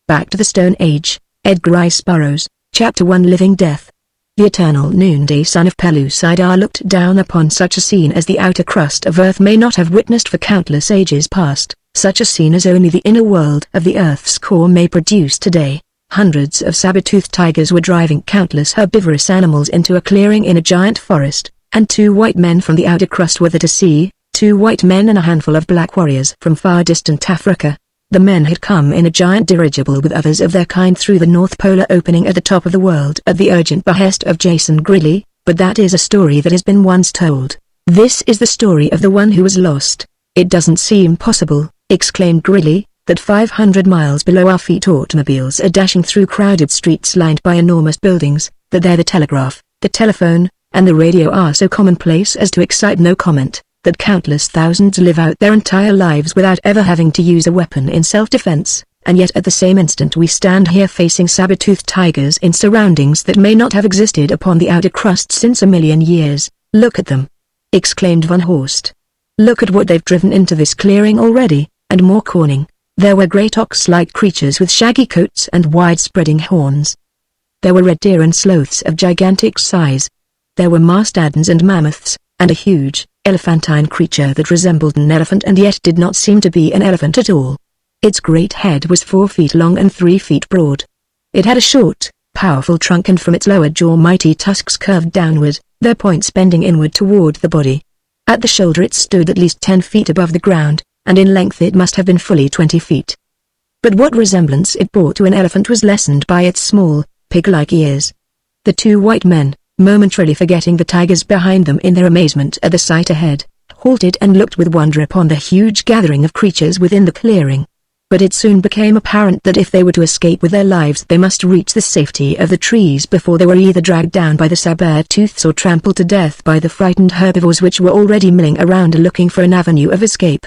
Back to the Stone Age, Edgar Rice Burroughs, Chapter 1 Living Death. The eternal noonday sun of Pellucidar looked down upon such a scene as the outer crust of Earth may not have witnessed for countless ages past, such a scene as only the inner world of the Earth's core may produce today. Hundreds of saber-toothed tigers were driving countless herbivorous animals into a clearing in a giant forest, and two white men from the outer crust were there to see, two white men and a handful of black warriors from far distant Africa. The men had come in a giant dirigible with others of their kind through the North Polar opening at the top of the world at the urgent behest of Jason Gridley, but that is a story that has been once told. This is the story of the one who was lost. "It doesn't seem possible," exclaimed Gridley, "that 500 miles below our feet automobiles are dashing through crowded streets lined by enormous buildings, that there the telegraph, the telephone, and the radio are so commonplace as to excite no comment, that countless thousands live out their entire lives without ever having to use a weapon in self-defense, and yet at the same instant we stand here facing saber-toothed tigers in surroundings that may not have existed upon the outer crust since a million years. Look at them!" exclaimed Van Horst. "Look at what they've driven into this clearing already, and more corning." There were great ox-like creatures with shaggy coats and wide-spreading horns. There were red deer and sloths of gigantic size. There were mastodons and mammoths, and a huge, elephantine creature that resembled an elephant and yet did not seem to be an elephant at all. Its great head was 4 feet long and 3 feet broad. It had a short, powerful trunk, and from its lower jaw mighty tusks curved downward, their points bending inward toward the body. At the shoulder it stood at least 10 feet above the ground, and in length it must have been fully 20 feet. But what resemblance it bore to an elephant was lessened by its small, pig-like ears. The two white men, momentarily forgetting the tigers behind them in their amazement at the sight ahead, halted and looked with wonder upon the huge gathering of creatures within the clearing. But it soon became apparent that if they were to escape with their lives they must reach the safety of the trees before they were either dragged down by the saber-tooths or trampled to death by the frightened herbivores which were already milling around looking for an avenue of escape.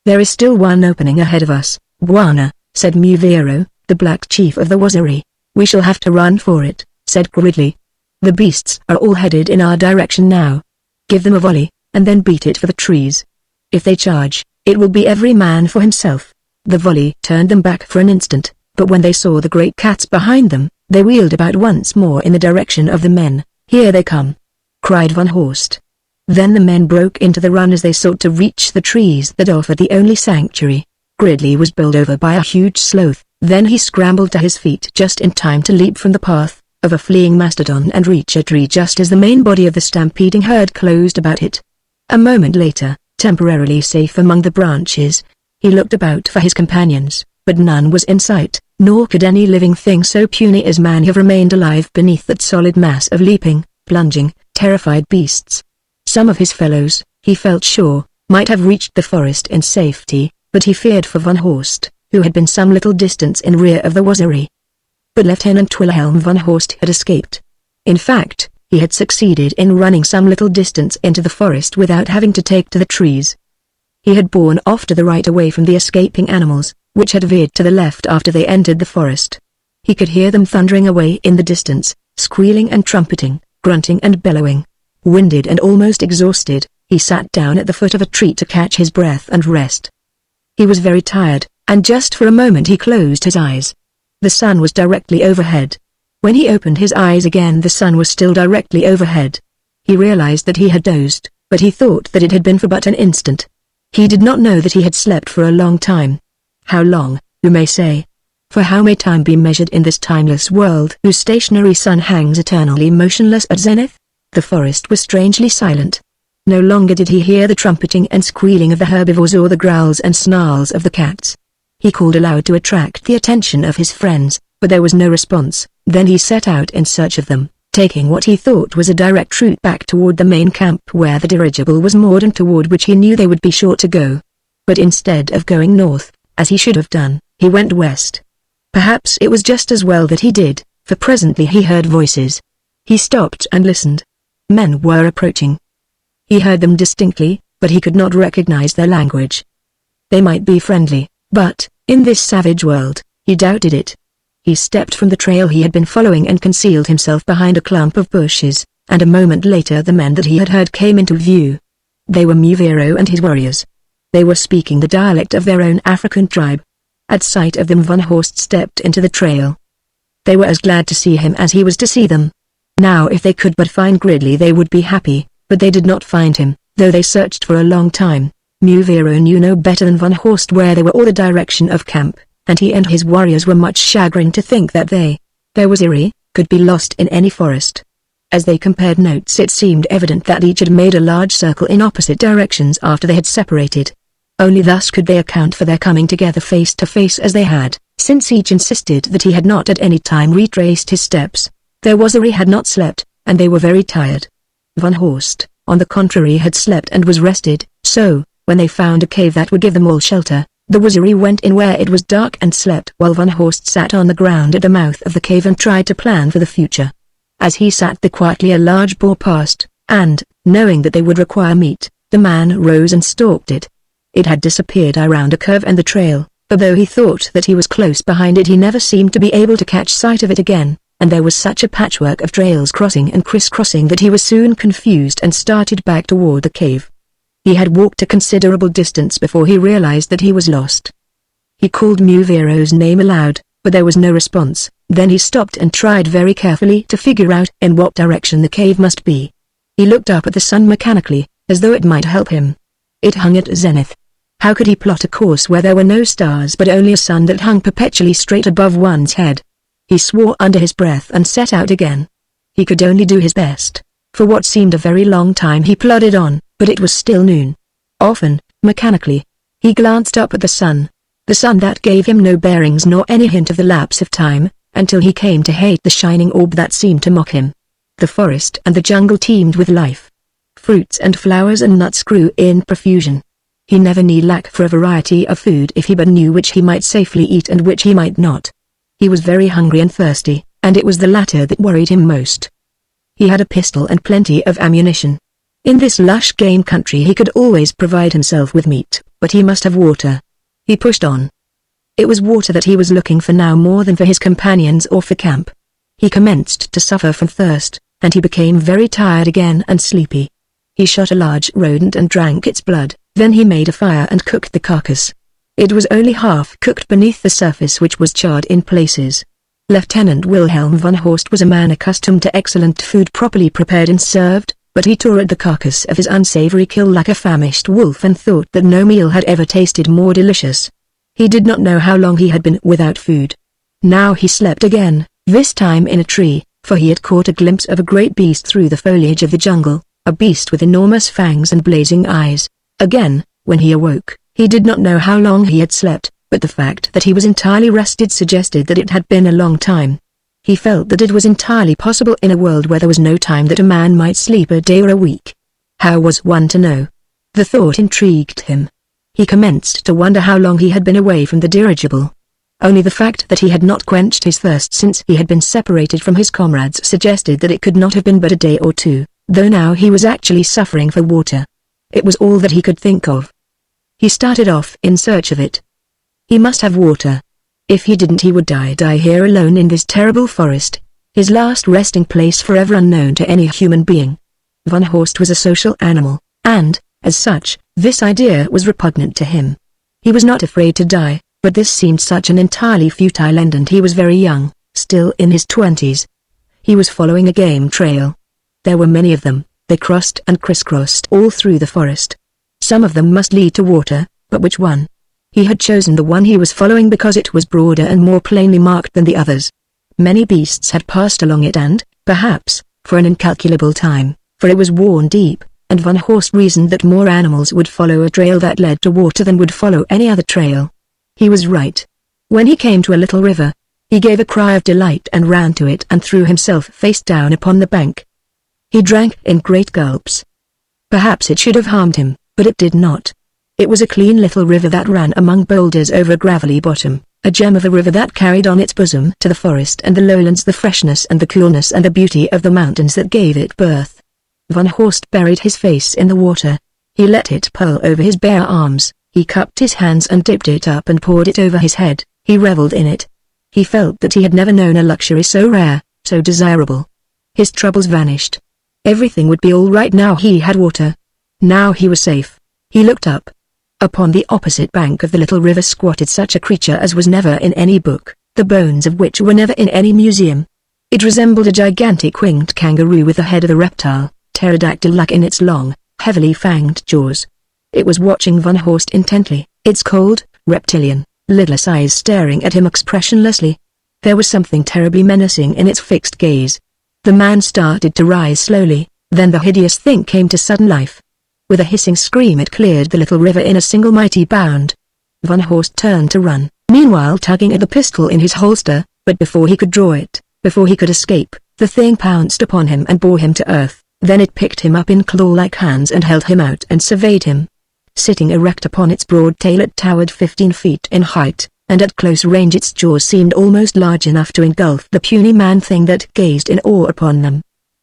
"There is still one opening ahead of us, Bwana," said Muvero, the black chief of the Waziri. "We shall have to run for it," said Gridley. "The beasts are all headed in our direction now. Give them a volley, and then beat it for the trees. If they charge, it will be every man for himself." The volley turned them back for an instant, but when they saw the great cats behind them, they wheeled about once more in the direction of the men. "Here they come!" cried Van Horst. Then the men broke into the run as they sought to reach the trees that offered the only sanctuary. Gridley was bowled over by a huge sloth, then he scrambled to his feet just in time to leap from the path of a fleeing mastodon and reach a tree just as the main body of the stampeding herd closed about it. A moment later, temporarily safe among the branches, he looked about for his companions, but none was in sight, nor could any living thing so puny as man have remained alive beneath that solid mass of leaping, plunging, terrified beasts. Some of his fellows, he felt sure, might have reached the forest in safety, but he feared for Van Horst, who had been some little distance in rear of the Waziri. But Lieutenant Wilhelm Van Horst had escaped. In fact, he had succeeded in running some little distance into the forest without having to take to the trees. He had borne off to the right away from the escaping animals, which had veered to the left after they entered the forest. He could hear them thundering away in the distance, squealing and trumpeting, grunting and bellowing. Winded and almost exhausted, he sat down at the foot of a tree to catch his breath and rest. He was very tired, and just for a moment he closed his eyes. The sun was directly overhead. When he opened his eyes again the sun was still directly overhead. He realized that he had dozed, but he thought that it had been for but an instant. He did not know that he had slept for a long time. How long, you may say? For how may time be measured in this timeless world whose stationary sun hangs eternally motionless at zenith? The forest was strangely silent. No longer did he hear the trumpeting and squealing of the herbivores or the growls and snarls of the cats. He called aloud to attract the attention of his friends, but there was no response. Then he set out in search of them, taking what he thought was a direct route back toward the main camp where the dirigible was moored and toward which he knew they would be sure to go. But instead of going north, as he should have done, he went west. Perhaps it was just as well that he did, for presently he heard voices. He stopped and listened. Men were approaching. He heard them distinctly, but he could not recognize their language. They might be friendly, but, in this savage world, he doubted it. He stepped from the trail he had been following and concealed himself behind a clump of bushes, and a moment later the men that he had heard came into view. They were Muvero and his warriors. They were speaking the dialect of their own African tribe. At sight of them Van Horst stepped into the trail. They were as glad to see him as he was to see them. Now if they could but find Gridley they would be happy, but they did not find him, though they searched for a long time. Muvero knew no better than Van Horst where they were or the direction of camp, and he and his warriors were much chagrined to think that there was could be lost in any forest. As they compared notes it seemed evident that each had made a large circle in opposite directions after they had separated. Only thus could they account for their coming together face to face as they had, since each insisted that he had not at any time retraced his steps. There was he had not slept, and they were very tired. Van Horst, on the contrary, had slept and was rested, so, when they found a cave that would give them all shelter, the Waziri went in where it was dark and slept while Van Horst sat on the ground at the mouth of the cave and tried to plan for the future. As he sat there quietly a large boar passed, and, knowing that they would require meat, the man rose and stalked it. It had disappeared around a curve and the trail, but though he thought that he was close behind it he never seemed to be able to catch sight of it again, and there was such a patchwork of trails crossing and crisscrossing that he was soon confused and started back toward the cave. He had walked a considerable distance before he realized that he was lost. He called Muvero's name aloud, but there was no response. Then he stopped and tried very carefully to figure out in what direction the cave must be. He looked up at the sun mechanically, as though it might help him. It hung at zenith. How could he plot a course where there were no stars but only a sun that hung perpetually straight above one's head? He swore under his breath and set out again. He could only do his best. For what seemed a very long time he plodded on, but it was still noon. Often, mechanically, he glanced up at the sun that gave him no bearings nor any hint of the lapse of time, until he came to hate the shining orb that seemed to mock him. The forest and the jungle teemed with life. Fruits and flowers and nuts grew in profusion. He never need lack for a variety of food if he but knew which he might safely eat and which he might not. He was very hungry and thirsty, and it was the latter that worried him most. He had a pistol and plenty of ammunition. In this lush game country he could always provide himself with meat, but he must have water. He pushed on. It was water that he was looking for now more than for his companions or for camp. He commenced to suffer from thirst, and he became very tired again and sleepy. He shot a large rodent and drank its blood, then he made a fire and cooked the carcass. It was only half cooked beneath the surface which was charred in places. Lieutenant Wilhelm van Horst was a man accustomed to excellent food properly prepared and served, but he tore at the carcass of his unsavory kill like a famished wolf and thought that no meal had ever tasted more delicious. He did not know how long he had been without food. Now he slept again, this time in a tree, for he had caught a glimpse of a great beast through the foliage of the jungle, a beast with enormous fangs and blazing eyes. Again, when he awoke, he did not know how long he had slept, but the fact that he was entirely rested suggested that it had been a long time. He felt that it was entirely possible in a world where there was no time that a man might sleep a day or a week. How was one to know? The thought intrigued him. He commenced to wonder how long he had been away from the dirigible. Only the fact that he had not quenched his thirst since he had been separated from his comrades suggested that it could not have been but a day or two, though now he was actually suffering for water. It was all that he could think of. He started off in search of it. He must have water. If he didn't he would die here alone in this terrible forest, his last resting place forever unknown to any human being. Van Horst was a social animal, and, as such, this idea was repugnant to him. He was not afraid to die, but this seemed such an entirely futile end and he was very young, still in his 20s. He was following a game trail. There were many of them, they crossed and crisscrossed all through the forest. Some of them must lead to water, but which one? He had chosen the one he was following because it was broader and more plainly marked than the others. Many beasts had passed along it and, perhaps, for an incalculable time, for it was worn deep, and Van Horst reasoned that more animals would follow a trail that led to water than would follow any other trail. He was right. When he came to a little river, he gave a cry of delight and ran to it and threw himself face down upon the bank. He drank in great gulps. Perhaps it should have harmed him, but it did not. It was a clean little river that ran among boulders over a gravelly bottom, a gem of a river that carried on its bosom to the forest and the lowlands the freshness and the coolness and the beauty of the mountains that gave it birth. Van Horst buried his face in the water. He let it purl over his bare arms, he cupped his hands and dipped it up and poured it over his head, he reveled in it. He felt that he had never known a luxury so rare, so desirable. His troubles vanished. Everything would be all right now he had water. Now he was safe. He looked up. Upon the opposite bank of the little river squatted such a creature as was never in any book, the bones of which were never in any museum. It resembled a gigantic winged kangaroo with the head of a reptile, pterodactyl-like in its long, heavily fanged jaws. It was watching Van Horst intently, its cold, reptilian, lidless eyes staring at him expressionlessly. There was something terribly menacing in its fixed gaze. The man started to rise slowly, then the hideous thing came to sudden life. With a hissing scream it cleared the little river in a single mighty bound. Van Horst turned to run, meanwhile tugging at the pistol in his holster, but before he could draw it, before he could escape, the thing pounced upon him and bore him to earth. Then it picked him up in claw-like hands and held him out and surveyed him. Sitting erect upon its broad tail it towered 15 feet in height, and at close range its jaws seemed almost large enough to engulf the puny man-thing that gazed in awe upon them.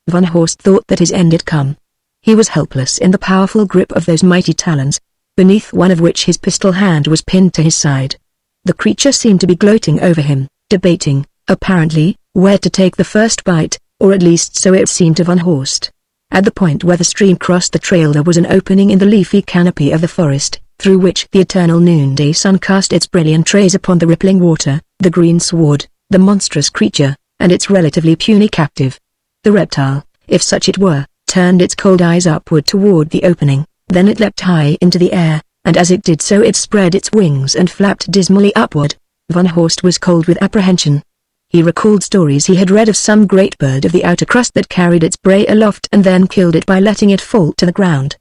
Van Horst thought that his end had come. He was helpless in the powerful grip of those mighty talons, beneath one of which his pistol hand was pinned to his side. The creature seemed to be gloating over him, debating, apparently, where to take the first bite, or at least so it seemed to Van Horst. At the point where the stream crossed the trail there was an opening in the leafy canopy of the forest, through which the eternal noonday sun cast its brilliant rays upon the rippling water, the green sward, the monstrous creature, and its relatively puny captive. The reptile, if such it were, turned its cold eyes upward toward the opening, then it leapt high into the air, and as it did so it spread its wings and flapped dismally upward. Van Horst was cold with apprehension. He recalled stories he had read of some great bird of the outer crust that carried its prey aloft and then killed it by letting it fall to the ground.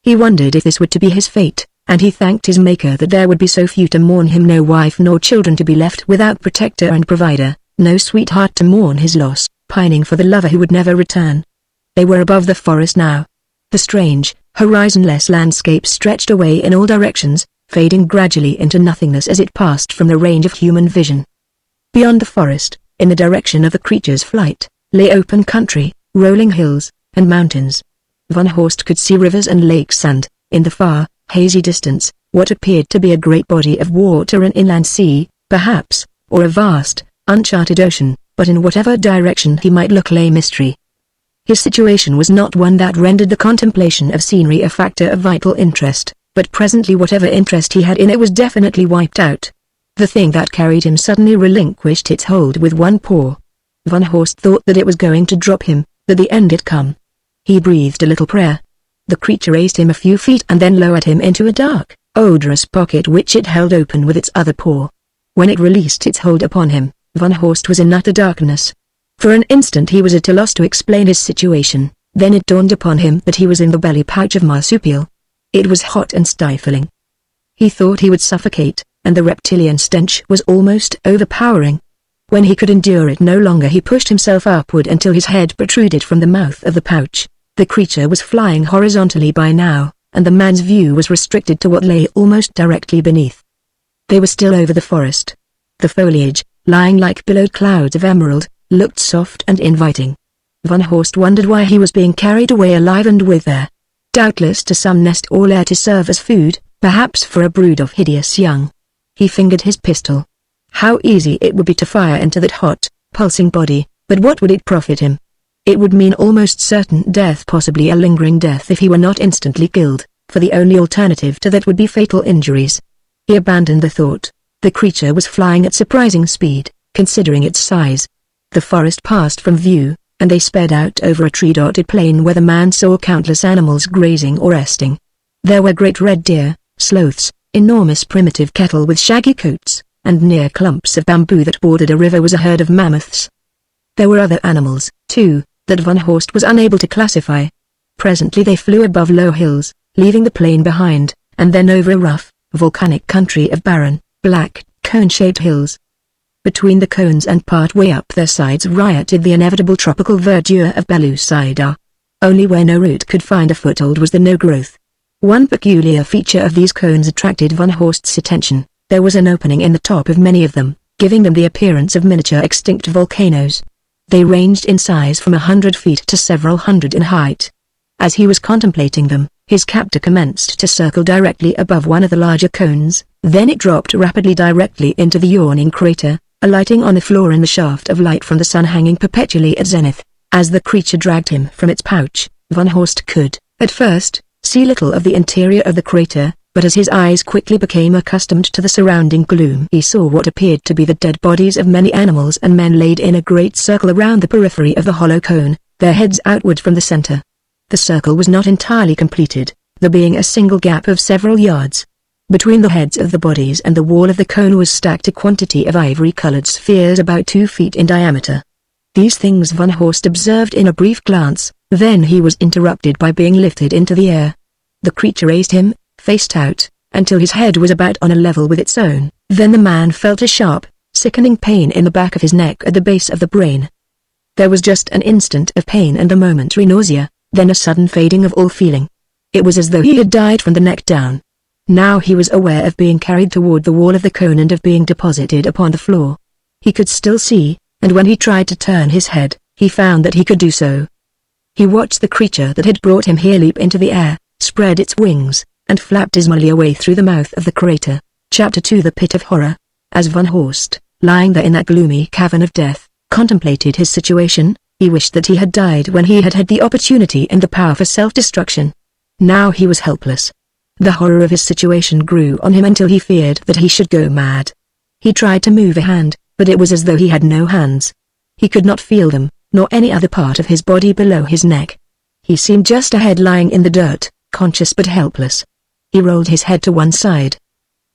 He wondered if this were to be his fate, and he thanked his Maker that there would be so few to mourn him, no wife nor children to be left without protector and provider, no sweetheart to mourn his loss, pining for the lover who would never return. They were above the forest now. The strange, horizonless landscape stretched away in all directions, fading gradually into nothingness as it passed from the range of human vision. Beyond the forest, in the direction of the creature's flight, lay open country, rolling hills, and mountains. Van Horst could see rivers and lakes and, in the far, hazy distance, what appeared to be a great body of water, an inland sea, perhaps, or a vast, uncharted ocean, but in whatever direction he might look lay mystery. His situation was not one that rendered the contemplation of scenery a factor of vital interest, but presently whatever interest he had in it was definitely wiped out. The thing that carried him suddenly relinquished its hold with one paw. Van Horst thought that it was going to drop him, that the end had come. He breathed a little prayer. The creature raised him a few feet and then lowered him into a dark, odorous pocket which it held open with its other paw. When it released its hold upon him, Van Horst was in utter darkness. For an instant he was at a loss to explain his situation, then it dawned upon him that he was in the belly pouch of marsupial. It was hot and stifling. He thought he would suffocate, and the reptilian stench was almost overpowering. When he could endure it no longer he pushed himself upward until his head protruded from the mouth of the pouch. The creature was flying horizontally by now, and the man's view was restricted to what lay almost directly beneath. They were still over the forest. The foliage, lying like billowed clouds of emerald, looked soft and inviting. Van Horst wondered why he was being carried away alive and whither. Doubtless to some nest or lair to serve as food, perhaps for a brood of hideous young. He fingered his pistol. How easy it would be to fire into that hot, pulsing body, but what would it profit him? It would mean almost certain death, possibly a lingering death if he were not instantly killed, for the only alternative to that would be fatal injuries. He abandoned the thought. The creature was flying at surprising speed, considering its size. The forest passed from view, and they sped out over a tree-dotted plain where the man saw countless animals grazing or resting. There were great red deer, sloths, enormous primitive cattle with shaggy coats, and near clumps of bamboo that bordered a river was a herd of mammoths. There were other animals, too, that Van Horst was unable to classify. Presently they flew above low hills, leaving the plain behind, and then over a rough, volcanic country of barren, black, cone-shaped hills. Between the cones and part way up their sides rioted the inevitable tropical verdure of Pellucidar. Only where no root could find a foothold was the no-growth. One peculiar feature of these cones attracted Van Horst's attention. There was an opening in the top of many of them, giving them the appearance of miniature extinct volcanoes. They ranged in size from 100 feet to several hundred in height. As he was contemplating them, his captor commenced to circle directly above one of the larger cones, then it dropped rapidly directly into the yawning crater, alighting on the floor in the shaft of light from the sun hanging perpetually at zenith. As the creature dragged him from its pouch, Van Horst could, at first, see little of the interior of the crater, but as his eyes quickly became accustomed to the surrounding gloom, he saw what appeared to be the dead bodies of many animals and men laid in a great circle around the periphery of the hollow cone, their heads outward from the center. The circle was not entirely completed, there being a single gap of several yards. Between the heads of the bodies and the wall of the cone was stacked a quantity of ivory-colored spheres about 2 feet in diameter. These things Van Horst observed in a brief glance, then he was interrupted by being lifted into the air. The creature raised him, face out, until his head was about on a level with its own. Then the man felt a sharp, sickening pain in the back of his neck at the base of the brain. There was just an instant of pain and a momentary nausea, then a sudden fading of all feeling. It was as though he had died from the neck down. Now he was aware of being carried toward the wall of the cone and of being deposited upon the floor. He could still see, and when he tried to turn his head, he found that he could do so. He watched the creature that had brought him here leap into the air, spread its wings, and flap dismally away through the mouth of the crater. Chapter 2 The Pit of Horror. As Van Horst, lying there in that gloomy cavern of death, contemplated his situation, he wished that he had died when he had had the opportunity and the power for self-destruction. Now he was helpless. The horror of his situation grew on him until he feared that he should go mad. He tried to move a hand, but it was as though he had no hands. He could not feel them, nor any other part of his body below his neck. He seemed just a head lying in the dirt, conscious but helpless. He rolled his head to one side.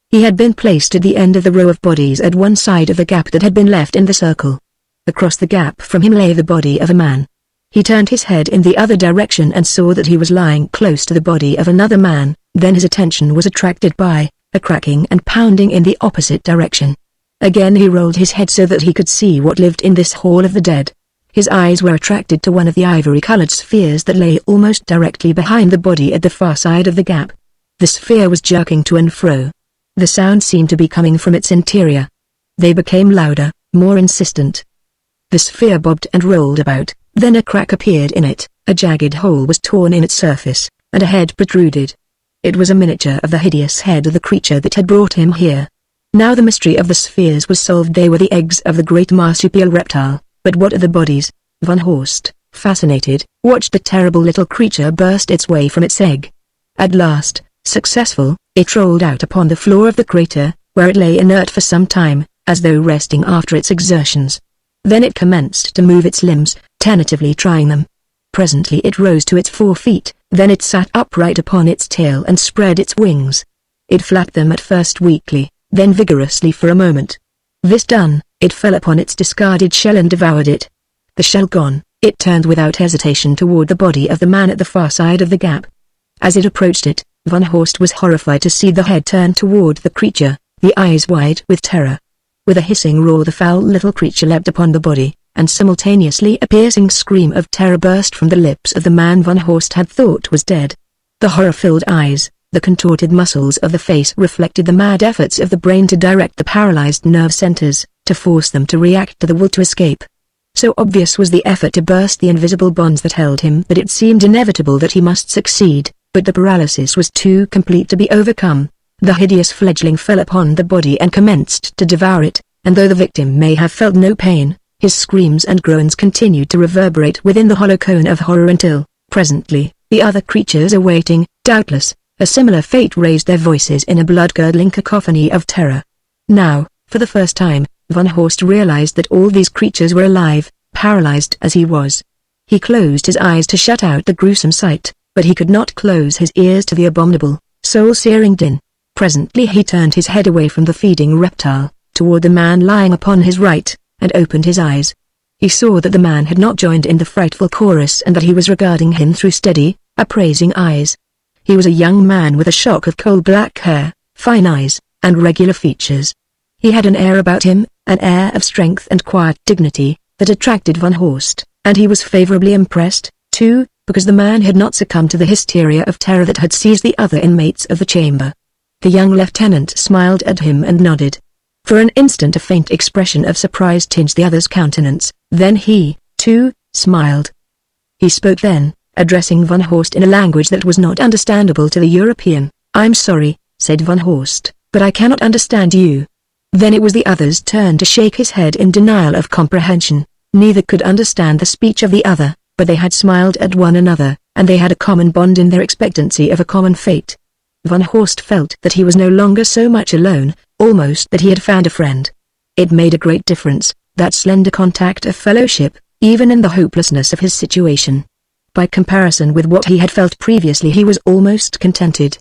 He had been placed at the end of the row of bodies at one side of the gap that had been left in the circle. Across the gap from him lay the body of a man. He turned his head in the other direction and saw that he was lying close to the body of another man. Then his attention was attracted by a cracking and pounding in the opposite direction. Again he rolled his head so that he could see what lived in this hall of the dead. His eyes were attracted to one of the ivory-colored spheres that lay almost directly behind the body at the far side of the gap. The sphere was jerking to and fro. The sound seemed to be coming from its interior. They became louder, more insistent. The sphere bobbed and rolled about, then a crack appeared in it, a jagged hole was torn in its surface, and a head protruded. It was a miniature of the hideous head of the creature that had brought him here. Now the mystery of the spheres was solved. They were the eggs of the great marsupial reptile, but what are the bodies? Van Horst, fascinated, watched the terrible little creature burst its way from its egg. At last, successful, it rolled out upon the floor of the crater, where it lay inert for some time, as though resting after its exertions. Then it commenced to move its limbs, tentatively trying them. Presently it rose to its 4 feet, then it sat upright upon its tail and spread its wings. It flapped them at first weakly, then vigorously for a moment. This done, it fell upon its discarded shell and devoured it. The shell gone, it turned without hesitation toward the body of the man at the far side of the gap. As it approached it, Van Horst was horrified to see the head turn toward the creature, the eyes wide with terror. With a hissing roar the foul little creature leapt upon the body, and simultaneously a piercing scream of terror burst from the lips of the man Van Horst had thought was dead. The horror-filled eyes, the contorted muscles of the face reflected the mad efforts of the brain to direct the paralyzed nerve centers, to force them to react to the will to escape. So obvious was the effort to burst the invisible bonds that held him that it seemed inevitable that he must succeed, but the paralysis was too complete to be overcome. The hideous fledgling fell upon the body and commenced to devour it, and though the victim may have felt no pain, his screams and groans continued to reverberate within the hollow cone of horror until, presently, the other creatures awaiting, doubtless, a similar fate raised their voices in a blood-curdling cacophony of terror. Now, for the first time, Van Horst realized that all these creatures were alive, paralyzed as he was. He closed his eyes to shut out the gruesome sight, but he could not close his ears to the abominable, soul-searing din. Presently he turned his head away from the feeding reptile, toward the man lying upon his right, and opened his eyes. He saw that the man had not joined in the frightful chorus and that he was regarding him through steady, appraising eyes. He was a young man with a shock of coal-black hair, fine eyes, and regular features. He had an air about him, an air of strength and quiet dignity, that attracted Van Horst, and he was favorably impressed, too, because the man had not succumbed to the hysteria of terror that had seized the other inmates of the chamber. The young lieutenant smiled at him and nodded. For an instant a faint expression of surprise tinged the other's countenance, then he, too, smiled. He spoke then, addressing Van Horst in a language that was not understandable to the European. "I'm sorry," said Van Horst, "but I cannot understand you." Then it was the other's turn to shake his head in denial of comprehension. Neither could understand the speech of the other, but they had smiled at one another, and they had a common bond in their expectancy of a common fate. Van Horst felt that he was no longer so much alone, almost that he had found a friend. It made a great difference, that slender contact of fellowship, even in the hopelessness of his situation. By comparison with what he had felt previously, he was almost contented.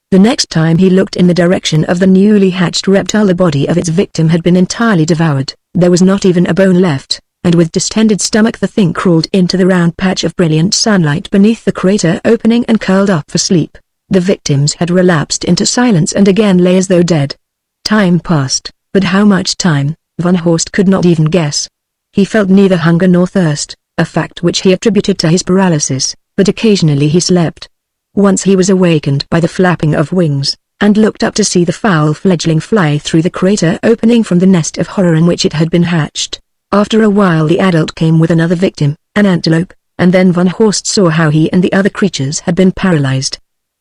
The next time he looked in the direction of the newly hatched reptile, the body of its victim had been entirely devoured. There was not even a bone left, and with distended stomach the thing crawled into the round patch of brilliant sunlight beneath the crater opening and curled up for sleep. The victims had relapsed into silence and again lay as though dead. Time passed, but how much time, Van Horst could not even guess. He felt neither hunger nor thirst, a fact which he attributed to his paralysis, but occasionally he slept. Once he was awakened by the flapping of wings, and looked up to see the foul fledgling fly through the crater opening from the nest of horror in which it had been hatched. After a while the adult came with another victim, an antelope, and then Van Horst saw how he and the other creatures had been paralyzed.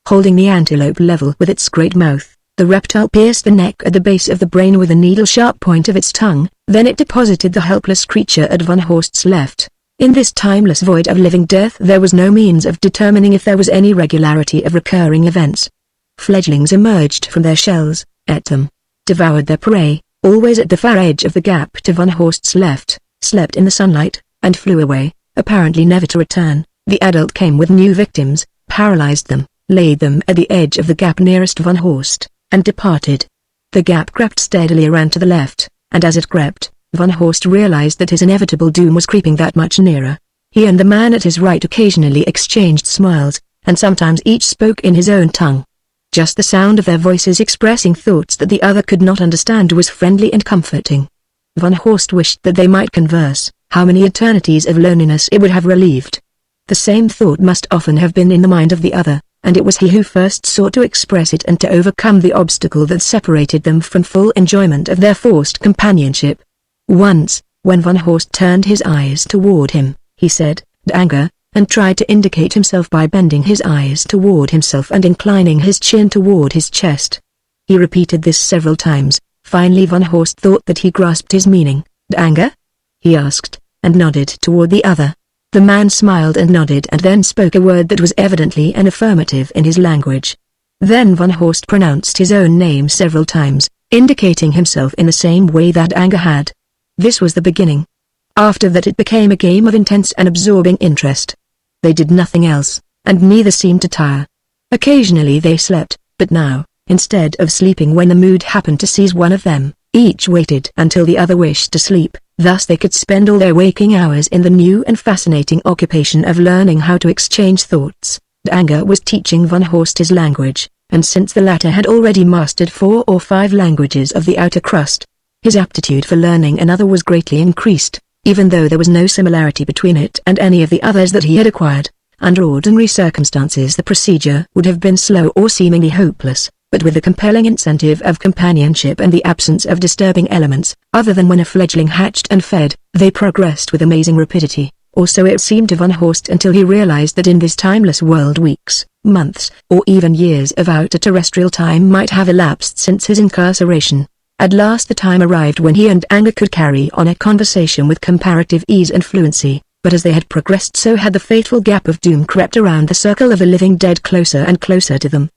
Holding the antelope level with its great mouth, the reptile pierced the neck at the base of the brain with a needle-sharp point of its tongue, then it deposited the helpless creature at Van Horst's left. In this timeless void of living death there was no means of determining if there was any regularity of recurring events. Fledglings emerged from their shells, ate them, devoured their prey, always at the far edge of the gap to Van Horst's left, slept in the sunlight, and flew away, apparently never to return. The adult came with new victims, paralyzed them, laid them at the edge of the gap nearest Van Horst, and departed. The gap crept steadily around to the left, and as it crept, Van Horst realized that his inevitable doom was creeping that much nearer. He and the man at his right occasionally exchanged smiles, and sometimes each spoke in his own tongue. Just the sound of their voices expressing thoughts that the other could not understand was friendly and comforting. Van Horst wished that they might converse. How many eternities of loneliness it would have relieved. The same thought must often have been in the mind of the other, and it was he who first sought to express it and to overcome the obstacle that separated them from full enjoyment of their forced companionship. Once, when Van Horst turned his eyes toward him, he said, "Edgar," and tried to indicate himself by bending his eyes toward himself and inclining his chin toward his chest. He repeated this several times. Finally Van Horst thought that he grasped his meaning. "Edgar?" he asked, and nodded toward the other. The man smiled and nodded and then spoke a word that was evidently an affirmative in his language. Then Van Horst pronounced his own name several times, indicating himself in the same way that Edgar had. This was the beginning. After that it became a game of intense and absorbing interest. They did nothing else, and neither seemed to tire. Occasionally they slept, but now, instead of sleeping when the mood happened to seize one of them, each waited until the other wished to sleep. Thus they could spend all their waking hours in the new and fascinating occupation of learning how to exchange thoughts. Edgar was teaching Van Horst his language, and since the latter had already mastered 4 or 5 languages of the outer crust, his aptitude for learning another was greatly increased, even though there was no similarity between it and any of the others that he had acquired. Under ordinary circumstances the procedure would have been slow or seemingly hopeless, but with the compelling incentive of companionship and the absence of disturbing elements, other than when a fledgling hatched and fed, they progressed with amazing rapidity, or so it seemed to Van Horst until he realized that in this timeless world weeks, months, or even years of outer terrestrial time might have elapsed since his incarceration. At last the time arrived when he and Edgar could carry on a conversation with comparative ease and fluency, but as they had progressed so had the fateful gap of doom crept around the circle of the living dead closer and closer to them.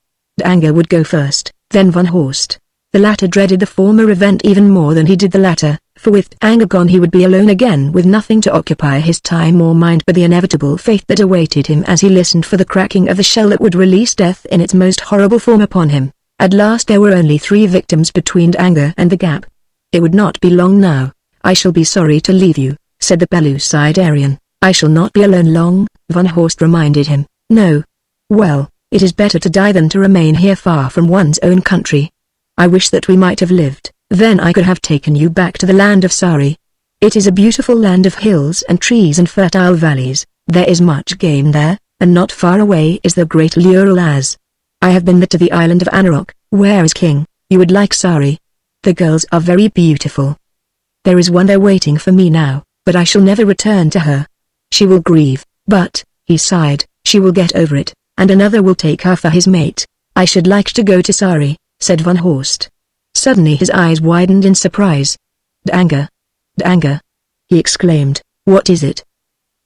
Edgar would go first, then Van Horst. The latter dreaded the former event even more than he did the latter, for with Edgar gone he would be alone again with nothing to occupy his time or mind but the inevitable fate that awaited him as he listened for the cracking of the shell that would release death in its most horrible form upon him. At last there were only 3 victims between Edgar and the gap. "It would not be long now. I shall be sorry to leave you," said the Pellucidarian. "I shall not be alone long," Van Horst reminded him. "No. Well, it is better to die than to remain here far from one's own country. I wish that we might have lived, then I could have taken you back to the land of Sari. It is a beautiful land of hills and trees and fertile valleys, there is much game there, and not far away is the great Uralaz. I have been there to the island of Anarok, where is king. You would like Sari. The girls are very beautiful. There is one there waiting for me now, but I shall never return to her. She will grieve, but," he sighed, "she will get over it, and another will take her for his mate. I should like to go to Sari," said Van Horst. Suddenly his eyes widened in surprise. "Edgar! Edgar!" he exclaimed. "What is it?"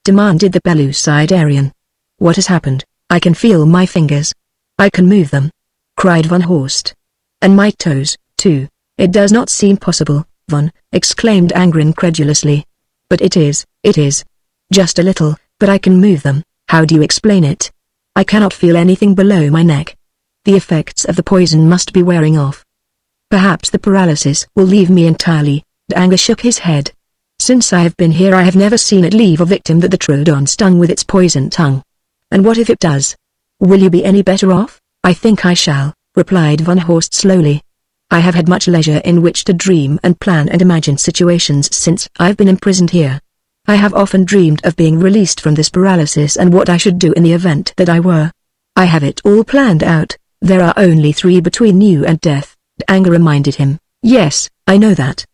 demanded the Pellucidarian. "What has happened? I can feel my fingers. I can move them," cried Van Horst. "And my toes, too. It does not seem possible, Van," exclaimed Edgar incredulously. "But it is. Just a little, but I can move them." "How do you explain it?" "I cannot feel anything below my neck. The effects of the poison must be wearing off. Perhaps the paralysis will leave me entirely." Edgar shook his head. "Since I have been here I have never seen it leave a victim that the Troodon stung with its poison tongue. And what if it does? Will you be any better off?" "I think I shall," replied Van Horst slowly. "I have had much leisure in which to dream and plan and imagine situations since I've been imprisoned here. I have often dreamed of being released from this paralysis and what I should do in the event that I were. I have it all planned out. There are only 3 between you and death," Edgar reminded him. "Yes, I know that.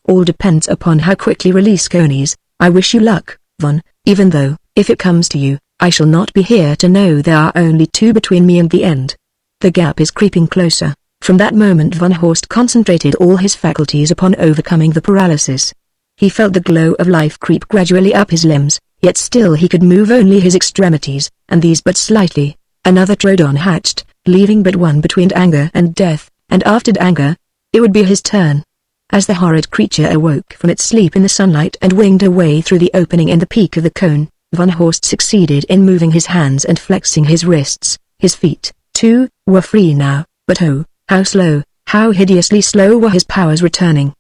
All depends upon how quickly release conies. I wish you luck, Van, even though, if it comes to you, I shall not be here to know there are only 2 between me and the end." The gap is creeping closer. From that moment Van Horst concentrated all his faculties upon overcoming the paralysis. He felt the glow of life creep gradually up his limbs, yet still he could move only his extremities, and these but slightly. Another Troodon hatched, leaving but one between Edgar and death, and after Edgar, it would be his turn. As the horrid creature awoke from its sleep in the sunlight and winged away through the opening in the peak of the cone, Van Horst succeeded in moving his hands and flexing his wrists. His feet, too, were free now, but oh, how slow, how hideously slow were his powers returning.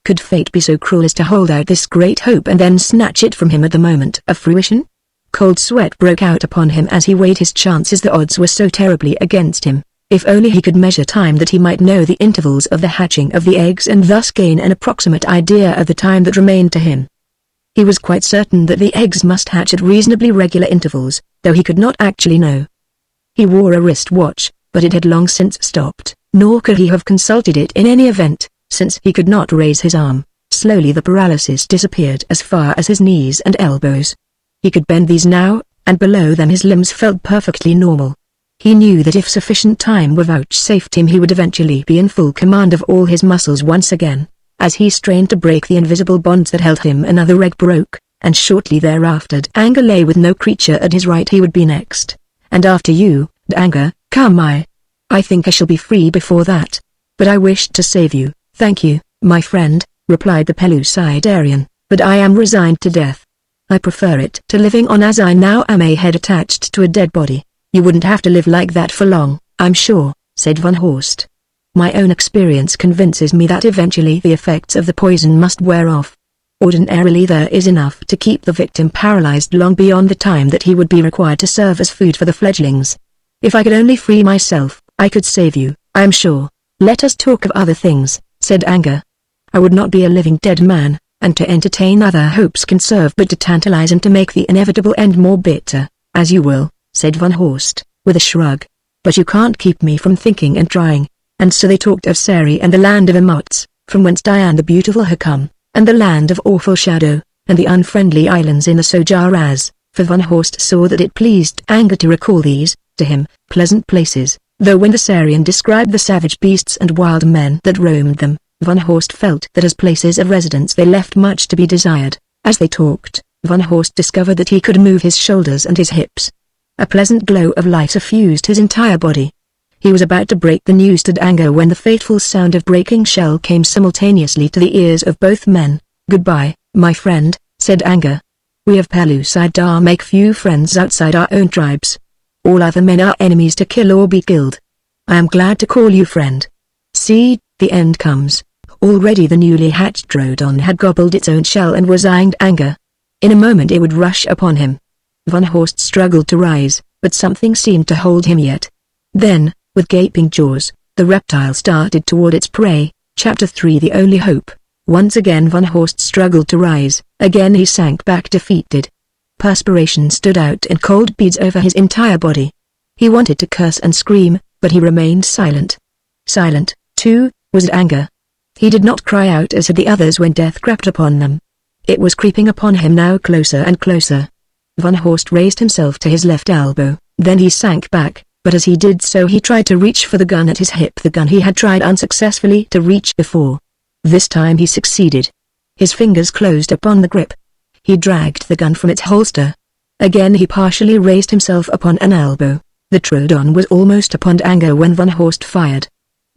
Could fate be so cruel as to hold out this great hope and then snatch it from him at the moment of fruition? Cold sweat broke out upon him as he weighed his chances. The odds were so terribly against him. If only he could measure time that he might know the intervals of the hatching of the eggs and thus gain an approximate idea of the time that remained to him. He was quite certain that the eggs must hatch at reasonably regular intervals, though he could not actually know. He wore a wristwatch, but it had long since stopped, nor could he have consulted it in any event, since he could not raise his arm. Slowly the paralysis disappeared as far as his knees and elbows. He could bend these now, and below them his limbs felt perfectly normal. He knew that if sufficient time were vouchsafed him he would eventually be in full command of all his muscles once again. As he strained to break the invisible bonds that held him, another egg broke, and shortly thereafter Edgar lay with no creature at his right. He would be next. "And after you, Edgar, come I think I shall be free before that. But I wished to save you." "Thank you, my friend," replied the Pellucidarian, "but I am resigned to death. I prefer it to living on as I now am, a head attached to a dead body." "You wouldn't have to live like that for long, I'm sure," said Van Horst. "My own experience convinces me that eventually the effects of the poison must wear off. Ordinarily there is enough to keep the victim paralyzed long beyond the time that he would be required to serve as food for the fledglings. If I could only free myself, I could save you, I am sure." "Let us talk of other things," said Edgar. "I would not be a living dead man, and to entertain other hopes can serve but to tantalize and to make the inevitable end more bitter." "As you will," said Van Horst, with a shrug. "But you can't keep me from thinking and trying." And so they talked of Seri and the land of Emots, from whence Diane the Beautiful had come, and the land of Awful Shadow, and the unfriendly islands in the Sojaraz, for Van Horst saw that it pleased Edgar to recall these, to him, pleasant places, though when the Sarian described the savage beasts and wild men that roamed them, Van Horst felt that as places of residence they left much to be desired. As they talked, Van Horst discovered that he could move his shoulders and his hips. A pleasant glow of light suffused his entire body. He was about to break the news to Edgar when the fateful sound of breaking shell came simultaneously to the ears of both men. "Goodbye, my friend," said Edgar. "We of Pellucidar make few friends outside our own tribes. All other men are enemies to kill or be killed. I am glad to call you friend. See, the end comes." Already the newly hatched Troodon had gobbled its own shell and was eyeing Edgar. In a moment it would rush upon him. Van Horst struggled to rise, but something seemed to hold him yet. Then, with gaping jaws, the reptile started toward its prey. Chapter 3 The Only Hope. Once again Van Horst struggled to rise, again he sank back defeated. Perspiration stood out in cold beads over his entire body. He wanted to curse and scream, but he remained silent. Silent, too, was Edgar. He did not cry out as had the others when death crept upon them. It was creeping upon him now closer and closer. Van Horst raised himself to his left elbow, then he sank back, but as he did so he tried to reach for the gun at his hip, the gun he had tried unsuccessfully to reach before. This time he succeeded. His fingers closed upon the grip. He dragged the gun from its holster. Again he partially raised himself upon an elbow. The Troodon was almost upon Edgar when Van Horst fired.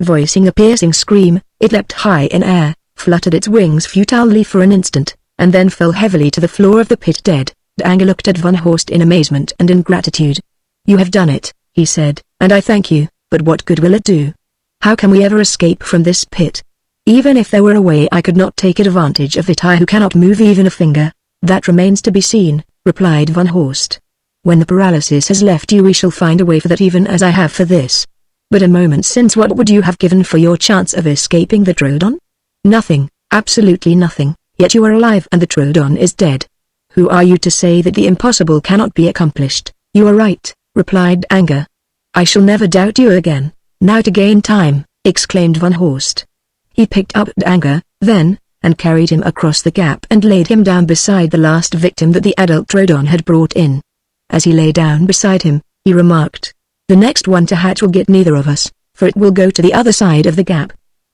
Voicing a piercing scream, it leapt high in air, fluttered its wings futilely for an instant, and then fell heavily to the floor of the pit dead. Edgar looked at Van Horst in amazement and ingratitude. "You have done it," he said, "and I thank you, but what good will it do? How can we ever escape from this pit? Even if there were a way I could not take advantage of it, I who cannot move even a finger." "That remains to be seen," replied Van Horst. "When the paralysis has left you we shall find a way for that, even as I have for this. But a moment since, what would you have given for your chance of escaping the Troodon?" "Nothing, absolutely nothing, yet you are alive and the Troodon is dead. Who are you to say that the impossible cannot be accomplished?" "You are right," replied Edgar. "I shall never doubt you again." "Now to gain time," exclaimed Van Horst. He picked up Edgar, then, and carried him across the gap and laid him down beside the last victim that the adult Troodon had brought in. As he lay down beside him, he remarked, "The next one to hatch will get neither of us, for it will go to the other side of the gap."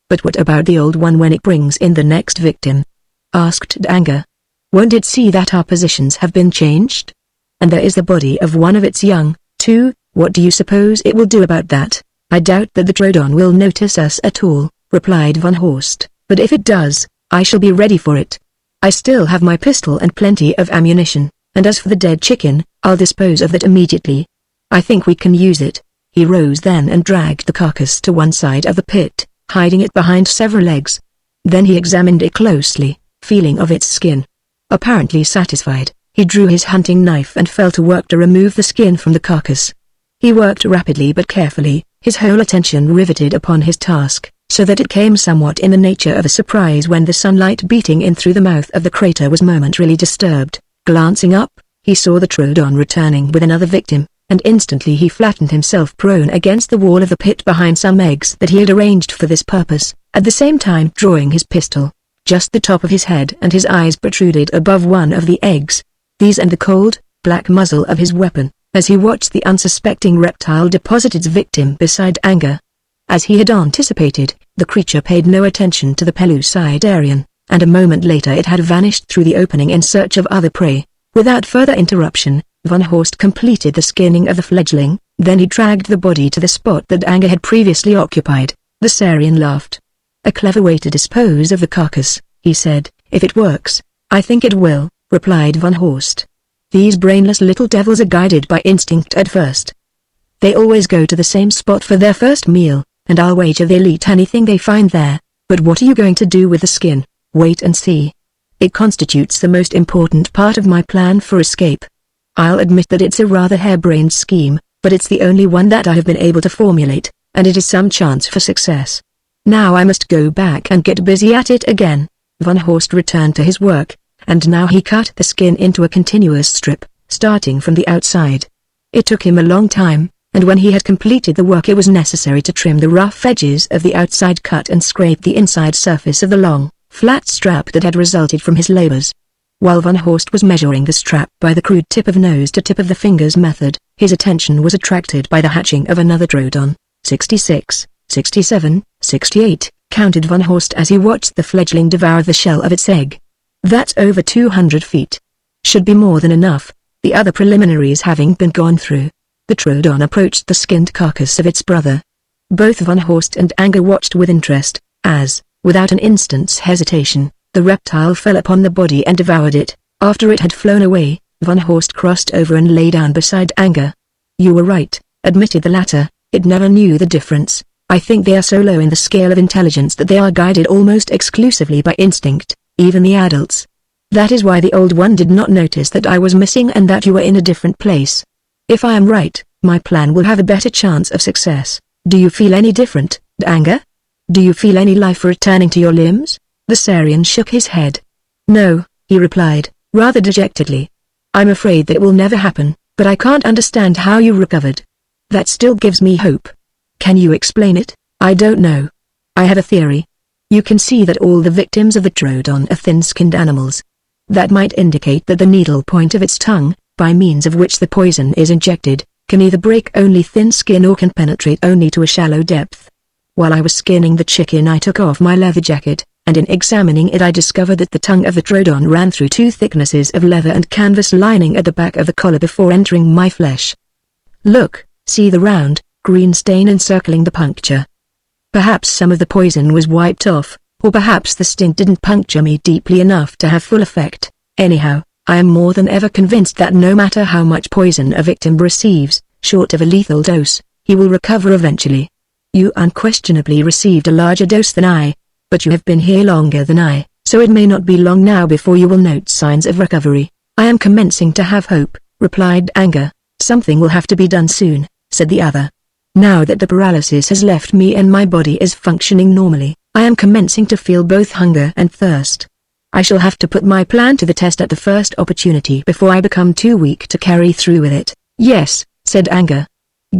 "But what about the old one when it brings in the next victim?" asked Edgar. "Won't it see that our positions have been changed? And there is the body of one of its young, too. What do you suppose it will do about that?" "I doubt that the Troodon will notice us at all," replied Van Horst, "but if it does, I shall be ready for it. I still have my pistol and plenty of ammunition, and as for the dead chicken, I'll dispose of that immediately. I think we can use it." He rose then and dragged the carcass to one side of the pit, hiding it behind several legs. Then he examined it closely, feeling of its skin. Apparently satisfied, he drew his hunting knife and fell to work to remove the skin from the carcass. He worked rapidly but carefully, his whole attention riveted upon his task, so that it came somewhat in the nature of a surprise when the sunlight beating in through the mouth of the crater was momentarily disturbed. Glancing up, he saw the Troodon returning with another victim, and instantly he flattened himself prone against the wall of the pit behind some eggs that he had arranged for this purpose, at the same time drawing his pistol. Just the top of his head and his eyes protruded above one of the eggs. These and the cold, black muzzle of his weapon, as he watched the unsuspecting reptile deposit its victim beside Edgar. As he had anticipated, the creature paid no attention to the Pellucidarian, and a moment later it had vanished through the opening in search of other prey. Without further interruption, Van Horst completed the skinning of the fledgling, then he dragged the body to the spot that Edgar had previously occupied. The Sarian laughed. "A clever way to dispose of the carcass," he said. "If it works." "I think it will," replied Van Horst. "These brainless little devils are guided by instinct at first. They always go to the same spot for their first meal, and I'll wager they'll eat anything they find there. But what are you going to do with the skin? Wait and see. It constitutes the most important part of my plan for escape. I'll admit that it's a rather harebrained scheme, but it's the only one that I have been able to formulate, and it is some chance for success. Now I must go back and get busy at it again." Van Horst returned to his work, and now he cut the skin into a continuous strip, starting from the outside. It took him a long time, and when he had completed the work it was necessary to trim the rough edges of the outside cut and scrape the inside surface of the long, flat strap that had resulted from his labors. While Van Horst was measuring the strap by the crude tip of nose to tip of the fingers method, his attention was attracted by the hatching of another Troodon. 66, 67, 68, counted Van Horst as he watched the fledgling devour the shell of its egg. "That's over 200 feet. Should be more than enough, the other preliminaries having been gone through." The Troodon approached the skinned carcass of its brother. Both Van Horst and Edgar watched with interest, as, without an instant's hesitation, the reptile fell upon the body and devoured it. After it had flown away, Van Horst crossed over and lay down beside Edgar. "You were right," admitted the latter, "it never knew the difference. I think they are so low in the scale of intelligence that they are guided almost exclusively by instinct, even the adults. That is why the old one did not notice that I was missing and that you were in a different place. If I am right, my plan will have a better chance of success. Do you feel any different, Edgar? Do you feel any life returning to your limbs?" The Sarian shook his head. "No," he replied, rather dejectedly. "I'm afraid that will never happen, but I can't understand how you recovered. That still gives me hope. Can you explain it?" "I don't know. I have a theory. You can see that all the victims of the Troodon are thin-skinned animals. That might indicate that the needle point of its tongue, by means of which the poison is injected, can either break only thin skin or can penetrate only to a shallow depth. While I was skinning the chicken I took off my leather jacket, and in examining it I discovered that the tongue of the Troodon ran through 2 thicknesses of leather and canvas lining at the back of the collar before entering my flesh. Look, See the round, green stain encircling the puncture. Perhaps some of the poison was wiped off, or perhaps the stint didn't puncture me deeply enough to have full effect. Anyhow, I am more than ever convinced that no matter how much poison a victim receives, short of a lethal dose, he will recover eventually. You unquestionably received a larger dose than I, but you have been here longer than I, so it may not be long now before you will note signs of recovery. I am commencing to have hope, replied Edgar. Something will have to be done soon, said the other. Now that the paralysis has left me and my body is functioning normally, I am commencing to feel both hunger and thirst. I shall have to put my plan to the test at the first opportunity before I become too weak to carry through with it. Yes, said Edgar.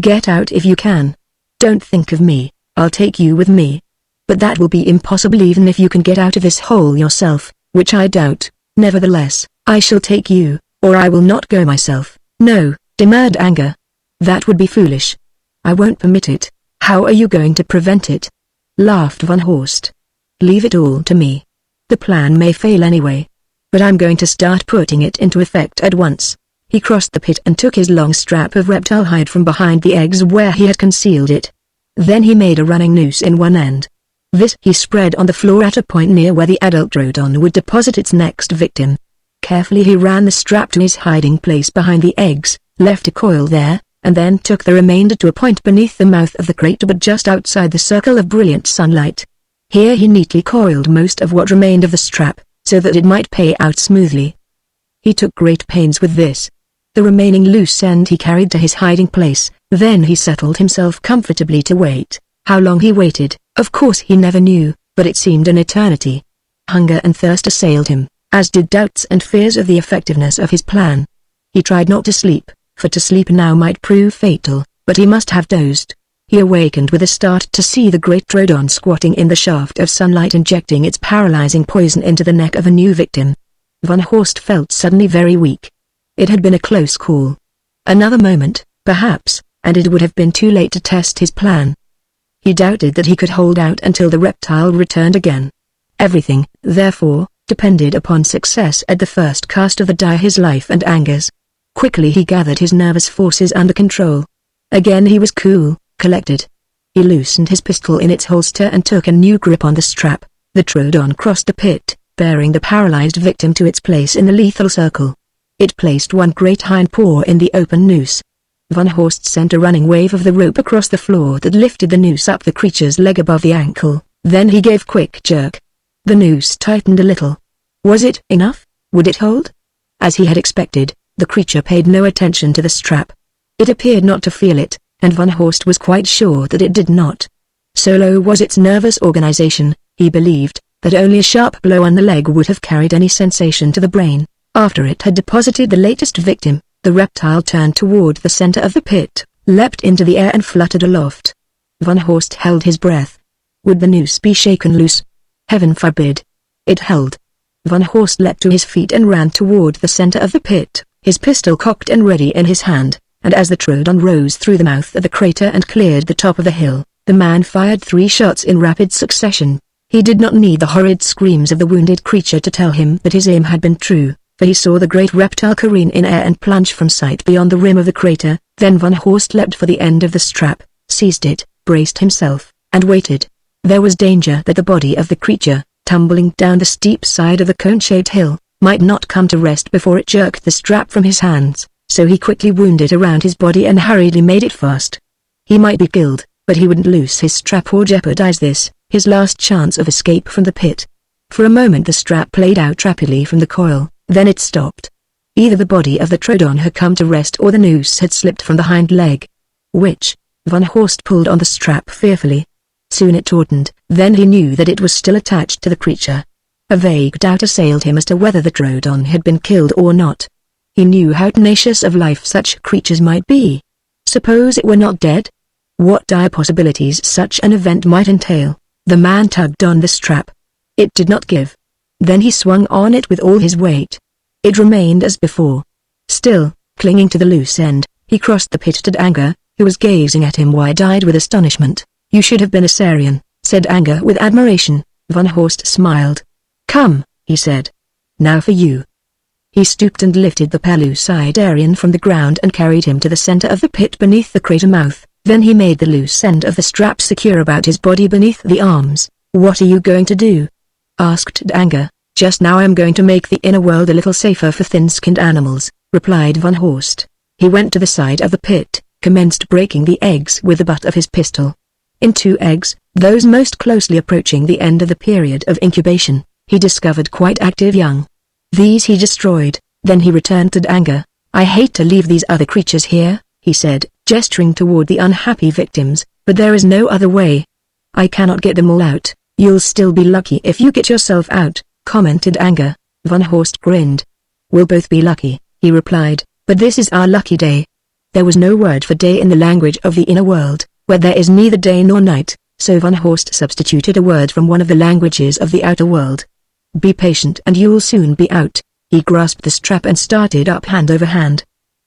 Get out if you can. Don't think of me, I'll take you with me. But that will be impossible even if you can get out of this hole yourself, which I doubt. Nevertheless, I shall take you, or I will not go myself. No, demurred Edgar. That would be foolish. I won't permit it. How are you going to prevent it? Laughed Van Horst. Leave it all to me. The plan may fail anyway. But I'm going to start putting it into effect at once. He crossed the pit and took his long strap of reptile hide from behind the eggs where he had concealed it. Then he made a running noose in one end. This he spread on the floor at a point near where the adult Troodon would deposit its next victim. Carefully he ran the strap to his hiding place behind the eggs, left a coil there, and then took the remainder to a point beneath the mouth of the crater but just outside the circle of brilliant sunlight. Here he neatly coiled most of what remained of the strap, so that it might pay out smoothly. He took great pains with this. The remaining loose end he carried to his hiding place, then he settled himself comfortably to wait. How long he waited, of course he never knew, but it seemed an eternity. Hunger and thirst assailed him, as did doubts and fears of the effectiveness of his plan. He tried not to sleep, for to sleep now might prove fatal, but he must have dozed. He awakened with a start to see the great Troodon squatting in the shaft of sunlight injecting its paralyzing poison into the neck of a new victim. Van Horst felt suddenly very weak. It had been a close call. Another moment, perhaps, and it would have been too late to test his plan. He doubted that he could hold out until the reptile returned again. Everything, therefore, depended upon success at the first cast of the die, his life and Edgar's. Quickly he gathered his nervous forces under control. Again he was cool, collected. He loosened his pistol in its holster and took a new grip on the strap. The Troodon crossed the pit, bearing the paralyzed victim to its place in the lethal circle. It placed one great hind paw in the open noose. Van Horst sent a running wave of the rope across the floor that lifted the noose up the creature's leg above the ankle. Then he gave quick jerk. The noose tightened a little. Was it enough? Would it hold? As he had expected, the creature paid no attention to the strap. It appeared not to feel it, and Van Horst was quite sure that it did not. So low was its nervous organization, he believed, that only a sharp blow on the leg would have carried any sensation to the brain. After it had deposited the latest victim, the reptile turned toward the center of the pit, leapt into the air and fluttered aloft. Van Horst held his breath. Would the noose be shaken loose? Heaven forbid. It held. Van Horst leapt to his feet and ran toward the center of the pit, his pistol cocked and ready in his hand, and as the Troodon rose through the mouth of the crater and cleared the top of the hill, the man fired 3 shots in rapid succession. He did not need the horrid screams of the wounded creature to tell him that his aim had been true, for he saw the great reptile careen in air and plunge from sight beyond the rim of the crater. Then Van Horst leapt for the end of the strap, seized it, braced himself, and waited. There was danger that the body of the creature, tumbling down the steep side of the cone-shaped hill, might not come to rest before it jerked the strap from his hands, so he quickly wound it around his body and hurriedly made it fast. He might be killed, but he wouldn't loose his strap or jeopardize this, his last chance of escape from the pit. For a moment the strap played out rapidly from the coil, then it stopped. Either the body of the Troodon had come to rest or the noose had slipped from the hind leg. Which? Van Horst pulled on the strap fearfully. Soon it tautened, then he knew that it was still attached to the creature. A vague doubt assailed him as to whether the Troodon had been killed or not. He knew how tenacious of life such creatures might be. Suppose it were not dead? What dire possibilities such an event might entail. The man tugged on the strap. It did not give. Then he swung on it with all his weight. It remained as before. Still, clinging to the loose end, he crossed the pit to Edgar, who was gazing at him wide-eyed with astonishment. You should have been a Sarian, said Edgar with admiration. Van Horst smiled. Come, he said. Now for you. He stooped and lifted the Pellucidarian from the ground and carried him to the center of the pit beneath the crater mouth. Then he made the loose end of the strap secure about his body beneath the arms. "What are you going to do?" asked Edgar. "Just now I'm going to make the inner world a little safer for thin-skinned animals," replied Van Horst. He went to the side of the pit, commenced breaking the eggs with the butt of his pistol. In 2 eggs, those most closely approaching the end of the period of incubation, he discovered quite active young. These he destroyed. Then he returned to Edgar. "I hate to leave these other creatures here," he said, gesturing toward the unhappy victims, "but there is no other way. I cannot get them all out." "You'll still be lucky if you get yourself out," commented Edgar. Van Horst grinned. "We'll both be lucky," he replied, "but this is our lucky day." There was no word for day in the language of the inner world, where there is neither day nor night, so Van Horst substituted a word from one of the languages of the outer world. "Be patient and you'll soon be out." He grasped the strap and started up hand over hand.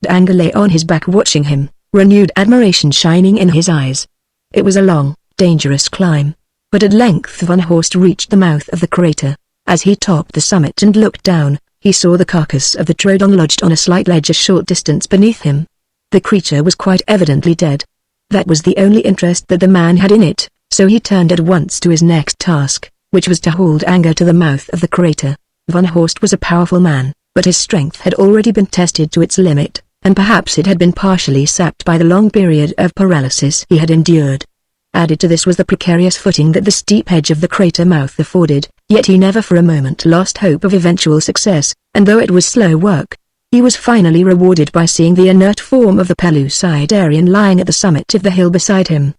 Edgar lay on his back watching him, renewed admiration shining in his eyes. It was a long, dangerous climb. But at length Van Horst reached the mouth of the crater. As he topped the summit and looked down, he saw the carcass of the Troodon lodged on a slight ledge a short distance beneath him. The creature was quite evidently dead. That was the only interest that the man had in it, so he turned at once to his next task, which was to hold Edgar to the mouth of the crater. Van Horst was a powerful man, but his strength had already been tested to its limit, and perhaps it had been partially sapped by the long period of paralysis he had endured. Added to this was the precarious footing that the steep edge of the crater mouth afforded, yet he never for a moment lost hope of eventual success, and though it was slow work, he was finally rewarded by seeing the inert form of the Pellucidarian lying at the summit of the hill beside him.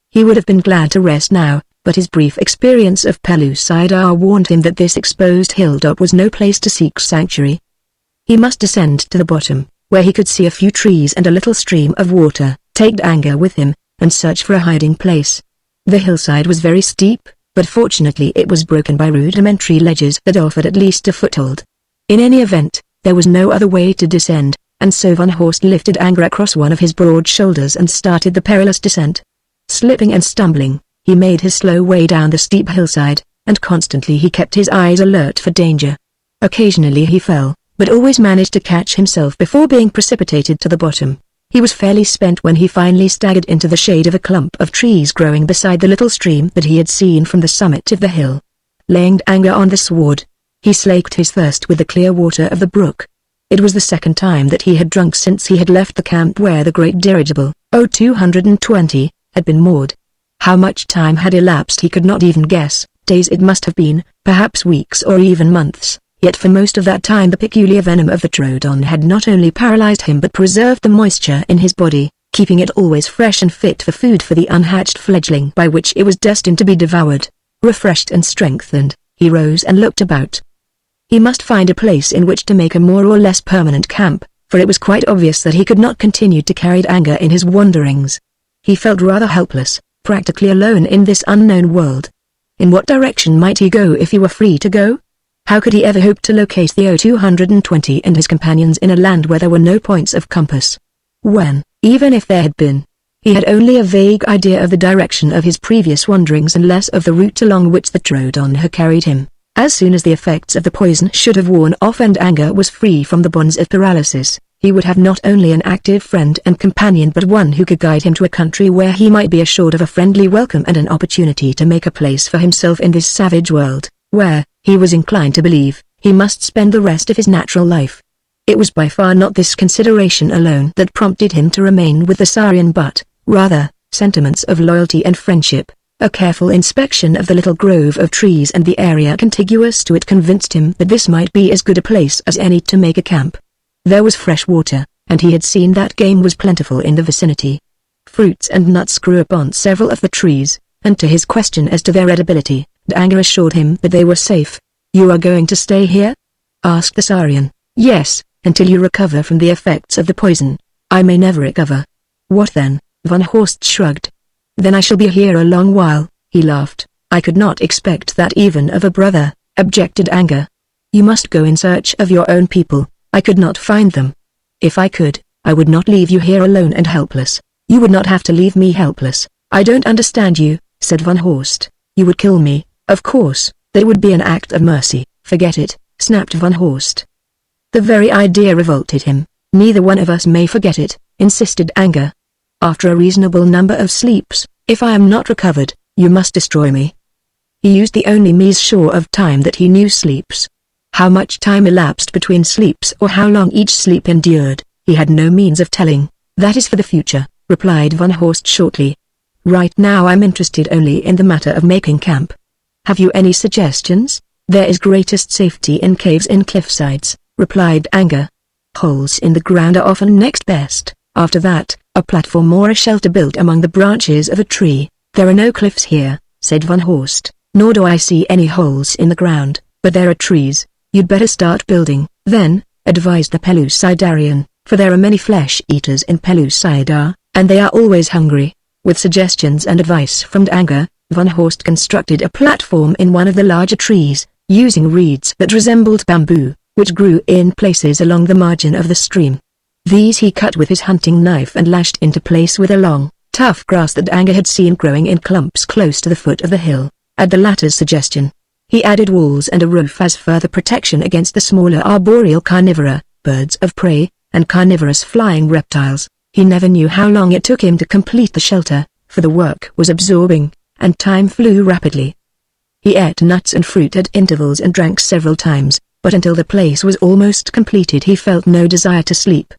He would have been glad to rest now, but his brief experience of Pellucidar warned him that this exposed hilltop was no place to seek sanctuary. He must descend to the bottom, where he could see a few trees and a little stream of water, take Edgar with him, and search for a hiding place. The hillside was very steep, but fortunately it was broken by rudimentary ledges that offered at least a foothold. In any event, there was no other way to descend, and so Van Horst lifted Edgar across one of his broad shoulders and started the perilous descent. Slipping and stumbling, he made his slow way down the steep hillside, and constantly he kept his eyes alert for danger. Occasionally he fell, but always managed to catch himself before being precipitated to the bottom. He was fairly spent when he finally staggered into the shade of a clump of trees growing beside the little stream that he had seen from the summit of the hill. Laying Edgar on the sward, he slaked his thirst with the clear water of the brook. It was the second time that he had drunk since he had left the camp where the great dirigible, O-220, had been moored. How much time had elapsed he could not even guess. Days it must have been, perhaps weeks or even months, yet for most of that time the peculiar venom of the Troodon had not only paralyzed him but preserved the moisture in his body, keeping it always fresh and fit for food for the unhatched fledgling by which it was destined to be devoured. Refreshed and strengthened, he rose and looked about. He must find a place in which to make a more or less permanent camp, for it was quite obvious that he could not continue to carry Edgar in his wanderings. He felt rather helpless, practically alone in this unknown world. In what direction might he go if he were free to go? How could he ever hope to locate the O-220 and his companions in a land where there were no points of compass? When, even if there had been, he had only a vague idea of the direction of his previous wanderings and less of the route along which the Troodon had carried him. As soon as the effects of the poison should have worn off and Edgar was free from the bonds of paralysis, he would have not only an active friend and companion but one who could guide him to a country where he might be assured of a friendly welcome and an opportunity to make a place for himself in this savage world, where, he was inclined to believe, he must spend the rest of his natural life. It was by far not this consideration alone that prompted him to remain with the Saurian but, rather, sentiments of loyalty and friendship. A careful inspection of the little grove of trees and the area contiguous to it convinced him that this might be as good a place as any to make a camp. There was fresh water, and he had seen that game was plentiful in the vicinity. Fruits and nuts grew upon several of the trees, and to his question as to their edibility, Edgar assured him that they were safe. "You are going to stay here?" asked the Saurian. "Yes, until you recover from the effects of the poison." "I may never recover." "What then?" Van Horst shrugged. "Then I shall be here a long while," he laughed. "I could not expect that even of a brother," objected Edgar. "You must go in search of your own people. I could not find them. If I could, I would not leave you here alone and helpless." "You would not have to leave me helpless." "I don't understand you," said Van Horst. "You would kill me, of course. That would be an act of mercy." "Forget it," snapped Van Horst. The very idea revolted him. Neither one of us may forget it, insisted Edgar. After a reasonable number of sleeps, if I am not recovered, you must destroy me. He used the only measure of time that he knew sleeps. How much time elapsed between sleeps or how long each sleep endured, he had no means of telling. That is for the future, replied Van Horst shortly. Right now I'm interested only in the matter of making camp. Have you any suggestions? There is greatest safety in caves in cliffsides, replied Edgar. Holes in the ground are often next best. After that, a platform or a shelter built among the branches of a tree. There are no cliffs here, said Van Horst, nor do I see any holes in the ground, but there are trees. You'd better start building, then, advised the Pellucidarian, for there are many flesh-eaters in Pellucidar, and they are always hungry. With suggestions and advice from Edgar, Van Horst constructed a platform in one of the larger trees, using reeds that resembled bamboo, which grew in places along the margin of the stream. These he cut with his hunting knife and lashed into place with a long, tough grass that Edgar had seen growing in clumps close to the foot of the hill. At the latter's suggestion, he added walls and a roof as further protection against the smaller arboreal carnivora, birds of prey, and carnivorous flying reptiles. He never knew how long it took him to complete the shelter, for the work was absorbing, and time flew rapidly. He ate nuts and fruit at intervals and drank several times, but until the place was almost completed he felt no desire to sleep.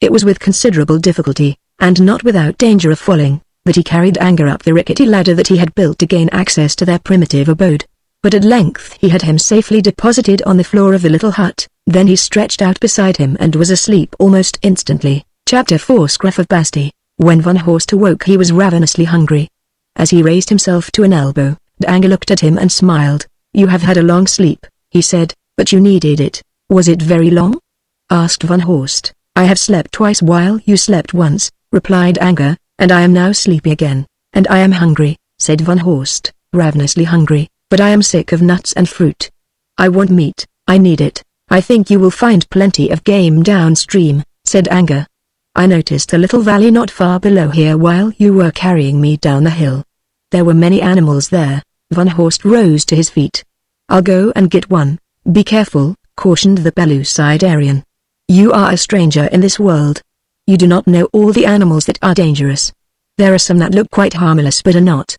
It was with considerable difficulty, and not without danger of falling, that he carried Edgar up the rickety ladder that he had built to gain access to their primitive abode. But at length he had him safely deposited on the floor of the little hut, then he stretched out beside him and was asleep almost instantly. Chapter 4 Scruff of Basti. When Van Horst awoke he was ravenously hungry. As he raised himself to an elbow, Edgar looked at him and smiled. You have had a long sleep, he said, but you needed it. Was it very long? Asked Van Horst. I have slept twice while you slept once, replied Edgar, and I am now sleepy again. And I am hungry, said Van Horst, ravenously hungry, but I am sick of nuts and fruit. I want meat, I need it. I think you will find plenty of game downstream, said Edgar. I noticed a little valley not far below here while you were carrying me down the hill. There were many animals there. Van Horst rose to his feet. I'll go and get one. Be careful, cautioned the Pellucidarian. You are a stranger in this world. You do not know all the animals that are dangerous. There are some that look quite harmless but are not.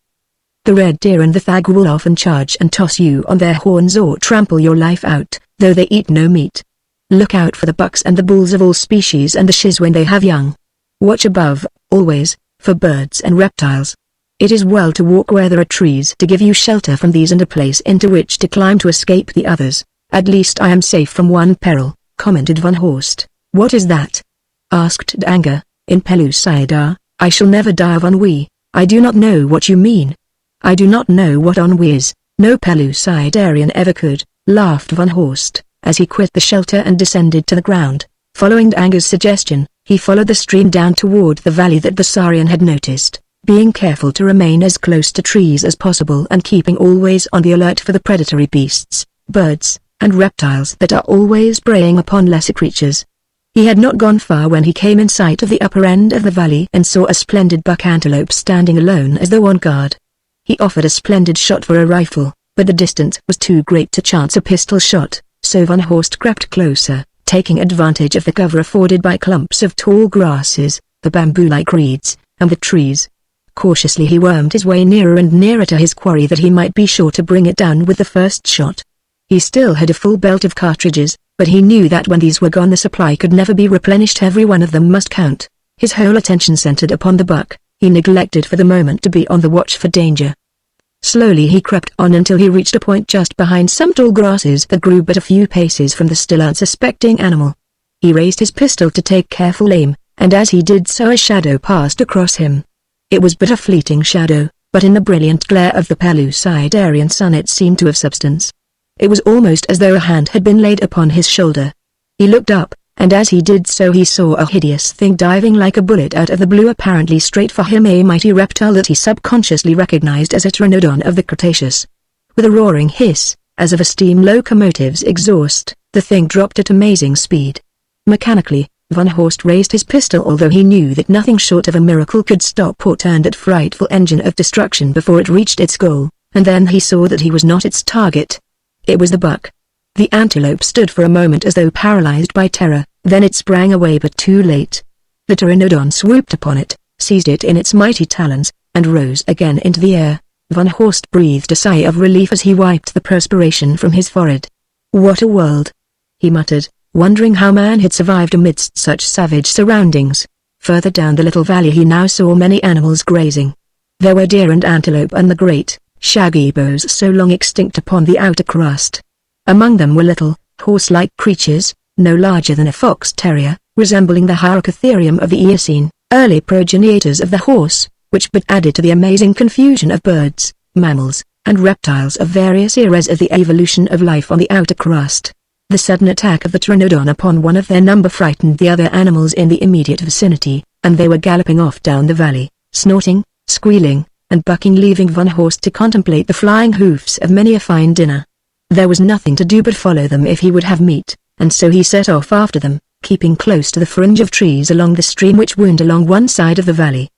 The red deer and the thag will often charge and toss you on their horns or trample your life out, though they eat no meat. Look out for the bucks and the bulls of all species and the shiz when they have young. Watch above, always, for birds and reptiles. It is well to walk where there are trees to give you shelter from these and a place into which to climb to escape the others. At least I am safe from one peril, commented Van Horst. What is that? Asked Edgar. In Pellucidar, I shall never die of ennui. I do not know what you mean. I do not know what ennui is. No Pellucidarian ever could, laughed Van Horst, as he quit the shelter and descended to the ground. Following Edgar's suggestion, he followed the stream down toward the valley that the Saurian had noticed, being careful to remain as close to trees as possible and keeping always on the alert for the predatory beasts, birds, and reptiles that are always preying upon lesser creatures. He had not gone far when he came in sight of the upper end of the valley and saw a splendid buck antelope standing alone as though on guard. He offered a splendid shot for a rifle, but the distance was too great to chance a pistol shot, so Van Horst crept closer, taking advantage of the cover afforded by clumps of tall grasses, the bamboo-like reeds, and the trees. Cautiously he wormed his way nearer and nearer to his quarry that he might be sure to bring it down with the first shot. He still had a full belt of cartridges, but he knew that when these were gone the supply could never be replenished. Every one of them must count. His whole attention centered upon the buck. He neglected for the moment to be on the watch for danger. Slowly he crept on until he reached a point just behind some tall grasses that grew but a few paces from the still unsuspecting animal. He raised his pistol to take careful aim, and as he did so a shadow passed across him. It was but a fleeting shadow, but in the brilliant glare of the Pellucidarian sun it seemed to have substance. It was almost as though a hand had been laid upon his shoulder. He looked up, and as he did so he saw a hideous thing diving like a bullet out of the blue, apparently straight for him, a mighty reptile that he subconsciously recognized as a pteranodon of the Cretaceous. With a roaring hiss, as of a steam locomotive's exhaust, the thing dropped at amazing speed. Mechanically, Van Horst raised his pistol, although he knew that nothing short of a miracle could stop or turn that frightful engine of destruction before it reached its goal, and then he saw that he was not its target. It was the buck. The antelope stood for a moment as though paralyzed by terror, then it sprang away but too late. The pteranodon swooped upon it, seized it in its mighty talons, and rose again into the air. Van Horst breathed a sigh of relief as he wiped the perspiration from his forehead. "What a world!" he muttered, wondering how man had survived amidst such savage surroundings. Further down the little valley he now saw many animals grazing. There were deer and antelope and the great, shaggy boars so long extinct upon the outer crust. Among them were little, horse-like creatures, no larger than a fox terrier, resembling the Hyracotherium of the Eocene, early progenitors of the horse, which but added to the amazing confusion of birds, mammals, and reptiles of various eras of the evolution of life on the outer crust. The sudden attack of the pteranodon upon one of their number frightened the other animals in the immediate vicinity, and they were galloping off down the valley, snorting, squealing, and bucking, leaving Van Horst to contemplate the flying hoofs of many a fine dinner. There was nothing to do but follow them if he would have meat, and so he set off after them, keeping close to the fringe of trees along the stream which wound along one side of the valley.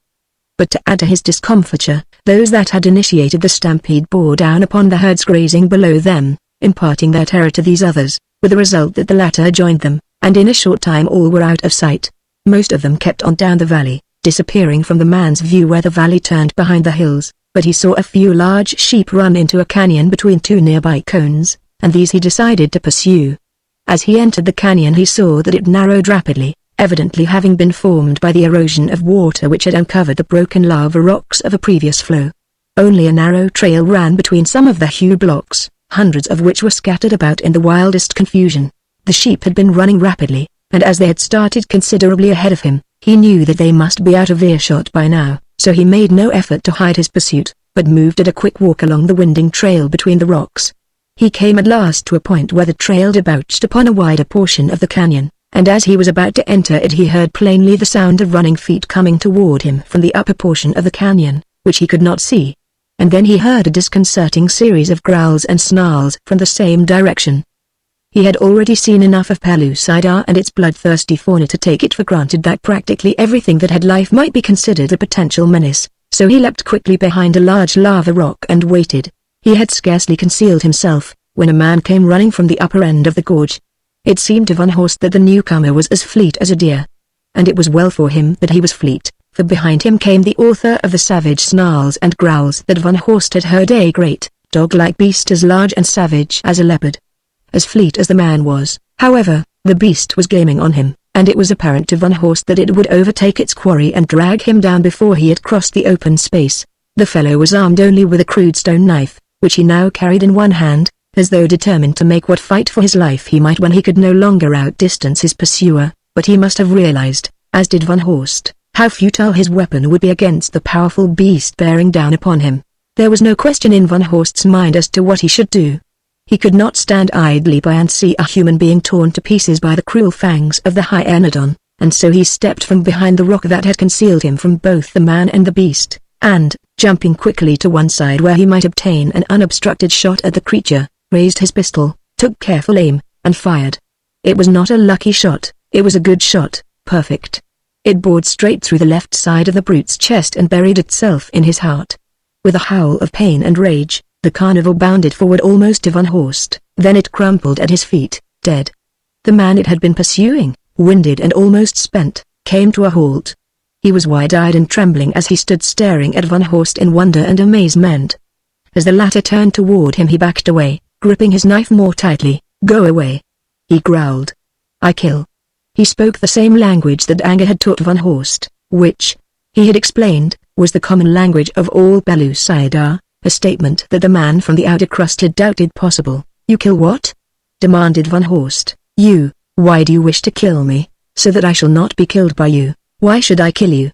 But to add to his discomfiture, those that had initiated the stampede bore down upon the herds grazing below them, imparting their terror to these others, with the result that the latter joined them, and in a short time all were out of sight. Most of them kept on down the valley, disappearing from the man's view where the valley turned behind the hills, but he saw a few large sheep run into a canyon between two nearby cones, and these he decided to pursue. As he entered the canyon he saw that it narrowed rapidly, evidently having been formed by the erosion of water which had uncovered the broken lava rocks of a previous flow. Only a narrow trail ran between some of the huge blocks, hundreds of which were scattered about in the wildest confusion. The sheep had been running rapidly, and as they had started considerably ahead of him, he knew that they must be out of earshot by now, so he made no effort to hide his pursuit, but moved at a quick walk along the winding trail between the rocks. He came at last to a point where the trail debouched upon a wider portion of the canyon, and as he was about to enter it he heard plainly the sound of running feet coming toward him from the upper portion of the canyon, which he could not see. And then he heard a disconcerting series of growls and snarls from the same direction. He had already seen enough of Pellucidar and its bloodthirsty fauna to take it for granted that practically everything that had life might be considered a potential menace, so he leapt quickly behind a large lava rock and waited. He had scarcely concealed himself, when a man came running from the upper end of the gorge. It seemed to Van Horst that the newcomer was as fleet as a deer. And it was well for him that he was fleet, for behind him came the author of the savage snarls and growls that Van Horst had heard, a great, dog-like beast as large and savage as a leopard. As fleet as the man was, however, the beast was gaining on him, and it was apparent to Van Horst that it would overtake its quarry and drag him down before he had crossed the open space. The fellow was armed only with a crude stone knife, which he now carried in one hand, as though determined to make what fight for his life he might when he could no longer outdistance his pursuer, but he must have realized, as did Van Horst, how futile his weapon would be against the powerful beast bearing down upon him. There was no question in Van Horst's mind as to what he should do. He could not stand idly by and see a human being torn to pieces by the cruel fangs of the hyaenodon, and so he stepped from behind the rock that had concealed him from both the man and the beast, and, jumping quickly to one side where he might obtain an unobstructed shot at the creature, raised his pistol, took careful aim, and fired. It was not a lucky shot, it was a good shot, perfect. It bored straight through the left side of the brute's chest and buried itself in his heart. With a howl of pain and rage, the carnivore bounded forward almost to Van Horst, then it crumpled at his feet, dead. The man it had been pursuing, winded and almost spent, came to a halt. He was wide-eyed and trembling as he stood staring at Van Horst in wonder and amazement. As the latter turned toward him he backed away, gripping his knife more tightly. "Go away," he growled. "I kill." He spoke the same language that anger had taught Van Horst, which, he had explained, was the common language of all Pellucidar, a statement that the man from the outer crust had doubted possible. "You kill what?" demanded Van Horst. Why do you wish to kill me, so that I shall not be killed by you?" "Why should I kill you?"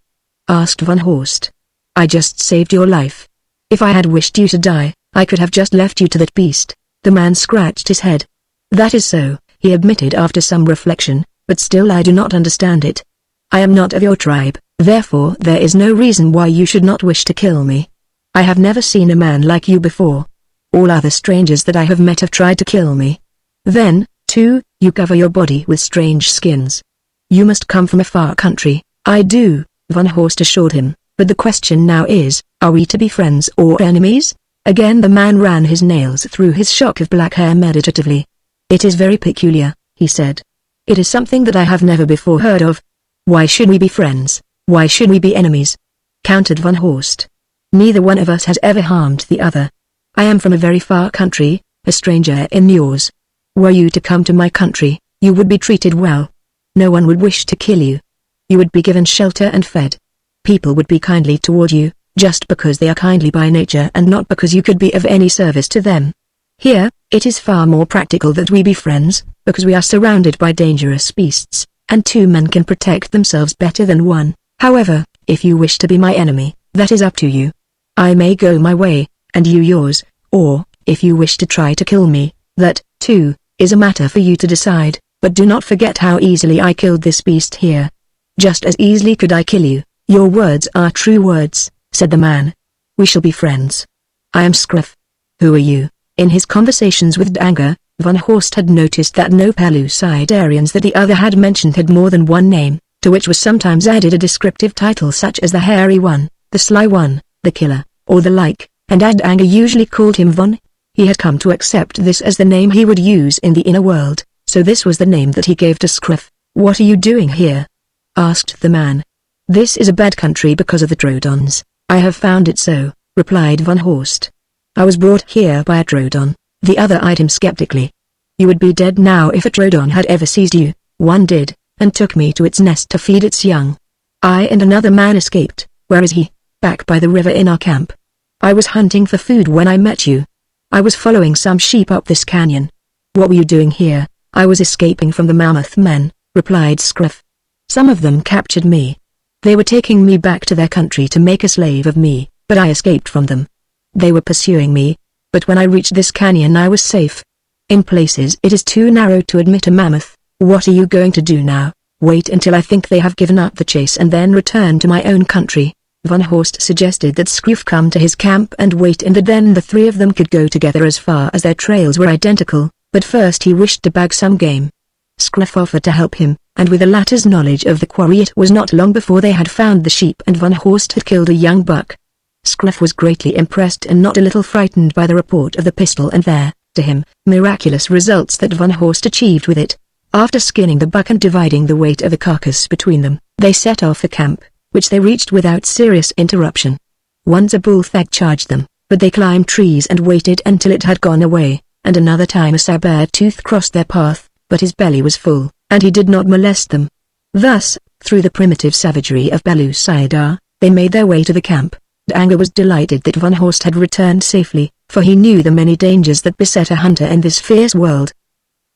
asked Van Horst. "I just saved your life. If I had wished you to die, I could have just left you to that beast." The man scratched his head. "That is so," he admitted after some reflection, "but still I do not understand it. I am not of your tribe, therefore there is no reason why you should not wish to kill me. I have never seen a man like you before. All other strangers that I have met have tried to kill me. Then, too, you cover your body with strange skins. You must come from a far country." "I do," Van Horst assured him, "but the question now is, are we to be friends or enemies?" Again the man ran his nails through his shock of black hair meditatively. "It is very peculiar," he said. "It is something that I have never before heard of. Why should we be friends? Why should we be enemies?" countered Van Horst. "Neither one of us has ever harmed the other. I am from a very far country, a stranger in yours. Were you to come to my country, you would be treated well. No one would wish to kill you. You would be given shelter and fed. People would be kindly toward you, just because they are kindly by nature and not because you could be of any service to them. Here, it is far more practical that we be friends, because we are surrounded by dangerous beasts, and two men can protect themselves better than one. However, if you wish to be my enemy, that is up to you. I may go my way, and you yours, or, if you wish to try to kill me, that, too, is a matter for you to decide, but do not forget how easily I killed this beast here. Just as easily could I kill you. Your words are true words," said the man. "We shall be friends. I am Scruff. Who are you?" In his conversations with Edgar, Van Horst had noticed that no Pellucidarians that the other had mentioned had more than one name, to which was sometimes added a descriptive title such as the hairy one, the sly one, the killer, or the like, and Edgar usually called him Von. He had come to accept this as the name he would use in the inner world, so this was the name that he gave to Scruff. "What are you doing here?" asked the man. "This is a bad country because of the Trodons. I have found it so," replied Van Horst. "I was brought here by a Trodon." The other eyed him skeptically. "You would be dead now if a Trodon had ever seized you." "One did, and took me to its nest to feed its young. I and another man escaped." "Where is he?" "Back by the river in our camp. I was hunting for food when I met you. I was following some sheep up this canyon." "What were you doing here?" "I was escaping from the mammoth men," replied Scruff. "Some of them captured me. They were taking me back to their country to make a slave of me, but I escaped from them. They were pursuing me, but when I reached this canyon I was safe. In places it is too narrow to admit a mammoth." "What are you going to do now?" "Wait until I think they have given up the chase and then return to my own country." Van Horst suggested that Scruff come to his camp and wait, and that then the three of them could go together as far as their trails were identical, but first he wished to bag some game. Scruff offered to help him, and with the latter's knowledge of the quarry it was not long before they had found the sheep and Van Horst had killed a young buck. Scruff was greatly impressed and not a little frightened by the report of the pistol and their, to him, miraculous results that Van Horst achieved with it. After skinning the buck and dividing the weight of the carcass between them, they set off for camp, which they reached without serious interruption. Once a bullthag charged them, but they climbed trees and waited until it had gone away, and another time a saber-tooth crossed their path, but his belly was full, and he did not molest them. Thus, through the primitive savagery of Pellucidar, they made their way to the camp. Edgar was delighted that Van Horst had returned safely, for he knew the many dangers that beset a hunter in this fierce world.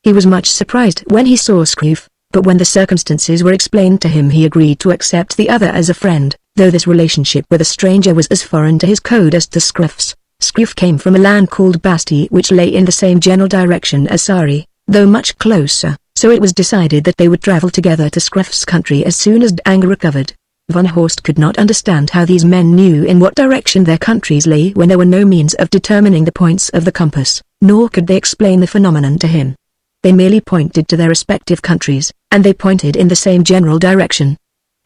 He was much surprised when he saw Scruff, but when the circumstances were explained to him he agreed to accept the other as a friend, though this relationship with a stranger was as foreign to his code as to Scruff's. Scruff came from a land called Basti which lay in the same general direction as Sari, though much closer, so it was decided that they would travel together to Scruff's country as soon as Edgar recovered. Van Horst could not understand how these men knew in what direction their countries lay when there were no means of determining the points of the compass, nor could they explain the phenomenon to him. They merely pointed to their respective countries, and they pointed in the same general direction.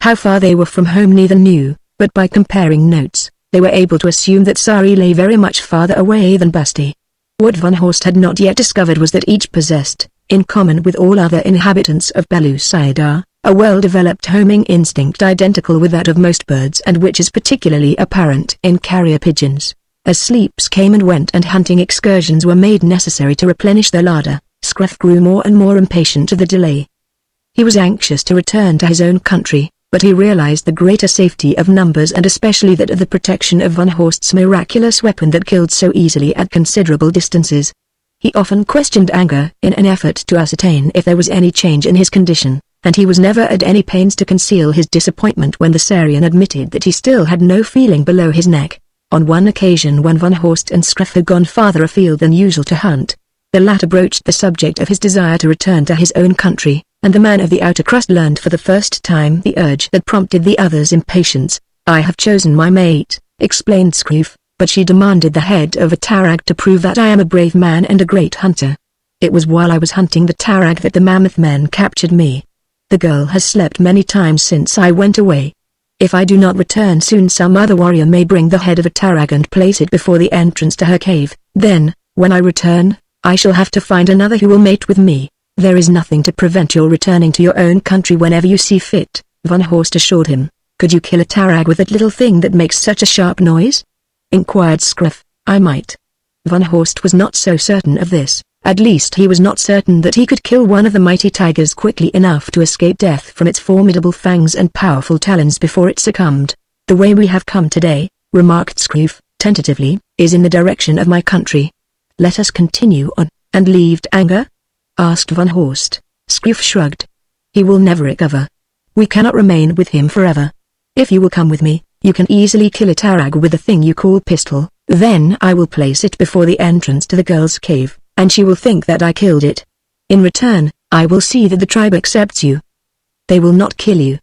How far they were from home neither knew, but by comparing notes, they were able to assume that Sari lay very much farther away than Basti. What Van Horst had not yet discovered was that each possessed, in common with all other inhabitants of Pellucidar, a well-developed homing instinct identical with that of most birds and which is particularly apparent in carrier pigeons. As sleeps came and went and hunting excursions were made necessary to replenish their larder, Scruff grew more and more impatient of the delay. He was anxious to return to his own country, but he realized the greater safety of numbers and especially that of the protection of Van Horst's miraculous weapon that killed so easily at considerable distances. He often questioned Edgar in an effort to ascertain if there was any change in his condition, and he was never at any pains to conceal his disappointment when the Sarian admitted that he still had no feeling below his neck. On one occasion when Van Horst and Scruff had gone farther afield than usual to hunt, the latter broached the subject of his desire to return to his own country, and the man of the outer crust learned for the first time the urge that prompted the other's impatience. "I have chosen my mate," explained Scruff, "but she demanded the head of a tarag to prove that I am a brave man and a great hunter. It was while I was hunting the tarag that the mammoth men captured me. The girl has slept many times since I went away. If I do not return soon some other warrior may bring the head of a tarag and place it before the entrance to her cave. Then, when I return, I shall have to find another who will mate with me. There is nothing to prevent your returning to your own country whenever you see fit, Van Horst assured him. Could you kill a tarag with that little thing that makes such a sharp noise? Inquired Scruff. I might. Van Horst was not so certain of this. At least he was not certain that he could kill one of the mighty tigers quickly enough to escape death from its formidable fangs and powerful talons before it succumbed. The way we have come today, remarked Scruff, tentatively, is in the direction of my country. Let us continue on, and leave Edgar? Asked Van Horst. Scruff shrugged. He will never recover. We cannot remain with him forever. If you will come with me, you can easily kill a tarag with the thing you call pistol. Then I will place it before the entrance to the girl's cave, and she will think that I killed it. In return, I will see that the tribe accepts you. They will not kill you.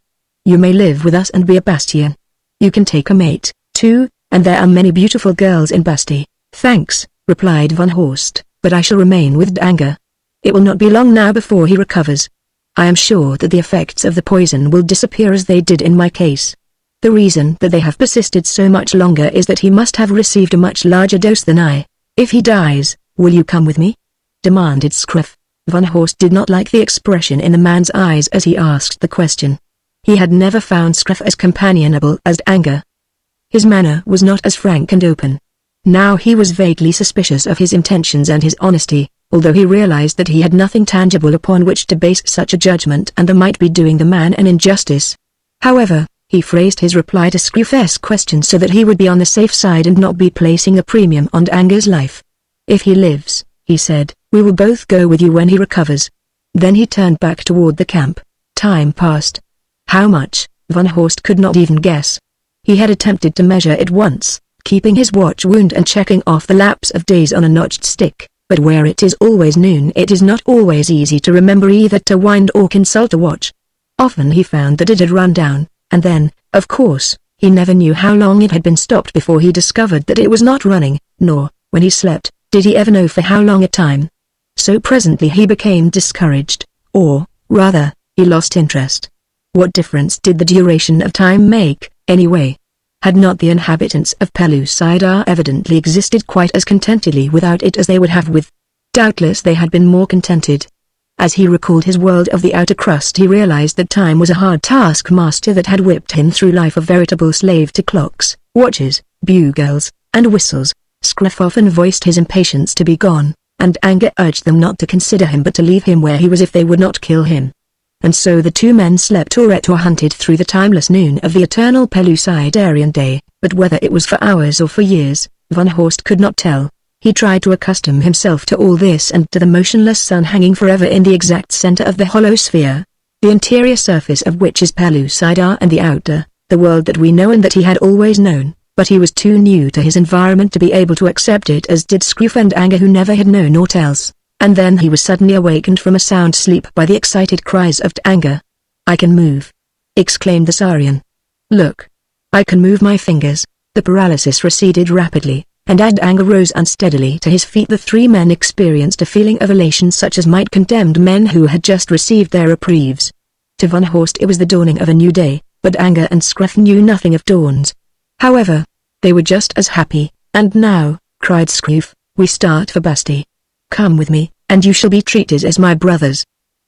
You may live with us and be a Bastion. You can take a mate, too, and there are many beautiful girls in Basti. Thanks, replied Van Horst, but I shall remain with Edgar. It will not be long now before he recovers. I am sure that the effects of the poison will disappear as they did in my case. The reason that they have persisted so much longer is that he must have received a much larger dose than I. If he dies, will you come with me? Demanded Scruff. Van Horst did not like the expression in the man's eyes as he asked the question. He had never found Scruff as companionable as Edgar. His manner was not as frank and open. Now he was vaguely suspicious of his intentions and his honesty, although he realized that he had nothing tangible upon which to base such a judgment and that might be doing the man an injustice. However, he phrased his reply to Scruff's question so that he would be on the safe side and not be placing a premium on Edgar's life. If he lives, he said, we will both go with you when he recovers. Then he turned back toward the camp. Time passed. How much, Van Horst could not even guess. He had attempted to measure it once, keeping his watch wound and checking off the lapse of days on a notched stick, but where it is always noon it is not always easy to remember either to wind or consult a watch. Often he found that it had run down, and then, of course, he never knew how long it had been stopped before he discovered that it was not running, nor, when he slept, did he ever know for how long a time. So presently he became discouraged, or, rather, he lost interest. What difference did the duration of time make, anyway? Had not the inhabitants of Pellucidar evidently existed quite as contentedly without it as they would have with? Doubtless they had been more contented. As he recalled his world of the outer crust he realized that time was a hard taskmaster that had whipped him through life a veritable slave to clocks, watches, bugles, and whistles. Scruff often voiced his impatience to be gone, and Edgar urged them not to consider him but to leave him where he was if they would not kill him. And so the two men slept or ate or hunted through the timeless noon of the eternal Pellucidarian day, but whether it was for hours or for years, Van Horst could not tell. He tried to accustom himself to all this and to the motionless sun hanging forever in the exact center of the hollow sphere, the interior surface of which is Pellucidar and the outer, the world that we know and that he had always known, but he was too new to his environment to be able to accept it as did Scruff and Edgar who never had known aught else. And then he was suddenly awakened from a sound sleep by the excited cries of Edgar. I can move! Exclaimed the Saurian. Look! I can move my fingers. The paralysis receded rapidly, and Edgar rose unsteadily to his feet. The three men experienced a feeling of elation such as might condemned men who had just received their reprieves. To Van Horst it was the dawning of a new day, but Edgar and Scruff knew nothing of dawns. However, they were just as happy, and now, cried Scruff, we start for Basti. Come with me, and you shall be treated as my brothers.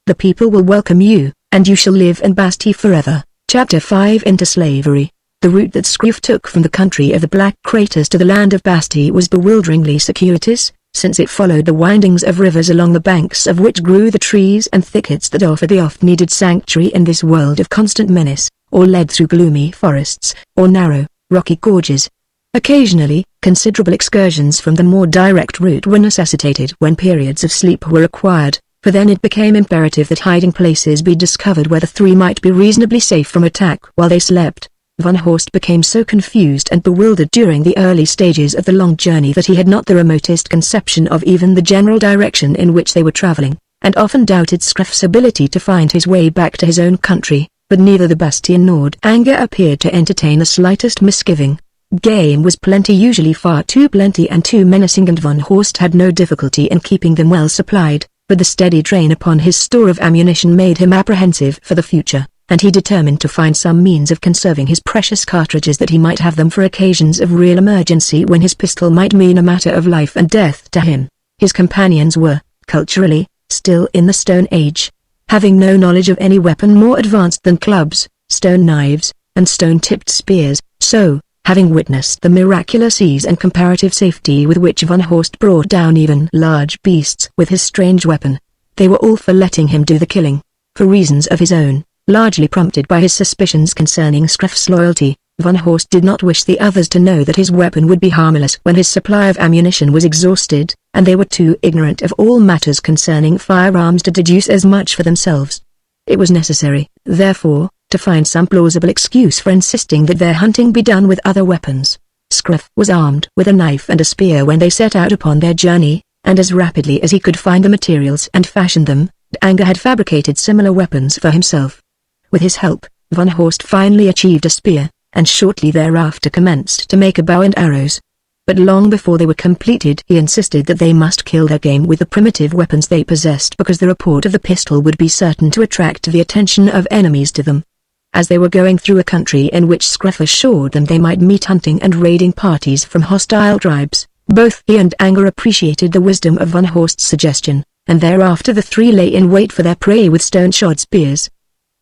The people will welcome you, and you shall live in Basti forever. Chapter 5 Into Slavery. The route that Scruff took from the country of the Black Craters to the land of Basti was bewilderingly circuitous, since it followed the windings of rivers along the banks of which grew the trees and thickets that offer the oft-needed sanctuary in this world of constant menace, or led through gloomy forests, or narrow, rocky gorges. Occasionally, considerable excursions from the more direct route were necessitated when periods of sleep were required, for then it became imperative that hiding places be discovered where the three might be reasonably safe from attack while they slept. Van Horst became so confused and bewildered during the early stages of the long journey that he had not the remotest conception of even the general direction in which they were traveling, and often doubted Scruff's ability to find his way back to his own country, but neither the Bastion nor Edgar appeared to entertain the slightest misgiving. Game was plenty, usually far too plenty and too menacing, and Van Horst had no difficulty in keeping them well supplied, but the steady drain upon his store of ammunition made him apprehensive for the future, and he determined to find some means of conserving his precious cartridges that he might have them for occasions of real emergency when his pistol might mean a matter of life and death to him. His companions were, culturally, still in the Stone Age, having no knowledge of any weapon more advanced than clubs, stone knives, and stone-tipped spears, so, having witnessed the miraculous ease and comparative safety with which Van Horst brought down even large beasts with his strange weapon, they were all for letting him do the killing. For reasons of his own, largely prompted by his suspicions concerning Scruff's loyalty, Van Horst did not wish the others to know that his weapon would be harmless when his supply of ammunition was exhausted, and they were too ignorant of all matters concerning firearms to deduce as much for themselves. It was necessary, therefore, to find some plausible excuse for insisting that their hunting be done with other weapons. Scruff was armed with a knife and a spear when they set out upon their journey, and as rapidly as he could find the materials and fashion them, Edgar had fabricated similar weapons for himself. With his help, Van Horst finally achieved a spear, and shortly thereafter commenced to make a bow and arrows. But long before they were completed he insisted that they must kill their game with the primitive weapons they possessed because the report of the pistol would be certain to attract the attention of enemies to them. As they were going through a country in which Scruff assured them they might meet hunting and raiding parties from hostile tribes, both he and Edgar appreciated the wisdom of Van Horst's suggestion, and thereafter the three lay in wait for their prey with stone-shod spears.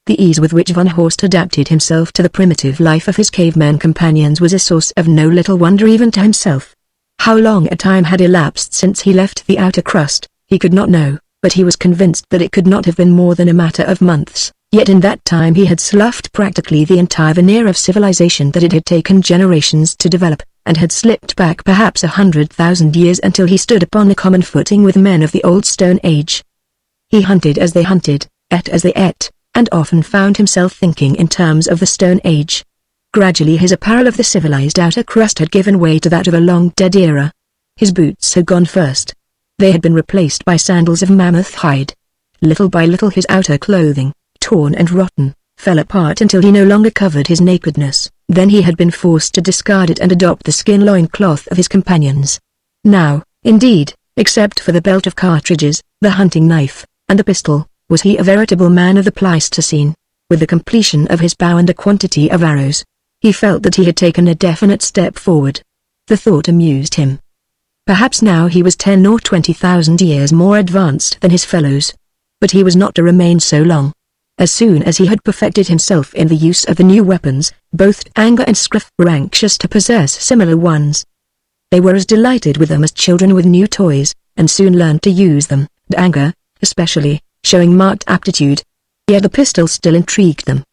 The ease with which Van Horst adapted himself to the primitive life of his caveman companions was a source of no little wonder even to himself. How long a time had elapsed since he left the outer crust, he could not know, but he was convinced that it could not have been more than a matter of months. Yet in that time he had sloughed practically the entire veneer of civilization that it had taken generations to develop, and had slipped back perhaps 100,000 years until he stood upon a common footing with men of the old Stone Age. He hunted as they hunted, ate as they ate, and often found himself thinking in terms of the Stone Age. Gradually his apparel of the civilized outer crust had given way to that of a long-dead era. His boots had gone first. They had been replaced by sandals of mammoth hide. Little by little his outer clothing, torn and rotten, fell apart until he no longer covered his nakedness. Then he had been forced to discard it and adopt the skin loincloth of his companions. Now, indeed, except for the belt of cartridges, the hunting knife, and the pistol, was he a veritable man of the Pleistocene. With the completion of his bow and a quantity of arrows, he felt that he had taken a definite step forward. The thought amused him. Perhaps now he was 10 or 20,000 years more advanced than his fellows. But he was not to remain so long. As soon as he had perfected himself in the use of the new weapons, both Edgar and Scruff were anxious to possess similar ones. They were as delighted with them as children with new toys, and soon learned to use them, Edgar, especially, showing marked aptitude. Yet the pistol still intrigued them.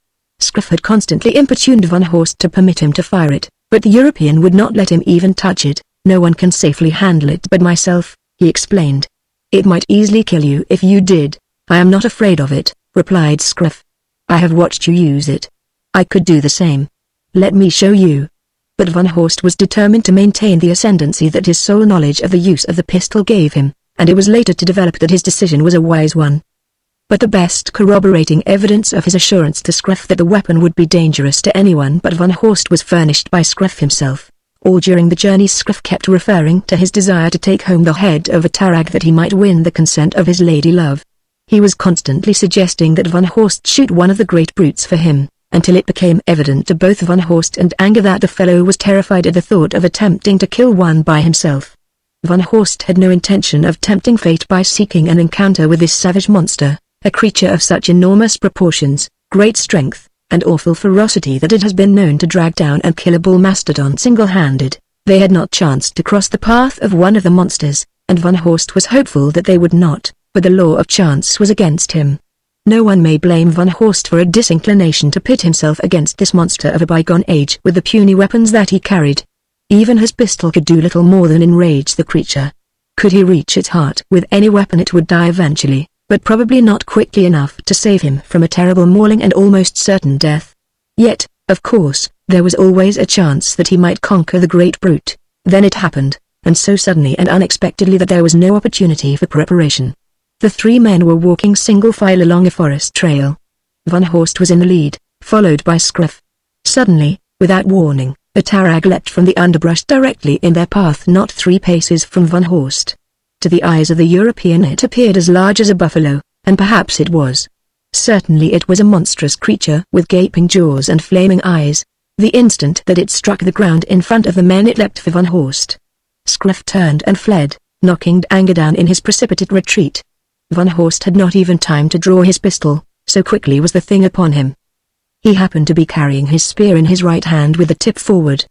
Scruff had constantly importuned Van Horst to permit him to fire it, but the European would not let him even touch it. "No one can safely handle it but myself," he explained. "It might easily kill you if you did." "I am not afraid of it," replied Scruff. "I have watched you use it. I could do the same. Let me show you." But Van Horst was determined to maintain the ascendancy that his sole knowledge of the use of the pistol gave him, and it was later to develop that his decision was a wise one. But the best corroborating evidence of his assurance to Scruff that the weapon would be dangerous to anyone but Van Horst was furnished by Scruff himself. All during the journey Scruff kept referring to his desire to take home the head of a tarag that he might win the consent of his lady-love. He was constantly suggesting that Van Horst shoot one of the great brutes for him, until it became evident to both Van Horst and Edgar that the fellow was terrified at the thought of attempting to kill one by himself. Van Horst had no intention of tempting fate by seeking an encounter with this savage monster, a creature of such enormous proportions, great strength, and awful ferocity that it has been known to drag down and kill a bull mastodon single-handed. They had not chanced to cross the path of one of the monsters, and Van Horst was hopeful that they would not, but the law of chance was against him. No one may blame Van Horst for a disinclination to pit himself against this monster of a bygone age with the puny weapons that he carried. Even his pistol could do little more than enrage the creature. Could he reach its heart with any weapon it would die eventually, but probably not quickly enough to save him from a terrible mauling and almost certain death. Yet, of course, there was always a chance that he might conquer the great brute. Then it happened, and so suddenly and unexpectedly that there was no opportunity for preparation. The three men were walking single file along a forest trail. Van Horst was in the lead, followed by Scruff. Suddenly, without warning, a tarag leapt from the underbrush directly in their path not 3 paces from Van Horst. To the eyes of the European it appeared as large as a buffalo, and perhaps it was. Certainly it was a monstrous creature with gaping jaws and flaming eyes. The instant that it struck the ground in front of the men it leapt for Van Horst. Scruff turned and fled, knocking Edgar down in his precipitate retreat. Van Horst had not even time to draw his pistol, so quickly was the thing upon him. He happened to be carrying his spear in his right hand with the tip forward.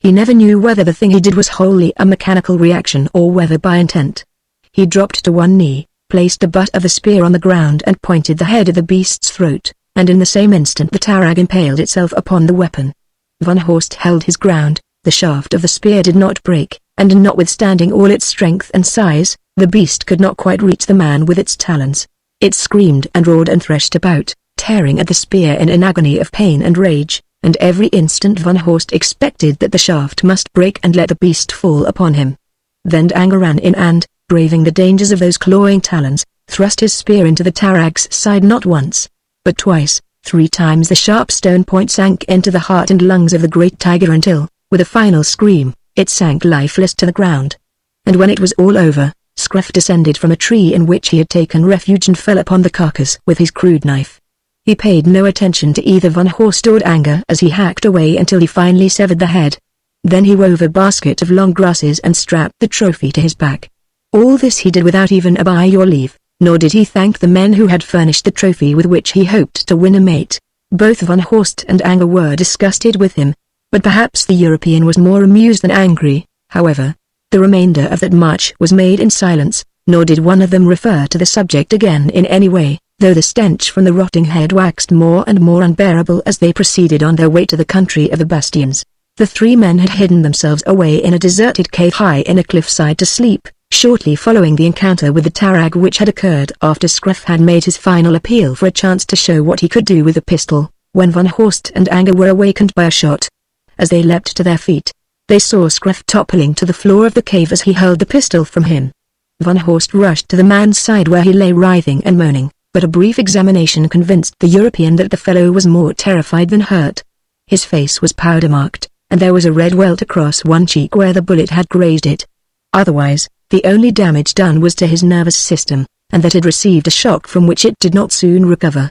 He never knew whether the thing he did was wholly a mechanical reaction or whether by intent. He dropped to one knee, placed the butt of the spear on the ground and pointed the head at the beast's throat, and in the same instant the tarag impaled itself upon the weapon. Van Horst held his ground, the shaft of the spear did not break, and notwithstanding all its strength and size, the beast could not quite reach the man with its talons. It screamed and roared and threshed about, tearing at the spear in an agony of pain and rage, and every instant Van Horst expected that the shaft must break and let the beast fall upon him. Then Edgar ran in and, braving the dangers of those clawing talons, thrust his spear into the tarag's side not once, but twice. 3 times the sharp stone point sank into the heart and lungs of the great tiger until, with a final scream, it sank lifeless to the ground. And when it was all over, Scruff descended from a tree in which he had taken refuge and fell upon the carcass with his crude knife. He paid no attention to either Van Horst or Edgar as he hacked away until he finally severed the head. Then he wove a basket of long grasses and strapped the trophy to his back. All this he did without even a by your leave, nor did he thank the men who had furnished the trophy with which he hoped to win a mate. Both Van Horst and Edgar were disgusted with him, but perhaps the European was more amused than angry. However, the remainder of that march was made in silence, nor did one of them refer to the subject again in any way, though the stench from the rotting head waxed more and more unbearable as they proceeded on their way to the country of the bastions. The 3 men had hidden themselves away in a deserted cave high in a cliffside to sleep, shortly following the encounter with the tarag which had occurred after Scruff had made his final appeal for a chance to show what he could do with a pistol, when Van Horst and Edgar were awakened by a shot. As they leapt to their feet, they saw Scruff toppling to the floor of the cave as he hurled the pistol from him. Van Horst rushed to the man's side where he lay writhing and moaning, but a brief examination convinced the European that the fellow was more terrified than hurt. His face was powder-marked, and there was a red welt across one cheek where the bullet had grazed it. Otherwise, the only damage done was to his nervous system, and that had received a shock from which it did not soon recover.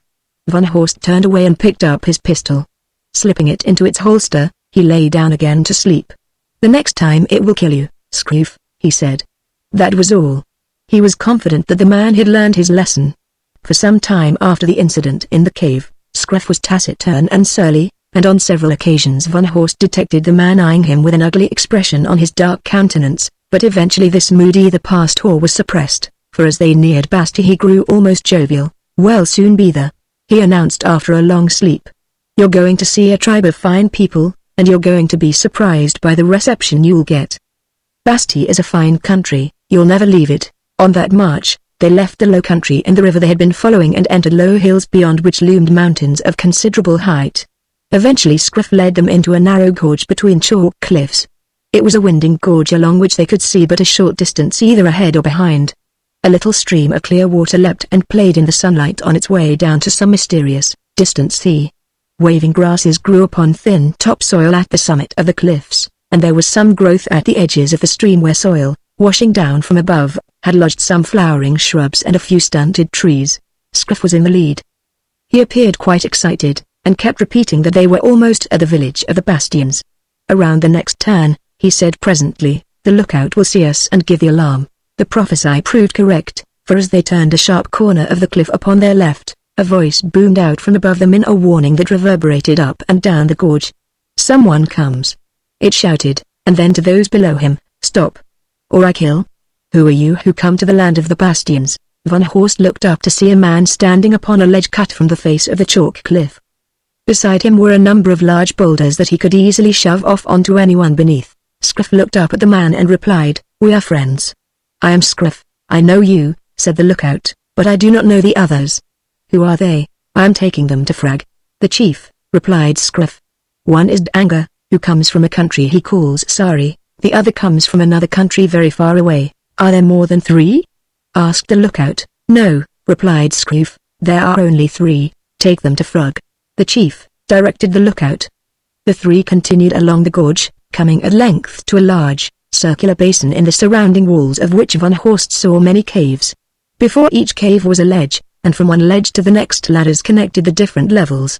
Van Horst turned away and picked up his pistol. Slipping it into its holster, he lay down again to sleep. "The next time it will kill you, Scruff," he said. That was all. He was confident that the man had learned his lesson. For some time after the incident in the cave, Scruff was taciturn and surly, and on several occasions Van Horst detected the man eyeing him with an ugly expression on his dark countenance, but eventually this mood either passed or was suppressed, for as they neared Basti he grew almost jovial. "We'll soon be there," he announced after a long sleep. "You're going to see a tribe of fine people, and you're going to be surprised by the reception you'll get. Basti is a fine country, you'll never leave it." On that march, they left the low country and the river they had been following and entered low hills beyond which loomed mountains of considerable height. Eventually Scruff led them into a narrow gorge between chalk cliffs. It was a winding gorge along which they could see but a short distance either ahead or behind. A little stream of clear water leapt and played in the sunlight on its way down to some mysterious, distant sea. Waving grasses grew upon thin topsoil at the summit of the cliffs, and there was some growth at the edges of the stream where soil, washing down from above, had lodged some flowering shrubs and a few stunted trees. Scruff was in the lead. He appeared quite excited, and kept repeating that they were almost at the village of the bastions. "Around the next turn," he said presently, "the lookout will see us and give the alarm." The prophecy proved correct, for as they turned a sharp corner of the cliff upon their left, a voice boomed out from above them in a warning that reverberated up and down the gorge. "Someone comes," it shouted, and then to those below him, "Stop, or I kill. Who are you who come to the land of the bastions?" Van Horst looked up to see a man standing upon a ledge cut from the face of the chalk cliff. Beside him were a number of large boulders that he could easily shove off onto anyone beneath. Scruff looked up at the man and replied, "We are friends." "I am Scruff, I know you," said the lookout, "but I do not know the others." "Who are they?" "I am taking them to Frag." "The chief," replied Scruff. "One is Edgar, who comes from a country he calls Sari, the other comes from another country very far away." "Are there more than 3?" asked the lookout. "No," replied Scruff, "there are only 3, take them to Frag." "The chief," directed the lookout. The 3 continued along the gorge, coming at length to a large, circular basin in the surrounding walls of which Van Horst saw many caves. Before each cave was a ledge, and from one ledge to the next ladders connected the different levels.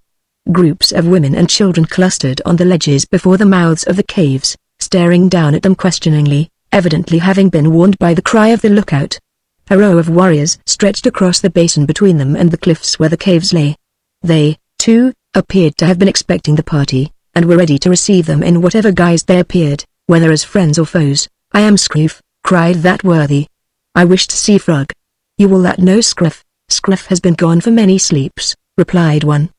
Groups of women and children clustered on the ledges before the mouths of the caves, staring down at them questioningly, evidently having been warned by the cry of the lookout. A row of warriors stretched across the basin between them and the cliffs where the caves lay. They, too, appeared to have been expecting the party, and were ready to receive them in whatever guise they appeared, whether as friends or foes. "I am Scroof," cried that worthy. "I wish to see Frog." "You will that know Scruff? Scruff has been gone for many sleeps," replied one.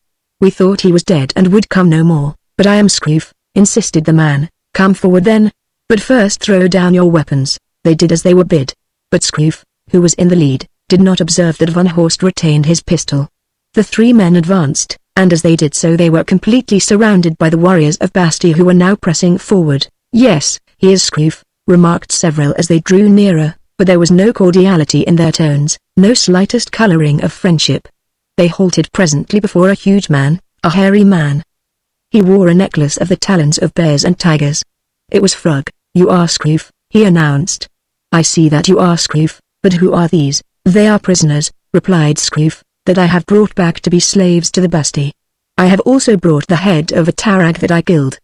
"We thought he was dead and would come no more, but I am Scroof," insisted the man. "Come forward then. But first throw down your weapons." They did as they were bid. But Scroof, who was in the lead, did not observe that Van Horst retained his pistol. The three men advanced, and as they did so they were completely surrounded by the warriors of Basti who were now pressing forward. "Yes, he is Scroof," remarked several as they drew nearer, but there was no cordiality in their tones, no slightest coloring of friendship. They halted presently before a huge man, a hairy man. He wore a necklace of the talons of bears and tigers. It was Frog. "You are Scroof," he announced. "I see that you are Scroof, but who are these?" "They are prisoners," replied Scroof, "that I have brought back to be slaves to the Basti. I have also brought the head of a tarag that I killed.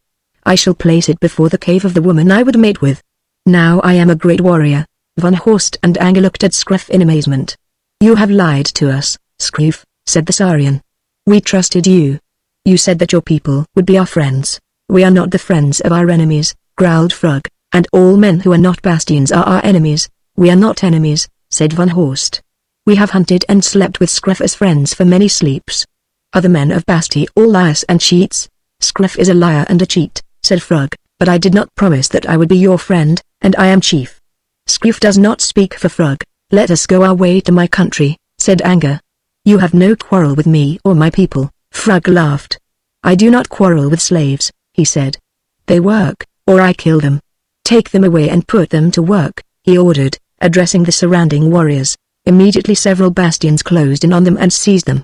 I shall place it before the cave of the woman I would mate with. Now I am a great warrior." Van Horst and Anger looked at Scroof in amazement. "You have lied to us, Scroof," said the Saurian. "We trusted you. You said that your people would be our friends." "We are not the friends of our enemies," growled Frog, "and all men who are not Bastians are our enemies." "We are not enemies," said Van Horst. "We have hunted and slept with Scruff as friends for many sleeps. Are the men of Basti all liars and cheats?" "Scruff is a liar and a cheat," said Frog, "but I did not promise that I would be your friend, and I am chief." Scroof does not speak for Frog. "Let us go our way to my country," said Anger. "You have no quarrel with me or my people," Frog laughed. "I do not quarrel with slaves," he said. "They work, or I kill them. Take them away and put them to work," he ordered, addressing the surrounding warriors. Immediately several bastions closed in on them and seized them.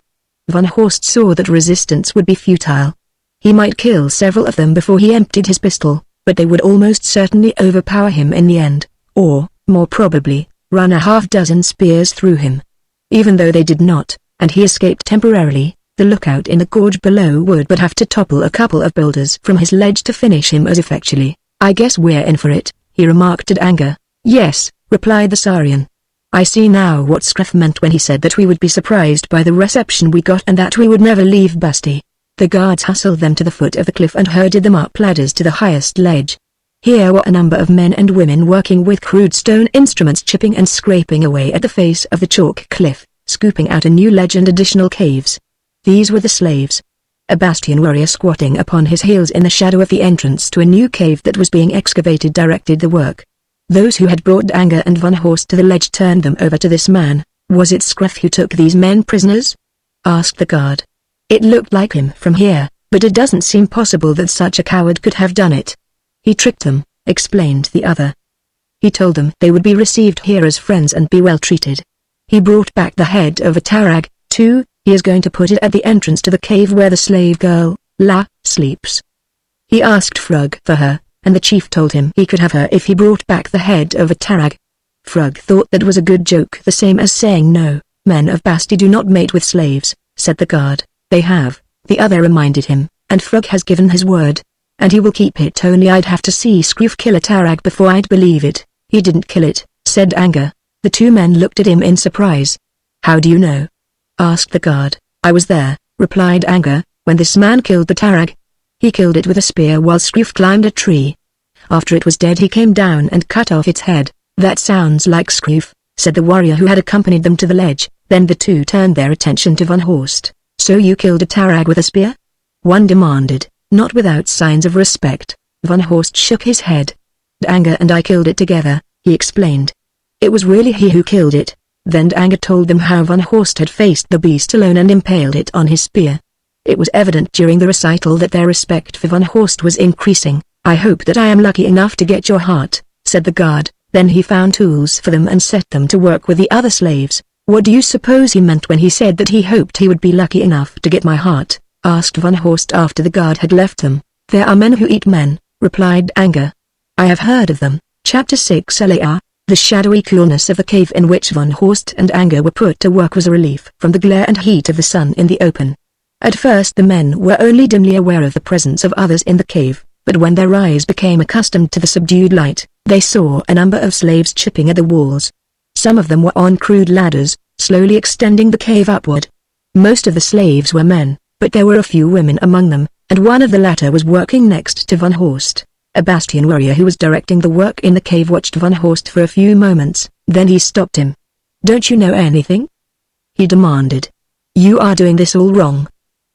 Van Horst saw that resistance would be futile. He might kill several of them before he emptied his pistol, but they would almost certainly overpower him in the end, or, more probably, run a half-dozen spears through him. Even though they did not, and he escaped temporarily, the lookout in the gorge below would but have to topple a couple of boulders from his ledge to finish him as effectually. "I guess we're in for it," he remarked at Anger. "Yes," replied the Saurian. "I see now what Scruff meant when he said that we would be surprised by the reception we got and that we would never leave Basti." The guards hustled them to the foot of the cliff and herded them up ladders to the highest ledge. Here were a number of men and women working with crude stone instruments, chipping and scraping away at the face of the chalk cliff, scooping out a new ledge and additional caves. These were the slaves. A Bastian warrior squatting upon his heels in the shadow of the entrance to a new cave that was being excavated directed the work. Those who had brought Anger and Van Horst to the ledge turned them over to this man. "Was it Scruff who took these men prisoners?" asked the guard. "It looked like him from here, but it doesn't seem possible that such a coward could have done it." "He tricked them," explained the other. "He told them they would be received here as friends and be well treated. He brought back the head of a tarag, too. He is going to put it at the entrance to the cave where the slave girl, La, sleeps. He asked Frog for her, and the chief told him he could have her if he brought back the head of a tarag. Frog thought that was a good joke, the same as saying no, men of Basti do not mate with slaves," said the guard. "They have," the other reminded him, "and Frog has given his word. And he will keep it, only I'd have to see Scroof kill a tarag before I'd believe it." "He didn't kill it," said Anger. The two men looked at him in surprise. "How do you know?" asked the guard. "I was there," replied Anger, "when this man killed the tarag. He killed it with a spear while Scroof climbed a tree. After it was dead he came down and cut off its head." "That sounds like Scroof," said the warrior who had accompanied them to the ledge. Then the two turned their attention to Van Horst. "So you killed a tarag with a spear?" one demanded, not without signs of respect. Van Horst shook his head. "Anger and I killed it together," he explained. "It was really he who killed it." Then Anger told them how Van Horst had faced the beast alone and impaled it on his spear. It was evident during the recital that their respect for Van Horst was increasing. "I hope that I am lucky enough to get your heart," said the guard. Then he found tools for them and set them to work with the other slaves. "What do you suppose he meant when he said that he hoped he would be lucky enough to get my heart?" asked Van Horst after the guard had left them. "There are men who eat men," replied Anger. "I have heard of them." Chapter 6 LAR. The shadowy coolness of the cave in which Van Horst and Anger were put to work was a relief from the glare and heat of the sun in the open. At first the men were only dimly aware of the presence of others in the cave, but when their eyes became accustomed to the subdued light, They saw a number of slaves chipping at the walls. Some of them were on crude ladders, slowly extending the cave upward. Most of the slaves were men, but there were a few women among them, and one of the latter was working next to Van Horst. A Bastion warrior who was directing the work in the cave watched Van Horst for a few moments, then he stopped him. "Don't you know anything?" he demanded. "You are doing this all wrong.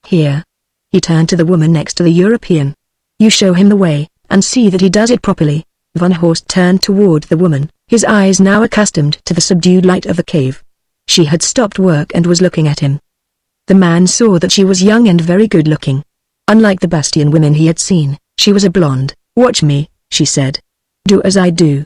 Here." He turned to the woman next to the European. "You show him the way, and see that he does it properly." Van Horst turned toward the woman, his eyes now accustomed to the subdued light of the cave. She had stopped work and was looking at him. The man saw that she was young and very good-looking. Unlike the Bastion women he had seen, she was a blonde. "Watch me," she said. "Do as I do.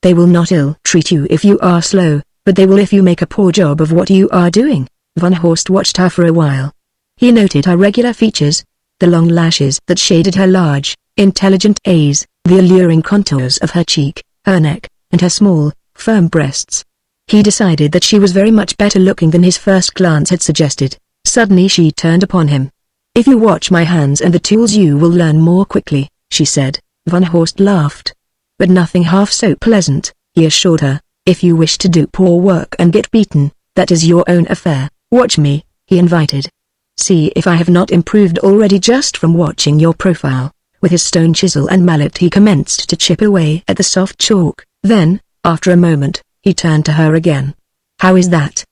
They will not ill-treat you if you are slow, but they will if you make a poor job of what you are doing." Van Horst watched her for a while. He noted her regular features, the long lashes that shaded her large, intelligent eyes, the alluring contours of her cheek, her neck, and her small, firm breasts. He decided that she was very much better looking than his first glance had suggested. Suddenly she turned upon him. "If you watch my hands and the tools you will learn more quickly," she said. Van Horst laughed. "But nothing half so pleasant," he assured her. "If you wish to do poor work and get beaten, that is your own affair. Watch me," he invited. "See if I have not improved already just from watching your profile." With his stone chisel and mallet he commenced to chip away at the soft chalk. Then, after a moment, he turned to her again. "How is that?"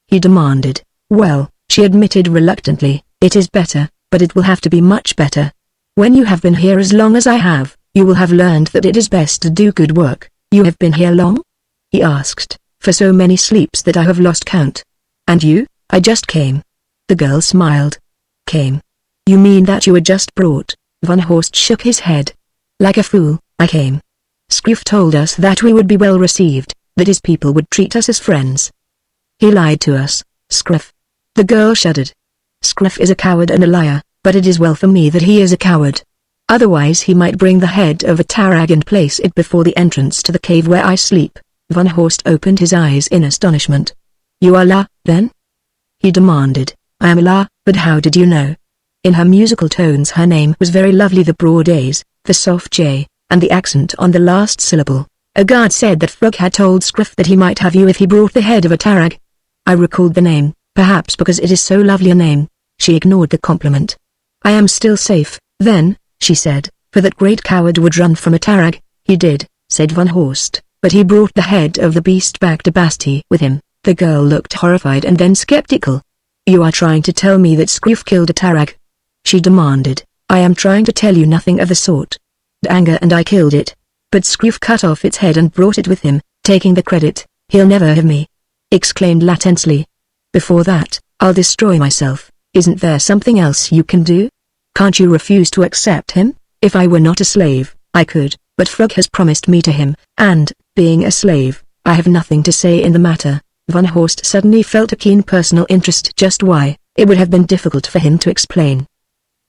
he demanded. "Well," she admitted reluctantly, "it is better, but it will have to be much better. When you have been here as long as I have, you will have learned that it is best to do good work." "You have been here long?" he asked. "For so many sleeps that I have lost count." "And you?" "I just came." The girl smiled. "Came? You mean that you were just brought?" Van Horst shook his head. "Like a fool, I came. Scroof told us that we would be well received, that his people would treat us as friends. He lied to us, Scroof." The girl shuddered. "Scroof is a coward and a liar, but it is well for me that he is a coward. Otherwise he might bring the head of a tarag and place it before the entrance to the cave where I sleep." Van Horst opened his eyes in astonishment. "You are La, then?" he demanded. "I am La, but how did you know?" In her musical tones her name was very lovely, the broad A's, the soft J, and the accent on the last syllable. "A guard said that Frog had told Scroof that he might have you if he brought the head of a tarag." I recalled the name, perhaps because it is so lovely a name. She ignored the compliment. "I am still safe, then," she said, "for that great coward would run from a tarag." "He did," said Van Horst, "but he brought the head of the beast back to Basti with him." The girl looked horrified and then skeptical. "You are trying to tell me that Scroof killed a tarag?" she demanded. "I am trying to tell you nothing of the sort. Anger and I killed it. But Scroof cut off its head and brought it with him, taking the credit." "He'll never have me," exclaimed La tensely. "Before that, I'll destroy myself." "Isn't there something else you can do? Can't you refuse to accept him?" "If I were not a slave, I could, but Frog has promised me to him, and, being a slave, I have nothing to say in the matter." Van Horst suddenly felt a keen personal interest. Just why, it would have been difficult for him to explain.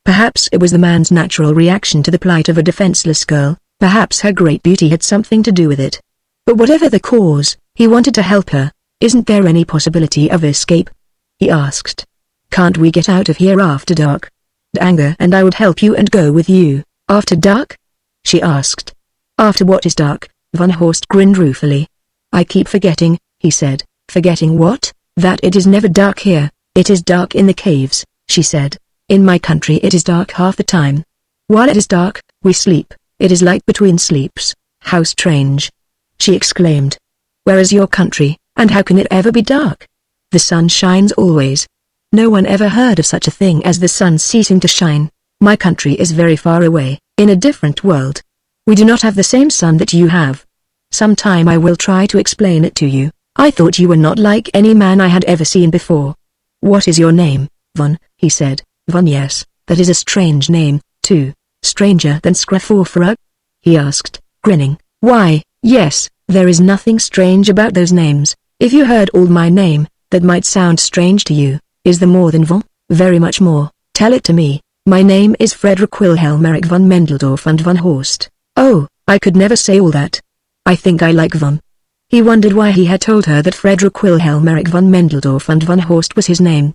Perhaps it was the man's natural reaction to the plight of a defenseless girl, perhaps her great beauty had something to do with it. But whatever the cause, he wanted to help her. "Isn't there any possibility of escape?" he asked. "Can't we get out of here after dark? Anger and I would help you and go with you." "After dark?" she asked. "After what is dark?" Van Horst grinned ruefully. "I keep forgetting," he said. "Forgetting what?" "That it is never dark here." "It is dark in the caves," she said. "In my country it is dark half the time. While it is dark, we sleep. It is light between sleeps." "How strange!" she exclaimed. "Where is your country, and how can it ever be dark? The sun shines always." "No one ever heard of such a thing as the sun ceasing to shine. My country is very far away, in a different world. We do not have the same sun that you have. Sometime I will try to explain it to you. I thought you were not like any man I had ever seen before." "What is your name?" "Von," he said. "Von, yes, that is a strange name, too." "Stranger than Scroof or Frog?" he asked, grinning. "Why, yes, there is nothing strange about those names. If you heard all my name, that might sound strange to you. Is there more than Von?" "Very much more." "Tell it to me." "My name is Frederick Wilhelm Erich von Mendeldorf and Van Horst." "Oh, I could never say all that. I think I like Von." He wondered why he had told her that Frederick Wilhelm Erich von Mendeldorf and Van Horst was his name.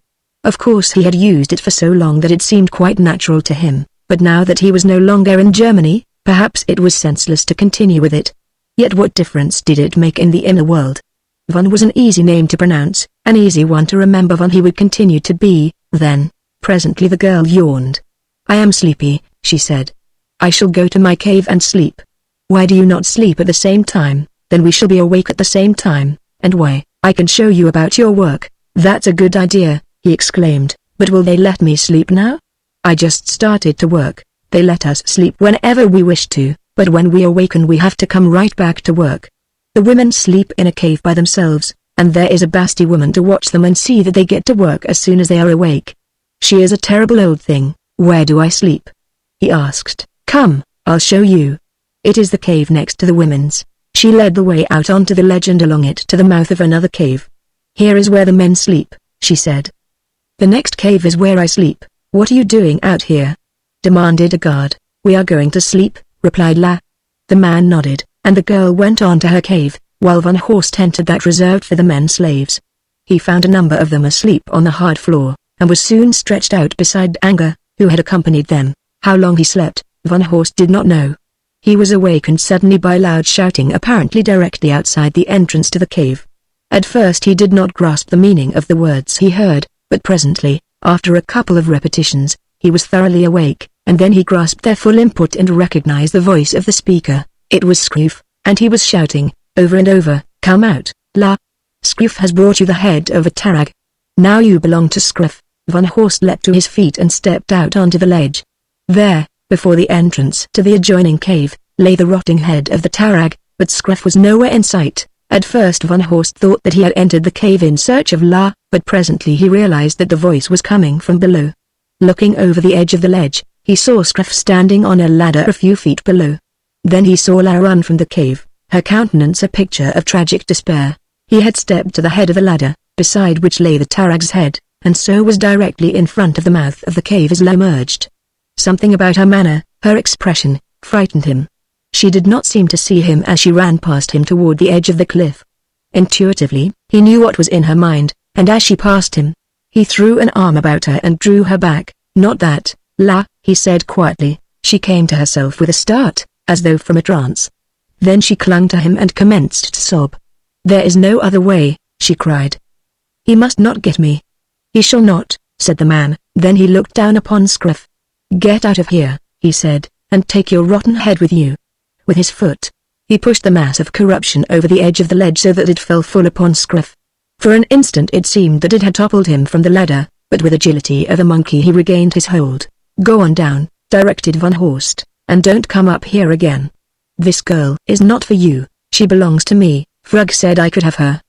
Of course he had used it for so long that it seemed quite natural to him, but now that he was no longer in Germany, perhaps it was senseless to continue with it. Yet what difference did it make in the inner world? Von was an easy name to pronounce, an easy one to remember. Von he would continue to be, then. Presently the girl yawned. "I am sleepy," she said. "I shall go to my cave and sleep." "Why do you not sleep at the same time? Then we shall be awake at the same time." "And why? I can show you about your work." "That's a good idea," he exclaimed, "but will they let me sleep now? I just started to work. They let us sleep whenever we wish to, but when we awaken we have to come right back to work. The women sleep in a cave by themselves, and there is a Basti woman to watch them and see that they get to work as soon as they are awake. She is a terrible old thing." "Where do I sleep?" he asked. "Come, I'll show you. It is the cave next to the women's." She led the way out onto the ledge and along it to the mouth of another cave. "Here is where the men sleep," she said. "The next cave is where I sleep." "What are you doing out here?" demanded a guard. "We are going to sleep," replied La. The man nodded, and the girl went on to her cave, while Von Horst entered that reserved for the men slaves. He found a number of them asleep on the hard floor, and was soon stretched out beside Edgar, who had accompanied them. How long he slept, Von Horst did not know. He was awakened suddenly by loud shouting apparently directly outside the entrance to the cave. At first he did not grasp the meaning of the words he heard, but presently, after a couple of repetitions, he was thoroughly awake, and then he grasped their full import and recognized the voice of the speaker. It was Scroof, and he was shouting, over and over, "Come out, La! Scroof has brought you the head of a tarag. Now you belong to Scroof." Von Horst leapt to his feet and stepped out onto the ledge. There, before the entrance to the adjoining cave, lay the rotting head of the tarag, but Scroof was nowhere in sight. At first Von Horst thought that he had entered the cave in search of La, but presently he realized that the voice was coming from below. Looking over the edge of the ledge, he saw Scroof standing on a ladder a few feet below. Then he saw La run from the cave, her countenance a picture of tragic despair. He had stepped to the head of the ladder, beside which lay the tarag's head, and so was directly in front of the mouth of the cave as La emerged. Something about her manner, her expression, frightened him. She did not seem to see him as she ran past him toward the edge of the cliff. Intuitively, he knew what was in her mind, and as she passed him, he threw an arm about her and drew her back. "Not that, La," he said quietly. She came to herself with a start, as though from a trance. Then she clung to him and commenced to sob. "There is no other way," she cried. "He must not get me." "He shall not," said the man. Then he looked down upon Scroof. "Get out of here," he said, "and take your rotten head with you." With his foot, he pushed the mass of corruption over the edge of the ledge so that it fell full upon Scroof. For an instant it seemed that it had toppled him from the ladder, but with agility of a monkey he regained his hold. "Go on down," directed Von Horst, "and don't come up here again. This girl is not for you, she belongs to me. Frug said I could have her.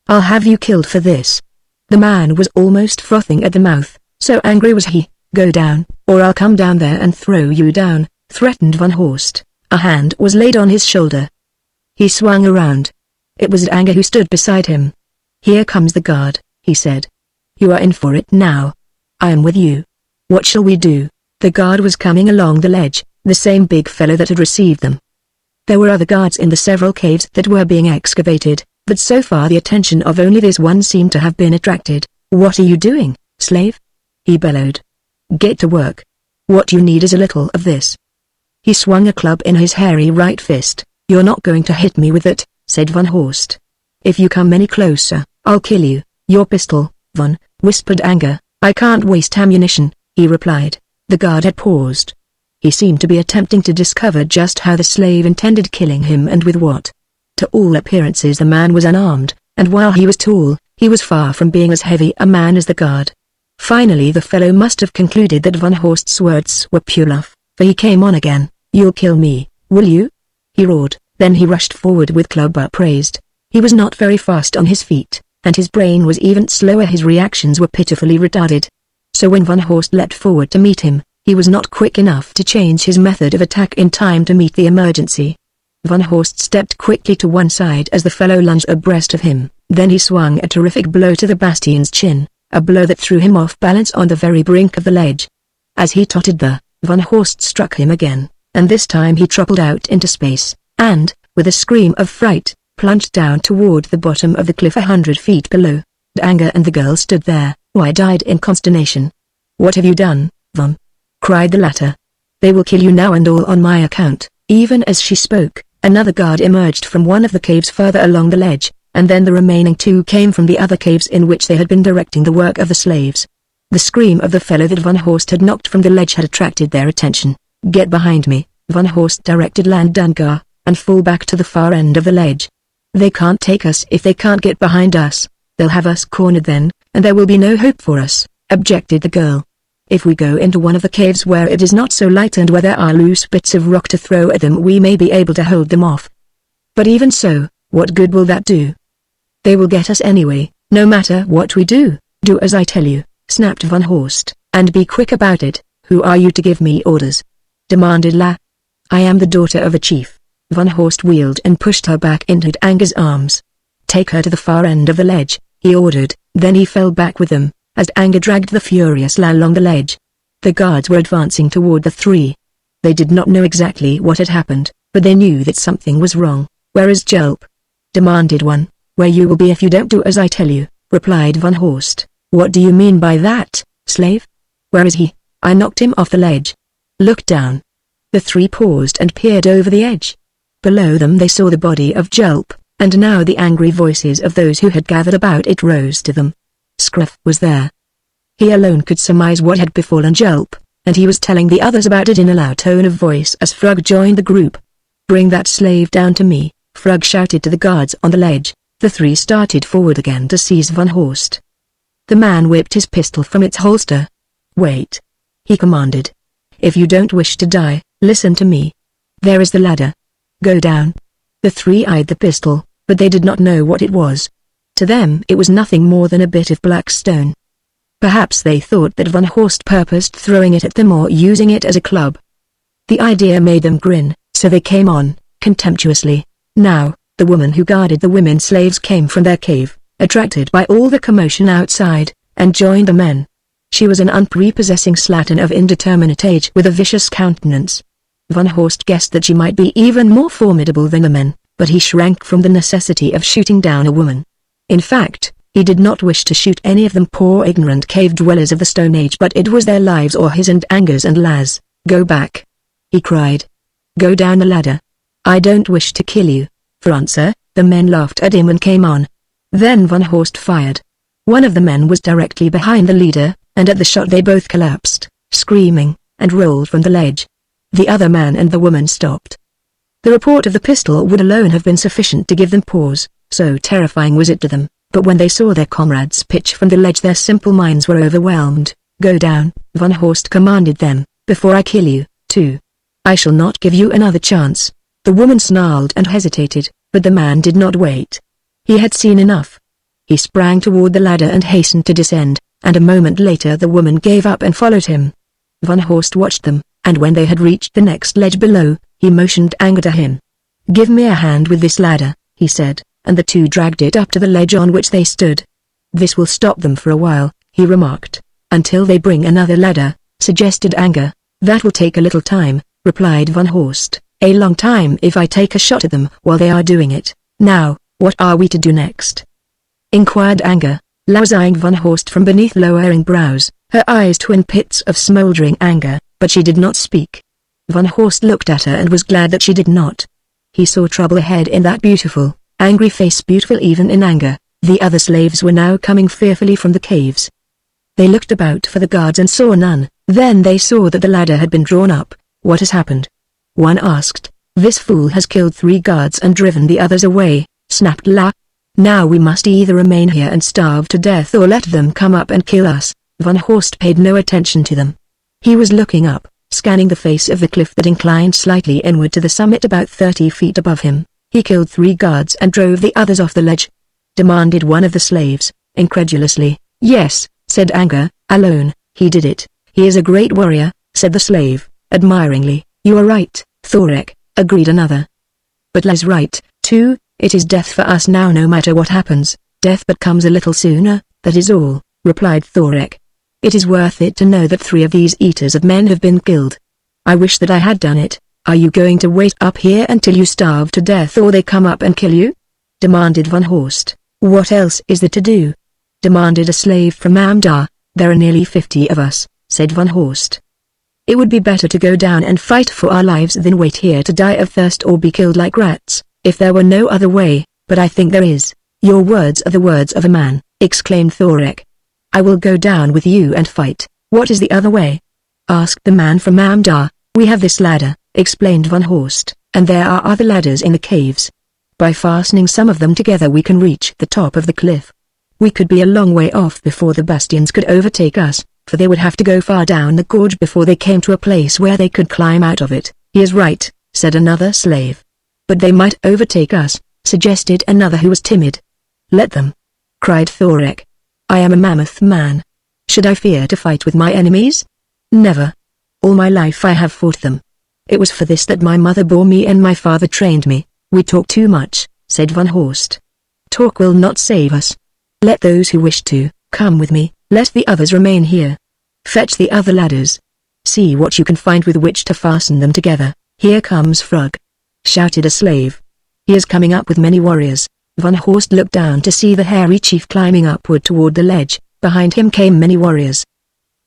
I'll have you killed for this." The man was almost frothing at the mouth, so angry was he. "Go down, or I'll come down there and throw you down," threatened Von Horst. A hand was laid on his shoulder. He swung around. It was Edgar who stood beside him. "Here comes the guard," he said. "You are in for it now. I am with you. What shall we do?" The guard was coming along the ledge, the same big fellow that had received them. There were other guards in the several caves that were being excavated, but so far the attention of only this one seemed to have been attracted. "What are you doing, slave?" he bellowed. "Get to work. What you need is a little of this." He swung a club in his hairy right fist. "You're not going to hit me with it," said Von Horst. "If you come any closer, I'll kill you." "Your pistol, Von," whispered Edgar. "I can't waste ammunition," he replied. The guard had paused. He seemed to be attempting to discover just how the slave intended killing him and with what. To all appearances the man was unarmed, and while he was tall, he was far from being as heavy a man as the guard. Finally the fellow must have concluded that Von Horst's words were pure bluff, for he came on again. "You'll kill me, will you?" he roared. Then he rushed forward with club upraised. He was not very fast on his feet, and his brain was even slower. His reactions were pitifully retarded. So when Von Horst leapt forward to meet him, he was not quick enough to change his method of attack in time to meet the emergency. Von Horst stepped quickly to one side as the fellow lunged abreast of him. Then he swung a terrific blow to the Bastion's chin, a blow that threw him off balance on the very brink of the ledge. As he tottered there, Von Horst struck him again, and this time he toppled out into space, and, with a scream of fright, plunged down toward the bottom of the cliff 100 feet below. Edgar and the girl stood there, wide-eyed in consternation. "What have you done, Von?" cried the latter. "They will kill you now and all on my account." Even as she spoke, Another guard emerged from one of the caves further along the ledge, and then the remaining two came from the other caves in which they had been directing the work of the slaves. The scream of the fellow that Van Horst had knocked from the ledge had attracted their attention. "Get behind me," Van Horst directed Edgar, "and fall back to the far end of the ledge. They can't take us if they can't get behind us. They'll have us cornered then, and there will be no hope for us," objected the girl. "If we go into one of the caves where it is not so light and where there are loose bits of rock to throw at them, we may be able to hold them off. But even so, what good will that do? They will get us anyway, no matter what we do." "Do as I tell you," snapped Van Horst, "and be quick about it." "Who are you to give me orders?" demanded La. "I am the daughter of a chief." Van Horst wheeled and pushed her back into Edgar's arms. "Take her to the far end of the ledge," he ordered, then he fell back with them, as Edgar dragged the furious La along the ledge. The guards were advancing toward the three. They did not know exactly what had happened, but they knew that something was wrong. "Where is Jelp?" demanded one. "Where you will be if you don't do as I tell you," replied Van Horst. "What do you mean by that, slave? Where is he?" "I knocked him off the ledge." "Look down." The three paused and peered over the edge. Below them they saw the body of Jelp, and now the angry voices of those who had gathered about it rose to them. Scruff was there. He alone could surmise what had befallen Jelp, and he was telling the others about it in a loud tone of voice as Frug joined the group. "Bring that slave down to me," Frug shouted to the guards on the ledge. The three started forward again to seize Van Horst. The man whipped his pistol from its holster. "Wait," he commanded. "If you don't wish to die, listen to me. There is the ladder. Go down." The three eyed the pistol, but they did not know what it was. To them it was nothing more than a bit of black stone. Perhaps they thought that Van Horst purposed throwing it at them or using it as a club. The idea made them grin, so they came on, contemptuously. Now, the woman who guarded the women slaves came from their cave, attracted by all the commotion outside, and joined the men. She was an unprepossessing slattern of indeterminate age with a vicious countenance. Van Horst guessed that she might be even more formidable than the men, but he shrank from the necessity of shooting down a woman. In fact, he did not wish to shoot any of them poor ignorant cave dwellers of the Stone Age, but it was their lives or his and Edgar's and La's. "Go back," he cried. "Go down the ladder. I don't wish to kill you." For answer, the men laughed at him and came on. Then Van Horst fired. One of the men was directly behind the leader, and at the shot they both collapsed, screaming, and rolled from the ledge. The other man and the woman stopped. The report of the pistol would alone have been sufficient to give them pause, so terrifying was it to them, but when they saw their comrades pitch from the ledge their simple minds were overwhelmed. "Go down," Van Horst commanded them, "before I kill you, too. I shall not give you another chance." The woman snarled and hesitated, but the man did not wait. He had seen enough. He sprang toward the ladder and hastened to descend, and a moment later the woman gave up and followed him. Van Horst watched them, and when they had reached the next ledge below, he motioned Edgar to him. "Give me a hand with this ladder," he said, and the two dragged it up to the ledge on which they stood. "This will stop them for a while," he remarked. "Until they bring another ladder," suggested Edgar. "That will take a little time," replied Van Horst. "A long time if I take a shot at them while they are doing it. Now, what are we to do next?" inquired Edgar. La was eyeing Van Horst from beneath lowering brows, her eyes twin pits of smoldering anger, but she did not speak. Van Horst looked at her and was glad that she did not. He saw trouble ahead in that beautiful, angry face, beautiful even in anger. The other slaves were now coming fearfully from the caves. They looked about for the guards and saw none. Then they saw that the ladder had been drawn up. "What has happened?" one asked. "This fool has killed 3 guards and driven the others away," snapped La. "Now we must either remain here and starve to death or let them come up and kill us." Van Horst paid no attention to them. He was looking up, scanning the face of the cliff that inclined slightly inward to the summit about 30 feet above him. "He killed 3 guards and drove the others off the ledge?" demanded one of the slaves, incredulously. "Yes," said Edgar, "alone, he did it." "He is a great warrior," said the slave, admiringly. "You are right, Thorek," agreed another. "But La's right, too. It is death for us now no matter what happens. Death but comes a little sooner, that is all," replied Thorek. "It is worth it to know that 3 of these eaters of men have been killed. I wish that I had done it." "Are you going to wait up here until you starve to death or they come up and kill you?" demanded Van Horst. "What else is there to do?" demanded a slave from Amdar. "There are nearly 50 of us," said Van Horst. It would be better to go down and fight for our lives than wait here to die of thirst or be killed like rats, if there were no other way, but I think there is. Your words are the words of a man, exclaimed Thorek. I will go down with you and fight. What is the other way? Asked the man from Amdar. We have this ladder, explained Van Horst, and there are other ladders in the caves. By fastening some of them together we can reach the top of the cliff. We could be a long way off before the bastions could overtake us, for they would have to go far down the gorge before they came to a place where they could climb out of it. He is right, said another slave. But they might overtake us, suggested another who was timid. Let them, cried Thorek. I am a mammoth man. Should I fear to fight with my enemies? Never. All my life I have fought them. It was for this that my mother bore me and my father trained me. We talk too much, said Van Horst. Talk will not save us. Let those who wish to, come with me, let the others remain here. Fetch the other ladders. See what you can find with which to fasten them together. Here comes Frog, shouted a slave. He is coming up with many warriors. Van Horst looked down to see the hairy chief climbing upward toward the ledge. Behind him came many warriors.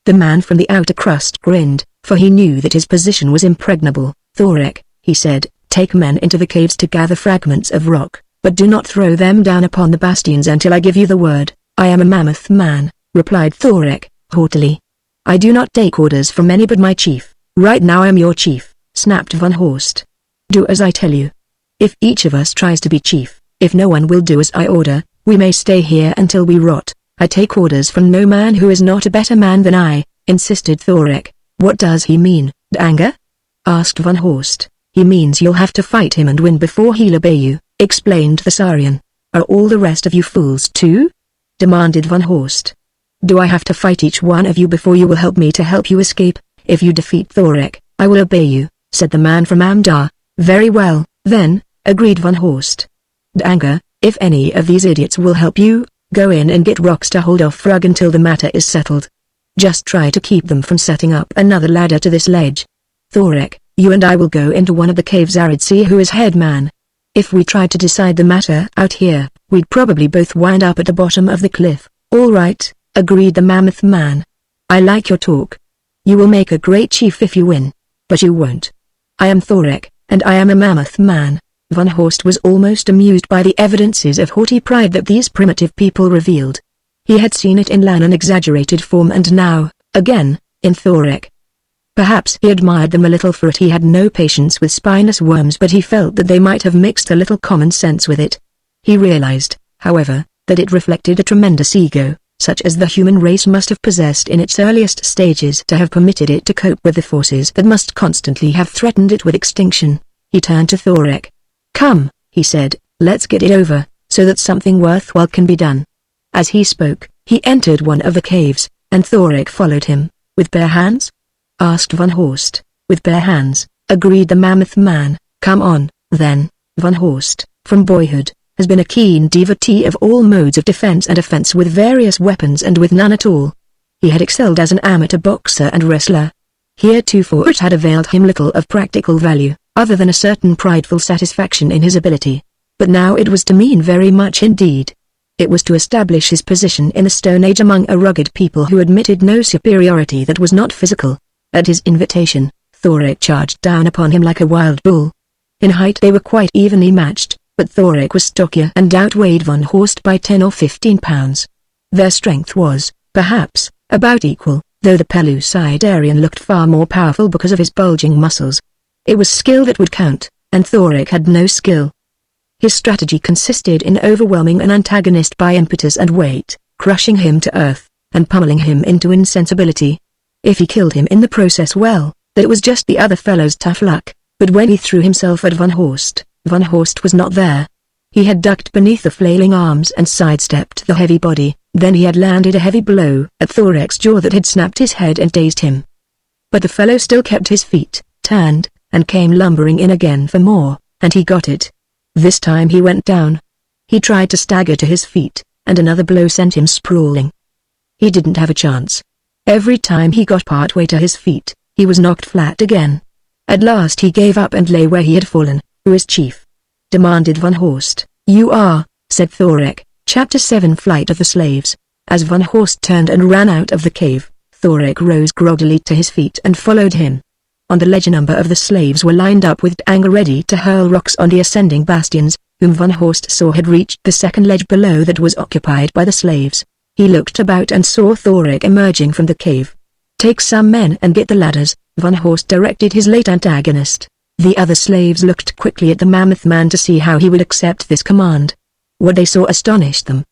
The man from the outer crust grinned, for he knew that his position was impregnable. Thorek, he said, take men into the caves to gather fragments of rock, but do not throw them down upon the bastions until I give you the word. I am a mammoth man, replied Thorek, haughtily. I do not take orders from any but my chief. Right now I am your chief, snapped Van Horst. Do as I tell you. If each of us tries to be chief, if no one will do as I order, we may stay here until we rot. I take orders from no man who is not a better man than I, insisted Thorek. What does he mean, Edgar? Asked Van Horst. He means you'll have to fight him and win before he'll obey you, explained the Saurian. Are all the rest of you fools too? Demanded Van Horst. Do I have to fight each one of you before you will help me to help you escape? If you defeat Thorek, I will obey you, said the man from Amdar. Very well, then, agreed Van Horst. Edgar, if any of these idiots will help you, go in and get rocks to hold off Frog until the matter is settled. Just try to keep them from setting up another ladder to this ledge. Thorek, you and I will go into one of the caves. Arid see who is head man. If we tried to decide the matter out here, we'd probably both wind up at the bottom of the cliff. All right, agreed the mammoth man. I like your talk. You will make a great chief if you win. But you won't. I am Thorek, and I am a mammoth man. Van Horst was almost amused by the evidences of haughty pride that these primitive people revealed. He had seen it in Lan in exaggerated form and now, again, in Thorek. Perhaps he admired them a little for it. He had no patience with spineless worms, but he felt that they might have mixed a little common sense with it. He realized, however, that it reflected a tremendous ego, such as the human race must have possessed in its earliest stages to have permitted it to cope with the forces that must constantly have threatened it with extinction. He turned to Thorek. Come, he said, let's get it over, so that something worthwhile can be done. As he spoke, he entered one of the caves, and Thorek followed him. With bare hands? Asked Van Horst. With bare hands, agreed the mammoth man. Come on, then. Van Horst, from boyhood, has been a keen devotee of all modes of defense and offense with various weapons and with none at all. He had excelled as an amateur boxer and wrestler. Heretofore it had availed him little of practical value, other than a certain prideful satisfaction in his ability. But now it was to mean very much indeed. It was to establish his position in the Stone Age among a rugged people who admitted no superiority that was not physical. At his invitation, Thorek charged down upon him like a wild bull. In height they were quite evenly matched, but Thorek was stockier and outweighed Van Horst by 10 or 15 pounds. Their strength was, perhaps, about equal, though the Pellucidarian looked far more powerful because of his bulging muscles. It was skill that would count, and Thorek had no skill. His strategy consisted in overwhelming an antagonist by impetus and weight, crushing him to earth, and pummeling him into insensibility. If he killed him in the process, well, that was just the other fellow's tough luck, but when he threw himself at Van Horst was not there. He had ducked beneath the flailing arms and sidestepped the heavy body, then he had landed a heavy blow at Thorek's jaw that had snapped his head and dazed him. But the fellow still kept his feet, turned, and came lumbering in again for more, and he got it. This time he went down. He tried to stagger to his feet, and another blow sent him sprawling. He didn't have a chance. Every time he got part way to his feet, he was knocked flat again. At last he gave up and lay where he had fallen. Who is chief? Demanded Van Horst. You are, said Thorek. Chapter 7 Flight of the Slaves. As Van Horst turned and ran out of the cave, Thoric rose groggily to his feet and followed him. On the ledge a number of the slaves were lined up with anger ready to hurl rocks on the ascending bastions, whom von Horst saw had reached the second ledge below that was occupied by the slaves. He looked about and saw Thoric emerging from the cave. "Take some men and get the ladders," von Horst directed his late antagonist. The other slaves looked quickly at the mammoth man to see how he would accept this command. What they saw astonished them.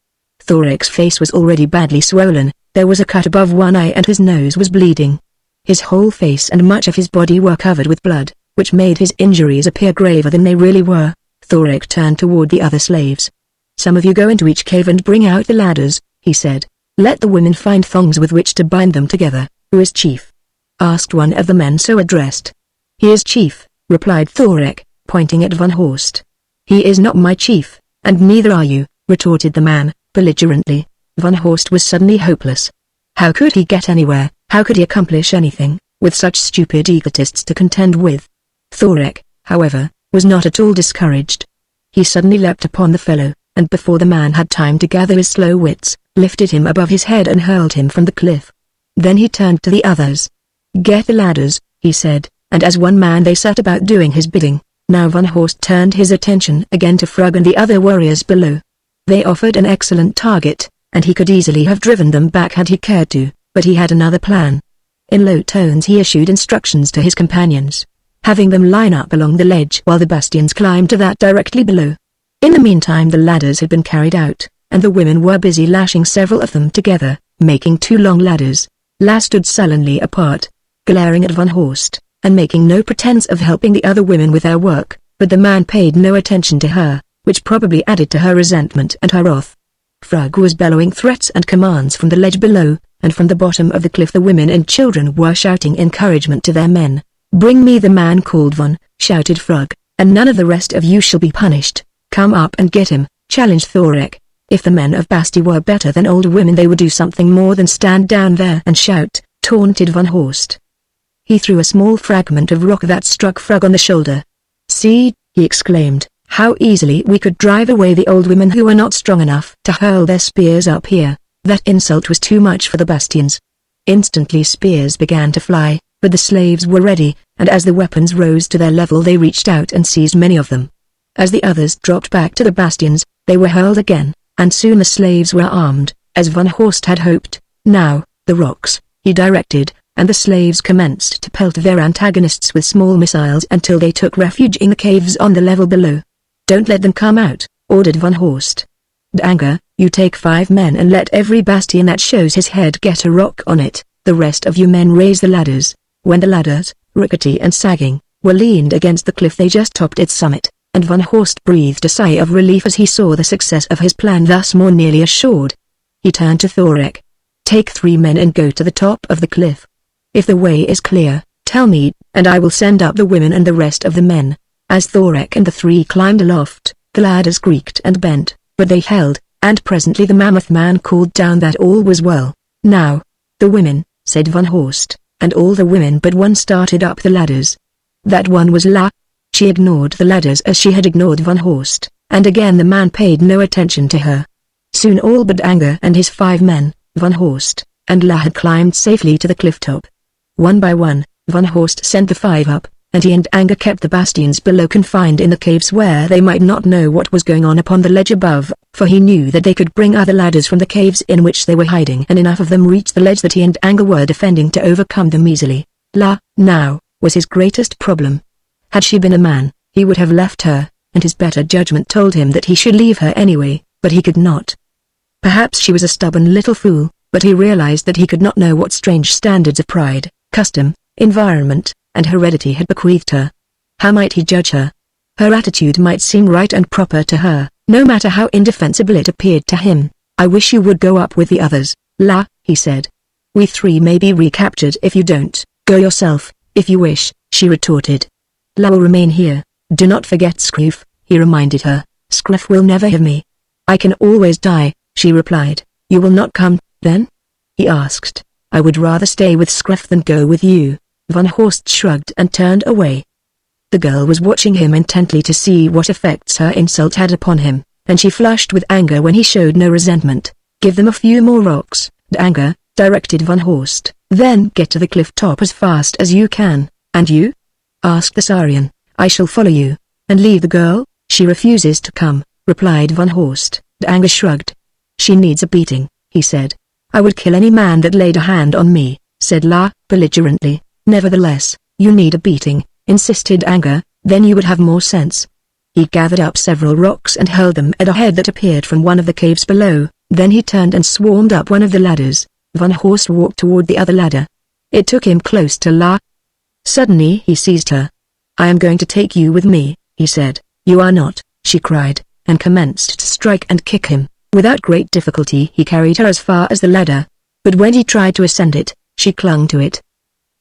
Thoric's face was already badly swollen, there was a cut above one eye and his nose was bleeding. His whole face and much of his body were covered with blood, which made his injuries appear graver than they really were. Thoric turned toward the other slaves. "Some of you go into each cave and bring out the ladders," he said. "Let the women find thongs with which to bind them together." "Who is chief?" asked one of the men so addressed. "He is chief," replied Thoric, pointing at von Horst. "He is not my chief, and neither are you," retorted the man, belligerently. Von Horst was suddenly hopeless. How could he get anywhere? How could he accomplish anything, with such stupid egotists to contend with? Thoric, however, was not at all discouraged. He suddenly leapt upon the fellow, and before the man had time to gather his slow wits, lifted him above his head and hurled him from the cliff. Then he turned to the others. "Get the ladders," he said, and as one man they set about doing his bidding. Now von Horst turned his attention again to Frug and the other warriors below. They offered an excellent target, and he could easily have driven them back had he cared to, but he had another plan. In low tones he issued instructions to his companions, having them line up along the ledge while the bastions climbed to that directly below. In the meantime the ladders had been carried out, and the women were busy lashing several of them together, making two long ladders. La stood sullenly apart, glaring at von Horst, and making no pretense of helping the other women with their work, but the man paid no attention to her, which probably added to her resentment and her wrath. Frug was bellowing threats and commands from the ledge below, and from the bottom of the cliff the women and children were shouting encouragement to their men. "Bring me the man called Von," shouted Frug, "and none of the rest of you shall be punished. Come up and get him," challenged Thoric. If the men of Basti were better than older women they would do something more than stand down there and shout, taunted von Horst. He threw a small fragment of rock that struck Frug on the shoulder. "See," he exclaimed, "how easily we could drive away the old women who are not strong enough to hurl their spears up here." That insult was too much for the bastions. Instantly spears began to fly, but the slaves were ready, and as the weapons rose to their level they reached out and seized many of them. As the others dropped back to the bastions, they were hurled again, and soon the slaves were armed, as von Horst had hoped. "Now, the rocks," he directed, and the slaves commenced to pelt their antagonists with small missiles until they took refuge in the caves on the level below. "Don't let them come out," ordered von Horst. "Edgar, you take 5 men and let every bastion that shows his head get a rock on it. The rest of you men raise the ladders." When the ladders, rickety and sagging, were leaned against the cliff they just topped its summit, and von Horst breathed a sigh of relief as he saw the success of his plan thus more nearly assured. He turned to Thoric. "Take 3 men and go to the top of the cliff. If the way is clear, tell me, and I will send up the women and the rest of the men." As Thoric and the 3 climbed aloft, the ladders creaked and bent, but they held, and presently the mammoth man called down that all was well. "Now, the women," said von Horst, and all the women but one started up the ladders. That one was La. She ignored the ladders as she had ignored von Horst, and again the man paid no attention to her. Soon all but Edgar and his 5 men, von Horst, and La had climbed safely to the cliff top. One by one, von Horst sent the 5 up, and he and Edgar kept the bastions below confined in the caves where they might not know what was going on upon the ledge above, for he knew that they could bring other ladders from the caves in which they were hiding and enough of them reached the ledge that he and Edgar were defending to overcome them easily. La, now, was his greatest problem. Had she been a man, he would have left her, and his better judgment told him that he should leave her anyway, but he could not. Perhaps she was a stubborn little fool, but he realized that he could not know what strange standards of pride, custom, environment, and heredity had bequeathed her. How might he judge her? Her attitude might seem right and proper to her, no matter how indefensible it appeared to him. "I wish you would go up with the others, La," he said. "We 3 may be recaptured if you don't. Go yourself, if you wish," she retorted. "La will remain here. Do not forget Scroof," he reminded her. "Scroof will never have me." "I can always die," she replied. "You will not come, then?" he asked. "I would rather stay with Scroof than go with you." Von Horst shrugged and turned away. The girl was watching him intently to see what effects her insult had upon him, and she flushed with anger when he showed no resentment. "Give them a few more rocks, Edgar," directed von Horst. Then get to the cliff top as fast as you can. And you? Asked the Saurian. I shall follow you. And leave the girl? She refuses to come, replied Van Horst. Edgar shrugged. She needs a beating, he said. I would kill any man that laid a hand on me, said La, belligerently. Nevertheless, you need a beating, insisted Edgar, then you would have more sense. He gathered up several rocks and hurled them at a head that appeared from one of the caves below, then he turned and swarmed up one of the ladders. Van Horst walked toward the other ladder. It took him close to La. Suddenly he seized her. I am going to take you with me, he said. You are not, she cried, and commenced to strike and kick him. Without great difficulty he carried her as far as the ladder. But when he tried to ascend it, she clung to it.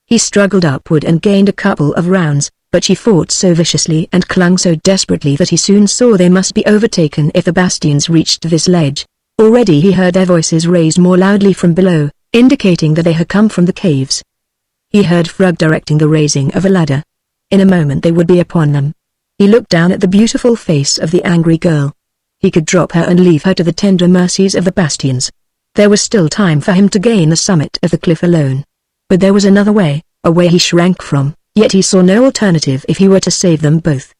He struggled upward and gained a couple of rounds, but she fought so viciously and clung so desperately that he soon saw they must be overtaken if the bastions reached this ledge. Already he heard their voices raised more loudly from below, indicating that they had come from the caves. He heard Frug directing the raising of a ladder. In a moment they would be upon them. He looked down at the beautiful face of the angry girl. He could drop her and leave her to the tender mercies of the bastions. There was still time for him to gain the summit of the cliff alone. But there was another way, a way he shrank from, yet he saw no alternative if he were to save them both.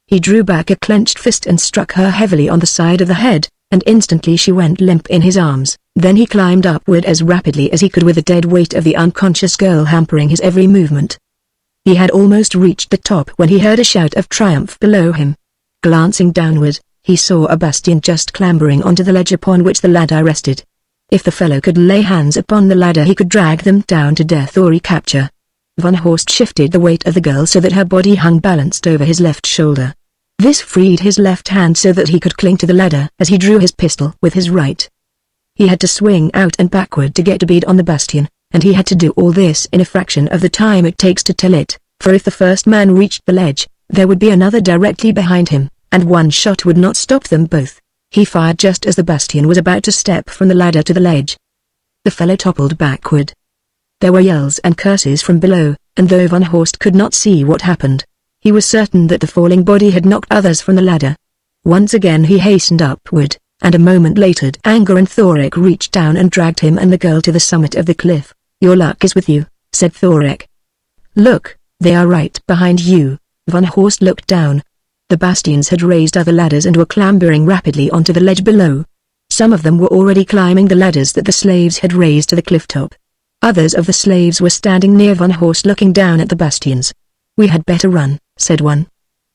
He drew back a clenched fist and struck her heavily on the side of the head, and instantly she went limp in his arms. Then he climbed upward as rapidly as he could with the dead weight of the unconscious girl hampering his every movement. He had almost reached the top when he heard a shout of triumph below him. Glancing downward, he saw a bastion just clambering onto the ledge upon which the ladder rested. If the fellow could lay hands upon the ladder he could drag them down to death or recapture. Van Horst shifted the weight of the girl so that her body hung balanced over his left shoulder. This freed his left hand so that he could cling to the ladder as he drew his pistol with his right. He had to swing out and backward to get a bead on the bastion, and he had to do all this in a fraction of the time it takes to tell it, for if the first man reached the ledge, there would be another directly behind him, and one shot would not stop them both. He fired just as the bastion was about to step from the ladder to the ledge. The fellow toppled backward. There were yells and curses from below, and though Van Horst could not see what happened, he was certain that the falling body had knocked others from the ladder. Once again he hastened upward, and a moment later Edgar and Thorek reached down and dragged him and the girl to the summit of the cliff. Your luck is with you, said Thorek. Look, they are right behind you. Van Horst looked down. The bastions had raised other ladders and were clambering rapidly onto the ledge below. Some of them were already climbing the ladders that the slaves had raised to the cliff top. Others of the slaves were standing near Van Horst looking down at the bastions. We had better run, said one.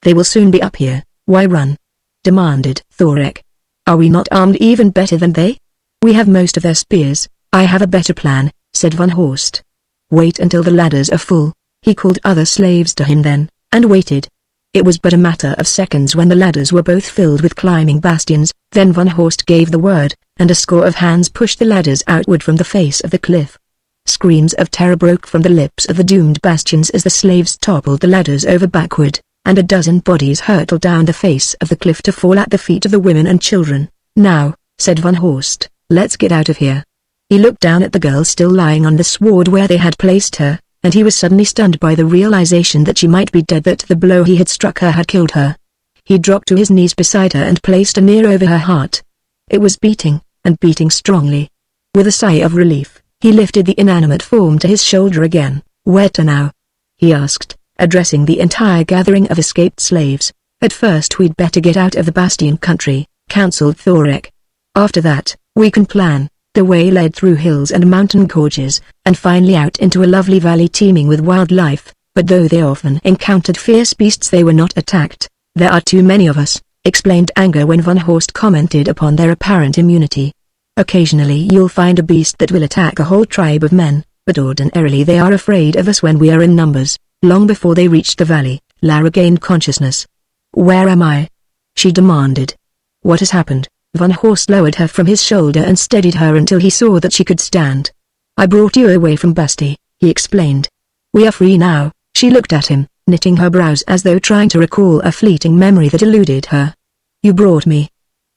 They will soon be up here. Why run? Demanded Thorek. Are we not armed even better than they? We have most of their spears. I have a better plan, said Van Horst. Wait until the ladders are full. He called other slaves to him then, and waited. It was but a matter of seconds when the ladders were both filled with climbing bastions, then Van Horst gave the word, and a score of hands pushed the ladders outward from the face of the cliff. Screams of terror broke from the lips of the doomed bastions as the slaves toppled the ladders over backward, and a dozen bodies hurtled down the face of the cliff to fall at the feet of the women and children. Now, said Van Horst, let's get out of here. He looked down at the girl still lying on the sward where they had placed her, and he was suddenly stunned by the realization that she might be dead, that the blow he had struck her had killed her. He dropped to his knees beside her and placed a knee over her heart. It was beating, and beating strongly. With a sigh of relief, he lifted the inanimate form to his shoulder again. Where to now? He asked, addressing the entire gathering of escaped slaves. At first we'd better get out of the bastion country, counseled Thorek. After that, we can plan. The way led through hills and mountain gorges, and finally out into a lovely valley teeming with wildlife, but though they often encountered fierce beasts they were not attacked. There are too many of us, explained Edgar when Van Horst commented upon their apparent immunity. Occasionally you'll find a beast that will attack a whole tribe of men, but ordinarily they are afraid of us when we are in numbers. Long before they reached the valley, Lara gained consciousness. Where am I? She demanded. What has happened? Van Horst lowered her from his shoulder and steadied her until he saw that she could stand. I brought you away from Basti, he explained. We are free now. She looked at him, knitting her brows as though trying to recall a fleeting memory that eluded her. You brought me,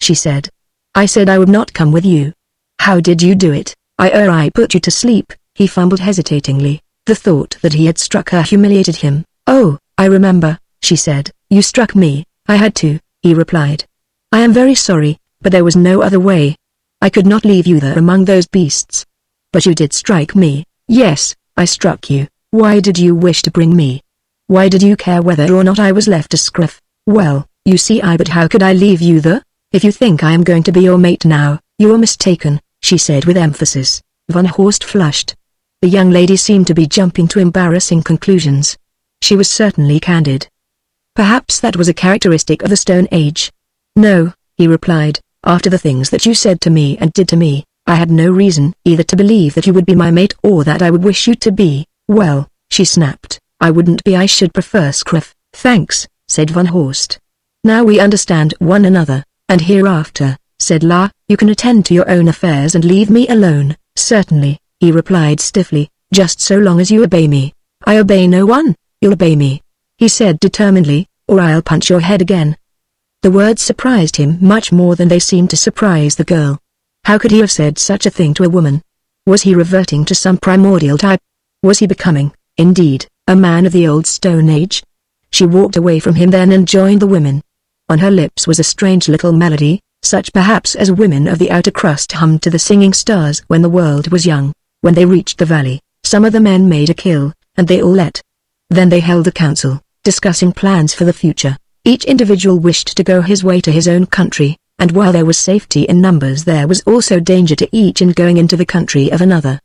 she said. I said I would not come with you. How did you do it? I put you to sleep, he fumbled hesitatingly. The thought that he had struck her humiliated him. Oh, I remember, she said. You struck me. I had to, he replied. I am very sorry, but there was no other way. I could not leave you there among those beasts. But you did strike me. Yes, I struck you. Why did you wish to bring me? Why did you care whether or not I was left a scruff? Well, you see, but how could I leave you there? If you think I am going to be your mate now, you are mistaken, she said with emphasis. Van Horst flushed. The young lady seemed to be jumping to embarrassing conclusions. She was certainly candid. Perhaps that was a characteristic of the Stone Age. No, he replied, after the things that you said to me and did to me, I had no reason either to believe that you would be my mate or that I would wish you to be. Well, she snapped, I wouldn't be. I should prefer scruff. Thanks, said Van Horst. Now we understand one another, and hereafter, said La, you can attend to your own affairs and leave me alone. Certainly, he replied stiffly, just so long as you obey me. I obey no one. You'll obey me, he said determinedly, or I'll punch your head again. The words surprised him much more than they seemed to surprise the girl. How could he have said such a thing to a woman? Was he reverting to some primordial type? Was he becoming, indeed, a man of the old Stone Age? She walked away from him then and joined the women. On her lips was a strange little melody, such perhaps as women of the outer crust hummed to the singing stars when the world was young. When they reached the valley, some of the men made a kill, and they all ate. Then they held a council, discussing plans for the future. Each individual wished to go his way to his own country, and while there was safety in numbers there was also danger to each in going into the country of another.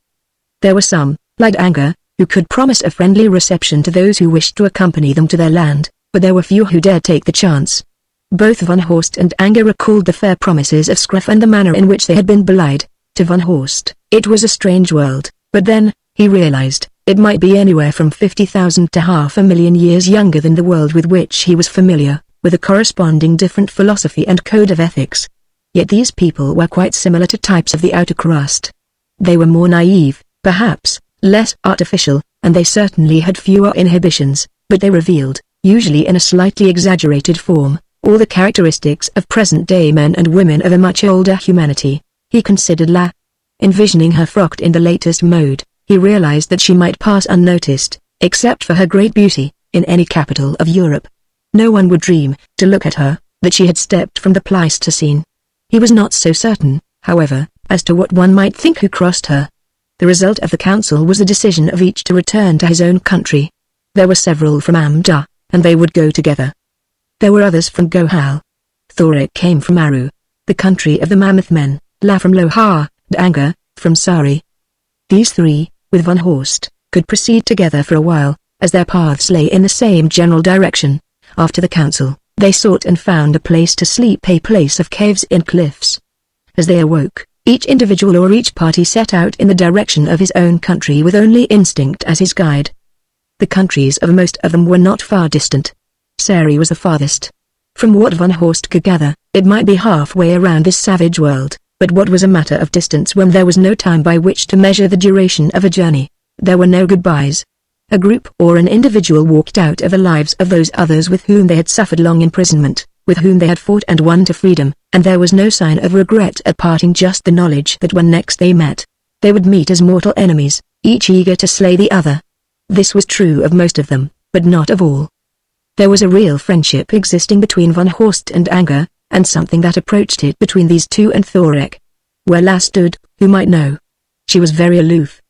There were some, like Edgar, who could promise a friendly reception to those who wished to accompany them to their land, but there were few who dared take the chance. Both Van Horst and Edgar recalled the fair promises of scruff and the manner in which they had been belied. To Van Horst, it was a strange world, but then, he realized, it might be anywhere from 50,000 to 500,000 years younger than the world with which he was familiar, with a corresponding different philosophy and code of ethics. Yet these people were quite similar to types of the outer crust. They were more naive, perhaps, less artificial, and they certainly had fewer inhibitions, but they revealed, usually in a slightly exaggerated form, all the characteristics of present-day men and women of a much older humanity. He considered La. Envisioning her frocked in the latest mode, he realized that she might pass unnoticed, except for her great beauty, in any capital of Europe. No one would dream, to look at her, that she had stepped from the Pleistocene. He was not so certain, however, as to what one might think who crossed her. The result of the council was the decision of each to return to his own country. There were several from Amda, and they would go together. There were others from Gohal. Thorik came from Aru, the country of the Mammoth Men, La from Lohar, and Edgar, from Sari. These three, with Van Horst, could proceed together for a while, as their paths lay in the same general direction. After the council, they sought and found a place to sleep, a place of caves in cliffs. As they awoke, each individual or each party set out in the direction of his own country with only instinct as his guide. The countries of most of them were not far distant. Sari was the farthest. From what Van Horst could gather, it might be halfway around this savage world, but what was a matter of distance when there was no time by which to measure the duration of a journey? There were no goodbyes. A group or an individual walked out of the lives of those others with whom they had suffered long imprisonment, with whom they had fought and won to freedom, and there was no sign of regret at parting, just the knowledge that when next they met, they would meet as mortal enemies, each eager to slay the other. This was true of most of them, but not of all. There was a real friendship existing between Van Horst and Edgar, and something that approached it between these two and Thorik. Where La stood, who might know? She was very aloof.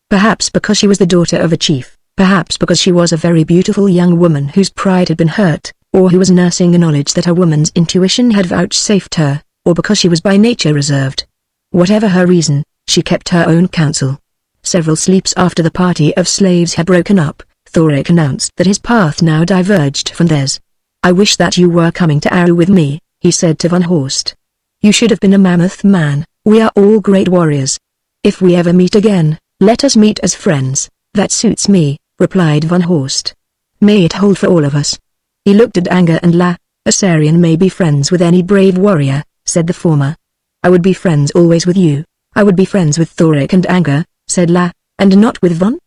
Perhaps because she was the daughter of a chief, perhaps because she was a very beautiful young woman whose pride had been hurt, or who was nursing the knowledge that her woman's intuition had vouchsafed her, or because she was by nature reserved. Whatever her reason, she kept her own counsel. Several sleeps after the party of slaves had broken up, Thorik announced that his path now diverged from theirs. I wish that you were coming to Aru with me, he said to Van Horst. You should have been a mammoth man. We are all great warriors. If we ever meet again, let us meet as friends. That suits me, replied Van Horst. May it hold for all of us. He looked at Edgar and La. A Sarian may be friends with any brave warrior, said the former. I would be friends always with you. I would be friends with Thorik and Edgar, said La. And not with Van?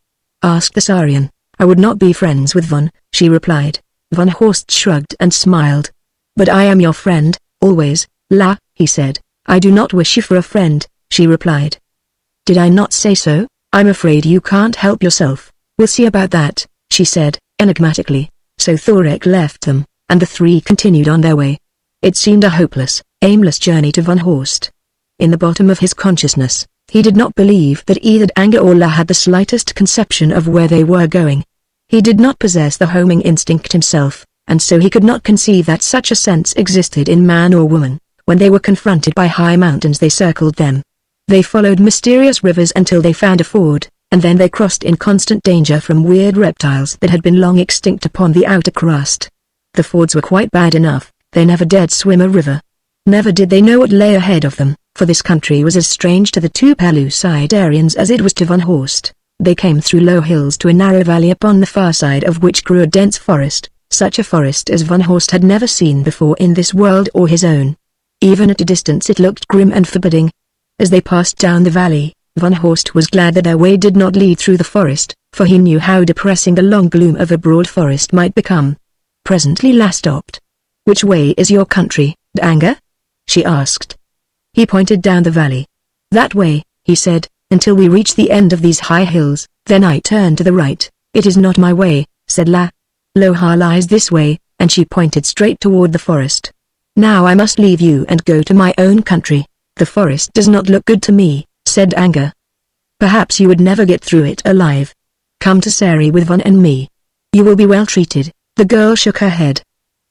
Asked the Sarian. I would not be friends with Van, she replied. Van Horst shrugged and smiled. But I am your friend, always, La, he said. I do not wish you for a friend, she replied. Did I not say so? I'm afraid you can't help yourself. We'll see about that, she said, enigmatically. So Thorik left them, and the three continued on their way. It seemed a hopeless, aimless journey to Van Horst. In the bottom of his consciousness, He did not believe that either Edgar or La had the slightest conception of where they were going. He did not possess the homing instinct himself, and so he could not conceive that such a sense existed in man or woman. When they were confronted by high mountains they circled them. They followed mysterious rivers until they found a ford, and then they crossed in constant danger from weird reptiles that had been long extinct upon the outer crust. The fords were quite bad enough, they never dared swim a river. Never did they know what lay ahead of them, for this country was as strange to the two Pellucidarians as it was to Van Horst. They came through low hills to a narrow valley upon the far side of which grew a dense forest, such a forest as Van Horst had never seen before in this world or his own. Even at a distance it looked grim and forbidding. As they passed down the valley, Van Horst was glad that their way did not lead through the forest, for he knew how depressing the long gloom of a broad forest might become. Presently La stopped. "Which way is your country, Edgar?" she asked. He pointed down the valley. "That way," he said, "until we reach the end of these high hills, then I turn to the right." "It is not my way," said La. "Lohar lies this way," and she pointed straight toward the forest. "Now I must leave you and go to my own country. The forest does not look good to me," said Edgar. "Perhaps you would never get through it alive. Come to Sari with Van and me. You will be well treated." The girl shook her head.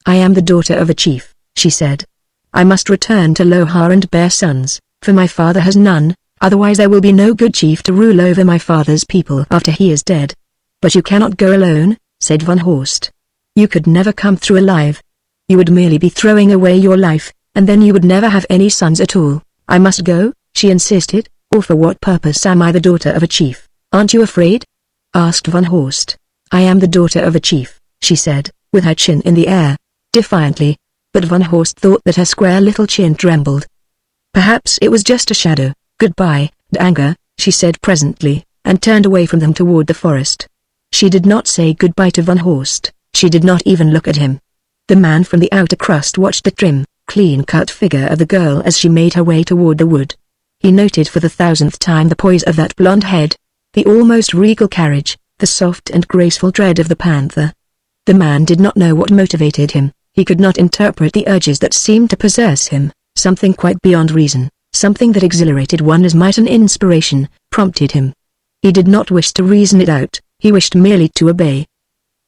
"I am the daughter of a chief," she said. "I must return to Lohar and bear sons, for my father has none, otherwise there will be no good chief to rule over my father's people after he is dead." "But you cannot go alone," said Van Horst. "You could never come through alive. You would merely be throwing away your life, and then you would never have any sons at all." "I must go," she insisted, "or for what purpose am I the daughter of a chief?" "Aren't you afraid?" asked Van Horst. "I am the daughter of a chief," she said, with her chin in the air, defiantly. But Van Horst thought that her square little chin trembled. Perhaps it was just a shadow. "Goodbye, Edgar," she said presently, and turned away from them toward the forest. She did not say goodbye to Van Horst, she did not even look at him. The man from the outer crust watched the trim, clean-cut figure of the girl as she made her way toward the wood. He noted for the 1000th time the poise of that blonde head, the almost regal carriage, the soft and graceful tread of the panther. The man did not know what motivated him. He could not interpret the urges that seemed to possess him. Something quite beyond reason, something that exhilarated one as might an inspiration, prompted him. He did not wish to reason it out, he wished merely to obey.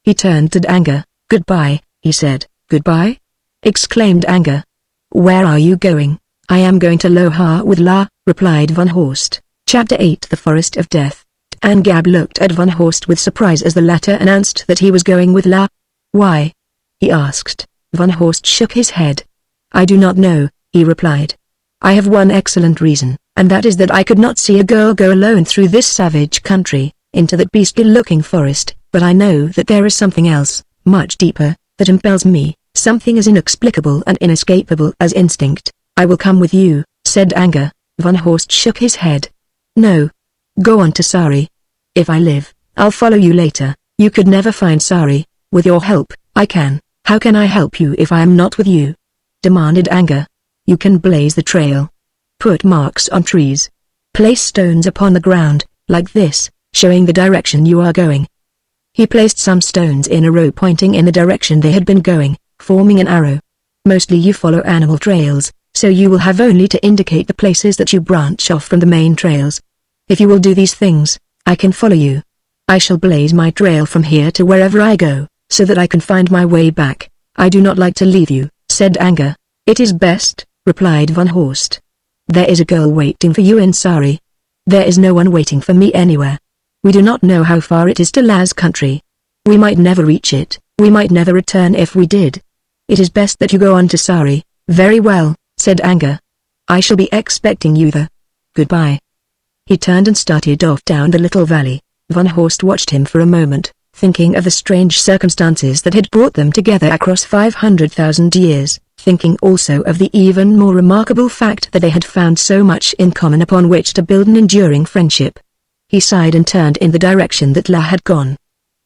He turned to Edgar. "Goodbye," he said. "Goodbye?" exclaimed Edgar. "Where are you going?" "I am going to Lohar with La," replied Van Horst. Chapter 8 The Forest of Death. Edgar looked at Van Horst with surprise as the latter announced that he was going with La. "Why?" he asked. Van Horst shook his head. "I do not know," he replied. "I have one excellent reason, and that is that I could not see a girl go alone through this savage country, into that beastly-looking forest, but I know that there is something else, much deeper, that impels me, something as inexplicable and inescapable as instinct." "I will come with you," said Edgar. Van Horst shook his head. "No. Go on to Sari. If I live, I'll follow you later." "You could never find Sari. With your help, I can." "How can I help you if I am not with you?" demanded Edgar. "You can blaze the trail. Put marks on trees. Place stones upon the ground, like this, showing the direction you are going." He placed some stones in a row pointing in the direction they had been going, forming an arrow. "Mostly you follow animal trails, so you will have only to indicate the places that you branch off from the main trails. If you will do these things, I can follow you. I shall blaze my trail from here to wherever I go, so that I can find my way back. I do not like to leave you," said Edgar. "It is best," replied Van Horst. "There is a girl waiting for you in Sari." "There is no one waiting for me anywhere. We do not know how far it is to La's country. We might never reach it, we might never return if we did. It is best that you go on to Sari." "Very well," said Edgar. "I shall be expecting you there. Goodbye." He turned and started off down the little valley. Van Horst watched him for a moment, thinking of the strange circumstances that had brought them together across 500,000 years, thinking also of the even more remarkable fact that they had found so much in common upon which to build an enduring friendship. He sighed and turned in the direction that La had gone.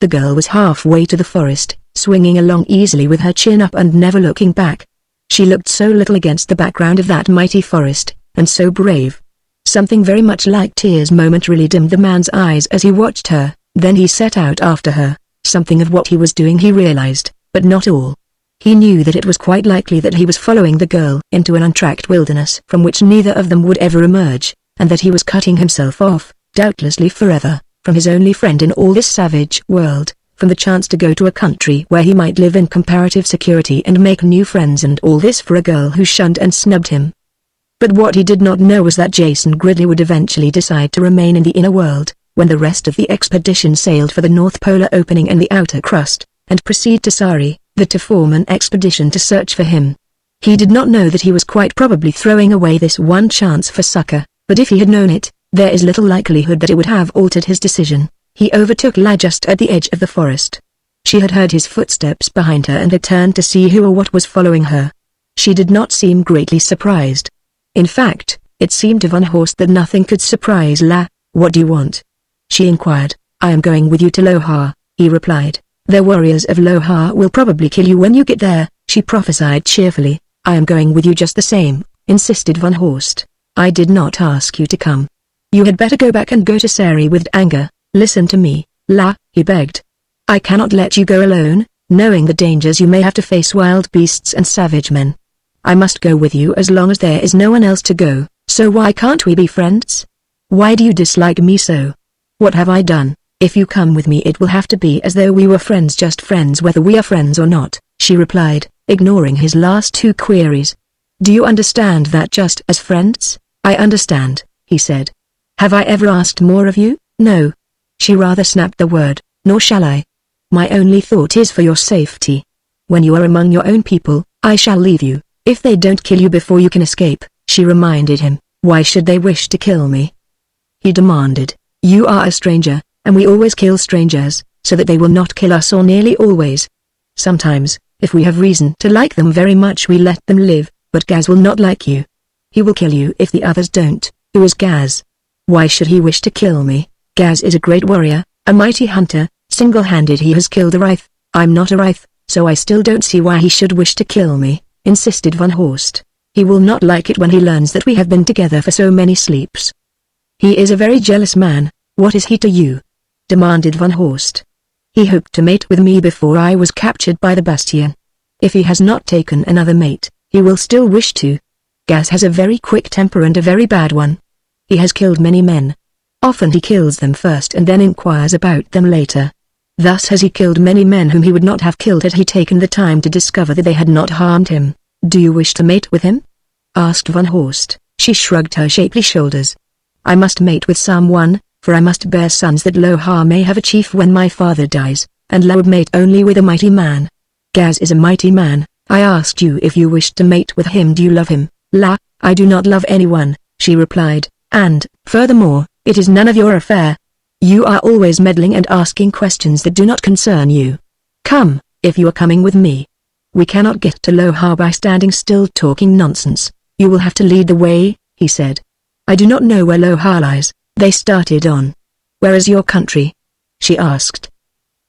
The girl was halfway to the forest, swinging along easily with her chin up and never looking back. She looked so little against the background of that mighty forest, and so brave. Something very much like tears momentarily dimmed the man's eyes as he watched her. Then he set out after her. Something of what he was doing he realized, but not all. He knew that it was quite likely that he was following the girl into an untracked wilderness from which neither of them would ever emerge. and that he was cutting himself off, doubtlessly forever, from his only friend in all this savage world, from the chance to go to a country where he might live in comparative security and make new friends, and all this for a girl who shunned and snubbed him. But what he did not know was that Jason Gridley would eventually decide to remain in the inner world, when the rest of the expedition sailed for the North Polar opening and the outer crust, and proceed to Sari, to form an expedition to search for him. He did not know that he was quite probably throwing away this one chance for succor, but if he had known it, there is little likelihood that it would have altered his decision. He overtook Lia just at the edge of the forest. She had heard his footsteps behind her and had turned to see who or what was following her. She did not seem greatly surprised. In fact, it seemed to Van Horst that nothing could surprise Lia. "What do you want?" she inquired. "I am going with you to Lohar," he replied. "The warriors of Lohar will probably kill you when you get there," she prophesied cheerfully. "I am going with you just the same," insisted Van Horst. "I did not ask you to come. You had better go back and go to Sari with anger. Listen to me, Lia," he begged. "I cannot let you go alone, knowing the dangers you may have to face, wild beasts and savage men. I must go with you as long as there is no one else to go, so why can't we be friends? Why do you dislike me so? What have I done? If you come with me it will have to be as though we were friends, just friends whether we are friends or not," she replied, ignoring his last two queries. "Do you understand that? Just as friends?" "I understand," he said. "Have I ever asked more of you?" "No." She rather snapped the word. "Nor shall I. My only thought is for your safety. When you are among your own people, I shall leave you, if they don't kill you before you can escape," she reminded him. "Why should they wish to kill me?" he demanded. "You are a stranger, and we always kill strangers, so that they will not kill us, or nearly always. Sometimes, if we have reason to like them very much, we let them live, but Gaz will not like you. He will kill you if the others don't." "Who is Gaz? Why should he wish to kill me?" "Gaz is a great warrior, a mighty hunter, single-handed he has killed a Wraith." "I'm not a Wraith, so I still don't see why he should wish to kill me," insisted Van Horst. "He will not like it when he learns that we have been together for so many sleeps. He is a very jealous man." "What is he to you?" demanded Van Horst. "He hoped to mate with me before I was captured by the Bastion. If he has not taken another mate, he will still wish to. Gaz has a very quick temper and a very bad one. He has killed many men. Often he kills them first and then inquires about them later. Thus has he killed many men whom he would not have killed had he taken the time to discover that they had not harmed him." "Do you wish to mate with him?" asked Van Horst. She shrugged her shapely shoulders. "I must mate with someone, for I must bear sons that Lohar may have a chief when my father dies, and Lo would mate only with a mighty man. Gaz is a mighty man. I asked you if you wished to mate with him. Do you love him?" "La, I do not love anyone," she replied, "and, furthermore, it is none of your affair. You are always meddling and asking questions that do not concern you. Come, if you are coming with me. We cannot get to Lohar by standing still talking nonsense. You will have to lead the way," he said. "I do not know where Lohar lies," they started on. "Where is your country?" she asked.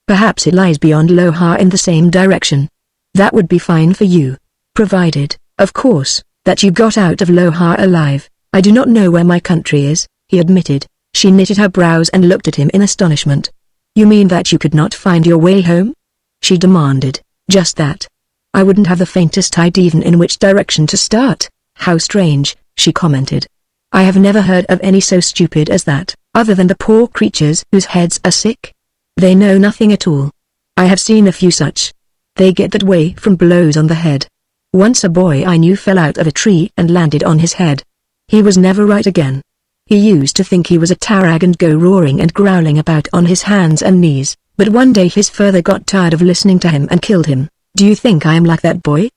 "Perhaps it lies beyond Lohar in the same direction. That would be fine for you. Provided, of course, that you got out of Lohar alive." "I do not know where my country is," he admitted. She knitted her brows and looked at him in astonishment. "You mean that you could not find your way home?" she demanded. "Just that. I wouldn't have the faintest idea even in which direction to start." "How strange," she commented. "I have never heard of any so stupid as that, other than the poor creatures whose heads are sick. They know nothing at all. I have seen a few such. They get that way from blows on the head. Once a boy I knew fell out of a tree and landed on his head. He was never right again. He used to think he was a tarag and go roaring and growling about on his hands and knees, but one day his father got tired of listening to him and killed him." "Do you think I am like that boy?"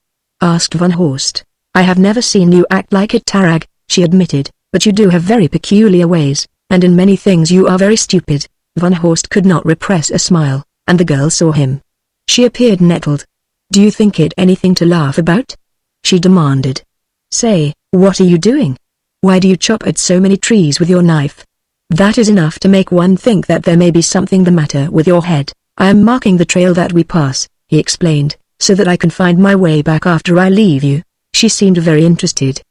asked Van Horst. "I have never seen you act like a tarag," she admitted, "but you do have very peculiar ways, and in many things you are very stupid." Van Horst could not repress a smile, and the girl saw him. She appeared nettled. "Do you think it anything to laugh about?" she demanded. "Say, what are you doing? Why do you chop at so many trees with your knife? That is enough to make one think that there may be something the matter with your head." "I am marking the trail that we pass," he explained, "so that I can find my way back after I leave you." She seemed very interested.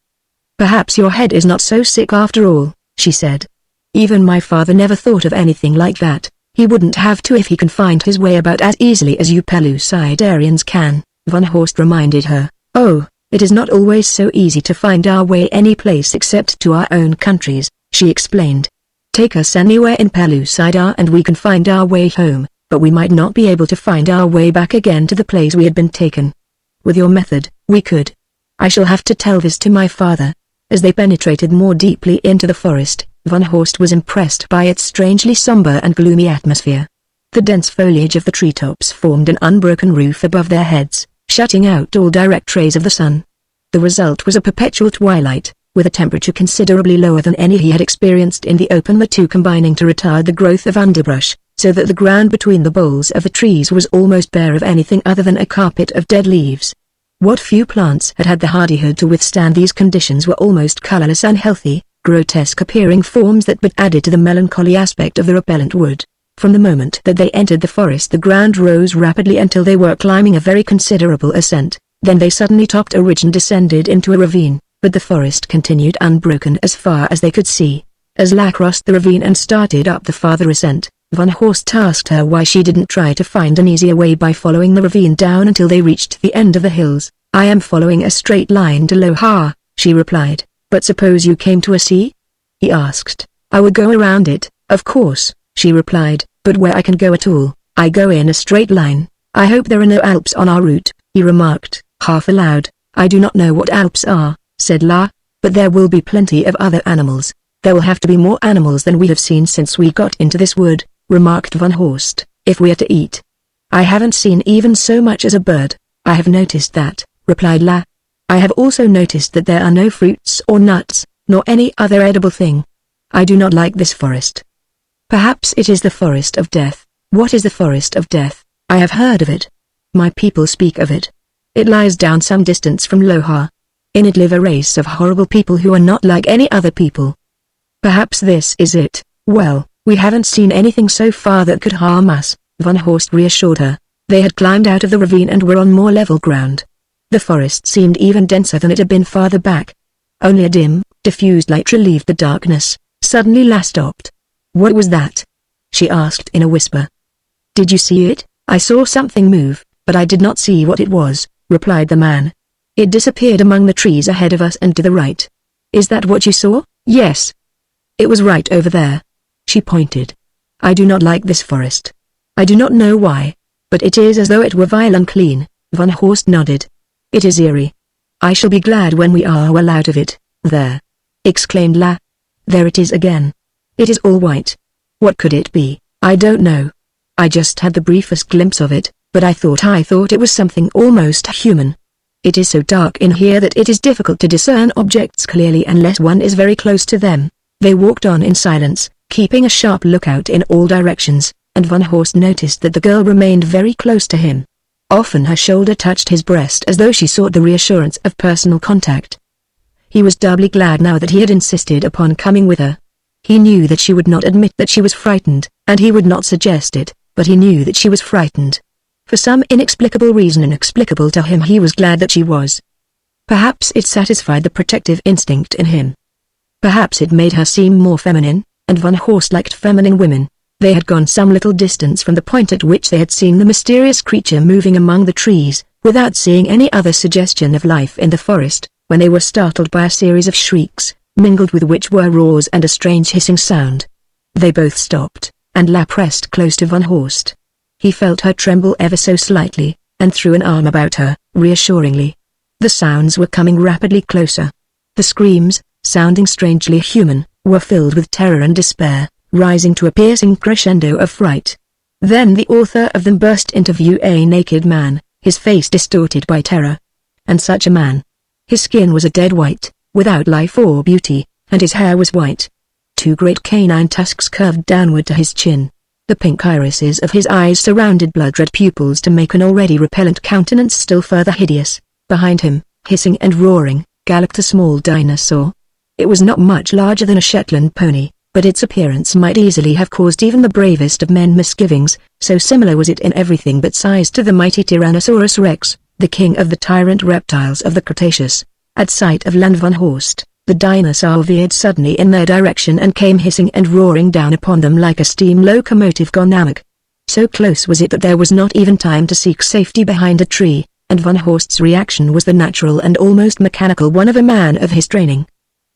"Perhaps your head is not so sick after all," she said. "Even my father never thought of anything like that. He wouldn't have to if he can find his way about as easily as you Pellucidarians can," Van Horst reminded her. "Oh, it is not always so easy to find our way any place except to our own countries," she explained. Take us anywhere in Pellucidar and we can find our way home, but we might not be able to find our way back again to the place we had been taken. With your method, we could. I shall have to tell this to my father. As they penetrated more deeply into the forest, Van Horst was impressed by its strangely somber and gloomy atmosphere. The dense foliage of the treetops formed an unbroken roof above their heads, shutting out all direct rays of the sun. The result was a perpetual twilight, with a temperature considerably lower than any he had experienced in the open, the two combining to retard the growth of underbrush, so that the ground between the boles of the trees was almost bare of anything other than a carpet of dead leaves. What few plants had had the hardihood to withstand these conditions were almost colorless, unhealthy, grotesque-appearing forms that but added to the melancholy aspect of the repellent wood. From the moment that they entered the forest, the ground rose rapidly until they were climbing a very considerable ascent. Then they suddenly topped a ridge and descended into a ravine, but the forest continued unbroken as far as they could see. As La crossed the ravine and started up the farther ascent, Van Horst asked her why she didn't try to find an easier way by following the ravine down until they reached the end of the hills. I am following a straight line to Lohar, she replied. But suppose you came to a sea? He asked. I would go around it, of course, she replied, but where I can go at all, I go in a straight line. I hope there are no Alps on our route, he remarked, half aloud. I do not know what Alps are, said La, but there will be plenty of other animals. There will have to be more animals than we have seen since we got into this wood, remarked Van Horst, if we are to eat. I haven't seen even so much as a bird. I have noticed that, replied La. I have also noticed that there are no fruits or nuts, nor any other edible thing. I do not like this forest. Perhaps it is the forest of death. What is the forest of death? I have heard of it. My people speak of it. It lies down some distance from Lohar. In it live a race of horrible people who are not like any other people. Perhaps this is it. Well, we haven't seen anything so far that could harm us, Van Horst reassured her. They had climbed out of the ravine and were on more level ground. The forest seemed even denser than it had been farther back. Only a dim, diffused light relieved the darkness. Suddenly La stopped. What was that? She asked in a whisper. Did you see it? I saw something move, but I did not see what it was, replied the man. It disappeared among the trees ahead of us and to the right. Is that what you saw? Yes. It was right over there. She pointed. I do not like this forest. I do not know why, but it is as though it were vile and clean. Van Horst nodded. It is eerie. I shall be glad when we are well out of it. There! Exclaimed La. There it is again. It is all white. What could it be? I don't know. I just had the briefest glimpse of it, but I thought it was something almost human. It is so dark in here that it is difficult to discern objects clearly unless one is very close to them. They walked on in silence, keeping a sharp lookout in all directions, and Van Horst noticed that the girl remained very close to him. Often her shoulder touched his breast as though she sought the reassurance of personal contact. He was doubly glad now that he had insisted upon coming with her. He knew that she would not admit that she was frightened, and he would not suggest it, but he knew that she was frightened. For some inexplicable reason inexplicable to him, he was glad that she was. Perhaps it satisfied the protective instinct in him. Perhaps it made her seem more feminine, and Van Horst liked feminine women. They had gone some little distance from the point at which they had seen the mysterious creature moving among the trees, without seeing any other suggestion of life in the forest, when they were startled by a series of shrieks, mingled with which were roars and a strange hissing sound. They both stopped, and La pressed close to Van Horst. He felt her tremble ever so slightly, and threw an arm about her, reassuringly. The sounds were coming rapidly closer. The screams, sounding strangely human, were filled with terror and despair, rising to a piercing crescendo of fright. Then the author of them burst into view, a naked man, his face distorted by terror. And such a man. His skin was a dead white, without life or beauty, and his hair was white. Two great canine tusks curved downward to his chin. The pink irises of his eyes surrounded blood-red pupils to make an already repellent countenance still further hideous. Behind him, hissing and roaring, galloped a small dinosaur. It was not much larger than a Shetland pony, but its appearance might easily have caused even the bravest of men misgivings, so similar was it in everything but size to the mighty Tyrannosaurus rex, the king of the tyrant reptiles of the Cretaceous. At sight of Van Horst, the dinosaur veered suddenly in their direction and came hissing and roaring down upon them like a steam locomotive gone amok. So close was it that there was not even time to seek safety behind a tree, and Van Horst's reaction was the natural and almost mechanical one of a man of his training.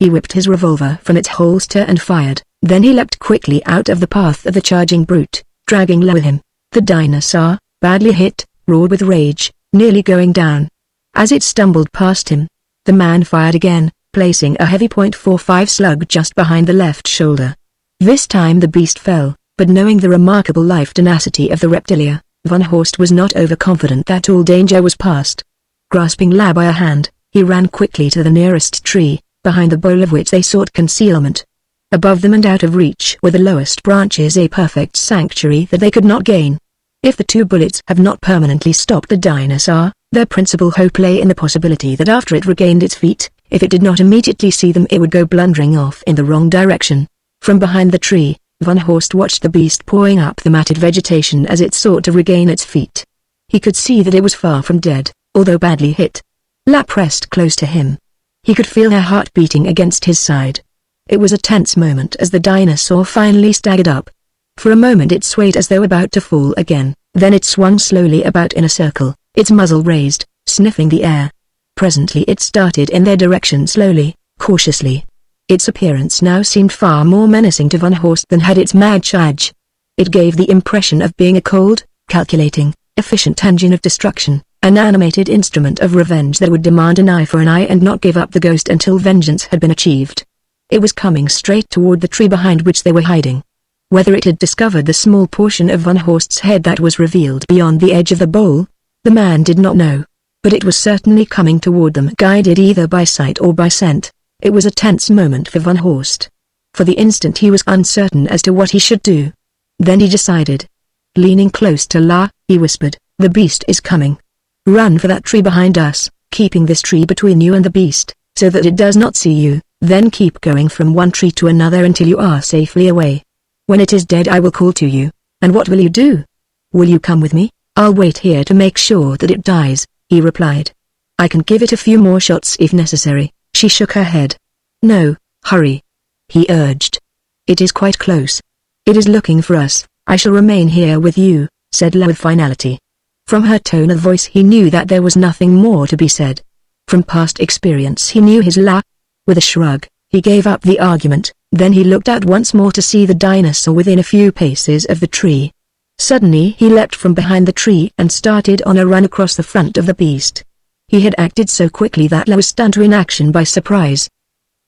He whipped his revolver from its holster and fired. Then he leapt quickly out of the path of the charging brute, dragging La with him. The dinosaur, badly hit, roared with rage, nearly going down. As it stumbled past him, the man fired again, placing a heavy .45 slug just behind the left shoulder. This time the beast fell, but knowing the remarkable life tenacity of the reptilia, Van Horst was not overconfident that all danger was past. Grasping La by a hand, he ran quickly to the nearest tree, behind the bole of which they sought concealment. Above them and out of reach were the lowest branches, a perfect sanctuary that they could not gain. If the two bullets have not permanently stopped the dinosaur, their principal hope lay in the possibility that after it regained its feet, if it did not immediately see them, it would go blundering off in the wrong direction. From behind the tree, Van Horst watched the beast pawing up the matted vegetation as it sought to regain its feet. He could see that it was far from dead, although badly hit. La pressed close to him. He could feel her heart beating against his side. It was a tense moment as the dinosaur finally staggered up. For a moment it swayed as though about to fall again, then it swung slowly about in a circle, its muzzle raised, sniffing the air. Presently it started in their direction slowly, cautiously. Its appearance now seemed far more menacing to Van Horst than had its mad charge. It gave the impression of being a cold, calculating, efficient engine of destruction, an animated instrument of revenge that would demand an eye for an eye and not give up the ghost until vengeance had been achieved. It was coming straight toward the tree behind which they were hiding. Whether it had discovered the small portion of Van Horst's head that was revealed beyond the edge of the bowl, the man did not know. But it was certainly coming toward them, guided either by sight or by scent. It was a tense moment for Van Horst. For the instant he was uncertain as to what he should do. Then he decided. Leaning close to La, he whispered, "The beast is coming. Run for that tree behind us, keeping this tree between you and the beast, so that it does not see you. Then keep going from one tree to another until you are safely away. When it is dead I will call to you. And what will you do? Will you come with me?" "I'll wait here to make sure that it dies," he replied. "I can give it a few more shots if necessary." She shook her head. "No, hurry," he urged. "It is quite close. It is looking for us." "I shall remain here with you," said La with finality. From her tone of voice he knew that there was nothing more to be said. From past experience he knew his La. With a shrug, he gave up the argument, then he looked out once more to see the dinosaur within a few paces of the tree. Suddenly he leapt from behind the tree and started on a run across the front of the beast. He had acted so quickly that La was stunned to inaction by surprise.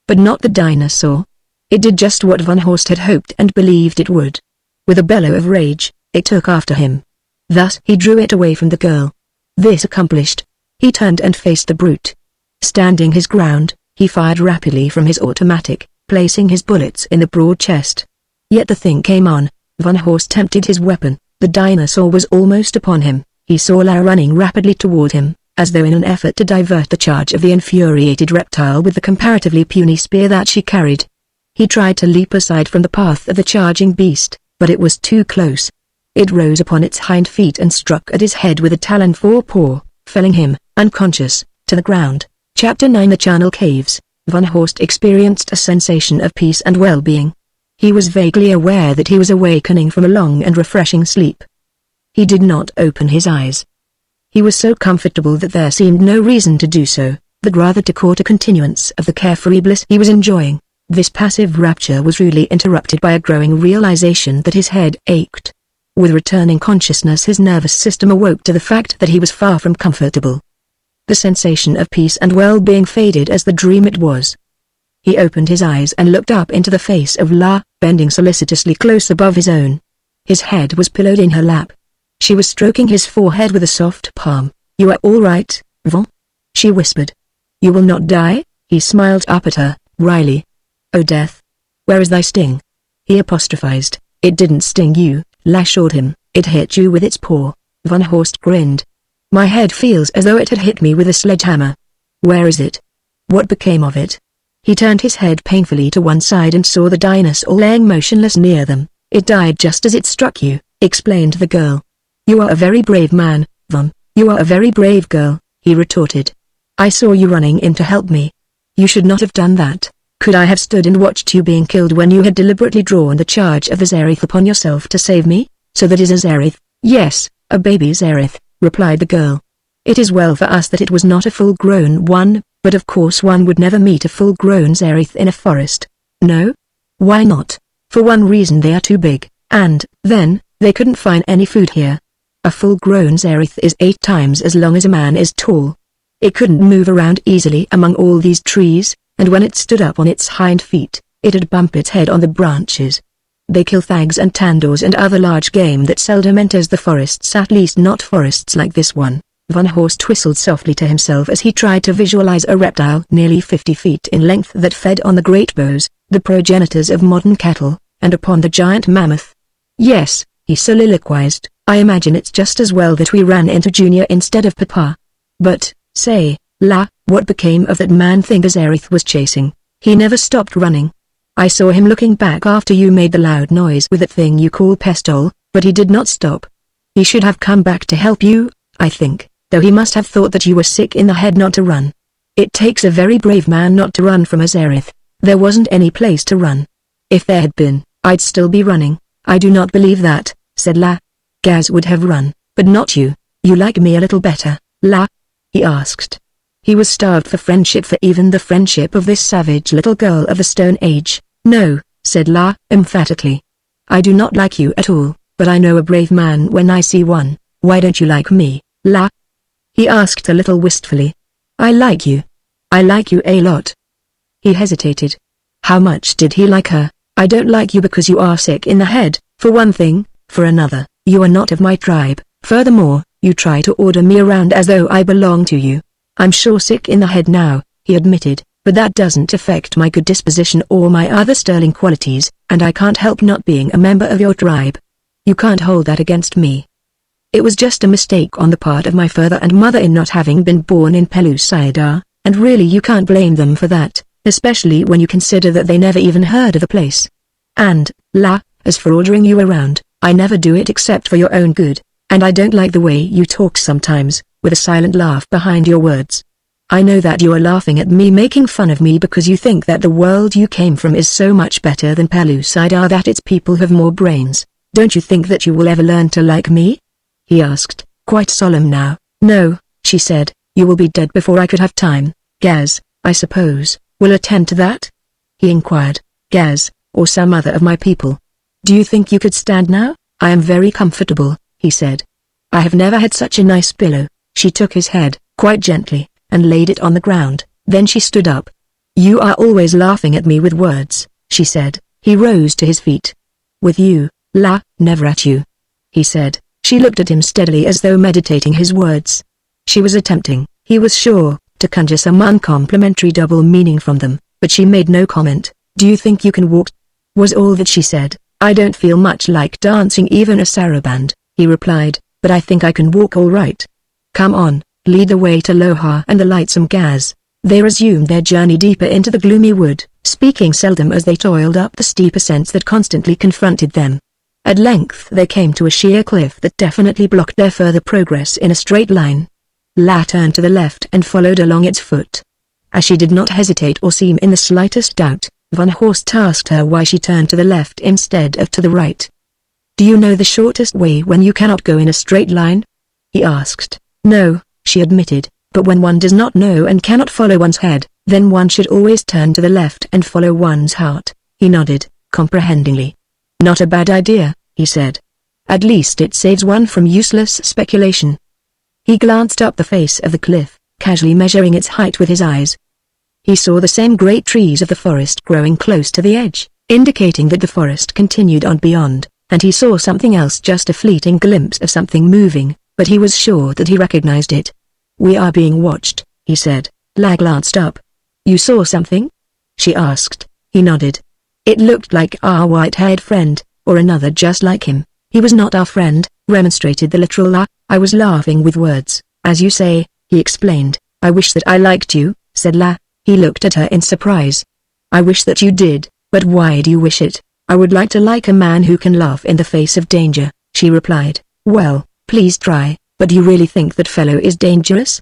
But not the dinosaur. It did just what Van Horst had hoped and believed it would. With a bellow of rage, it took after him. Thus he drew it away from the girl. This accomplished, he turned and faced the brute. Standing his ground, he fired rapidly from his automatic, placing his bullets in the broad chest. Yet the thing came on. Van Horst tempted his weapon. The dinosaur was almost upon him. He saw La running rapidly toward him, as though in an effort to divert the charge of the infuriated reptile with the comparatively puny spear that she carried. He tried to leap aside from the path of the charging beast, but it was too close. It rose upon its hind feet and struck at his head with a taloned forepaw, felling him, unconscious, to the ground. Chapter 9 The Charnel Caves. Van Horst experienced a sensation of peace and well-being. He was vaguely aware that he was awakening from a long and refreshing sleep. He did not open his eyes. He was so comfortable that there seemed no reason to do so, but rather to court a continuance of the carefree bliss he was enjoying. This passive rapture was rudely interrupted by a growing realization that his head ached. With returning consciousness his nervous system awoke to the fact that he was far from comfortable. The sensation of peace and well-being faded as the dream it was. He opened his eyes and looked up into the face of La, bending solicitously close above his own. His head was pillowed in her lap. She was stroking his forehead with a soft palm. "You are all right, Van?" she whispered. "You will not die?" He smiled up at her, wryly. "O death! Where is thy sting?" he apostrophized. "It didn't sting you," La assured him. "It hit you with its paw." Van Horst grinned. "My head feels as though it had hit me with a sledgehammer." "Where is it? What became of it?" He turned his head painfully to one side and saw the dinosaur laying motionless near them. "It died just as it struck you," explained the girl. "You are a very brave man, Van." "You are a very brave girl," he retorted. "I saw you running in to help me. You should not have done that. Could I have stood and watched you being killed when you had deliberately drawn the charge of the Zerith upon yourself to save me?" "So that is a Zerith?" "Yes, a baby Zerith," replied the girl. "It is well for us that it was not a full-grown one, But of course one would never meet a full-grown Zareth in a forest. No? Why not? For one reason, they are too big, and, then, they couldn't find any food here. A full-grown Zareth is 8 times as long as a man is tall. It couldn't move around easily among all these trees, and when it stood up on its hind feet, it'd bump its head on the branches. They kill thags and tandors and other large game that seldom enters the forests, at least not forests like this one. Van Horst whistled softly to himself as he tried to visualize a reptile nearly 50 feet in length that fed on the great bows, the progenitors of modern cattle, and upon the giant mammoth. Yes, he soliloquized, I imagine it's just as well that we ran into Junior instead of Papa. But, say, La, what became of that man thing the Zareth was chasing? He never stopped running. I saw him looking back after you made the loud noise with that thing you call pestol, but he did not stop. He should have come back to help you, I think, though he must have thought that you were sick in the head not to run. It takes a very brave man not to run from a Zareth. There wasn't any place to run. If there had been, I'd still be running. I do not believe that, said La. Gaz would have run, but not you. You like me a little better, La? He asked. He was starved for friendship, for even the friendship of this savage little girl of the Stone Age. No, said La, emphatically. I do not like you at all, but I know a brave man when I see one. Why don't you like me, La? He asked a little wistfully. I like you. I like you a lot. He hesitated. How much did he like her? I don't like you because you are sick in the head, for one thing. For another, you are not of my tribe. Furthermore, you try to order me around as though I belong to you. I'm sure sick in the head now, he admitted, but that doesn't affect my good disposition or my other sterling qualities, and I can't help not being a member of your tribe. You can't hold that against me. It was just a mistake on the part of my father and mother in not having been born in Pellucidar, and really you can't blame them for that, especially when you consider that they never even heard of the place. And, La, as for ordering you around, I never do it except for your own good, and I don't like the way you talk sometimes, with a silent laugh behind your words. I know that you are laughing at me, making fun of me because you think that the world you came from is so much better than Pellucidar, that its people have more brains. Don't you think that you will ever learn to like me? He asked, quite solemn now. No, she said, you will be dead before I could have time. Gaz, I suppose, will attend to that? He inquired. Gaz, or some other of my people. Do you think you could stand now? I am very comfortable, he said. I have never had such a nice pillow. She took his head, quite gently, and laid it on the ground. Then she stood up. You are always laughing at me with words, she said. He rose to his feet. With you, La, never at you, he said. She looked at him steadily as though meditating his words. She was attempting, he was sure, to conjure some uncomplimentary double meaning from them, but she made no comment. Do you think you can walk? Was all that she said. I don't feel much like dancing even a saraband, he replied, but I think I can walk all right. Come on, lead the way to Lohar and the lightsome Gaz. They resumed their journey deeper into the gloomy wood, speaking seldom as they toiled up the steep ascents that constantly confronted them. At length they came to a sheer cliff that definitely blocked their further progress in a straight line. La turned to the left and followed along its foot. As she did not hesitate or seem in the slightest doubt, Van Horst asked her why she turned to the left instead of to the right. Do you know the shortest way when you cannot go in a straight line? He asked. No, she admitted, but when one does not know and cannot follow one's head, then one should always turn to the left and follow one's heart. He nodded, comprehendingly. Not a bad idea, he said. At least it saves one from useless speculation. He glanced up the face of the cliff, casually measuring its height with his eyes. He saw the same great trees of the forest growing close to the edge, indicating that the forest continued on beyond, and he saw something else, just a fleeting glimpse of something moving, but he was sure that he recognized it. We are being watched, he said. La glanced up. You saw something? She asked. He nodded. It looked like our white-haired friend, or another just like him. He was not our friend, remonstrated the literal La. I was laughing with words, as you say, he explained. I wish that I liked you, said La. He looked at her in surprise. I wish that you did, but why do you wish it? I would like to like a man who can laugh in the face of danger, she replied. Well, please try, but do you really think that fellow is dangerous?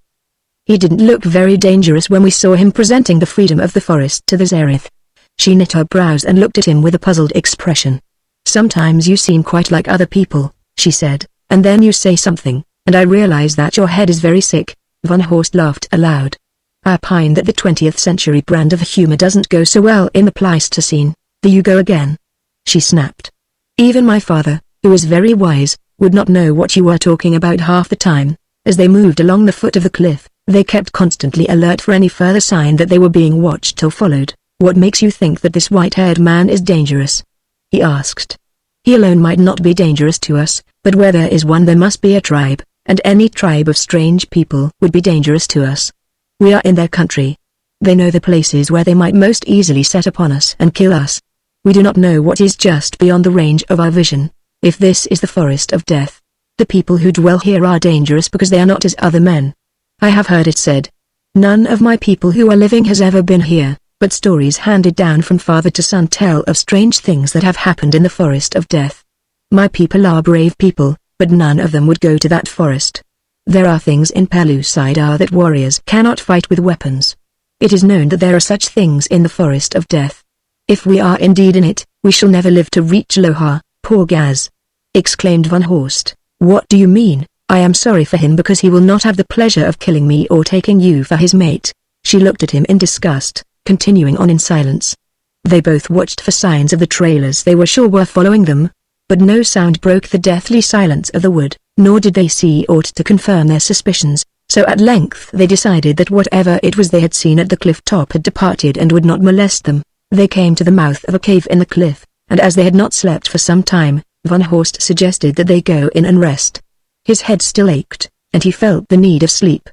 He didn't look very dangerous when we saw him presenting the freedom of the forest to the Zareth. She knit her brows and looked at him with a puzzled expression. Sometimes you seem quite like other people, she said, and then you say something, and I realize that your head is very sick. Van Horst laughed aloud. I opine that the 20th century brand of humor doesn't go so well in the Pleistocene. There you go again," she snapped. "Even my father, who is very wise, would not know what you were talking about half the time." As they moved along the foot of the cliff, they kept constantly alert for any further sign that they were being watched or followed. "What makes you think that this white-haired man is dangerous?" he asked. "He alone might not be dangerous to us, but where there is one there must be a tribe, and any tribe of strange people would be dangerous to us. We are in their country. They know the places where they might most easily set upon us and kill us. We do not know what is just beyond the range of our vision. If this is the forest of death, the people who dwell here are dangerous because they are not as other men. I have heard it said. None of my people who are living has ever been here, but stories handed down from father to son tell of strange things that have happened in the forest of death. My people are brave people, but none of them would go to that forest. There are things in Pellucidar that warriors cannot fight with weapons. It is known that there are such things in the forest of death. If we are indeed in it, we shall never live to reach Lohar." "Poor Gaz!" exclaimed Van Horst. "What do you mean? I am sorry for him because he will not have the pleasure of killing me or taking you for his mate." She looked at him in disgust, continuing on in silence. They both watched for signs of the trailers they were sure were following them, but no sound broke the deathly silence of the wood, nor did they see aught to confirm their suspicions, so at length they decided that whatever it was they had seen at the cliff top had departed and would not molest them. They came to the mouth of a cave in the cliff, and as they had not slept for some time, Van Horst suggested that they go in and rest. His head still ached, and he felt the need of sleep.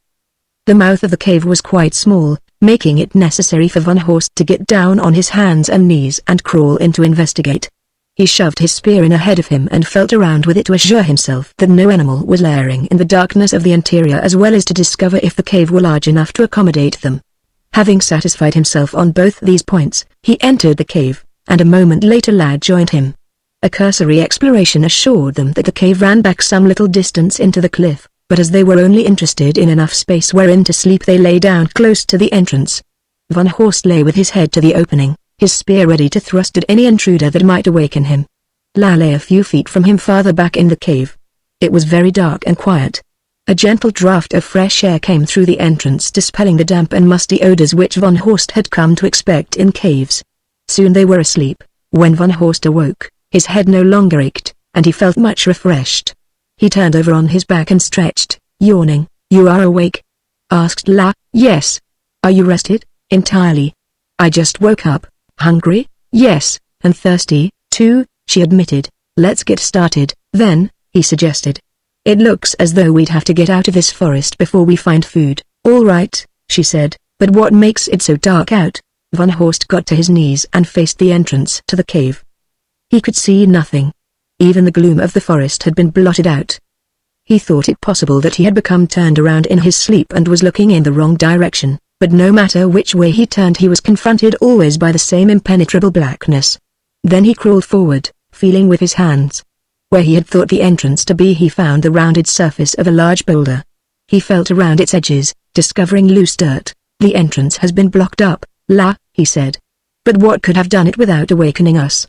The mouth of the cave was quite small, making it necessary for Van Horst to get down on his hands and knees and crawl in to investigate. He shoved his spear in ahead of him and felt around with it to assure himself that no animal was lurking in the darkness of the interior, as well as to discover if the cave were large enough to accommodate them. Having satisfied himself on both these points, he entered the cave, and a moment later Lad joined him. A cursory exploration assured them that the cave ran back some little distance into the cliff, but as they were only interested in enough space wherein to sleep, they lay down close to the entrance. Van Horst lay with his head to the opening, his spear ready to thrust at any intruder that might awaken him. La lay a few feet from him farther back in the cave. It was very dark and quiet. A gentle draught of fresh air came through the entrance, dispelling the damp and musty odors which Van Horst had come to expect in caves. Soon they were asleep. When Van Horst awoke, his head no longer ached, and he felt much refreshed. He turned over on his back and stretched, yawning. "You are awake?" asked La. "Yes." "Are you rested?" "Entirely. I just woke up." "Hungry?" "Yes, and thirsty, too," she admitted. "Let's get started, then," he suggested. "It looks as though we'd have to get out of this forest before we find food." "All right," she said, "but what makes it so dark out?" Van Horst got to his knees and faced the entrance to the cave. He could see nothing. Even the gloom of the forest had been blotted out. He thought it possible that he had become turned around in his sleep and was looking in the wrong direction, but no matter which way he turned he was confronted always by the same impenetrable blackness. Then he crawled forward, feeling with his hands. Where he had thought the entrance to be, he found the rounded surface of a large boulder. He felt around its edges, discovering loose dirt. "The entrance has been blocked up, La," he said. "But what could have done it without awakening us?"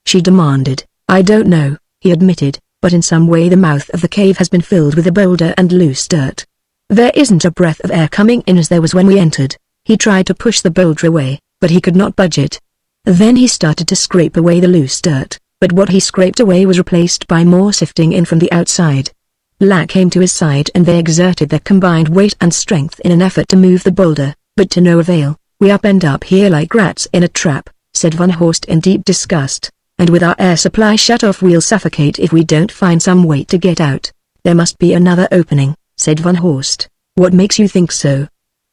she demanded. "I don't know," he admitted, "but in some way the mouth of the cave has been filled with a boulder and loose dirt. There isn't a breath of air coming in as there was when we entered." He tried to push the boulder away, but he could not budge it. Then he started to scrape away the loose dirt, but what he scraped away was replaced by more sifting in from the outside. La came to his side and they exerted their combined weight and strength in an effort to move the boulder, but to no avail. "We are penned up here like rats in a trap," said Van Horst in deep disgust, "and with our air supply shut off we'll suffocate if we don't find some way to get out." "There must be another opening," said Van Horst. "What makes you think so?"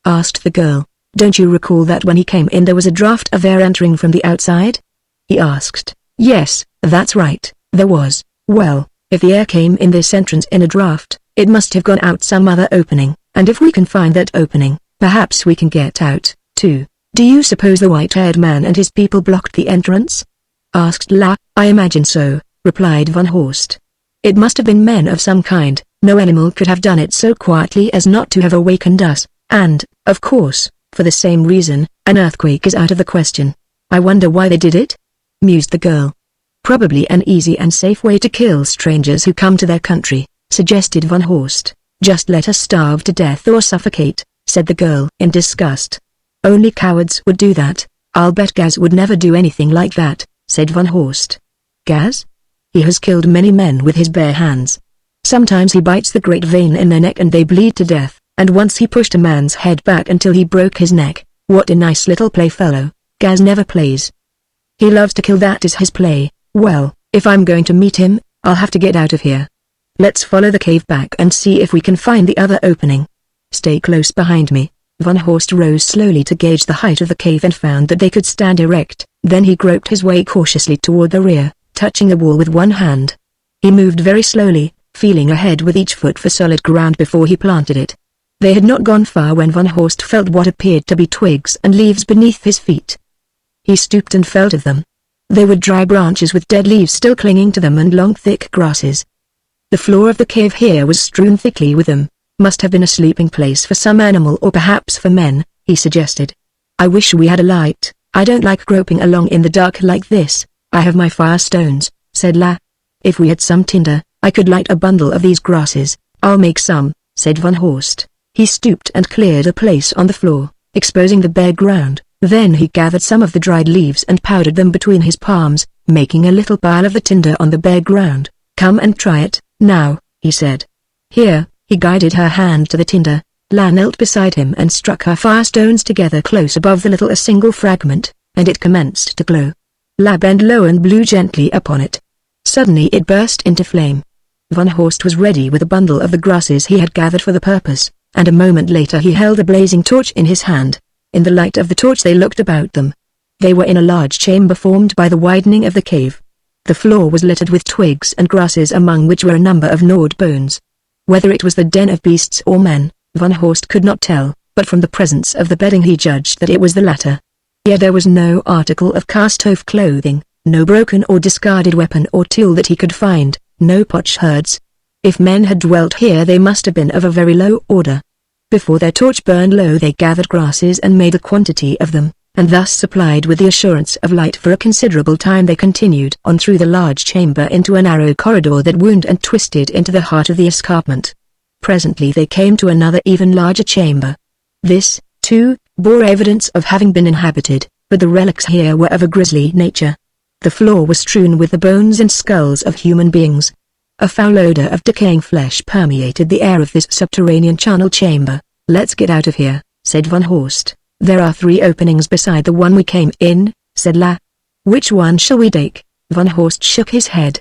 asked the girl. "Don't you recall that when he came in there was a draft of air entering from the outside?" he asked. "Yes, that's right, there was." "Well, if the air came in this entrance in a draft, it must have gone out some other opening, and if we can find that opening, perhaps we can get out, too." "Do you suppose the white-haired man and his people blocked the entrance?" asked La. "I imagine so," replied Van Horst. "It must have been men of some kind. No animal could have done it so quietly as not to have awakened us, and, of course, for the same reason, an earthquake is out of the question." "I wonder why they did it?" mused the girl. "Probably an easy and safe way to kill strangers who come to their country," suggested Van Horst. "Just let us starve to death or suffocate," said the girl in disgust. Only cowards would do that. I'll bet Gaz would never do anything like that, said Van Horst. Gaz? He has killed many men with his bare hands. Sometimes he bites the great vein in their neck and they bleed to death, and once he pushed a man's head back until he broke his neck. What a nice little playfellow. Gaz never plays. He loves to kill, that is his play. Well, if I'm going to meet him, I'll have to get out of here. Let's follow the cave back and see if we can find the other opening. Stay close behind me. Van Horst rose slowly to gauge the height of the cave and found that they could stand erect. Then he groped his way cautiously toward the rear, touching the wall with one hand. He moved very slowly, feeling ahead with each foot for solid ground before he planted it. They had not gone far when Van Horst felt what appeared to be twigs and leaves beneath his feet. He stooped and felt of them. They were dry branches with dead leaves still clinging to them and long thick grasses. The floor of the cave here was strewn thickly with them. Must have been a sleeping place for some animal or perhaps for men, he suggested. I wish we had a light. I don't like groping along in the dark like this. I have my fire stones, said La. If we had some tinder, I could light a bundle of these grasses. I'll make some, said Van Horst. He stooped and cleared a place on the floor, exposing the bare ground. Then he gathered some of the dried leaves and powdered them between his palms, making a little pile of the tinder on the bare ground. Come and try it, now, he said. Here, he guided her hand to the tinder. La knelt beside him and struck her firestones together close above the little a single fragment, and it commenced to glow. La bent low and blew gently upon it. Suddenly it burst into flame. Van Horst was ready with a bundle of the grasses he had gathered for the purpose, and a moment later he held a blazing torch in his hand. In the light of the torch they looked about them. They were in a large chamber formed by the widening of the cave. The floor was littered with twigs and grasses, among which were a number of gnawed bones. Whether it was the den of beasts or men, Van Horst could not tell, but from the presence of the bedding he judged that it was the latter. Yet there was no article of cast-off clothing, no broken or discarded weapon or tool that he could find, no potsherds. If men had dwelt here they must have been of a very low order. Before their torch burned low they gathered grasses and made a quantity of them, and thus supplied with the assurance of light for a considerable time they continued on through the large chamber into a narrow corridor that wound and twisted into the heart of the escarpment. Presently they came to another even larger chamber. This, too, bore evidence of having been inhabited, but the relics here were of a grisly nature. The floor was strewn with the bones and skulls of human beings. A foul odor of decaying flesh permeated the air of this subterranean charnel chamber. Let's get out of here, said Van Horst. There are 3 openings beside the one we came in, said La. Which one shall we take? Van Horst shook his head.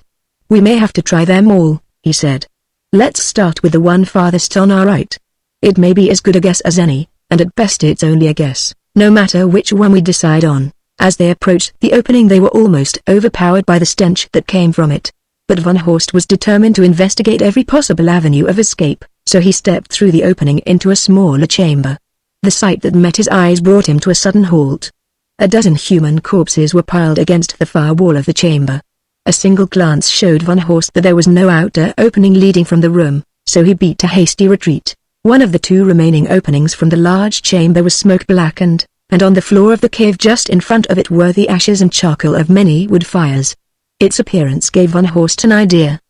We may have to try them all, he said. Let's start with the one farthest on our right. It may be as good a guess as any, and at best it's only a guess, no matter which one we decide on. As they approached the opening they were almost overpowered by the stench that came from it. But Van Horst was determined to investigate every possible avenue of escape, so he stepped through the opening into a smaller chamber. The sight that met his eyes brought him to a sudden halt. A dozen human corpses were piled against the far wall of the chamber. A single glance showed Van Horst that there was no outer opening leading from the room, so he beat a hasty retreat. One of the 2 remaining openings from the large chamber was smoke-blackened, and on the floor of the cave just in front of it were the ashes and charcoal of many wood fires. Its appearance gave Van Horst an idea.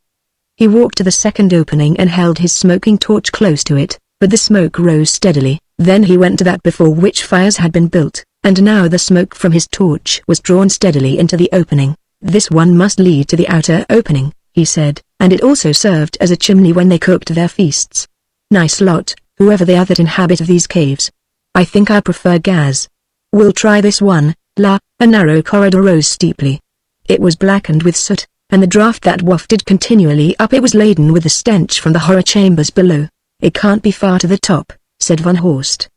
He walked to the second opening and held his smoking torch close to it, but the smoke rose steadily. Then he went to that before which fires had been built, and now the smoke from his torch was drawn steadily into the opening. This one must lead to the outer opening, he said, and it also served as a chimney when they cooked their feasts. Nice lot, whoever they are that inhabit these caves. I think I prefer Gaz. We'll try this one, La. A narrow corridor rose steeply. It was blackened with soot, and the draught that wafted continually up it was laden with the stench from the horror chambers below. It can't be far to the top, said Van Horst.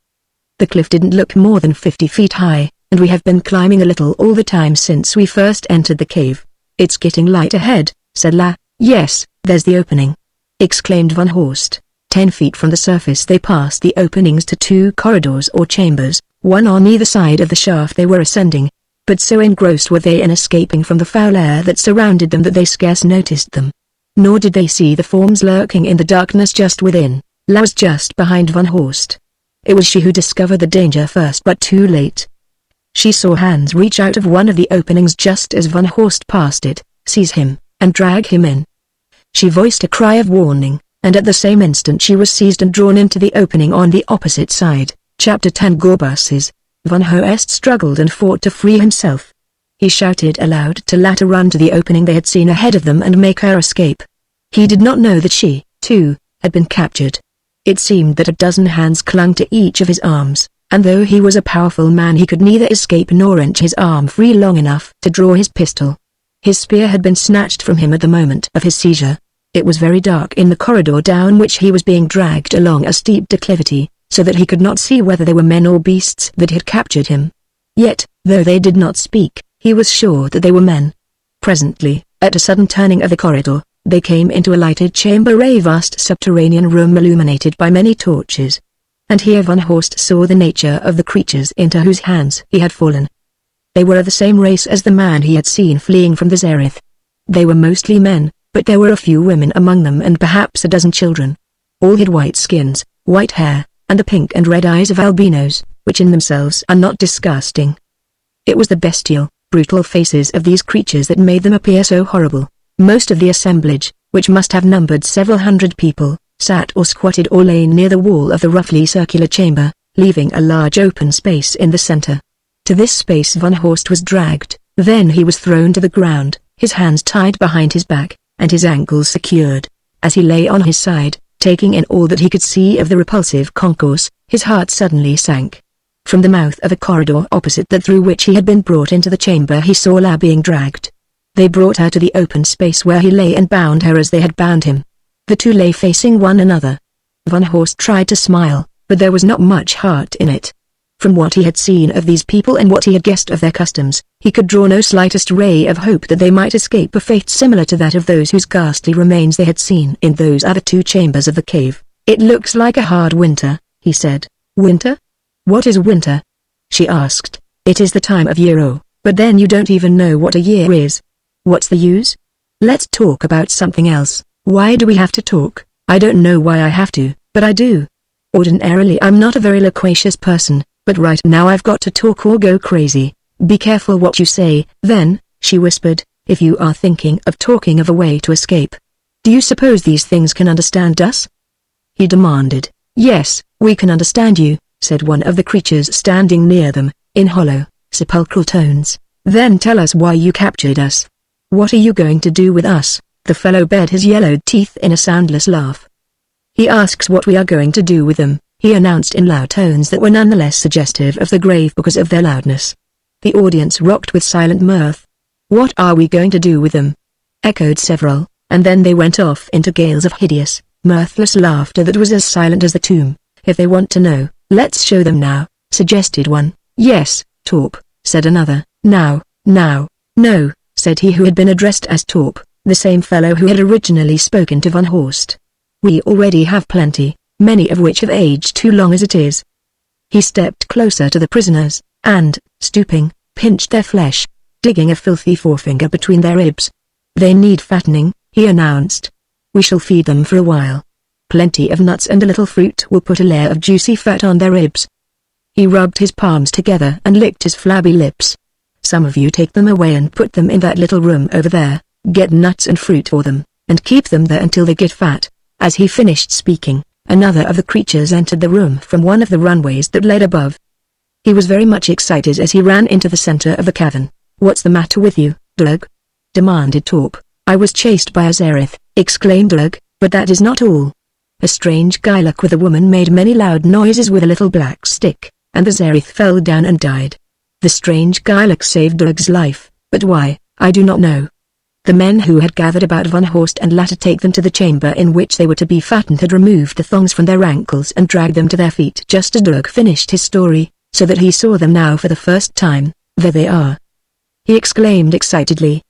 The cliff didn't look more than 50 feet high, and we have been climbing a little all the time since we first entered the cave. It's getting light ahead, said La. Yes, there's the opening, exclaimed Van Horst. 10 feet from the surface they passed the openings to 2 corridors or chambers, one on either side of the shaft they were ascending. But so engrossed were they in escaping from the foul air that surrounded them that they scarce noticed them. Nor did they see the forms lurking in the darkness just within. La was just behind Van Horst. It was she who discovered the danger first, but too late. She saw hands reach out of one of the openings just as Van Horst passed it, seize him, and drag him in. She voiced a cry of warning, and at the same instant she was seized and drawn into the opening on the opposite side. Chapter 10 Gorbuses. Van Hoest struggled and fought to free himself. He shouted aloud to Latta run to the opening they had seen ahead of them and make her escape. He did not know that she, too, had been captured. It seemed that a dozen hands clung to each of his arms, and though he was a powerful man he could neither escape nor wrench his arm free long enough to draw his pistol. His spear had been snatched from him at the moment of his seizure. It was very dark in the corridor down which he was being dragged along a steep declivity, so that he could not see whether they were men or beasts that had captured him. Yet, though they did not speak, he was sure that they were men. Presently, at a sudden turning of the corridor, they came into a lighted chamber, a vast subterranean room illuminated by many torches. And here Van Horst saw the nature of the creatures into whose hands he had fallen. They were of the same race as the man he had seen fleeing from the Zerith. They were mostly men, but there were a few women among them and perhaps a dozen children. All had white skins, white hair, and the pink and red eyes of albinos, which in themselves are not disgusting. It was the bestial, brutal faces of these creatures that made them appear so horrible. Most of the assemblage, which must have numbered several hundred people, sat or squatted or lay near the wall of the roughly circular chamber, leaving a large open space in the center. To this space Van Horst was dragged, then he was thrown to the ground, his hands tied behind his back, and his ankles secured. As he lay on his side, taking in all that he could see of the repulsive concourse, his heart suddenly sank. From the mouth of a corridor opposite that through which he had been brought into the chamber he saw La being dragged. They brought her to the open space where he lay and bound her as they had bound him. The two lay facing one another. Van Horst tried to smile, but there was not much heart in it. From what he had seen of these people and what he had guessed of their customs, he could draw no slightest ray of hope that they might escape a fate similar to that of those whose ghastly remains they had seen in those other two chambers of the cave. "It looks like a hard winter," he said. "Winter? What is winter?" she asked. "It is the time of year, oh, but then you don't even know what a year is. What's the use? Let's talk about something else." "Why do we have to talk?" "I don't know why I have to, but I do. Ordinarily I'm not a very loquacious person, but right now I've got to talk or go crazy. Be careful what you say." "Then," she whispered, "if you are thinking of talking of a way to escape, do you suppose these things can understand us?" he demanded. "Yes, we can understand you," said one of the creatures standing near them, in hollow, sepulchral tones. "Then tell us why you captured us. What are you going to do with us?" The fellow bared his yellowed teeth in a soundless laugh. "He asks what we are going to do with them," he announced in loud tones that were nonetheless suggestive of the grave because of their loudness. The audience rocked with silent mirth. "What are we going to do with them?" echoed several, and then they went off into gales of hideous, mirthless laughter that was as silent as the tomb. "If they want to know, let's show them now," suggested one. "Yes, Torp," said another. "Now, no," said he who had been addressed as Torp, the same fellow who had originally spoken to Van Horst. "We already have plenty, many of which have aged too long as it is." He stepped closer to the prisoners, and, stooping, pinched their flesh, digging a filthy forefinger between their ribs. "They need fattening," he announced. "We shall feed them for a while. Plenty of nuts and a little fruit will put a layer of juicy fat on their ribs." He rubbed his palms together and licked his flabby lips. "Some of you take them away and put them in that little room over there, get nuts and fruit for them, and keep them there until they get fat." As he finished speaking, another of the creatures entered the room from one of the runways that led above. He was very much excited as he ran into the center of the cavern. "What's the matter with you, Doug?" demanded Torp. "I was chased by a Zerith," exclaimed Doug, "but that is not all." A strange Gylak with a woman made many loud noises with a little black stick, and the Zerith fell down and died. The strange Gylak saved Doug's life, but why, I do not know. The men who had gathered about Van Horst and Latta take them to the chamber in which they were to be fattened had removed the thongs from their ankles and dragged them to their feet just as Doug finished his story, so that he saw them now for the first time. "There they are!" he exclaimed excitedly.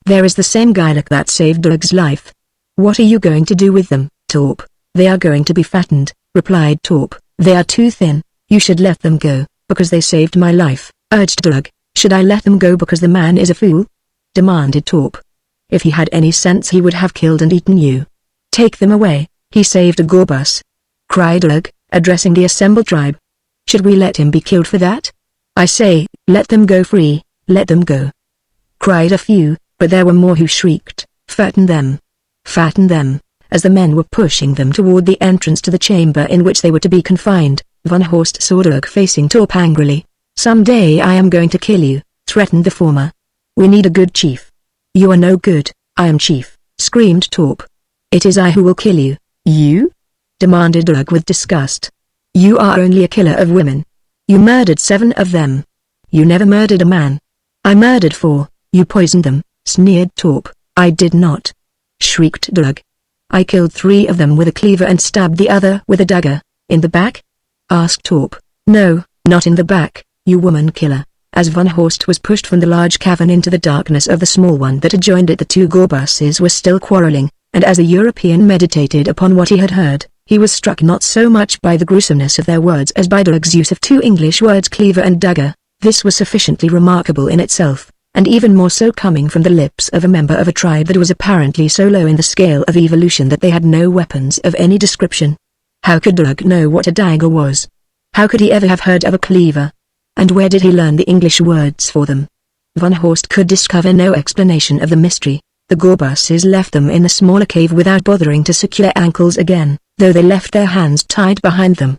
"There is the same Gylak that saved Doug's life. What are you going to do with them, Torp?" "They are going to be fattened," replied Torp. "They are too thin. You should let them go, because they saved my life," urged Doug. "Should I let them go because the man is a fool?" demanded Torp. "If he had any sense he would have killed and eaten you. Take them away, he saved a Gorbus," cried Doug, addressing the assembled tribe. "Should we let him be killed for that? I say, let them go free, let them go," cried a few, but there were more who shrieked, "Fatten them! Fatten them! As the men were pushing them toward the entrance to the chamber in which they were to be confined, Van Horst saw Edgar facing Torp angrily. "Someday I am going to kill you," threatened the former. "We need a good chief." "You are no good, I am chief," screamed Torp. "It is I who will kill you." "You?" demanded Edgar with disgust. "You are only a killer of women. You murdered 7 of them. You never murdered a man." "I murdered 4, you poisoned them," sneered Torp. "I did not," shrieked Edgar. "I killed 3 of them with a cleaver and stabbed the other with a dagger." "In the back?" asked Torp. "No, not in the back, you woman killer." As Van Horst was pushed from the large cavern into the darkness of the small one that adjoined it, the 2 Gorbusses were still quarreling, and as the European meditated upon what he had heard, he was struck not so much by the gruesomeness of their words as by Edgar's use of 2 English words, cleaver and dagger. This was sufficiently remarkable in itself, and even more so coming from the lips of a member of a tribe that was apparently so low in the scale of evolution that they had no weapons of any description. How could Edgar know what a dagger was? How could he ever have heard of a cleaver? And where did he learn the English words for them? Van Horst could discover no explanation of the mystery. The Gorbusses left them in the smaller cave without bothering to secure their ankles again, though they left their hands tied behind them.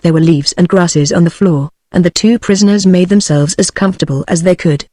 There were leaves and grasses on the floor, and the 2 prisoners made themselves as comfortable as they could.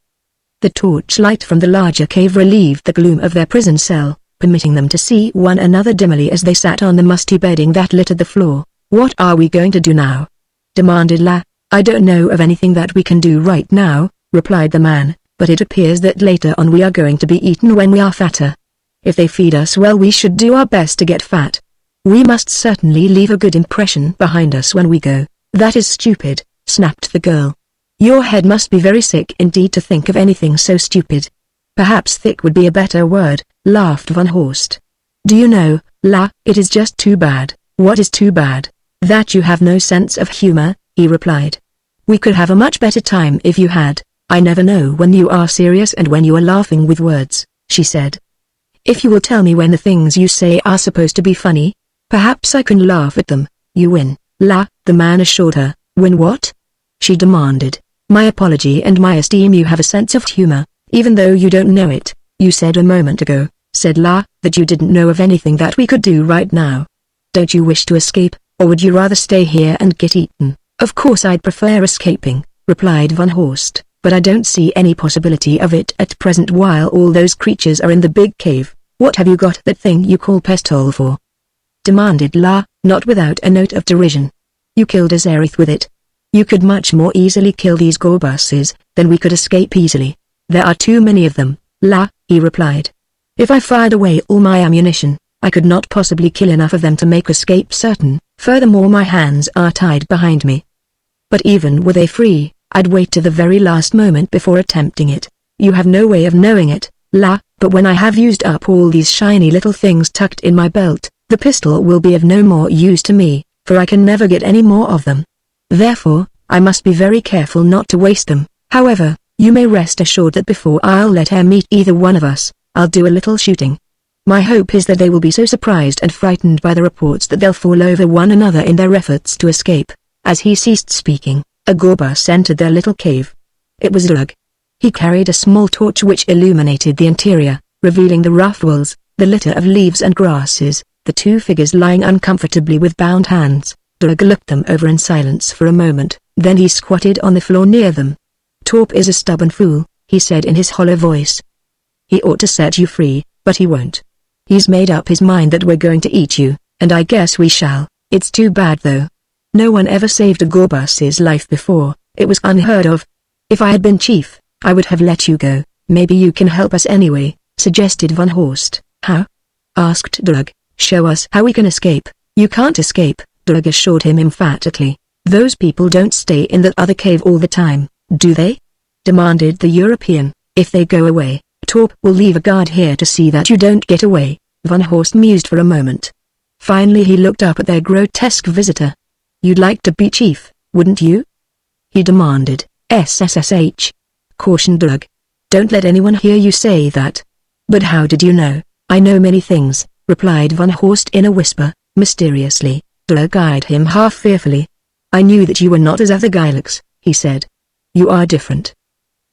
The torchlight from the larger cave relieved the gloom of their prison cell, permitting them to see one another dimly as they sat on the musty bedding that littered the floor. "What are we going to do now?" demanded La. "I don't know of anything that we can do right now," replied the man, "but it appears that later on we are going to be eaten when we are fatter. If they feed us well, we should do our best to get fat. We must certainly leave a good impression behind us when we go." "That is stupid," snapped the girl. "Your head must be very sick indeed to think of anything so stupid." "Perhaps thick would be a better word," laughed Van Horst. "Do you know, La, it is just too bad." "What is too bad?" "That you have no sense of humor," he replied. "We could have a much better time if you had." "I never know when you are serious and when you are laughing with words," she said. "If you will tell me when the things you say are supposed to be funny, perhaps I can laugh at them." "You win, La," the man assured her. "Win what?" she demanded. "My apology and my esteem. You have a sense of humor, even though you don't know it." "You said a moment ago," said La, "that you didn't know of anything that we could do right now. Don't you wish to escape, or would you rather stay here and get eaten?" "Of course I'd prefer escaping," replied Van Horst, "but I don't see any possibility of it at present while all those creatures are in the big cave." "What have you got that thing you call pistol for?" demanded La, not without a note of derision. "You killed Azerith with it. You could much more easily kill these Gorbusses than we could escape easily." "There are too many of them, La," he replied. "If I fired away all my ammunition, I could not possibly kill enough of them to make escape certain. Furthermore, my hands are tied behind me. But even were they free, I'd wait to the very last moment before attempting it." "You have no way of knowing it, La, but when I have used up all these shiny little things tucked in my belt, the pistol will be of no more use to me, for I can never get any more of them. Therefore, I must be very careful not to waste them. However, you may rest assured that before I'll let her meet either one of us, I'll do a little shooting. My hope is that they will be so surprised and frightened by the reports that they'll fall over one another in their efforts to escape." As he ceased speaking, a Gorbus entered their little cave. It was Edgar. He carried a small torch which illuminated the interior, revealing the rough walls, the litter of leaves and grasses, the 2 figures lying uncomfortably with bound hands. Edgar looked them over in silence for a moment, then he squatted on the floor near them. "Torp is a stubborn fool," he said in his hollow voice. "He ought to set you free, but he won't. He's made up his mind that we're going to eat you, and I guess we shall. It's too bad though. No one ever saved a Gorbus's life before. It was unheard of. If I had been chief, I would have let you go. Maybe you can help us anyway," suggested Van Horst. "How?" asked Edgar. "Show us how we can escape." "You can't escape," Edgar assured him emphatically. "Those people don't stay in that other cave all the time, do they?" demanded the European. "If they go away, Torp will leave a guard here to see that you don't get away." Van Horst mused for a moment. Finally he looked up at their grotesque visitor. "You'd like to be chief, wouldn't you?" he demanded. "SSSH," cautioned Edgar. "Don't let anyone hear you say that." "But how did you know?" "I know many things," replied Van Horst in a whisper, mysteriously. Edgar eyed him half fearfully. "I knew that you were not as other Gilaks," he said. "You are different.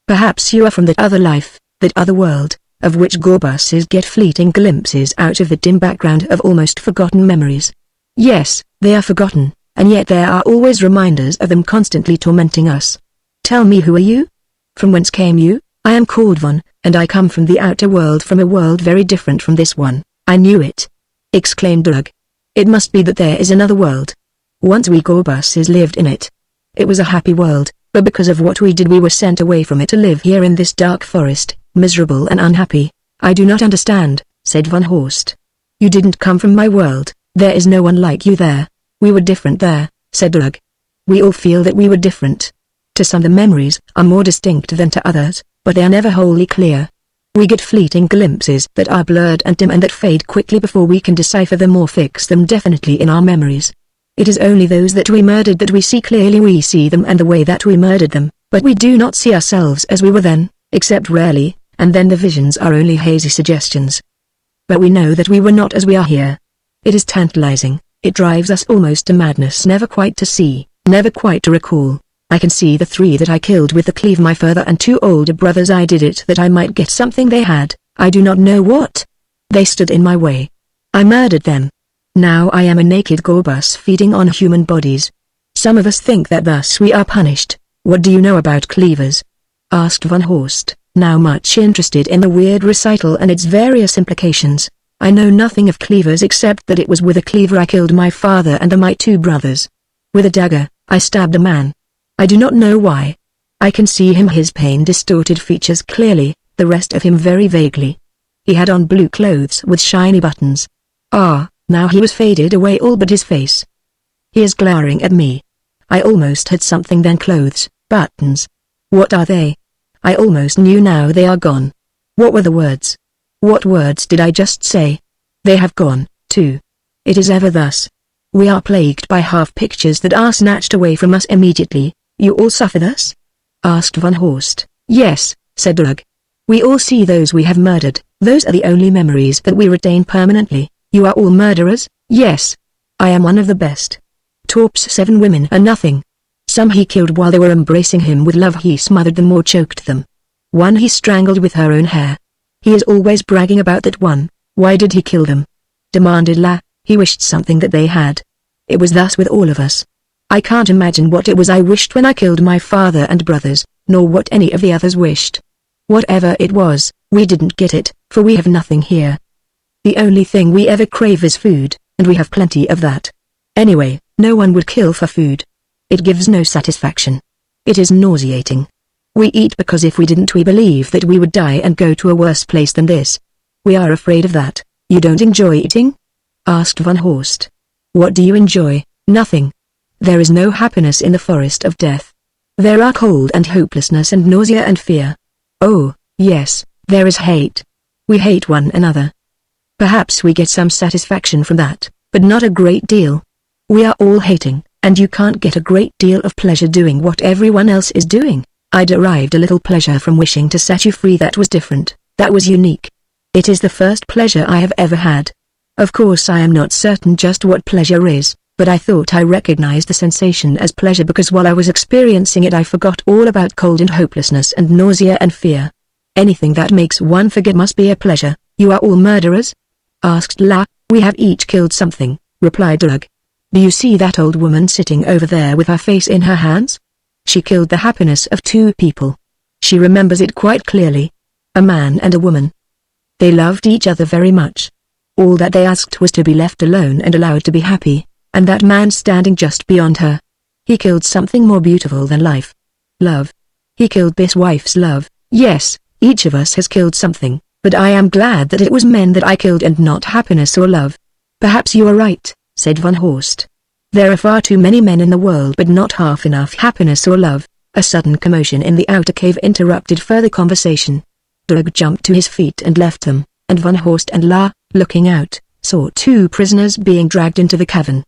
Perhaps you are from that other life, that other world. of which Gorbuses get fleeting glimpses out of the dim background of almost forgotten memories. Yes, they are forgotten, and yet there are always reminders of them constantly tormenting us. Tell me, who are you? From whence came you? I am called Von, and I come from the outer world, from a world very different from this one. I knew it! Exclaimed Doug. It must be that there is another world. Once we Gorbuses lived in it. It was a happy world, but because of what we did we were sent away from it to live here in this dark forest, miserable and unhappy. I do not understand, said Von Horst. You didn't come from my world, there is no one like you there. We were different there, said Doug. We all feel that we were different. To some the memories are more distinct than to others, but they are never wholly clear. We get fleeting glimpses that are blurred and dim and that fade quickly before we can decipher them or fix them definitely in our memories. It is only those that we murdered that we see clearly. We see them and the way that we murdered them, but we do not see ourselves as we were then, except rarely, and then the visions are only hazy suggestions. But we know that we were not as we are here. It is tantalizing, it drives us almost to madness never quite to see, never quite to recall. I can see the 3 that I killed with the cleave, my father and 2 older brothers. I did it that I might get something they had, I do not know what. They stood in my way. I murdered them. Now I am a naked Gorbus feeding on human bodies. Some of us think that thus we are punished. What do you know about cleavers? Asked Von Horst, now much interested in the weird recital and its various implications. I know nothing of cleavers except that it was with a cleaver I killed my father and my 2 brothers. With a dagger, I stabbed a man. I do not know why. I can see him, his pain-distorted features clearly, the rest of him very vaguely. He had on blue clothes with shiny buttons. Ah, now he was faded away all but his face. He is glowering at me. I almost had something then, clothes, buttons. What are they? I almost knew, now they are gone. What were the words? What words did I just say? They have gone, too. It is ever thus. We are plagued by half-pictures that are snatched away from us immediately. You all suffer thus? Asked Von Horst. Yes, said Doug. We all see those we have murdered, those are the only memories that we retain permanently. You are all murderers? Yes. I am one of the best. Torp's 7 women are nothing. Some he killed while they were embracing him with love. He smothered them or choked them. One he strangled with her own hair. He is always bragging about that one. Why did he kill them? Demanded La. He wished something that they had. It was thus with all of us. I can't imagine what it was I wished when I killed my father and brothers, nor what any of the others wished. Whatever it was, we didn't get it, for we have nothing here. The only thing we ever crave is food, and we have plenty of that. Anyway, no one would kill for food. It gives no satisfaction. It is nauseating. We eat because if we didn't we believe that we would die and go to a worse place than this. We are afraid of that. You don't enjoy eating? Asked Von Horst. What do you enjoy? Nothing. There is no happiness in the forest of death. There are cold and hopelessness and nausea and fear. Oh, yes, there is hate. We hate one another. Perhaps we get some satisfaction from that, but not a great deal. We are all hating, and you can't get a great deal of pleasure doing what everyone else is doing. I derived a little pleasure from wishing to set you free. That was different, that was unique. It is the first pleasure I have ever had. Of course I am not certain just what pleasure is, but I thought I recognized the sensation as pleasure because while I was experiencing it I forgot all about cold and hopelessness and nausea and fear. Anything that makes one forget must be a pleasure. You are all murderers? Asked La. We have each killed something, replied Doug. Do you see that old woman sitting over there with her face in her hands? She killed the happiness of 2 people. She remembers it quite clearly. A man and a woman. They loved each other very much. All that they asked was to be left alone and allowed to be happy, and that man standing just beyond her. He killed something more beautiful than life. Love. He killed this wife's love. Yes, each of us has killed something, but I am glad that it was men that I killed and not happiness or love. Perhaps you are right, said Von Horst. There are far too many men in the world but not half enough happiness or love. A sudden commotion in the outer cave interrupted further conversation. Doug jumped to his feet and left them, and Von Horst and La, looking out, saw 2 prisoners being dragged into the cavern.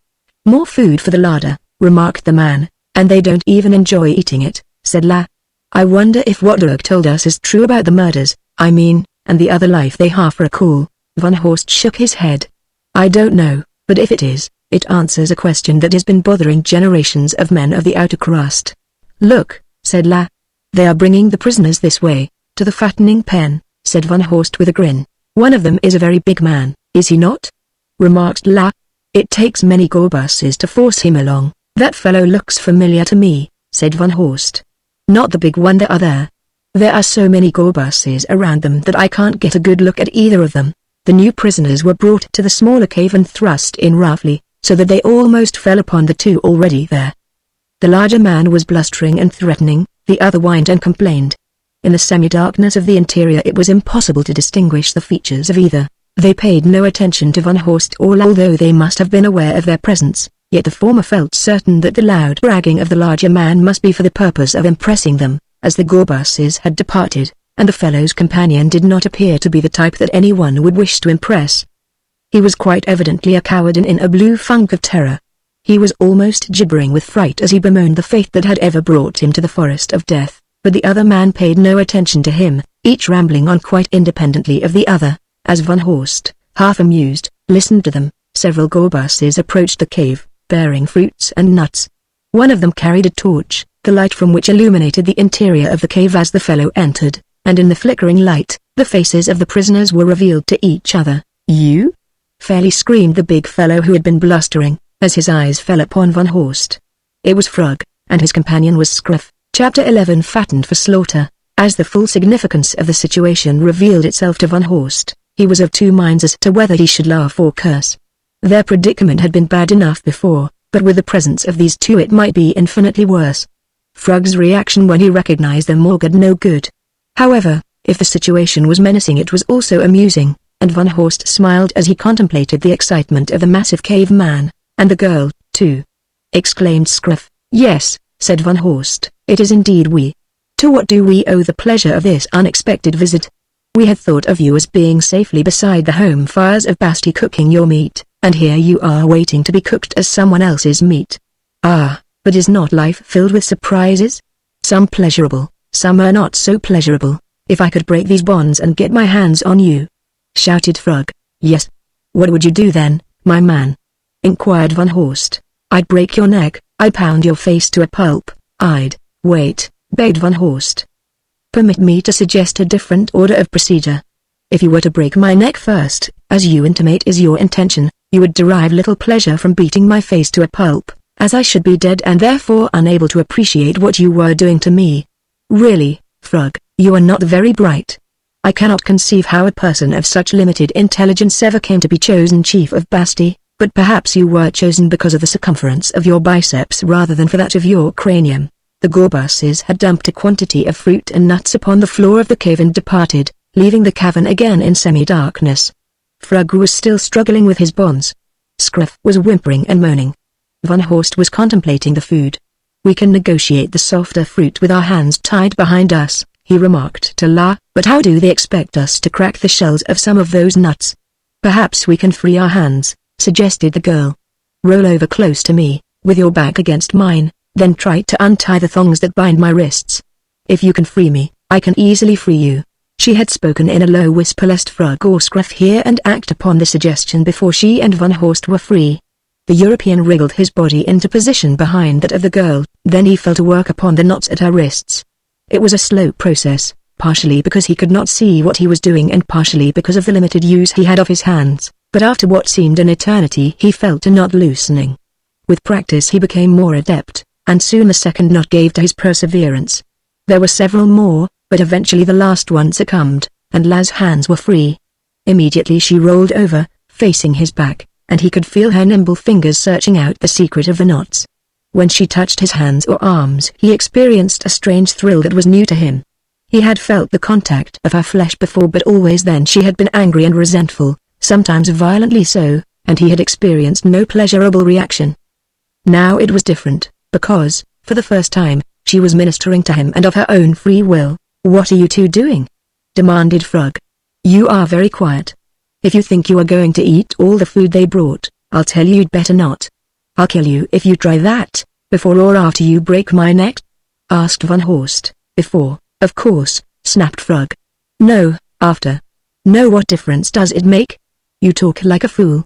More food for the larder, remarked the man, and they don't even enjoy eating it, said La. I wonder if what Doug told us is true about the murders, I mean, and the other life they half recall. Von Horst shook his head. I don't know, but if it is, it answers a question that has been bothering generations of men of the outer crust. Look, said La. They are bringing the prisoners this way, to the fattening pen. said Van Horst with a grin. One of them is a very big man, is he not? Remarked La. It takes many Gorbusses to force him along. That fellow looks familiar to me, said Van Horst. Not the big one, the other. There are so many Gorbusses around them that I can't get a good look at either of them. The new prisoners were brought to the smaller cave and thrust in roughly, so that they almost fell upon the two already there. The larger man was blustering and threatening, the other whined and complained. In the semi-darkness of the interior it was impossible to distinguish the features of either. They paid no attention to Van Horst or La, although they must have been aware of their presence, yet the former felt certain that the loud bragging of the larger man must be for the purpose of impressing them, as the Gorbusses had departed, and the fellow's companion did not appear to be the type that anyone would wish to impress. He was quite evidently a coward and in a blue funk of terror. He was almost gibbering with fright as he bemoaned the fate that had ever brought him to the forest of death, but the other man paid no attention to him, each rambling on quite independently of the other. As Van Horst, half amused, listened to them, several Gorbusses approached the cave, bearing fruits and nuts. One of them carried a torch, the light from which illuminated the interior of the cave as the fellow entered, and in the flickering light, the faces of the prisoners were revealed to each other. You? Fairly screamed the big fellow who had been blustering, as his eyes fell upon Van Horst. It was Frog, and his companion was Scruff. Chapter 11 Fattened for Slaughter. As the full significance of the situation revealed itself to Van Horst, he was of two minds as to whether he should laugh or curse. Their predicament had been bad enough before, but with the presence of these two it might be infinitely worse. Frog's reaction when he recognized them augured no good. However, if the situation was menacing it was also amusing, and Van Horst smiled as he contemplated the excitement of the massive caveman, and the girl, too. Exclaimed Scruff. Yes, said Van Horst, it is indeed we. To what do we owe the pleasure of this unexpected visit? We had thought of you as being safely beside the home fires of Basti cooking your meat, and here you are waiting to be cooked as someone else's meat. Ah, but is not life filled with surprises? Some pleasurable, some are not so pleasurable. If I could break these bonds and get my hands on you, shouted Frog. Yes. What would you do then, my man? Inquired Van Horst. I'd break your neck, I'd pound your face to a pulp, Wait, begged Van Horst. Permit me to suggest a different order of procedure. If you were to break my neck first, as you intimate is your intention, you would derive little pleasure from beating my face to a pulp, as I should be dead and therefore unable to appreciate what you were doing to me. Really, Frog, you are not very bright. I cannot conceive how a person of such limited intelligence ever came to be chosen chief of Basti, but perhaps you were chosen because of the circumference of your biceps rather than for that of your cranium. The Gorbusses had dumped a quantity of fruit and nuts upon the floor of the cave and departed, leaving the cavern again in semi-darkness. Frog was still struggling with his bonds. Scruff was whimpering and moaning. Van Horst was contemplating the food. We can negotiate the softer fruit with our hands tied behind us, he remarked to La, but how do they expect us to crack the shells of some of those nuts? Perhaps we can free our hands, suggested the girl. Roll over close to me, with your back against mine, then try to untie the thongs that bind my wrists. If you can free me, I can easily free you. She had spoken in a low whisper lest Frog or Scruff hear and act upon the suggestion before she and Van Horst were free. The European wriggled his body into position behind that of the girl, then he fell to work upon the knots at her wrists. It was a slow process, partially because he could not see what he was doing and partially because of the limited use he had of his hands, but after what seemed an eternity he felt a knot loosening. With practice he became more adept, and soon the second knot gave to his perseverance. There were several more, but eventually the last one succumbed, and La's hands were free. Immediately she rolled over, facing his back, and he could feel her nimble fingers searching out the secret of the knots. When she touched his hands or arms he experienced a strange thrill that was new to him. He had felt the contact of her flesh before, but always then she had been angry and resentful, sometimes violently so, and he had experienced no pleasurable reaction. Now it was different, because, for the first time, she was ministering to him and of her own free will. What are you two doing? Demanded Frog. You are very quiet. If you think you are going to eat all the food they brought, I'll tell you you'd better not. I'll kill you if you try that, before or after you break my neck? Asked Van Horst. Before, of course, snapped Frog. No, after. No, what difference does it make? You talk like a fool.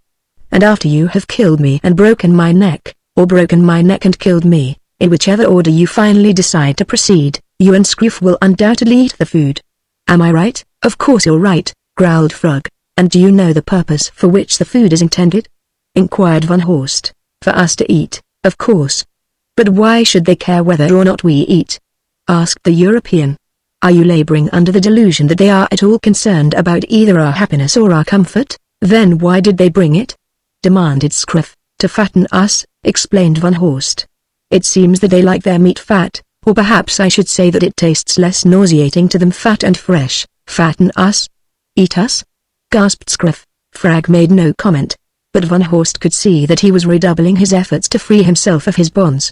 And after you have killed me and broken my neck, or broken my neck and killed me, in whichever order you finally decide to proceed, you and Scruff will undoubtedly eat the food. Am I right? Of course you're right, growled Frog. And do you know the purpose for which the food is intended? Inquired Van Horst. For us to eat, of course. But why should they care whether or not we eat? Asked the European. Are you laboring under the delusion that they are at all concerned about either our happiness or our comfort? Then why did they bring it? Demanded Scruff. To fatten us, explained Van Horst. It seems that they like their meat fat, or perhaps I should say that it tastes less nauseating to them fat and fresh. Fatten us? Eat us? Gasped Scruff. Frag made no comment. But Van Horst could see that he was redoubling his efforts to free himself of his bonds.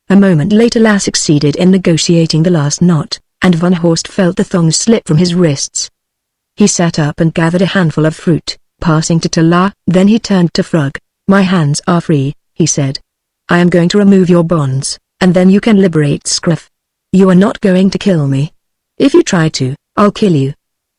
A moment later La succeeded in negotiating the last knot, and Van Horst felt the thongs slip from his wrists. He sat up and gathered a handful of fruit, passing to La. Then he turned to Frog. My hands are free, he said. I am going to remove your bonds, and then you can liberate Scruff. You are not going to kill me. If you try to, I'll kill you.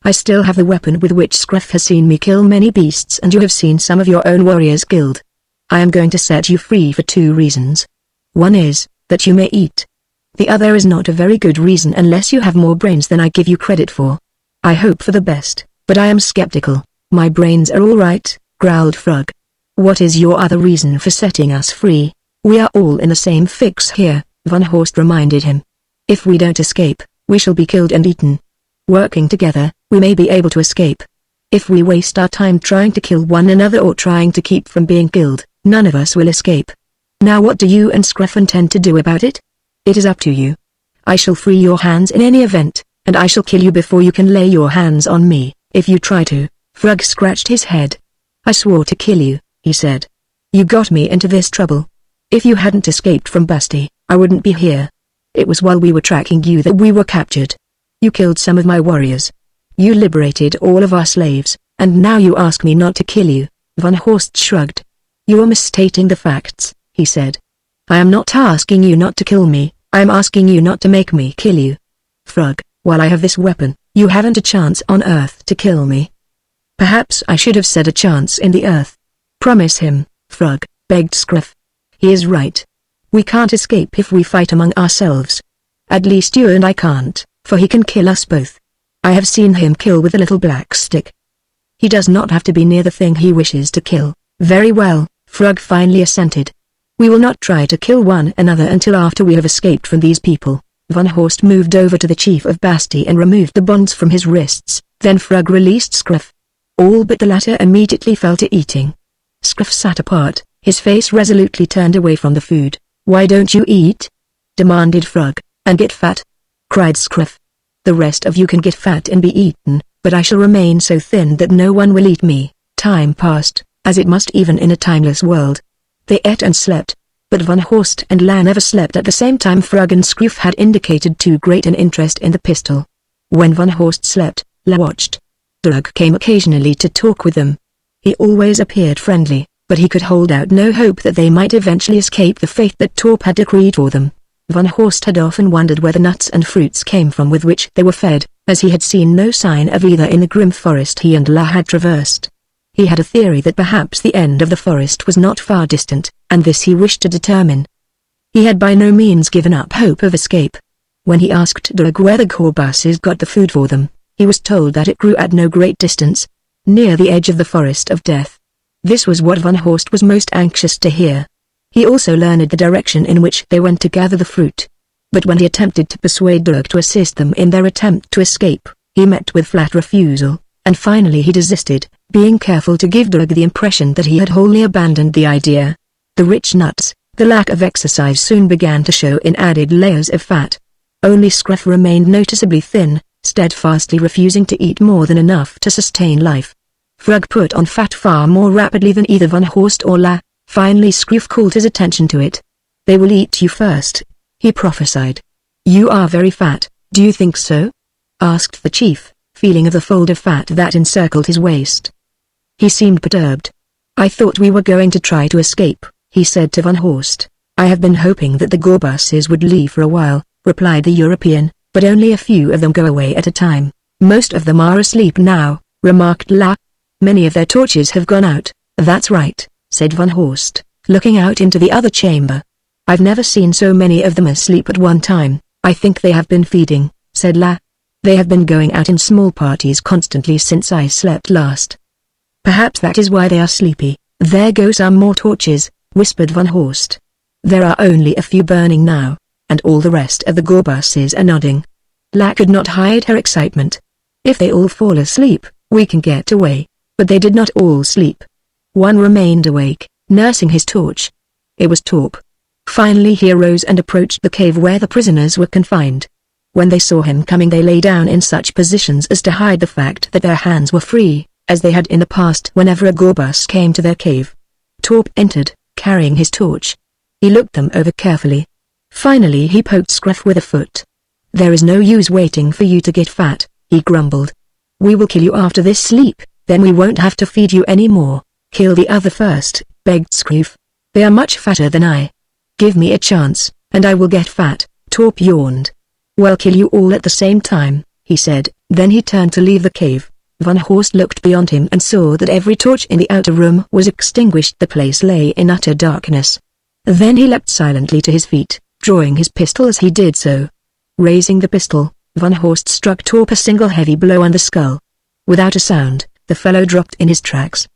I still have the weapon with which Scruff has seen me kill many beasts, and you have seen some of your own warriors killed. I am going to set you free for 2 reasons. One is, that you may eat. The other is not a very good reason unless you have more brains than I give you credit for. I hope for the best, but I am skeptical. My brains are all right, growled Frog. What is your other reason for setting us free? We are all in the same fix here, Van Horst reminded him. If we don't escape, we shall be killed and eaten. Working together, we may be able to escape. If we waste our time trying to kill one another or trying to keep from being killed, none of us will escape. Now what do you and Scruff intend to do about it? It is up to you. I shall free your hands in any event, and I shall kill you before you can lay your hands on me, if you try to. Frog scratched his head. I swore to kill you, he said. You got me into this trouble. If you hadn't escaped from Basti, I wouldn't be here. It was while we were tracking you that we were captured. You killed some of my warriors. You liberated all of our slaves, and now you ask me not to kill you. Van Horst shrugged. You are misstating the facts, he said. I am not asking you not to kill me, I am asking you not to make me kill you. Frog, while I have this weapon, you haven't a chance on Earth to kill me. Perhaps I should have said a chance in the Earth. Promise him, Frog, begged Scruff. He is right. We can't escape if we fight among ourselves. At least you and I can't, for he can kill us both. I have seen him kill with a little black stick. He does not have to be near the thing he wishes to kill. Very well, Frog finally assented. We will not try to kill one another until after we have escaped from these people. Van Horst moved over to the chief of Basti and removed the bonds from his wrists, then Frog released Scruff. All but the latter immediately fell to eating. Scruff sat apart, his face resolutely turned away from the food. Why don't you eat? Demanded Frog. And get fat? Cried Scruff. The rest of you can get fat and be eaten, but I shall remain so thin that no one will eat me. Time passed, as it must even in a timeless world. They ate and slept, but Van Horst and La never slept at the same time. Frog and Scruff had indicated too great an interest in the pistol. When Van Horst slept, La watched. Frog came occasionally to talk with them. He always appeared friendly, but he could hold out no hope that they might eventually escape the fate that Torp had decreed for them. Van Horst had often wondered where the nuts and fruits came from with which they were fed, as he had seen no sign of either in the grim forest he and La had traversed. He had a theory that perhaps the end of the forest was not far distant, and this he wished to determine. He had by no means given up hope of escape. When he asked Doug where the Corbuses got the food for them, he was told that it grew at no great distance, near the edge of the forest of death. This was what Van Horst was most anxious to hear. He also learned the direction in which they went to gather the fruit. But when he attempted to persuade Doug to assist them in their attempt to escape, he met with flat refusal, and finally he desisted, being careful to give Doug the impression that he had wholly abandoned the idea. The rich nuts, the lack of exercise soon began to show in added layers of fat. Only Scruff remained noticeably thin, steadfastly refusing to eat more than enough to sustain life. Frog put on fat far more rapidly than either Van Horst or La. Finally Scruff called his attention to it. They will eat you first, he prophesied. You are very fat, do you think so? Asked the chief, feeling of the fold of fat that encircled his waist. He seemed perturbed. I thought we were going to try to escape, he said to Van Horst. I have been hoping that the Corbuses would leave for a while, replied the European, but only a few of them go away at a time. Most of them are asleep now, remarked La. Many of their torches have gone out. That's right, said Van Horst, looking out into the other chamber. I've never seen so many of them asleep at one time. I think they have been feeding, said La. They have been going out in small parties constantly since I slept last. Perhaps that is why they are sleepy. There go some more torches, whispered Van Horst. There are only a few burning now, and all the rest of the Gorbusses are nodding. La could not hide her excitement. If they all fall asleep, we can get away. But they did not all sleep. One remained awake, nursing his torch. It was Torp. Finally he arose and approached the cave where the prisoners were confined. When they saw him coming they lay down in such positions as to hide the fact that their hands were free, as they had in the past whenever a Gorbus came to their cave. Torp entered, carrying his torch. He looked them over carefully. Finally he poked Scruff with a foot. "There is no use waiting for you to get fat," he grumbled. "We will kill you after this sleep, then we won't have to feed you any more." "Kill the other first," begged Scruff. "They are much fatter than I." "Give me a chance, and I will get fat," Torp yawned. "Well, kill you all at the same time," he said. Then he turned to leave the cave. Van Horst looked beyond him and saw that every torch in the outer room was extinguished. The place lay in utter darkness. Then he leapt silently to his feet, drawing his pistol as he did so. Raising the pistol, Van Horst struck Torp a single heavy blow on the skull. Without a sound, the fellow dropped in his tracks.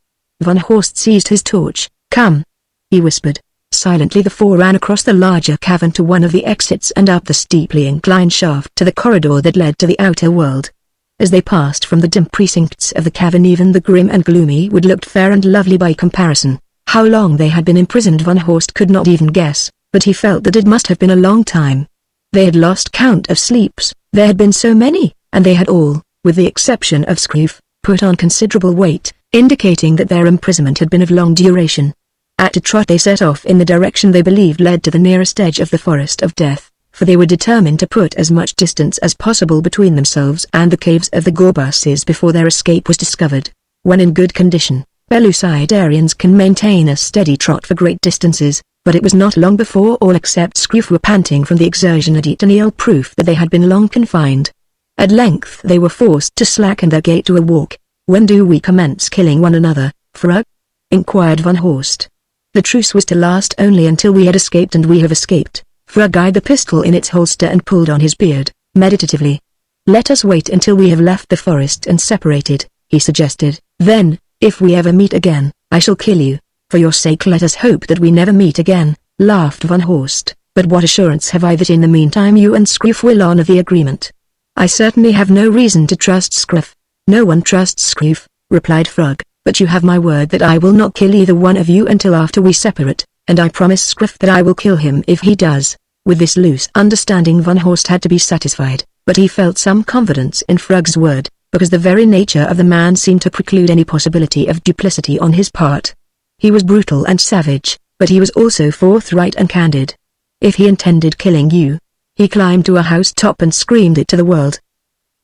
Van Horst seized his torch. "Come," he whispered. Silently the four ran across the larger cavern to one of the exits and up the steeply inclined shaft to the corridor that led to the outer world. As they passed from the dim precincts of the cavern, even the grim and gloomy wood looked fair and lovely by comparison. How long they had been imprisoned Van Horst could not even guess, but he felt that it must have been a long time. They had lost count of sleeps, there had been so many, and they had all, with the exception of Scruff, put on considerable weight, indicating that their imprisonment had been of long duration. At a trot they set off in the direction they believed led to the nearest edge of the Forest of Death, for they were determined to put as much distance as possible between themselves and the caves of the Gorbusses before their escape was discovered. When in good condition, Pellucidarians can maintain a steady trot for great distances, but it was not long before all except Scruff were panting from the exertion and eternal proof that they had been long confined. At length they were forced to slacken their gait to a walk. "When do we commence killing one another, Frug?" inquired Van Horst. "The truce was to last only until we had escaped, and we have escaped." Frug eyed the pistol in its holster and pulled on his beard, meditatively. "Let us wait until we have left the forest and separated," he suggested. "Then, if we ever meet again, I shall kill you. For your sake let us hope that we never meet again," laughed Van Horst. "But what assurance have I that in the meantime you and Scruff will honor the agreement?" "I certainly have no reason to trust Scruff." "No one trusts Scruff," replied Frug, "but you have my word that I will not kill either one of you until after we separate, and I promise Scruff that I will kill him if he does." With this loose understanding Van Horst had to be satisfied, but he felt some confidence in Frug's word, because the very nature of the man seemed to preclude any possibility of duplicity on his part. He was brutal and savage, but he was also forthright and candid. If he intended killing you, he climbed to a housetop and screamed it to the world.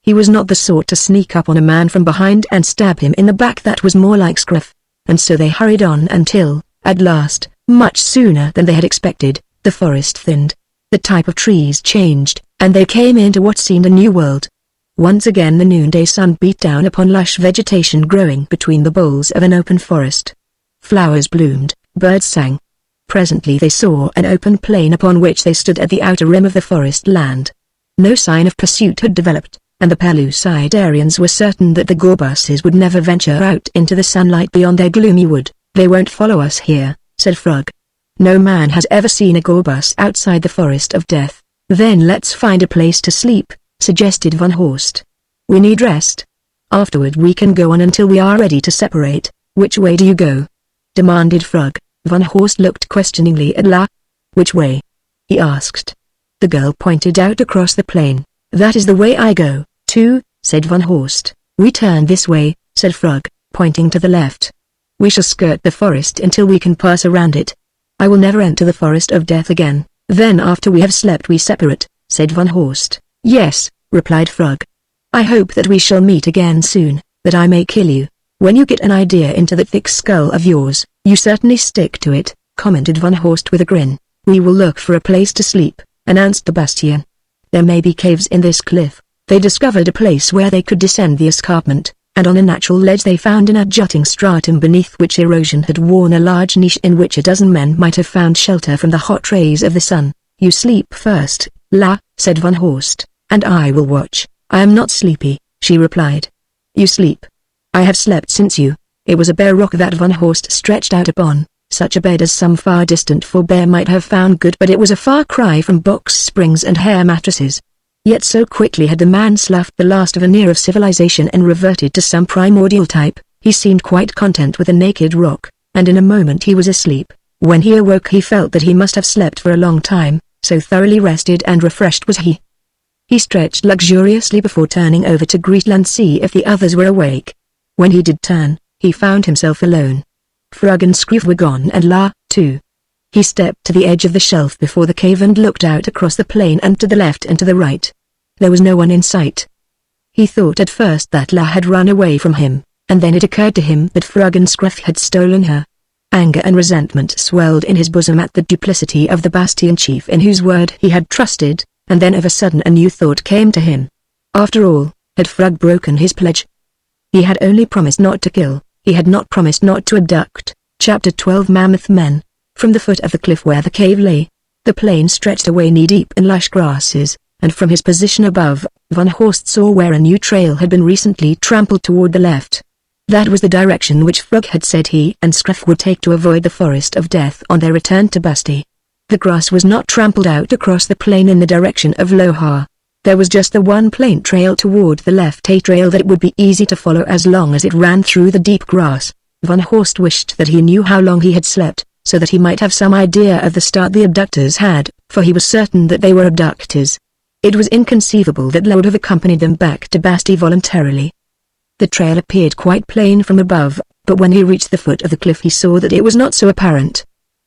He was not the sort to sneak up on a man from behind and stab him in the back. That was more like Scruff. And so they hurried on until, at last, much sooner than they had expected, the forest thinned. The type of trees changed, and they came into what seemed a new world. Once again the noonday sun beat down upon lush vegetation growing between the boles of an open forest. Flowers bloomed, birds sang. Presently they saw an open plain upon which they stood at the outer rim of the forest land. No sign of pursuit had developed, and the Pellucidarians were certain that the Gorbusses would never venture out into the sunlight beyond their gloomy wood. "They won't follow us here," said Frug. "No man has ever seen a Gorbus outside the Forest of Death." "Then let's find a place to sleep," suggested Van Horst. "We need rest. Afterward we can go on until we are ready to separate." "Which way do you go?" demanded Frug. Van Horst looked questioningly at La. "Which way?" he asked. The girl pointed out across the plain. "That is the way I go, too," said Van Horst. "We turn this way," said Frug, pointing to the left. "We shall skirt the forest until we can pass around it. I will never enter the Forest of Death again. Then after we have slept we separate," said Van Horst. "Yes," replied Frug. "I hope that we shall meet again soon, that I may kill you. When you get an idea into that thick skull of yours, you certainly stick to it," commented Van Horst with a grin. "We will look for a place to sleep," announced the Bastian. "There may be caves in this cliff." They discovered a place where they could descend the escarpment, and on a natural ledge they found an jutting stratum beneath which erosion had worn a large niche in which a dozen men might have found shelter from the hot rays of the sun. "You sleep first, La," said Van Horst, "and I will watch. "I am not sleepy," she replied. "You sleep." "I have slept since you." It was a bare rock that Van Horst stretched out upon, such a bed as some far distant forebear might have found good, but it was a far cry from box springs and hair mattresses. Yet so quickly had the man sloughed the last veneer of civilization and reverted to some primordial type, he seemed quite content with a naked rock, and in a moment he was asleep. When he awoke he felt that he must have slept for a long time, so thoroughly rested and refreshed was he. He stretched luxuriously before turning over to greet and see if the others were awake. When he did turn, he found himself alone. Frug and Scrooge were gone and La, too. He stepped to the edge of the shelf before the cave and looked out across the plain and to the left and to the right. There was no one in sight. He thought at first that La had run away from him, and then it occurred to him that Frug and Scrooge had stolen her. Anger and resentment swelled in his bosom at the duplicity of the Bastion chief in whose word he had trusted, and then of a sudden a new thought came to him. After all, had Frug broken his pledge? He had only promised not to kill, he had not promised not to abduct. Chapter 12 Mammoth Men. From the foot of the cliff where the cave lay, the plain stretched away knee-deep in lush grasses, and from his position above, Van Horst saw where a new trail had been recently trampled toward the left. That was the direction which Frug had said he and Scruff would take to avoid the forest of death on their return to Basti. The grass was not trampled out across the plain in the direction of Lohar. There was just the one plain trail toward the left, a trail that it would be easy to follow as long as it ran through the deep grass. Van Horst wished that he knew how long he had slept, so that he might have some idea of the start the abductors had, for he was certain that they were abductors. It was inconceivable that La would have accompanied them back to Basti voluntarily. The trail appeared quite plain from above, but when he reached the foot of the cliff he saw that it was not so apparent.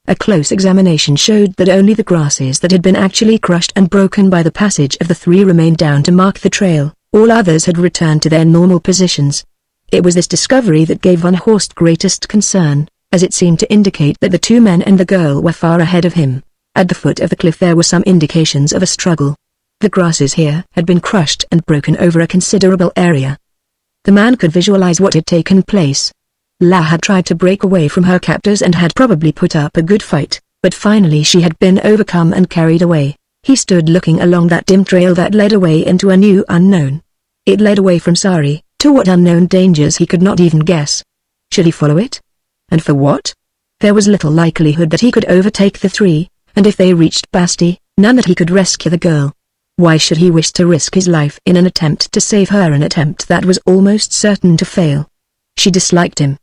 A close examination showed that only the grasses that had been actually crushed and broken by the passage of the three remained down to mark the trail, all others had returned to their normal positions. It was this discovery that gave Van Horst greatest concern, as it seemed to indicate that the two men and the girl were far ahead of him. At the foot of the cliff there were some indications of a struggle. The grasses here had been crushed and broken over a considerable area. The man could visualize what had taken place. La had tried to break away from her captors and had probably put up a good fight, but finally she had been overcome and carried away. He stood looking along that dim trail that led away into a new unknown. It led away from Sari, to what unknown dangers he could not even guess. Should he follow it? And for what? There was little likelihood that he could overtake the three, and if they reached Basti, none that he could rescue the girl. Why should he wish to risk his life in an attempt to save her, an attempt that was almost certain to fail? She disliked him.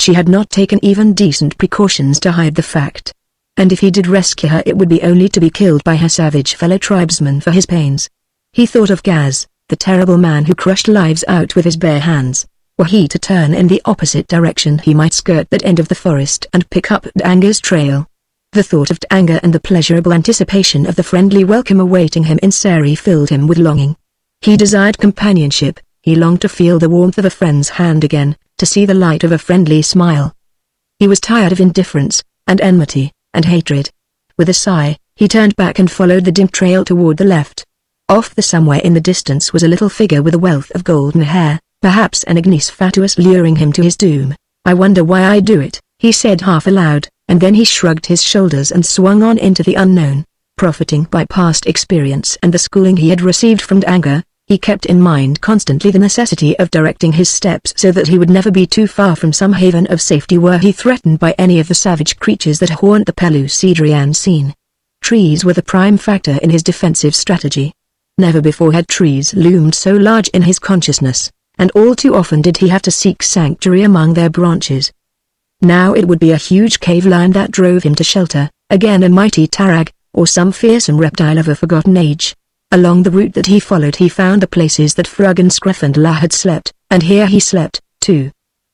She had not taken even decent precautions to hide the fact. And if he did rescue her it would be only to be killed by her savage fellow tribesmen for his pains. He thought of Gaz, the terrible man who crushed lives out with his bare hands. Were he to turn in the opposite direction he might skirt that end of the forest and pick up Danga's trail. The thought of Danga and the pleasurable anticipation of the friendly welcome awaiting him in Sari filled him with longing. He desired companionship, he longed to feel the warmth of a friend's hand again, to see the light of a friendly smile. He was tired of indifference, and enmity, and hatred. With a sigh, he turned back and followed the dim trail toward the left. Off somewhere in the distance was a little figure with a wealth of golden hair, perhaps an ignis fatuus luring him to his doom. "I wonder why I do it," he said half aloud, and then he shrugged his shoulders and swung on into the unknown. Profiting by past experience and the schooling he had received from Danga, he kept in mind constantly the necessity of directing his steps so that he would never be too far from some haven of safety were he threatened by any of the savage creatures that haunt the Pelusidrian scene. Trees were the prime factor in his defensive strategy. Never before had trees loomed so large in his consciousness, and all too often did he have to seek sanctuary among their branches. Now it would be a huge cave lion that drove him to shelter, again a mighty tarag, or some fearsome reptile of a forgotten age. Along the route that he followed he found the places that Frug and Scruff and La had slept, and here he slept, too.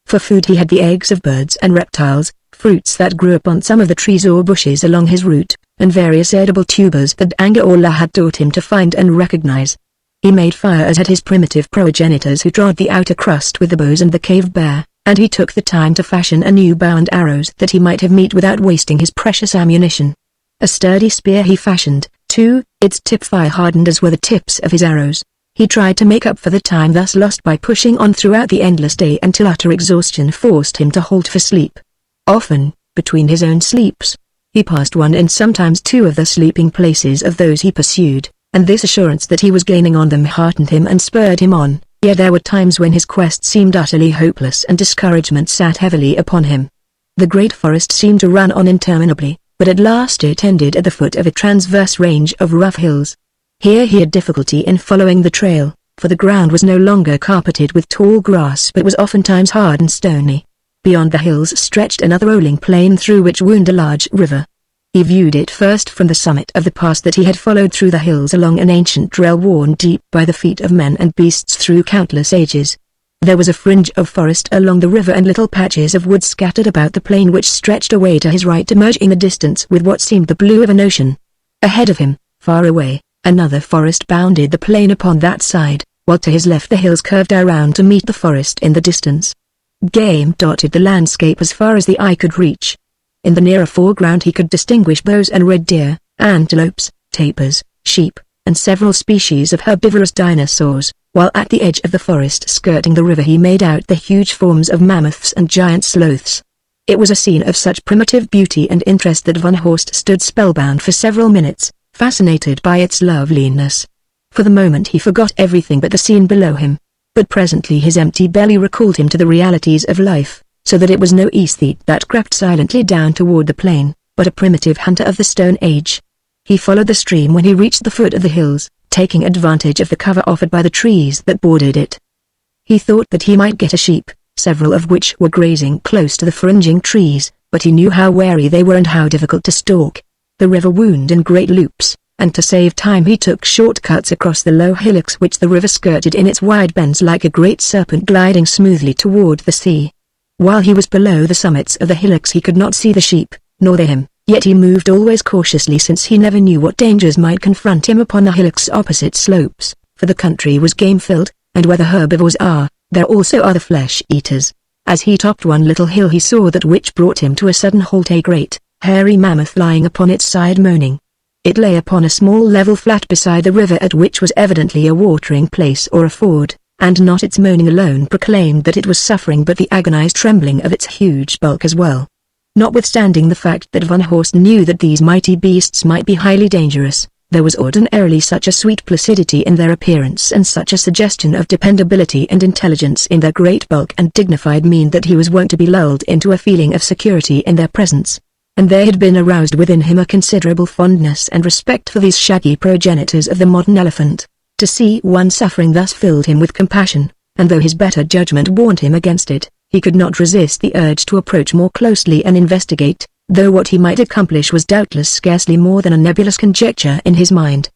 For food he had the eggs of birds and reptiles, fruits that grew upon some of the trees or bushes along his route, and various edible tubers that Danga or La had taught him to find and recognize. He made fire as had his primitive progenitors who trod the outer crust with the bows and the cave bear, and he took the time to fashion a new bow and arrows that he might have meat without wasting his precious ammunition. A sturdy spear he fashioned, too, its tip fire-hardened as were the tips of his arrows. He tried to make up for the time thus lost by pushing on throughout the endless day until utter exhaustion forced him to halt for sleep. Often, between his own sleeps, he passed one and sometimes two of the sleeping places of those he pursued, and this assurance that he was gaining on them heartened him and spurred him on. Yet there were times when his quest seemed utterly hopeless and discouragement sat heavily upon him. The great forest seemed to run on interminably, but at last it ended at the foot of a transverse range of rough hills. Here he had difficulty in following the trail, for the ground was no longer carpeted with tall grass but was oftentimes hard and stony. Beyond the hills stretched another rolling plain through which wound a large river. He viewed it first from the summit of the pass that he had followed through the hills along an ancient trail worn deep by the feet of men and beasts through countless ages. There was a fringe of forest along the river and little patches of wood scattered about the plain which stretched away to his right to merge in the distance with what seemed the blue of an ocean. Ahead of him, far away, another forest bounded the plain upon that side, while to his left the hills curved around to meet the forest in the distance. Game dotted the landscape as far as the eye could reach. In the nearer foreground he could distinguish bows and red deer, antelopes, tapirs, sheep, and several species of herbivorous dinosaurs, while at the edge of the forest skirting the river he made out the huge forms of mammoths and giant sloths. It was a scene of such primitive beauty and interest that Van Horst stood spellbound for several minutes, fascinated by its loveliness. For the moment he forgot everything but the scene below him. But presently his empty belly recalled him to the realities of life, so that it was no aesthete that crept silently down toward the plain, but a primitive hunter of the Stone Age. He followed the stream when he reached the foot of the hills, taking advantage of the cover offered by the trees that bordered it. He thought that he might get a sheep, several of which were grazing close to the fringing trees, but he knew how wary they were and how difficult to stalk. The river wound in great loops, and to save time he took shortcuts across the low hillocks which the river skirted in its wide bends like a great serpent gliding smoothly toward the sea. While he was below the summits of the hillocks he could not see the sheep, nor they him, yet he moved always cautiously since he never knew what dangers might confront him upon the hillocks' opposite slopes, for the country was game-filled, and where the herbivores are, there also are the flesh-eaters. As he topped one little hill he saw that which brought him to a sudden halt, a great, hairy mammoth lying upon its side moaning. It lay upon a small level flat beside the river at which was evidently a watering place or a ford, and not its moaning alone proclaimed that it was suffering but the agonized trembling of its huge bulk as well. Notwithstanding the fact that Van Horst knew that these mighty beasts might be highly dangerous, there was ordinarily such a sweet placidity in their appearance and such a suggestion of dependability and intelligence in their great bulk and dignified mien that he was wont to be lulled into a feeling of security in their presence. And there had been aroused within him a considerable fondness and respect for these shaggy progenitors of the modern elephant. To see one suffering thus filled him with compassion, and though his better judgment warned him against it, he could not resist the urge to approach more closely and investigate, though what he might accomplish was doubtless scarcely more than a nebulous conjecture in his mind.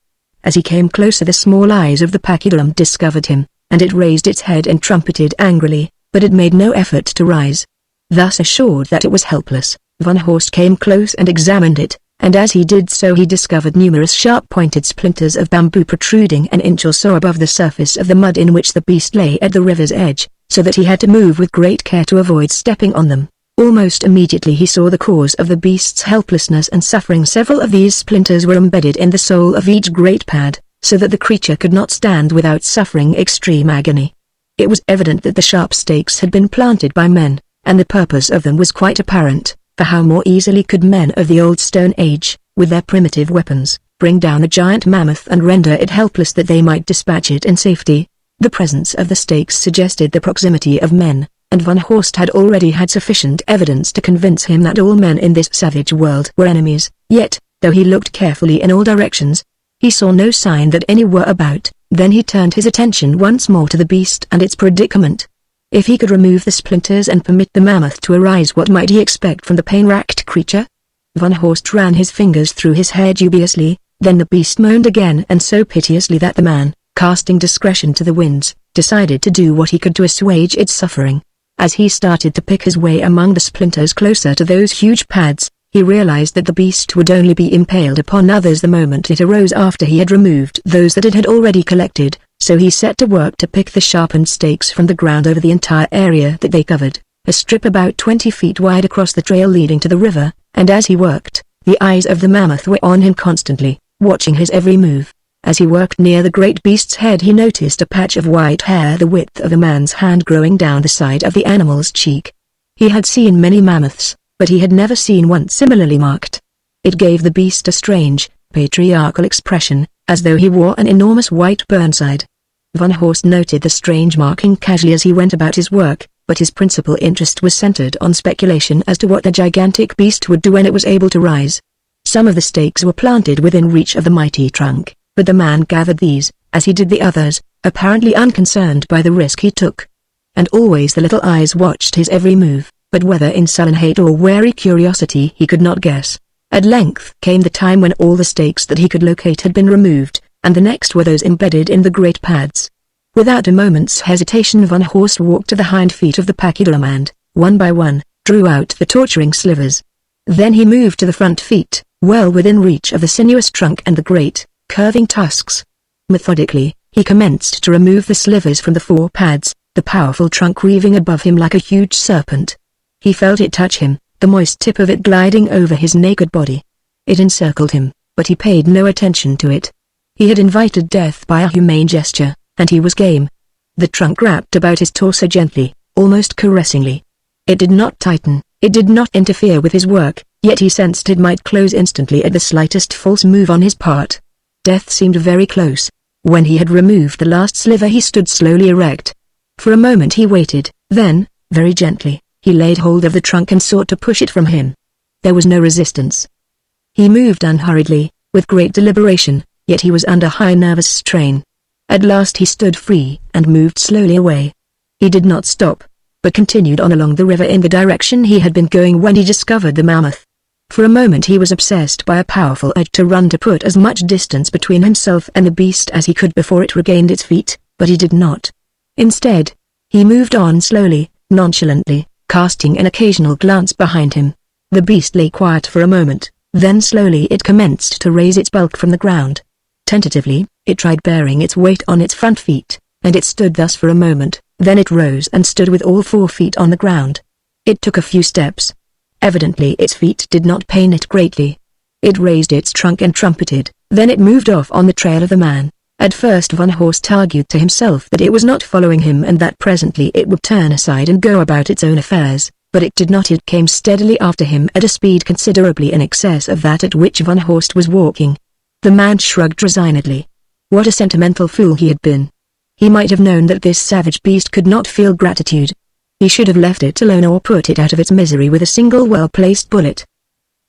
As he came closer the small eyes of the pachyderm discovered him, and it raised its head and trumpeted angrily, but it made no effort to rise. Thus assured that it was helpless, Van Horst came close and examined it, and as he did so he discovered numerous sharp-pointed splinters of bamboo protruding an inch or so above the surface of the mud in which the beast lay at the river's edge, so that he had to move with great care to avoid stepping on them. Almost immediately he saw the cause of the beast's helplessness and suffering. Several of these splinters were embedded in the sole of each great pad, so that the creature could not stand without suffering extreme agony. It was evident that the sharp stakes had been planted by men, and the purpose of them was quite apparent. For how more easily could men of the old Stone Age, with their primitive weapons, bring down a giant mammoth and render it helpless that they might dispatch it in safety? The presence of the stakes suggested the proximity of men, and Van Horst had already had sufficient evidence to convince him that all men in this savage world were enemies. Yet, though he looked carefully in all directions, he saw no sign that any were about. Then he turned his attention once more to the beast and its predicament. If he could remove the splinters and permit the mammoth to arise, what might he expect from the pain-racked creature? Van Horst ran his fingers through his hair dubiously, then the beast moaned again and so piteously that the man, casting discretion to the winds, decided to do what he could to assuage its suffering. As he started to pick his way among the splinters closer to those huge pads, he realized that the beast would only be impaled upon others the moment it arose after he had removed those that it had already collected. So he set to work to pick the sharpened stakes from the ground over the entire area that they covered, a strip about 20 feet wide across the trail leading to the river, and as he worked, the eyes of the mammoth were on him constantly, watching his every move. As he worked near the great beast's head he noticed a patch of white hair the width of a man's hand growing down the side of the animal's cheek. He had seen many mammoths, but he had never seen one similarly marked. It gave the beast a strange, patriarchal expression, as though he wore an enormous white burnside. Van Horst noted the strange marking casually as he went about his work, but his principal interest was centered on speculation as to what the gigantic beast would do when it was able to rise. Some of the stakes were planted within reach of the mighty trunk, but the man gathered these, as he did the others, apparently unconcerned by the risk he took. And always the little eyes watched his every move, but whether in sullen hate or wary curiosity he could not guess. At length came the time when all the stakes that he could locate had been removed, and the next were those embedded in the great pads. Without a moment's hesitation Van Horst walked to the hind feet of the pachyderm and, one by one, drew out the torturing slivers. Then he moved to the front feet, well within reach of the sinuous trunk and the great, curving tusks. Methodically, he commenced to remove the slivers from the four pads, the powerful trunk weaving above him like a huge serpent. He felt it touch him, the moist tip of it gliding over his naked body. It encircled him, but he paid no attention to it. He had invited death by a humane gesture, and he was game. The trunk wrapped about his torso gently, almost caressingly. It did not tighten, it did not interfere with his work, yet he sensed it might close instantly at the slightest false move on his part. Death seemed very close. When he had removed the last sliver he stood slowly erect. For a moment he waited, then, very gently, he laid hold of the trunk and sought to push it from him. There was no resistance. He moved unhurriedly, with great deliberation, yet he was under high nervous strain. At last he stood free and moved slowly away. He did not stop, but continued on along the river in the direction he had been going when he discovered the mammoth. For a moment he was obsessed by a powerful urge to run to put as much distance between himself and the beast as he could before it regained its feet, but he did not. Instead, he moved on slowly, nonchalantly, casting an occasional glance behind him. The beast lay quiet for a moment, then slowly it commenced to raise its bulk from the ground. Tentatively, it tried bearing its weight on its front feet, and it stood thus for a moment, then it rose and stood with all 4 feet on the ground. It took a few steps. Evidently its feet did not pain it greatly. It raised its trunk and trumpeted, then it moved off on the trail of the man. At first Van Horst argued to himself that it was not following him and that presently it would turn aside and go about its own affairs, but it did not. It came steadily after him at a speed considerably in excess of that at which Van Horst was walking. The man shrugged resignedly. What a sentimental fool he had been. He might have known that this savage beast could not feel gratitude. He should have left it alone or put it out of its misery with a single well-placed bullet.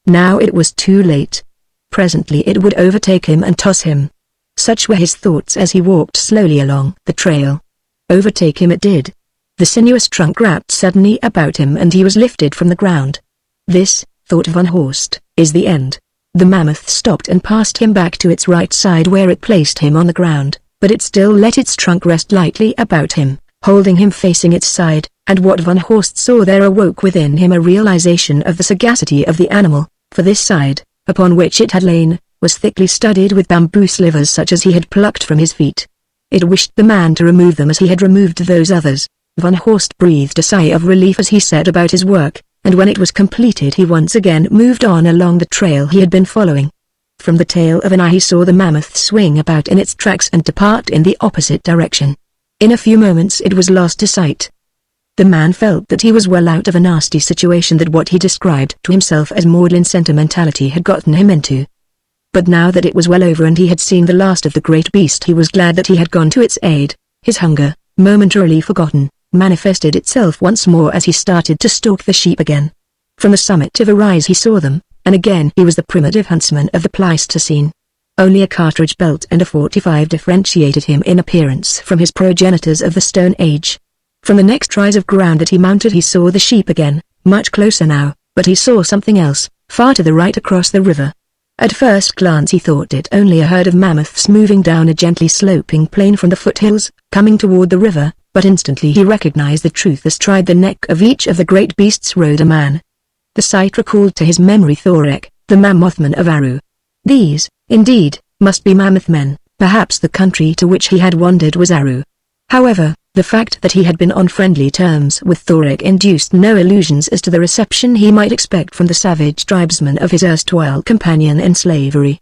Now it was too late. Presently it would overtake him and toss him. Such were his thoughts as he walked slowly along the trail. Overtake him it did. The sinuous trunk wrapped suddenly about him and he was lifted from the ground. This, thought Van Horst, is the end. The mammoth stopped and passed him back to its right side where it placed him on the ground, but it still let its trunk rest lightly about him, holding him facing its side, and what Van Horst saw there awoke within him a realization of the sagacity of the animal, for this side, upon which it had lain, was thickly studded with bamboo slivers such as he had plucked from his feet. It wished the man to remove them as he had removed those others. Van Horst breathed a sigh of relief as he set about his work, and when it was completed he once again moved on along the trail he had been following. From the tail of an eye he saw the mammoth swing about in its tracks and depart in the opposite direction. In a few moments it was lost to sight. The man felt that he was well out of a nasty situation that what he described to himself as maudlin sentimentality had gotten him into. But now that it was well over and he had seen the last of the great beast he was glad that he had gone to its aid. His hunger, momentarily forgotten, manifested itself once more as he started to stalk the sheep again. From the summit of a rise he saw them, and again he was the primitive huntsman of the Pleistocene. Only a cartridge belt and a .45 differentiated him in appearance from his progenitors of the Stone Age. From the next rise of ground that he mounted he saw the sheep again, much closer now, but he saw something else, far to the right across the river. At first glance he thought it only a herd of mammoths moving down a gently sloping plain from the foothills, coming toward the river, but instantly he recognized the truth. Astride the neck of each of the great beasts rode a man. The sight recalled to his memory Thorek, the Mammothmen of Aru. These, indeed, must be mammoth men. Perhaps the country to which he had wandered was Aru. However, the fact that he had been on friendly terms with Thorek induced no illusions as to the reception he might expect from the savage tribesmen of his erstwhile companion in slavery.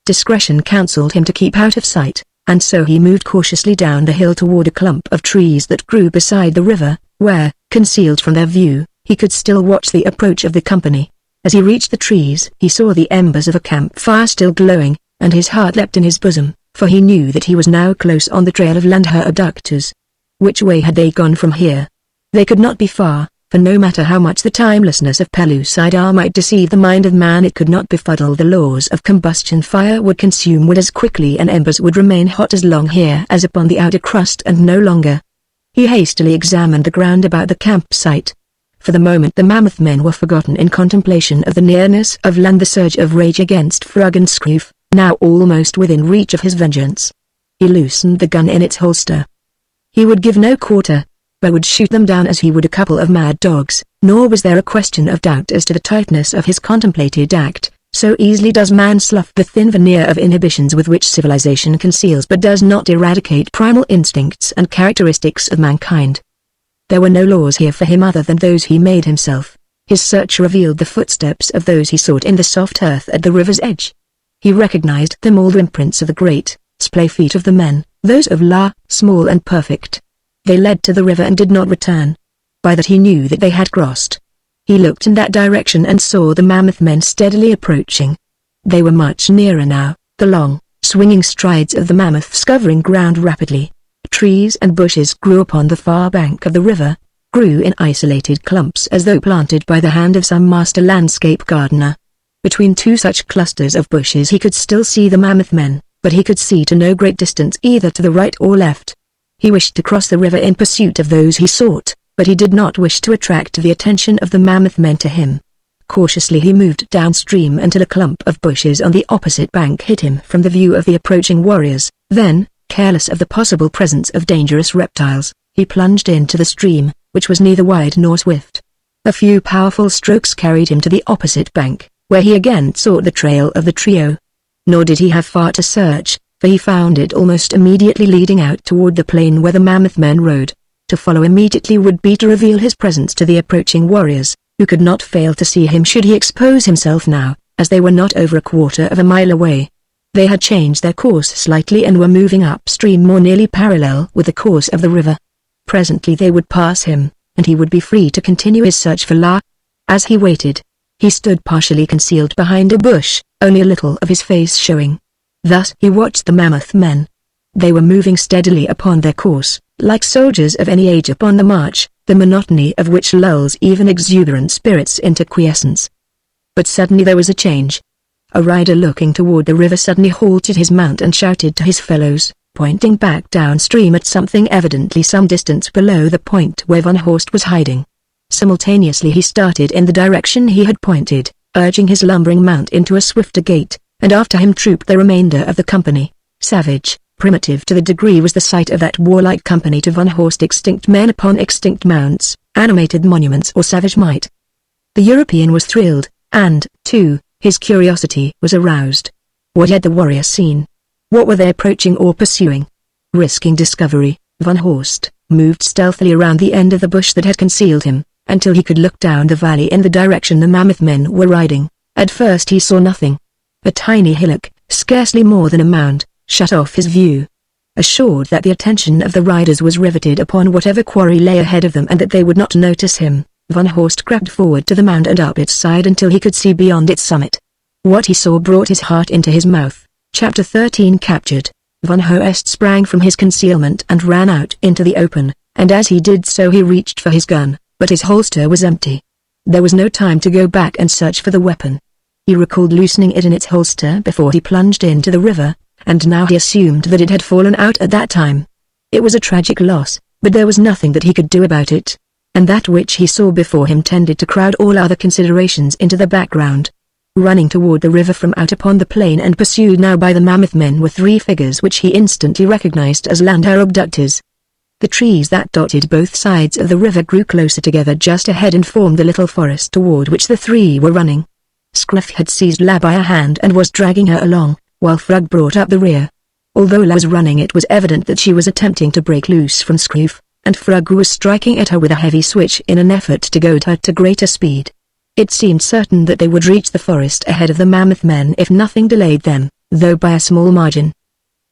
Discretion counseled him to keep out of sight, and so he moved cautiously down the hill toward a clump of trees that grew beside the river, where, concealed from their view, he could still watch the approach of the company. As he reached the trees he saw the embers of a campfire still glowing, and his heart leapt in his bosom, for he knew that he was now close on the trail of her abductors. Which way had they gone from here? They could not be far, for no matter how much the timelessness of Pellucidar might deceive the mind of man, it could not befuddle the laws of combustion. Fire would consume wood as quickly, and embers would remain hot as long here as upon the outer crust, and no longer. He hastily examined the ground about the campsite. For the moment the mammoth men were forgotten in contemplation of the nearness of land. The surge of rage against Frog and Scroof, now almost within reach of his vengeance. He loosened the gun in its holster. He would give no quarter, but would shoot them down as he would a couple of mad dogs. Nor was there a question of doubt as to the tightness of his contemplated act. So easily does man slough the thin veneer of inhibitions with which civilization conceals but does not eradicate primal instincts and characteristics of mankind. There were no laws here for him other than those he made himself. His search revealed the footsteps of those he sought in the soft earth at the river's edge. He recognized them all, the imprints of the great, splay feet of the men, those of La, small and perfect. They led to the river and did not return. By that he knew that they had crossed. He looked in that direction and saw the mammoth men steadily approaching. They were much nearer now, the long, swinging strides of the mammoths covering ground rapidly. Trees and bushes grew upon the far bank of the river, grew in isolated clumps as though planted by the hand of some master landscape gardener. Between two such clusters of bushes he could still see the mammoth men, but he could see to no great distance either to the right or left. He wished to cross the river in pursuit of those he sought, but he did not wish to attract the attention of the mammoth men to him. Cautiously he moved downstream until a clump of bushes on the opposite bank hid him from the view of the approaching warriors. Then, careless of the possible presence of dangerous reptiles, he plunged into the stream, which was neither wide nor swift. A few powerful strokes carried him to the opposite bank, where he again sought the trail of the trio. Nor did he have far to search, for he found it almost immediately leading out toward the plain where the mammoth men rode. To follow immediately would be to reveal his presence to the approaching warriors, who could not fail to see him should he expose himself now, as they were not over a quarter of a mile away. They had changed their course slightly and were moving upstream more nearly parallel with the course of the river. Presently they would pass him, and he would be free to continue his search for La. As he waited, he stood partially concealed behind a bush, only a little of his face showing. Thus he watched the mammoth men. They were moving steadily upon their course, like soldiers of any age upon the march, the monotony of which lulls even exuberant spirits into quiescence. But suddenly there was a change. A rider looking toward the river suddenly halted his mount and shouted to his fellows, pointing back downstream at something evidently some distance below the point where Van Horst was hiding. Simultaneously he started in the direction he had pointed, urging his lumbering mount into a swifter gait, and after him trooped the remainder of the company. Savage, primitive to the degree was the sight of that warlike company to Van Horst, extinct men upon extinct mounts, animated monuments or savage might. The European was thrilled, and, too, his curiosity was aroused. What had the warriors seen? What were they approaching or pursuing? Risking discovery, Van Horst moved stealthily around the end of the bush that had concealed him, until he could look down the valley in the direction the mammoth men were riding. At first he saw nothing. A tiny hillock, scarcely more than a mound, shut off his view. Assured that the attention of the riders was riveted upon whatever quarry lay ahead of them and that they would not notice him, Van Horst crept forward to the mound and up its side until he could see beyond its summit. What he saw brought his heart into his mouth. Chapter 13 Captured. Van Horst sprang from his concealment and ran out into the open, and as he did so he reached for his gun, but his holster was empty. There was no time to go back and search for the weapon. He recalled loosening it in its holster before he plunged into the river, and now he assumed that it had fallen out at that time. It was a tragic loss, but there was nothing that he could do about it, and that which he saw before him tended to crowd all other considerations into the background. Running toward the river from out upon the plain and pursued now by the mammoth men were three figures which he instantly recognized as her abductors. The trees that dotted both sides of the river grew closer together just ahead and formed the little forest toward which the three were running. Scruff had seized La by a hand and was dragging her along, while Frog brought up the rear. Although La was running, it was evident that she was attempting to break loose from Scruff, and Frog was striking at her with a heavy switch in an effort to goad her to greater speed. It seemed certain that they would reach the forest ahead of the mammoth men if nothing delayed them, though by a small margin.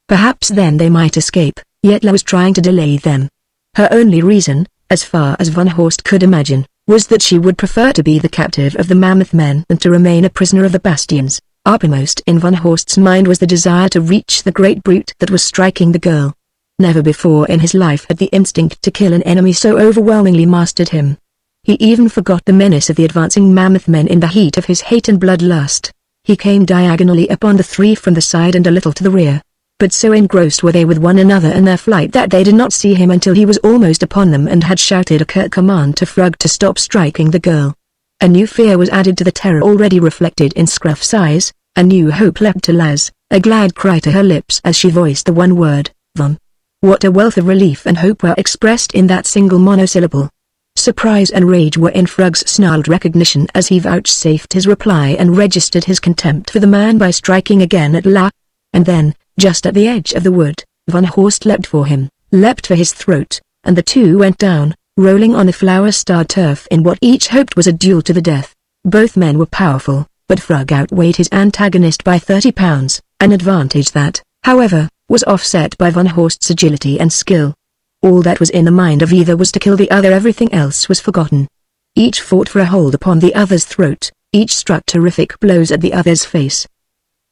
Perhaps then they might escape, yet La was trying to delay them. Her only reason, as far as Van Horst could imagine, was that she would prefer to be the captive of the mammoth men than to remain a prisoner of the bastions. Uppermost in Van Horst's mind was the desire to reach the great brute that was striking the girl. Never before in his life had the instinct to kill an enemy so overwhelmingly mastered him. He even forgot the menace of the advancing mammoth men in the heat of his hate and bloodlust. He came diagonally upon the three from the side and a little to the rear. But so engrossed were they with one another and their flight that they did not see him until he was almost upon them and had shouted a curt command to Frog to stop striking the girl. A new fear was added to the terror already reflected in Scruff's eyes, a new hope leapt to Laz, a glad cry to her lips as she voiced the one word, Von. What a wealth of relief and hope were expressed in that single monosyllable. Surprise and rage were in Frog's snarled recognition as he vouchsafed his reply and registered his contempt for the man by striking again at La. And then, just at the edge of the wood, Van Horst leapt for him, leapt for his throat, and the two went down, rolling on the flower-starred turf in what each hoped was a duel to the death. Both men were powerful, but Frog outweighed his antagonist by 30 pounds, an advantage that, however, was offset by Van Horst's agility and skill. All that was in the mind of either was to kill the other. Everything else was forgotten. Each fought for a hold upon the other's throat, each struck terrific blows at the other's face.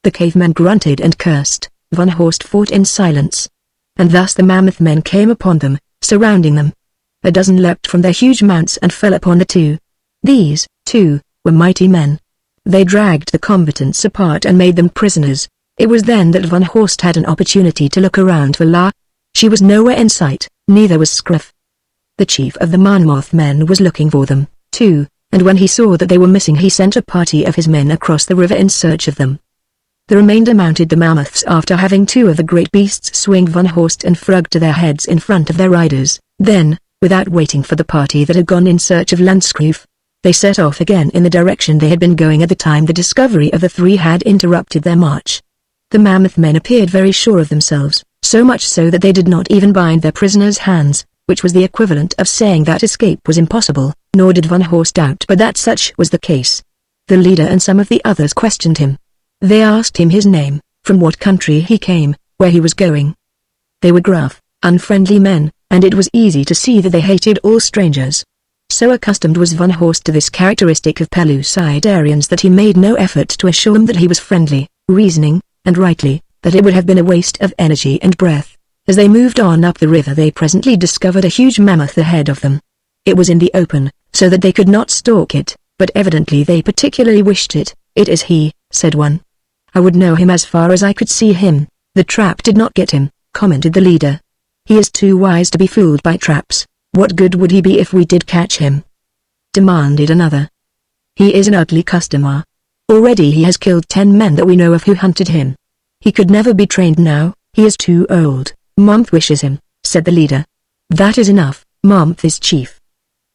The cavemen grunted and cursed, Van Horst fought in silence. And thus the mammoth men came upon them, surrounding them. A dozen leapt from their huge mounts and fell upon the two. These, too, were mighty men. They dragged the combatants apart and made them prisoners. It was then that Van Horst had an opportunity to look around for La. She was nowhere in sight, neither was Scruff. The chief of the mammoth men was looking for them, too, and when he saw that they were missing he sent a party of his men across the river in search of them. The remainder mounted the mammoths after having two of the great beasts swing Van Horst and Frog to their heads in front of their riders. Then, without waiting for the party that had gone in search of Landskroef, they set off again in the direction they had been going at the time the discovery of the three had interrupted their march. The mammoth men appeared very sure of themselves, so much so that they did not even bind their prisoners' hands, which was the equivalent of saying that escape was impossible, nor did Van Horst doubt but that such was the case. The leader and some of the others questioned him. They asked him his name, from what country he came, where he was going. They were gruff, unfriendly men, and it was easy to see that they hated all strangers. So accustomed was Van Horst to this characteristic of Pellucidarians that he made no effort to assure them that he was friendly, reasoning, and rightly, that it would have been a waste of energy and breath. As they moved on up the river they presently discovered a huge mammoth ahead of them. It was in the open, so that they could not stalk it, but evidently they particularly wished it. "It is he," said one. "I would know him as far as I could see him." "The trap did not get him," commented the leader. "He is too wise to be fooled by traps. What good would he be if we did catch him?" demanded another. "He is an ugly customer. Already he has killed 10 men that we know of who hunted him. He could never be trained now, he is too old. Month wishes him," said the leader. "That is enough, Month is chief.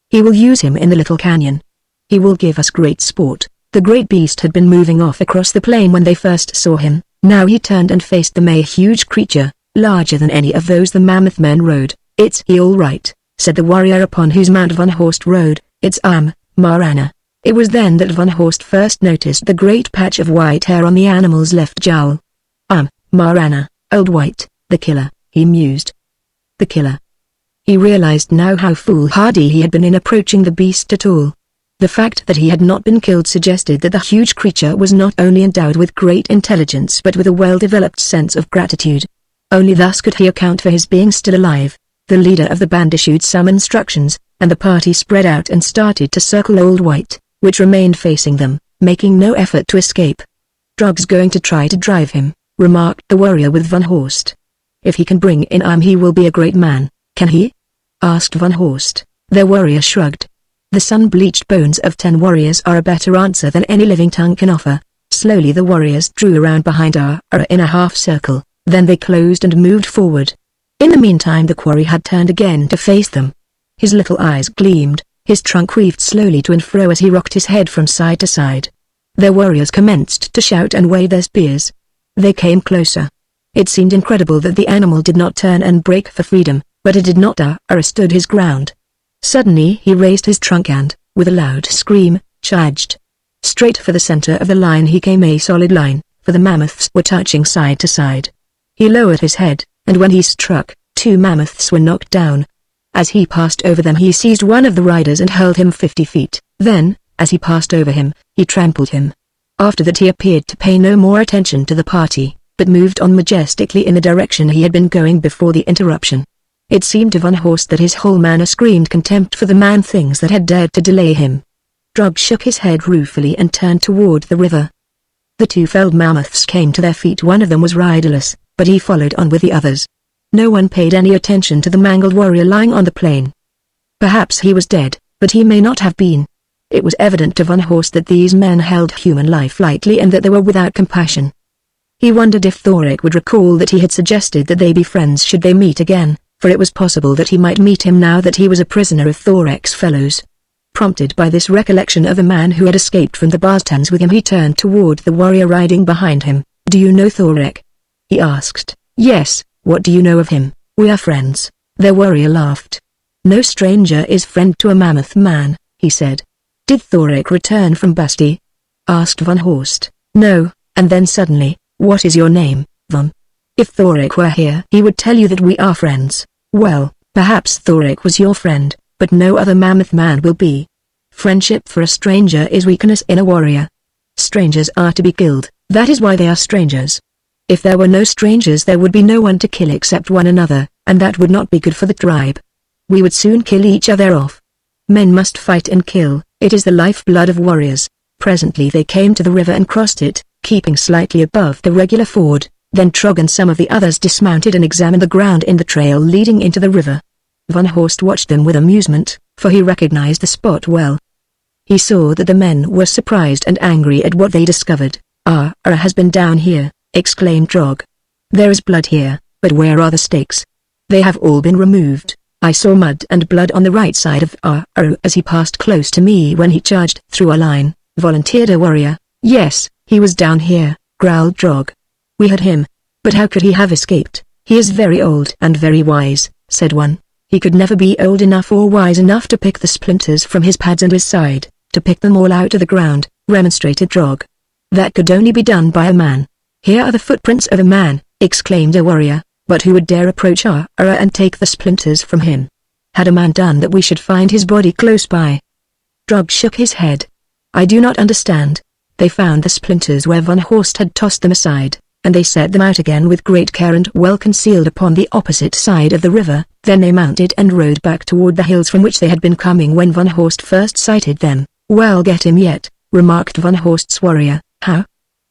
He will use him in the little canyon. He will give us great sport." The great beast had been moving off across the plain when they first saw him. Now he turned and faced them, a huge creature, larger than any of those the mammoth men rode. "It's he all right," said the warrior upon whose mount Van Horst rode. "It's Marana." It was then that Van Horst first noticed the great patch of white hair on the animal's left jowl. Marana, Old White, the killer, he mused. The killer. He realized now how foolhardy he had been in approaching the beast at all. The fact that he had not been killed suggested that the huge creature was not only endowed with great intelligence but with a well-developed sense of gratitude. Only thus could he account for his being still alive. The leader of the band issued some instructions, and the party spread out and started to circle Old White, which remained facing them, making no effort to escape. "Drug's going to try to drive him," remarked the warrior with Van Horst. "If he can bring in he will be a great man." "Can he?" asked Van Horst. The warrior shrugged. "The sun-bleached bones of 10 warriors are a better answer than any living tongue can offer." Slowly the warriors drew around behind in a half-circle, then they closed and moved forward. In the meantime the quarry had turned again to face them. His little eyes gleamed, his trunk weaved slowly to and fro as he rocked his head from side to side. Their warriors commenced to shout and wave their spears. They came closer. It seemed incredible that the animal did not turn and break for freedom, but it did not. Stood his ground. Suddenly he raised his trunk and, with a loud scream, charged. Straight for the center of the line he came, a solid line, for the mammoths were touching side to side. He lowered his head, and when he struck, 2 mammoths were knocked down. As he passed over them he seized one of the riders and hurled him 50 feet. Then, as he passed over him, he trampled him. After that he appeared to pay no more attention to the party, but moved on majestically in the direction he had been going before the interruption. It seemed to Van Horst that his whole manner screamed contempt for the man-things that had dared to delay him. Drog shook his head ruefully and turned toward the river. The two felled mammoths came to their feet. One of them was riderless, but he followed on with the others. No one paid any attention to the mangled warrior lying on the plain. Perhaps he was dead, but he may not have been. It was evident to Van Horst that these men held human life lightly and that they were without compassion. He wondered if Thorek would recall that he had suggested that they be friends should they meet again, for it was possible that he might meet him now that he was a prisoner of Thorek's fellows. Prompted by this recollection of a man who had escaped from the Barstans with him, he turned toward the warrior riding behind him. "Do you know Thorek?" he asked. "Yes, what do you know of him?" "We are friends." The warrior laughed. "No stranger is friend to a mammoth man," he said. "Did Thorek return from Basti?" asked Van Horst. "No," and then suddenly, "What is your name, Van?" "If Thorek were here he would tell you that we are friends." "Well, perhaps Thorek was your friend, but no other mammoth man will be. Friendship for a stranger is weakness in a warrior. Strangers are to be killed, that is why they are strangers. If there were no strangers there would be no one to kill except one another, and that would not be good for the tribe. We would soon kill each other off. Men must fight and kill, it is the lifeblood of warriors." Presently they came to the river and crossed it, keeping slightly above the regular ford. Then Trog and some of the others dismounted and examined the ground in the trail leading into the river. Van Horst watched them with amusement, for he recognized the spot well. He saw that the men were surprised and angry at what they discovered. "Ara has been down here," exclaimed Trog. "There is blood here, but where are the stakes?" "They have all been removed. I saw mud and blood on the right side of Ara as he passed close to me when he charged through a line," volunteered a warrior. "Yes, he was down here," growled Trog. "We had him. But how could he have escaped?" "He is very old and very wise," said one. "He could never be old enough or wise enough to pick the splinters from his pads and his side, to pick them all out of the ground," remonstrated Trog. "That could only be done by a man." "Here are the footprints of a man," exclaimed a warrior, "but who would dare approach Ara and take the splinters from him? Had a man done that we should find his body close by." Trog shook his head. "I do not understand." They found the splinters where Van Horst had tossed them aside, and they set them out again with great care and well concealed upon the opposite side of the river. Then they mounted and rode back toward the hills from which they had been coming when Van Horst first sighted them. "Well, get him yet," remarked Van Horst's warrior. "How?"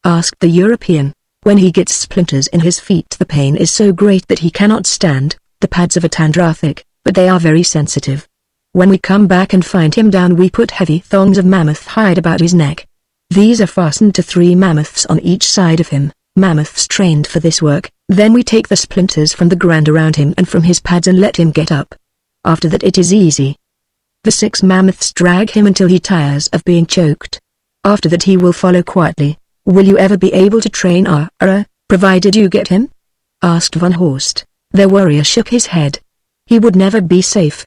asked the European. "When he gets splinters in his feet the pain is so great that he cannot stand. The pads of a tundra are thick, but they are very sensitive. When we come back and find him down we put heavy thongs of mammoth hide about his neck. These are fastened to 3 mammoths on each side of him, mammoths trained for this work. Then we take the splinters from the ground around him and from his pads and let him get up. After that it is easy. The 6 mammoths drag him until he tires of being choked. After that he will follow quietly. Will you ever be able to train Ara, provided you get him?" asked Van Horst. The warrior shook his head. "He would never be safe.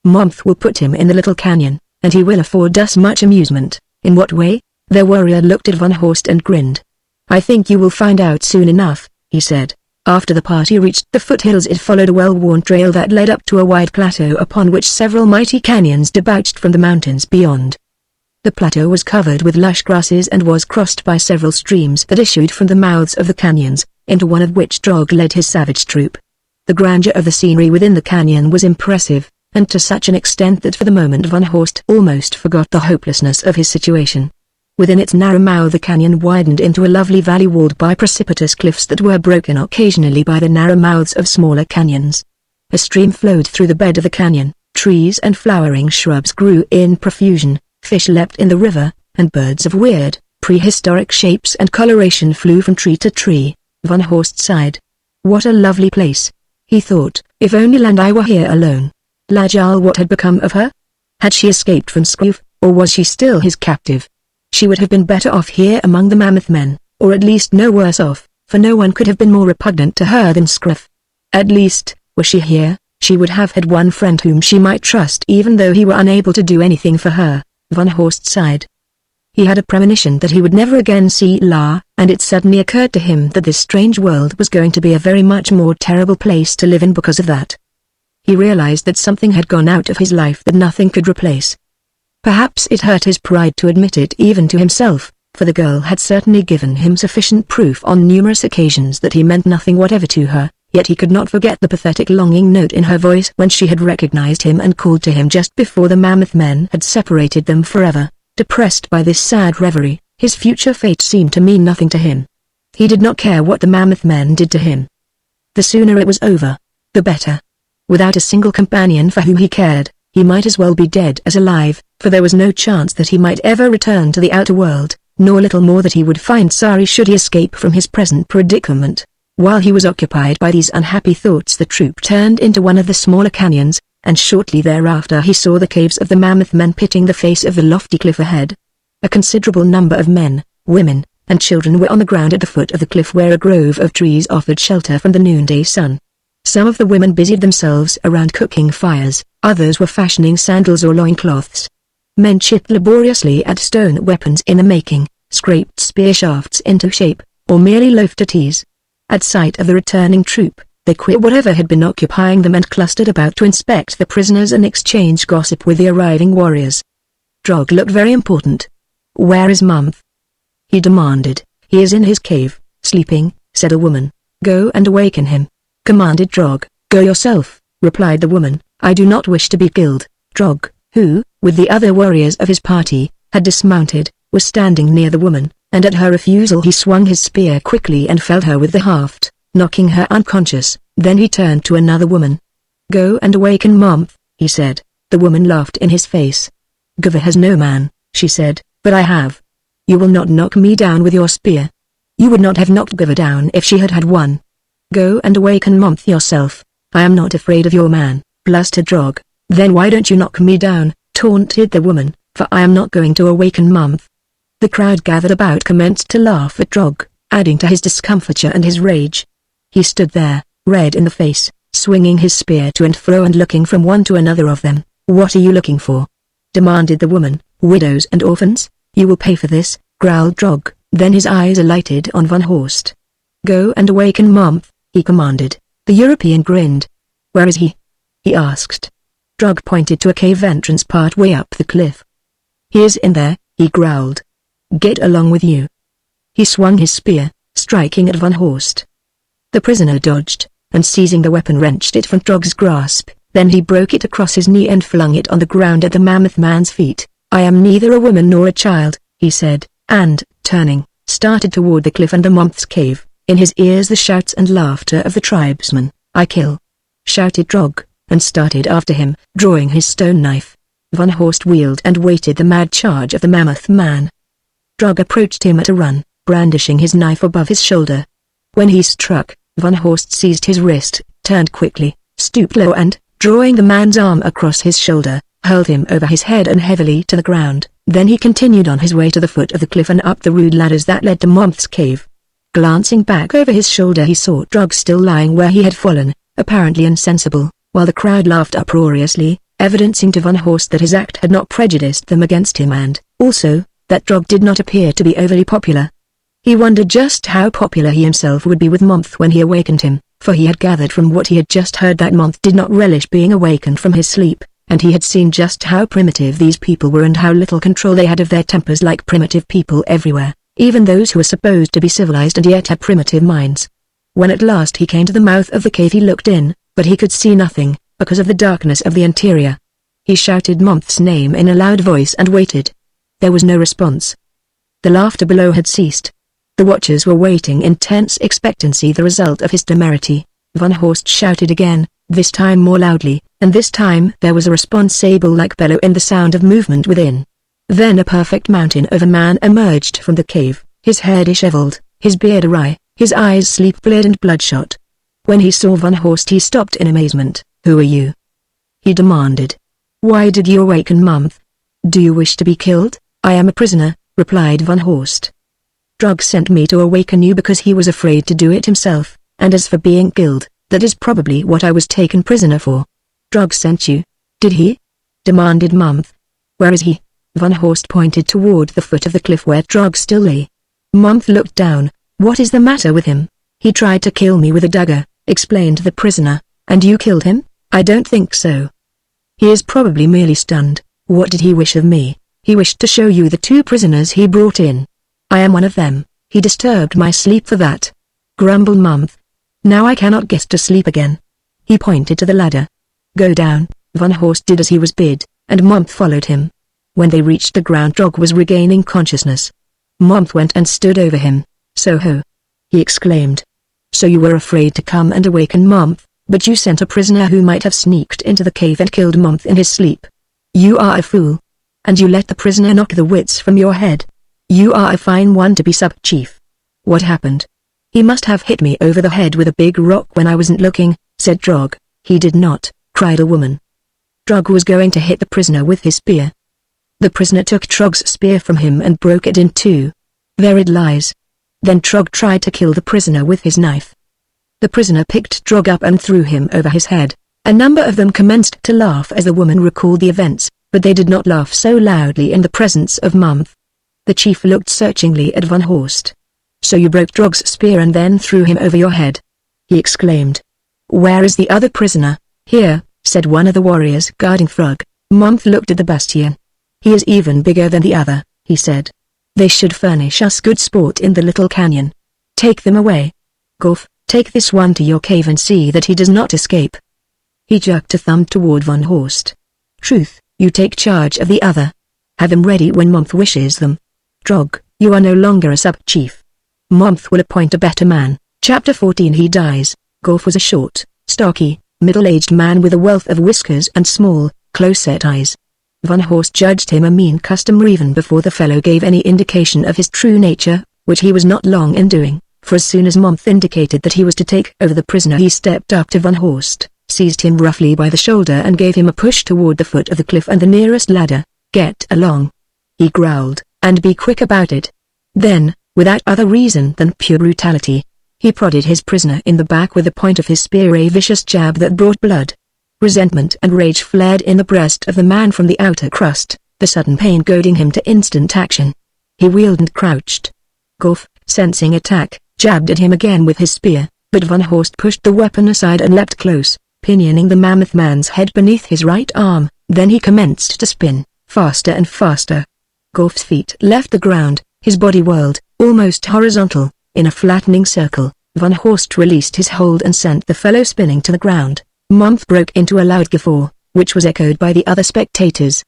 Momth will put him in the little canyon, and he will afford us much amusement." "In what way?" The warrior looked at Van Horst and grinned. "I think you will find out soon enough," he said. After the party reached the foothills it followed a well-worn trail that led up to a wide plateau upon which several mighty canyons debouched from the mountains beyond. The plateau was covered with lush grasses and was crossed by several streams that issued from the mouths of the canyons, into one of which Trog led his savage troop. The grandeur of the scenery within the canyon was impressive, and to such an extent that for the moment Van Horst almost forgot the hopelessness of his situation. Within its narrow mouth the canyon widened into a lovely valley walled by precipitous cliffs that were broken occasionally by the narrow mouths of smaller canyons. A stream flowed through the bed of the canyon, trees and flowering shrubs grew in profusion, fish leapt in the river, and birds of weird, prehistoric shapes and coloration flew from tree to tree. Van Horst sighed. "What a lovely place," he thought. "If only Landai were here alone." Lajal, what had become of her? Had she escaped from Skoof, or was she still his captive? She would have been better off here among the mammoth men, or at least no worse off, for no one could have been more repugnant to her than Skoof. At least, were she here, she would have had one friend whom she might trust even though he were unable to do anything for her. Van Horst sighed. He had a premonition that he would never again see La, and it suddenly occurred to him that this strange world was going to be a very much more terrible place to live in because of that. He realized that something had gone out of his life that nothing could replace. Perhaps it hurt his pride to admit it even to himself, for the girl had certainly given him sufficient proof on numerous occasions that he meant nothing whatever to her, yet he could not forget the pathetic longing note in her voice when she had recognized him and called to him just before the mammoth men had separated them forever. Depressed by this sad reverie, his future fate seemed to mean nothing to him. He did not care what the mammoth men did to him. The sooner it was over, the better. Without a single companion for whom he cared, he might as well be dead as alive, for there was no chance that he might ever return to the outer world, nor little more that he would find Sari should he escape from his present predicament. While he was occupied by these unhappy thoughts, the troop turned into one of the smaller canyons, and shortly thereafter he saw the caves of the mammoth men pitting the face of the lofty cliff ahead. A considerable number of men, women, and children were on the ground at the foot of the cliff where a grove of trees offered shelter from the noonday sun. Some of the women busied themselves around cooking fires, others were fashioning sandals or loincloths. Men chipped laboriously at stone weapons in the making, scraped spear shafts into shape, or merely loafed at ease. At sight of the returning troop, they quit whatever had been occupying them and clustered about to inspect the prisoners and exchange gossip with the arriving warriors. Drog looked very important. "Where is Month?" he demanded. "He is in his cave, sleeping," said a woman. "Go and awaken him," commanded Drog. "Go yourself," replied the woman. "I do not wish to be killed." Drog, who, with the other warriors of his party, had dismounted, was standing near the woman, and at her refusal he swung his spear quickly and felled her with the haft, knocking her unconscious. Then he turned to another woman. "Go and awaken Month," he said. The woman laughed in his face. "Gava has no man," she said, "but I have. You will not knock me down with your spear. You would not have knocked Gava down if she had had one. Go and awaken Month yourself. I am not afraid of your man," blustered Drog. "Then why don't you knock me down?" taunted the woman, "for I am not going to awaken Month." The crowd gathered about commenced to laugh at Drog, adding to his discomfiture and his rage. He stood there, red in the face, swinging his spear to and fro and looking from one to another of them. "What are you looking for?" demanded the woman. "Widows and orphans? You will pay for this," growled Drog. Then his eyes alighted on Van Horst. "Go and awaken Month," he commanded. The European grinned. "Where is he?" he asked. Drog pointed to a cave entrance part way up the cliff. "He is in there," he growled. "Get along with you." He swung his spear, striking at Van Horst. The prisoner dodged, and seizing the weapon wrenched it from Drog's grasp. Then he broke it across his knee and flung it on the ground at the mammoth man's feet. "I am neither a woman nor a child," he said, and, turning, started toward the cliff and the Month's cave, in his ears the shouts and laughter of the tribesmen. "I kill!" shouted Drog, and started after him, drawing his stone knife. Van Horst wheeled and waited the mad charge of the mammoth man. Drog approached him at a run, brandishing his knife above his shoulder. When he struck, Van Horst seized his wrist, turned quickly, stooped low and, drawing the man's arm across his shoulder, hurled him over his head and heavily to the ground. Then he continued on his way to the foot of the cliff and up the rude ladders that led to Month's cave. Glancing back over his shoulder he saw Drog still lying where he had fallen, apparently insensible, while the crowd laughed uproariously, evidencing to Van Horst that his act had not prejudiced them against him and, also, that Drog did not appear to be overly popular. He wondered just how popular he himself would be with Month when he awakened him, for he had gathered from what he had just heard that Month did not relish being awakened from his sleep, and he had seen just how primitive these people were and how little control they had of their tempers, like primitive people everywhere, even those who were supposed to be civilized and yet had primitive minds. When at last he came to the mouth of the cave he looked in, but he could see nothing, because of the darkness of the interior. He shouted Month's name in a loud voice and waited. There was no response. The laughter below had ceased. The watchers were waiting in tense expectancy the result of his temerity. Van Horst shouted again, this time more loudly, and this time there was a responsible-like bellow in the sound of movement within. Then a perfect mountain of a man emerged from the cave, his hair disheveled, his beard awry, his eyes sleep-bleared and bloodshot. When he saw Van Horst he stopped in amazement. "Who are you?" he demanded. "Why did you awaken Month? Do you wish to be killed?" "I am a prisoner," replied Van Horst. "Drog sent me to awaken you because he was afraid to do it himself, and as for being killed, that is probably what I was taken prisoner for." "Drog sent you? Did he?" demanded Month. "Where is he?" Van Horst pointed toward the foot of the cliff where Drog still lay. Month looked down. "What is the matter with him?" "He tried to kill me with a dagger," explained the prisoner. "And you killed him?" "I don't think so. He is probably merely stunned." "What did he wish of me?" "He wished to show you the two prisoners he brought in." I am one of them. He disturbed my sleep for that," grumbled Month. "Now I cannot get to sleep again." He pointed to the ladder. "Go down." Van Horst did as he was bid, and Month followed him. When they reached the ground, Trog was regaining consciousness. Month went and stood over him. "So-ho!" he exclaimed. "So you were afraid to come and awaken Month, but you sent a prisoner who might have sneaked into the cave and killed Month in his sleep. You are a fool. And you let the prisoner knock the wits from your head. You are a fine one to be sub-chief. What happened?" "He must have hit me over the head with a big rock when I wasn't looking," said Trog. "He did not," cried a woman. Trog was going to hit the prisoner with his spear. The prisoner took Trog's spear from him and broke it in two. "There it lies." Then Trog tried to kill the prisoner with his knife. The prisoner picked Trog up and threw him over his head. A number of them commenced to laugh as the woman recalled the events, but they did not laugh so loudly in the presence of Month. The chief looked searchingly at Van Horst. "So you broke Trog's spear and then threw him over your head?" he exclaimed. "Where is the other prisoner?" "Here," said one of the warriors guarding Frog. Month looked at the Bastian. "He is even bigger than the other," he said. "They should furnish us good sport in the little canyon. Take them away. Golf, take this one to your cave and see that he does not escape." He jerked a thumb toward Van Horst. "Truth, you take charge of the other. Have them ready when Month wishes them. Trog, you are no longer a sub-chief. Month will appoint a better man." Chapter 14. He dies. Golf was a short, stocky, middle-aged man with a wealth of whiskers and small, close-set eyes. Van Horst judged him a mean customer even before the fellow gave any indication of his true nature, which he was not long in doing, for as soon as Month indicated that he was to take over the prisoner he stepped up to Van Horst, seized him roughly by the shoulder and gave him a push toward the foot of the cliff and the nearest ladder. "Get along," he growled, "and be quick about it." Then, without other reason than pure brutality, he prodded his prisoner in the back with the point of his spear, a vicious jab that brought blood. Resentment and rage flared in the breast of the man from the outer crust, the sudden pain goading him to instant action. He wheeled and crouched. Golf, sensing attack, jabbed at him again with his spear, but Van Horst pushed the weapon aside and leapt close, pinioning the mammoth man's head beneath his right arm. Then he commenced to spin, faster and faster. Golf's feet left the ground, his body whirled, almost horizontal, in a flattening circle. Van Horst released his hold and sent the fellow spinning to the ground. Month broke into a loud guffaw, which was echoed by the other spectators.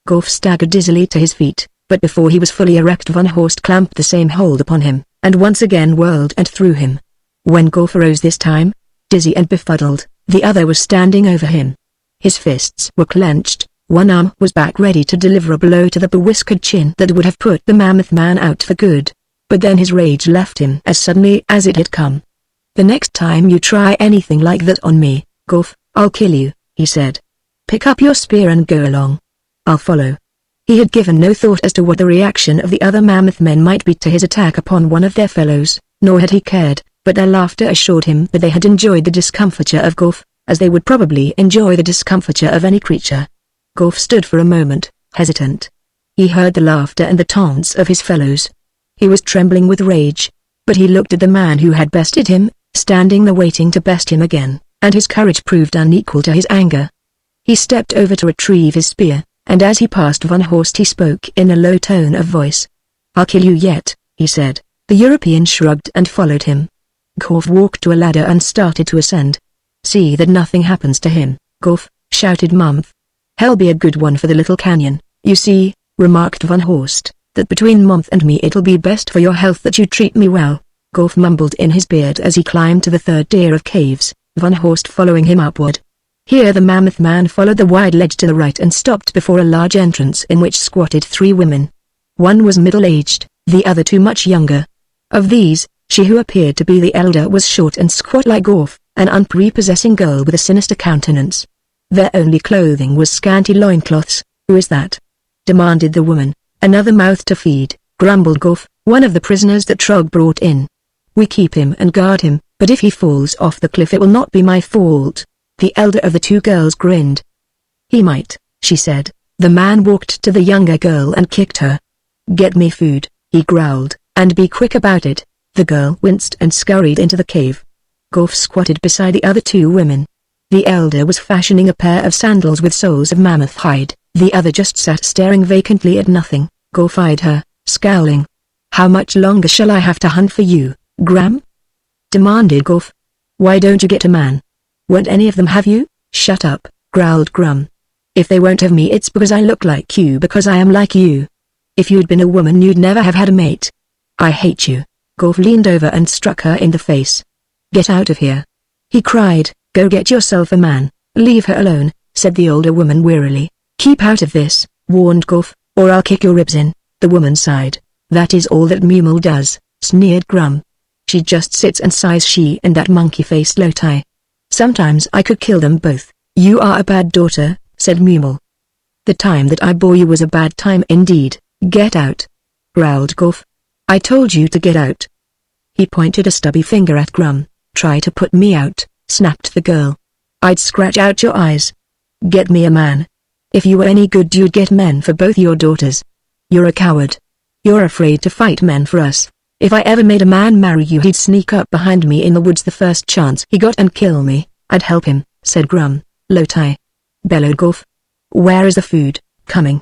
Golf staggered dizzily to his feet, but before he was fully erect Van Horst clamped the same hold upon him, and once again whirled and threw him. When Golf arose this time, dizzy and befuddled, the other was standing over him. His fists were clenched, one arm was back ready to deliver a blow to the bewhiskered chin that would have put the mammoth man out for good. But then his rage left him as suddenly as it had come. "The next time you try anything like that on me, Golf, I'll kill you," he said. "Pick up your spear and go along. I'll follow." He had given no thought as to what the reaction of the other mammoth men might be to his attack upon one of their fellows, nor had he cared, but their laughter assured him that they had enjoyed the discomfiture of Golf, as they would probably enjoy the discomfiture of any creature. Golf stood for a moment, hesitant. He heard the laughter and the taunts of his fellows. He was trembling with rage, but he looked at the man who had bested him, standing there waiting to best him again, and his courage proved unequal to his anger. He stepped over to retrieve his spear, and as he passed Van Horst he spoke in a low tone of voice. "I'll kill you yet," he said. The European shrugged and followed him. Golf walked to a ladder and started to ascend. "See that nothing happens to him, Golf," shouted Month. "Hell be a good one for the little canyon, you see," remarked Van Horst, "that between Month and me it'll be best for your health that you treat me well." Golf mumbled in his beard as he climbed to the third tier of caves, Van Horst following him upward. Here the mammoth man followed the wide ledge to the right and stopped before a large entrance in which squatted three women. One was middle-aged, the other two much younger. Of these, she who appeared to be the elder was short and squat like Golf, an unprepossessing girl with a sinister countenance. Their only clothing was scanty loincloths. "Who is that?" demanded the woman. "Another mouth to feed," grumbled Golf, "one of the prisoners that Trog brought in. We keep him and guard him, but if he falls off the cliff it will not be my fault." The elder of the two girls grinned. "He might," she said. The man walked to the younger girl and kicked her. "Get me food," he growled, "and be quick about it." The girl winced and scurried into the cave. Golf squatted beside the other two women. The elder was fashioning a pair of sandals with soles of mammoth hide, the other just sat staring vacantly at nothing. Golf eyed her, scowling. How much longer shall I have to hunt for you, Graham? Demanded Golf. Why don't you get a man? Won't any of them have you? Shut up, growled Grum. If they won't have me it's because I look like you, because I am like you. If you'd been a woman you'd never have had a mate. I hate you. Golf leaned over and struck her in the face. Get out of here. He cried. Go get yourself a man. Leave her alone, said the older woman wearily. Keep out of this, warned Golf, or I'll kick your ribs in. The woman sighed. That is all that Mumel does, sneered Grum. She just sits and sighs, she and that monkey-faced Lotai. Sometimes I could kill them both. You are a bad daughter, said Mumel. The time that I bore you was a bad time indeed. Get out, growled Golf. I told you to get out. He pointed a stubby finger at Grum. Try to put me out, snapped the girl. I'd scratch out your eyes. Get me a man. If you were any good you'd get men for both your daughters. You're a coward. You're afraid to fight men for us. If I ever made a man marry you he'd sneak up behind me in the woods the first chance he got and kill me. I'd help him, said Grum. Lotai, bellowed Golf. Where is the food? Coming,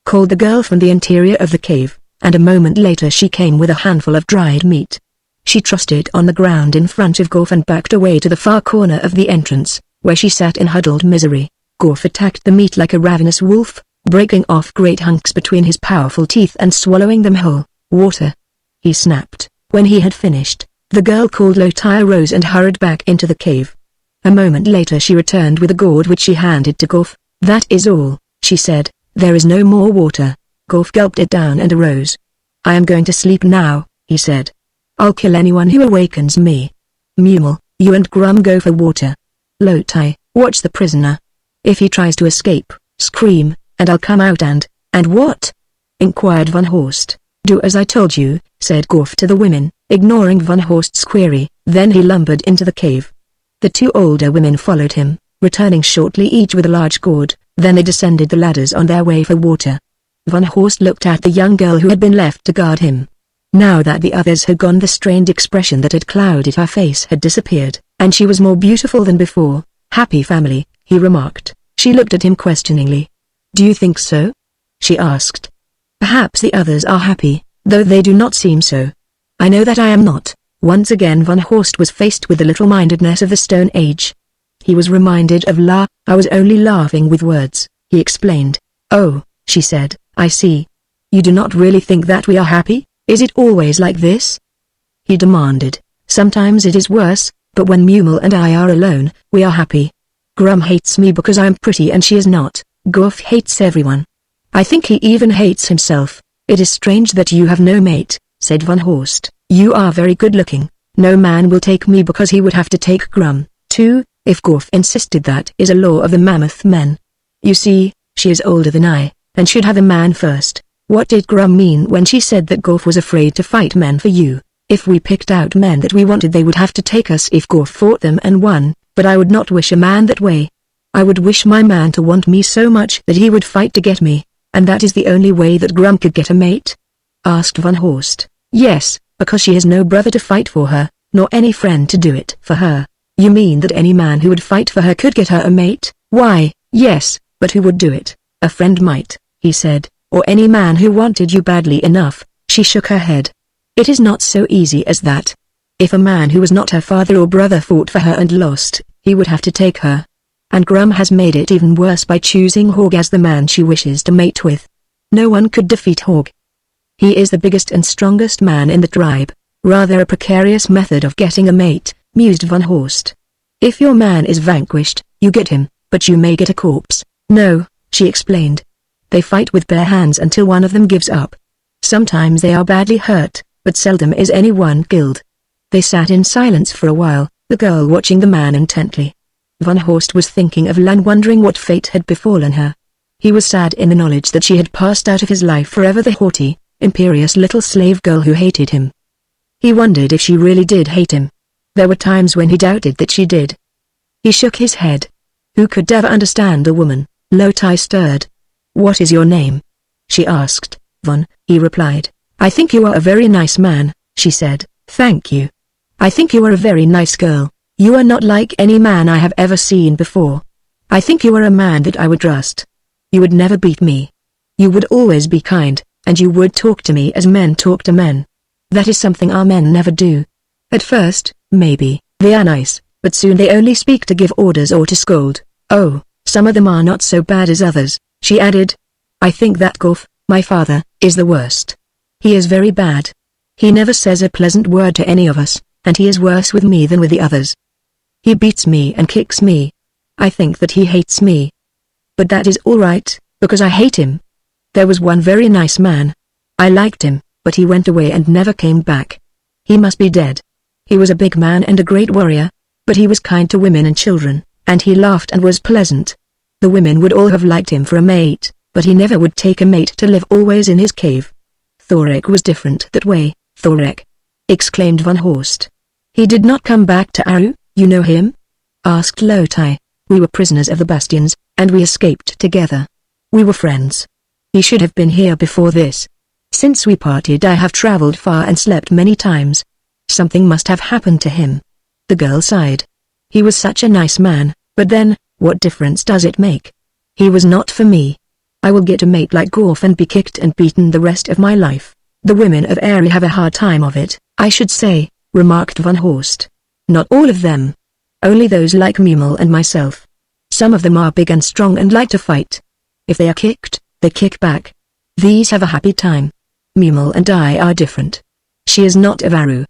called the girl from the interior of the cave, and a moment later she came with a handful of dried meat. She trusted on the ground in front of Golf and backed away to the far corner of the entrance, where she sat in huddled misery. Golf attacked the meat like a ravenous wolf, breaking off great hunks between his powerful teeth and swallowing them whole. Water, he snapped. When he had finished, the girl called Lotai rose and hurried back into the cave. A moment later she returned with a gourd which she handed to Golf. That is all, she said. There is no more water. Golf gulped it down and arose. I am going to sleep now, he said. I'll kill anyone who awakens me. Mumel, you and Grum go for water. Lotai, watch the prisoner. If he tries to escape, scream, and I'll come out and what? Inquired Van Horst. Do as I told you, said Golf to the women, ignoring Van Horst's query. Then he lumbered into the cave. The two older women followed him, returning shortly each with a large gourd. Then they descended the ladders on their way for water. Van Horst looked at the young girl who had been left to guard him. Now that the others had gone the strained expression that had clouded her face had disappeared, and she was more beautiful than before. Happy family, he remarked. She looked at him questioningly. Do you think so? She asked. Perhaps the others are happy, though they do not seem so. I know that I am not. Once again Van Horst was faced with the little-mindedness of the Stone Age. He was reminded of I was only laughing with words, he explained. Oh, she said, I see. You do not really think that we are happy? Is it always like this? He demanded. Sometimes it is worse, but when Mumel and I are alone, we are happy. Grum hates me because I am pretty and she is not. Golf hates everyone. I think he even hates himself. It is strange that you have no mate, said Van Horst. You are very good looking. No man will take me because he would have to take Grum, too, if Golf insisted. That is a law of the mammoth men. You see, she is older than I, and should have a man first. What did Grum mean when she said that Golf was afraid to fight men for you? If we picked out men that we wanted they would have to take us if Golf fought them and won, but I would not wish a man that way. I would wish my man to want me so much that he would fight to get me, and that is the only way that Grum could get a mate? Asked Van Horst. Yes, because she has no brother to fight for her, nor any friend to do it for her. You mean that any man who would fight for her could get her a mate? Why, yes, but who would do it? A friend might, he said, or any man who wanted you badly enough. She shook her head. It is not so easy as that. If a man who was not her father or brother fought for her and lost, he would have to take her. And Grum has made it even worse by choosing Hogg as the man she wishes to mate with. No one could defeat Hogg. He is the biggest and strongest man in the tribe. Rather a precarious method of getting a mate, mused Van Horst. If your man is vanquished, you get him, but you may get a corpse. No, she explained. They fight with bare hands until one of them gives up. Sometimes they are badly hurt, but seldom is anyone killed. They sat in silence for a while, the girl watching the man intently. Van Horst was thinking of Lan, wondering what fate had befallen her. He was sad in the knowledge that she had passed out of his life forever, the haughty, imperious little slave girl who hated him. He wondered if she really did hate him. There were times when he doubted that she did. He shook his head. Who could ever understand a woman? Lotai stirred. What is your name? She asked. Von, he replied. I think you are a very nice man, she said. Thank you. I think you are a very nice girl. You are not like any man I have ever seen before. I think you are a man that I would trust. You would never beat me. You would always be kind, and you would talk to me as men talk to men. That is something our men never do. At first, maybe, they are nice, but soon they only speak to give orders or to scold. Oh, some of them are not so bad as others, she added. I think that Golf, my father, is the worst. He is very bad. He never says a pleasant word to any of us, and he is worse with me than with the others. He beats me and kicks me. I think that he hates me. But that is all right, because I hate him. There was one very nice man. I liked him, but he went away and never came back. He must be dead. He was a big man and a great warrior, but he was kind to women and children, and he laughed and was pleasant. The women would all have liked him for a mate, but he never would take a mate to live always in his cave. Thorek was different that way. Thorek! Exclaimed Van Horst. He did not come back to Aru, you know him? Asked Lotai. We were prisoners of the bastions, and we escaped together. We were friends. He should have been here before this. Since we parted I have traveled far and slept many times. Something must have happened to him. The girl sighed. He was such a nice man, but then, what difference does it make? He was not for me. I will get a mate like Gorf and be kicked and beaten the rest of my life. The women of Aerie have a hard time of it, I should say, remarked Van Horst. Not all of them. Only those like Mumel and myself. Some of them are big and strong and like to fight. If they are kicked, they kick back. These have a happy time. Mumel and I are different. She is not of Aru.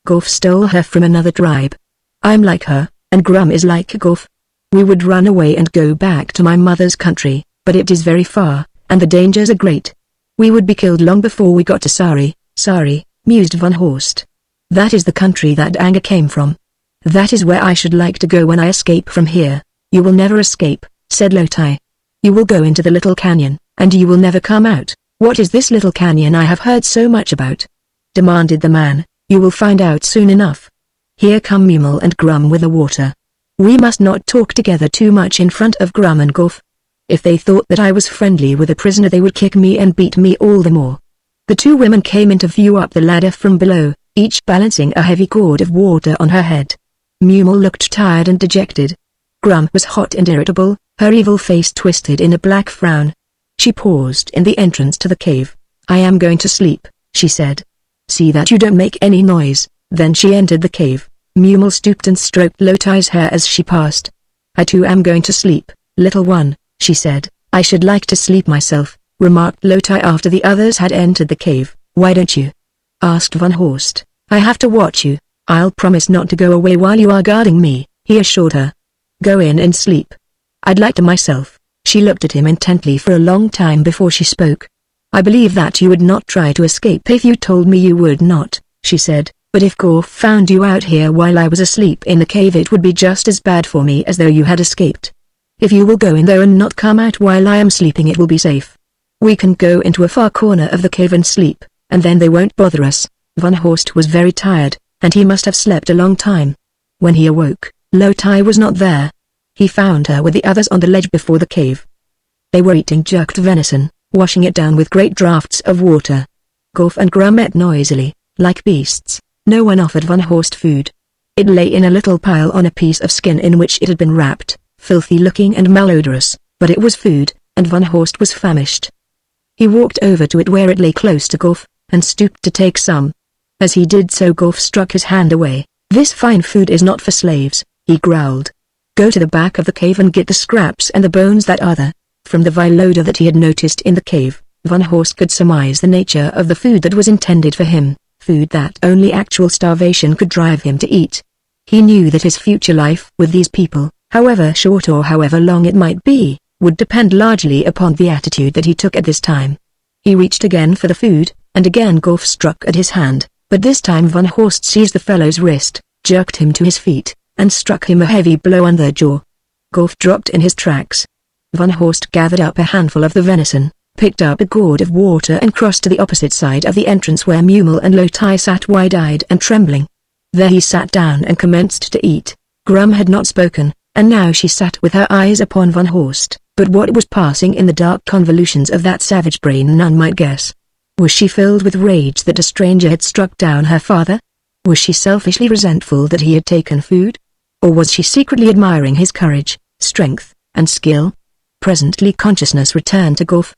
Gorf stole her from another tribe. I'm like her, and Grum is like Gorf. We would run away and go back to my mother's country, but it is very far, and the dangers are great. We would be killed long before we got to Sari, mused Van Horst. That is the country that anger came from. That is where I should like to go when I escape from here. You will never escape, said Lotai. You will go into the little canyon, and you will never come out. What is this little canyon I have heard so much about? Demanded the man. You will find out soon enough. Here come Mumel and Grum with the water. We must not talk together too much in front of Grum and Gorf. If they thought that I was friendly with a prisoner they would kick me and beat me all the more. The two women came into view up the ladder from below, each balancing a heavy gourd of water on her head. Mumel looked tired and dejected. Grum was hot and irritable, her evil face twisted in a black frown. She paused in the entrance to the cave. I am going to sleep, she said. See that you don't make any noise. Then she entered the cave. Mumel stooped and stroked Lotai's hair as she passed. I too am going to sleep, little one, she said. I should like to sleep myself, remarked Lotai after the others had entered the cave. Why don't you? Asked Van Horst. I have to watch you. I'll promise not to go away while you are guarding me, he assured her. Go in and sleep. I'd like to myself. She looked at him intently for a long time before she spoke. I believe that you would not try to escape if you told me you would not, she said, but if Gorf found you out here while I was asleep in the cave it would be just as bad for me as though you had escaped. If you will go in there and not come out while I am sleeping it will be safe. We can go into a far corner of the cave and sleep, and then they won't bother us. Van Horst was very tired, and he must have slept a long time. When he awoke, Lotai was not there. He found her with the others on the ledge before the cave. They were eating jerked venison, washing it down with great draughts of water. Gorf and Grum ate noisily, like beasts. No one offered Van Horst food. It lay in a little pile on a piece of skin in which it had been wrapped, filthy looking and malodorous, but it was food, and Van Horst was famished. He walked over to it where it lay close to Gorf, and stooped to take some. As he did so Gorf struck his hand away. This fine food is not for slaves, he growled. Go to the back of the cave and get the scraps and the bones that are there. From the vile odor that he had noticed in the cave, Van Horst could surmise the nature of the food that was intended for him, food that only actual starvation could drive him to eat. He knew that his future life with these people, however short or however long it might be, would depend largely upon the attitude that he took at this time. He reached again for the food, and again Gorf struck at his hand, but this time Van Horst seized the fellow's wrist, jerked him to his feet, and struck him a heavy blow on the jaw. Gorf dropped in his tracks. Van Horst gathered up a handful of the venison, picked up a gourd of water and crossed to the opposite side of the entrance where Mumel and Lotai sat wide-eyed and trembling. There he sat down and commenced to eat. Grum had not spoken, and now she sat with her eyes upon Van Horst, but what was passing in the dark convolutions of that savage brain none might guess. Was she filled with rage that a stranger had struck down her father? Was she selfishly resentful that he had taken food? Or was she secretly admiring his courage, strength, and skill? Presently consciousness returned to Gorf.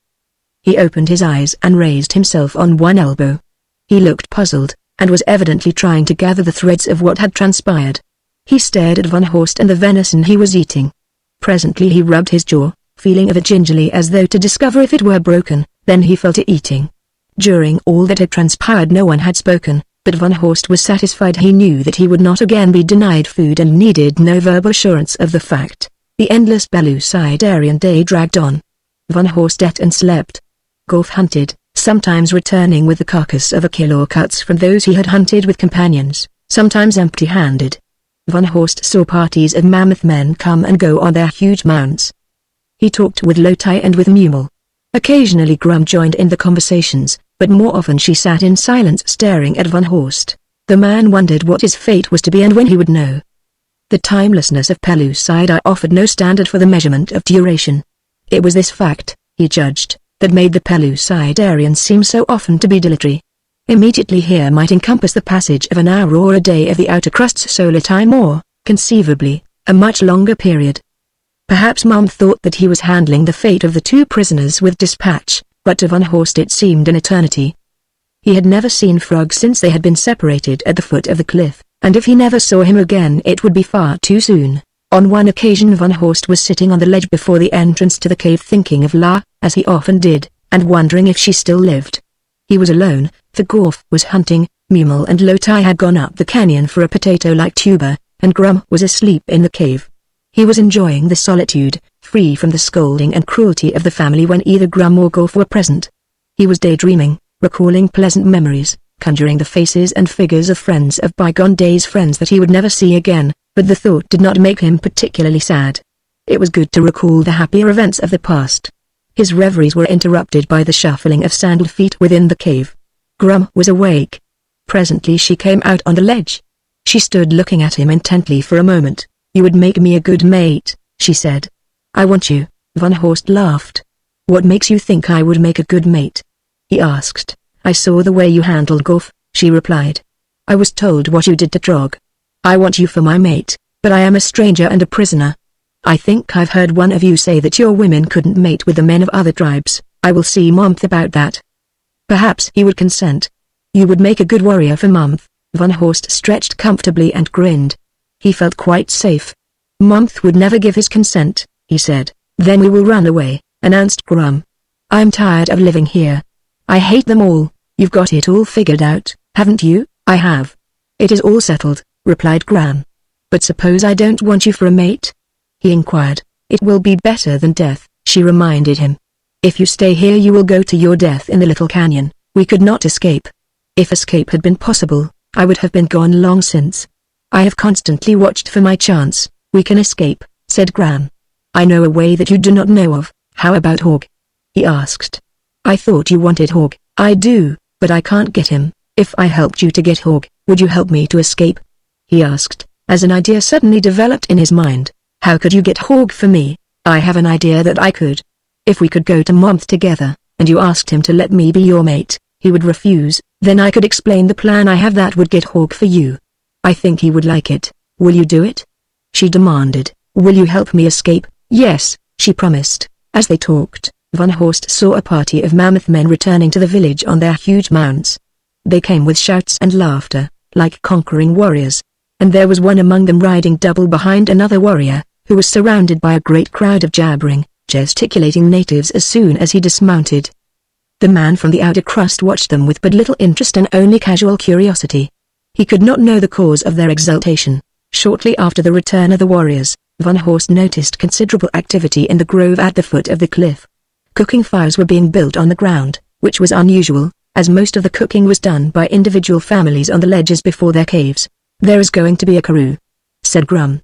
He opened his eyes and raised himself on one elbow. He looked puzzled, and was evidently trying to gather the threads of what had transpired. He stared at Van Horst and the venison he was eating. Presently he rubbed his jaw, feeling of it gingerly as though to discover if it were broken, then he fell to eating. During all that had transpired no one had spoken, but Van Horst was satisfied. He knew that he would not again be denied food and needed no verbal assurance of the fact. The endless Pellucidarian day dragged on. Van Horst ate and slept. Golf hunted, sometimes returning with the carcass of a kill or cuts from those he had hunted with companions, sometimes empty-handed. Van Horst saw parties of mammoth men come and go on their huge mounts. He talked with Lotai and with Mumel. Occasionally Grum joined in the conversations, but more often she sat in silence staring at Van Horst. The man wondered what his fate was to be and when he would know. The timelessness of Pellucidar offered no standard for the measurement of duration. It was this fact, he judged, that made the Pellucidarians seem so often to be dilatory. Immediately here might encompass the passage of an hour or a day of the outer crust's solar time or, conceivably, a much longer period. Perhaps Mum thought that he was handling the fate of the two prisoners with dispatch, but to Van Horst it seemed an eternity. He had never seen Frog since they had been separated at the foot of the cliff, and if he never saw him again it would be far too soon. On one occasion Van Horst was sitting on the ledge before the entrance to the cave thinking of La, as he often did, and wondering if she still lived. He was alone, for Gorf was hunting, Mumel and Lotai had gone up the canyon for a potato-like tuber, and Grum was asleep in the cave. He was enjoying the solitude, free from the scolding and cruelty of the family when either Grum or Gorf were present. He was daydreaming, recalling pleasant memories, conjuring the faces and figures of friends of bygone days, friends that he would never see again, but the thought did not make him particularly sad. It was good to recall the happier events of the past. His reveries were interrupted by the shuffling of sandaled feet within the cave. Grum was awake. Presently she came out on the ledge. She stood looking at him intently for a moment. "You would make me a good mate," she said. "I want you," Van Horst laughed. "What makes you think I would make a good mate?" he asked. "I saw the way you handled Gorf," she replied. "I was told what you did to Trog. I want you for my mate, but I am a stranger and a prisoner. I think I've heard one of you say that your women couldn't mate with the men of other tribes. I will see Month about that." Perhaps he would consent. "You would make a good warrior for Month." Van Horst stretched comfortably and grinned. He felt quite safe. "Month would never give his consent," he said. "Then we will run away," announced Grum. "I'm tired of living here. I hate them all." "You've got it all figured out, haven't you?" "I have. It is all settled," replied Grum. "But suppose I don't want you for a mate?" he inquired. "It will be better than death," she reminded him. "If you stay here you will go to your death in the little canyon. We could not escape. If escape had been possible, I would have been gone long since. I have constantly watched for my chance." "We can escape," said Grum. "I know a way that you do not know of." "How about Hog?" he asked. "I thought you wanted Hog." "I do, but I can't get him." "If I helped you to get Hog, would you help me to escape?" he asked, as an idea suddenly developed in his mind. "How could you get Hog for me?" "I have an idea that I could. If we could go to Month together, and you asked him to let me be your mate, he would refuse. Then I could explain the plan I have that would get Hog for you. I think he would like it. Will you do it?" she demanded. "Will you help me escape?" "Yes," she promised. As they talked, Van Horst saw a party of mammoth men returning to the village on their huge mounts. They came with shouts and laughter, like conquering warriors. And there was one among them riding double behind another warrior, who was surrounded by a great crowd of jabbering, gesticulating natives as soon as he dismounted. The man from the outer crust watched them with but little interest and only casual curiosity. He could not know the cause of their exultation. Shortly after the return of the warriors, Van Horst noticed considerable activity in the grove at the foot of the cliff. Cooking fires were being built on the ground, which was unusual, as most of the cooking was done by individual families on the ledges before their caves. "There is going to be a karoo," said Grum.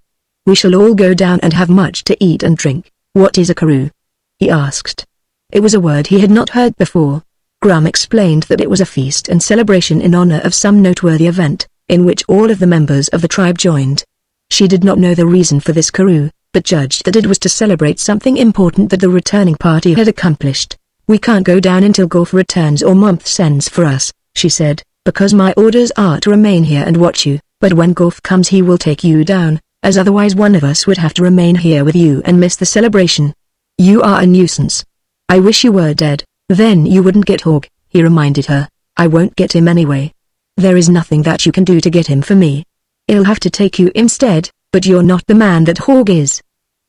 "We shall all go down and have much to eat and drink." "What is a karoo?" he asked. It was a word he had not heard before. Grum explained that it was a feast and celebration in honor of some noteworthy event, in which all of the members of the tribe joined. She did not know the reason for this karoo, but judged that it was to celebrate something important that the returning party had accomplished. "We can't go down until Gorf returns or Month sends for us," she said, "because my orders are to remain here and watch you. But when Gorf comes he will take you down, as otherwise one of us would have to remain here with you and miss the celebration. You are a nuisance. I wish you were dead." "Then you wouldn't get Hog," he reminded her. "I won't get him anyway." There is nothing that you can do to get him for me. I'll have to take you instead, but you're not the man that Hog is.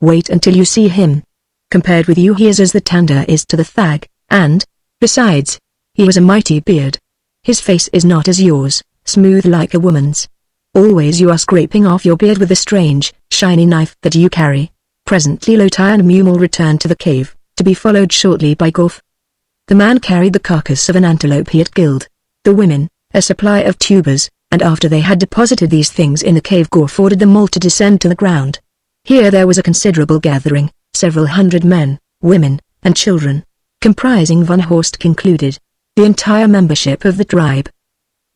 Wait until you see him. Compared with you he is as the tander is to the thag, and, besides, he has a mighty beard. His face is not as yours, smooth like a woman's. Always you are scraping off your beard with the strange, shiny knife that you carry. Presently Lotai and Mumel returned to the cave, to be followed shortly by Gorf. The man carried the carcass of an antelope he had killed. The women, a supply of tubers, and after they had deposited these things in the cave Gorf ordered them all to descend to the ground. Here there was a considerable gathering, several hundred men, women, and children, comprising Van Horst concluded, the entire membership of the tribe.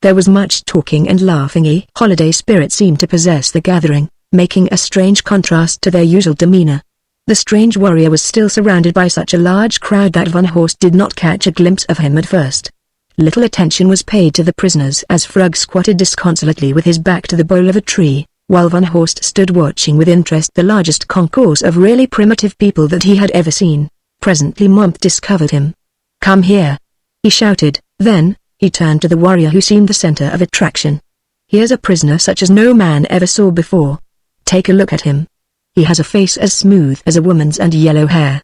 There was much talking and laughing. A holiday spirit seemed to possess the gathering, making a strange contrast to their usual demeanor. The strange warrior was still surrounded by such a large crowd that Van Horst did not catch a glimpse of him at first. Little attention was paid to the prisoners as Frug squatted disconsolately with his back to the bole of a tree, while Van Horst stood watching with interest the largest concourse of really primitive people that he had ever seen. Presently Mump discovered him. "Come here!" he shouted. Then, he turned to the warrior who seemed the center of attraction. "Here's a prisoner such as no man ever saw before. Take a look at him. He has a face as smooth as a woman's and yellow hair."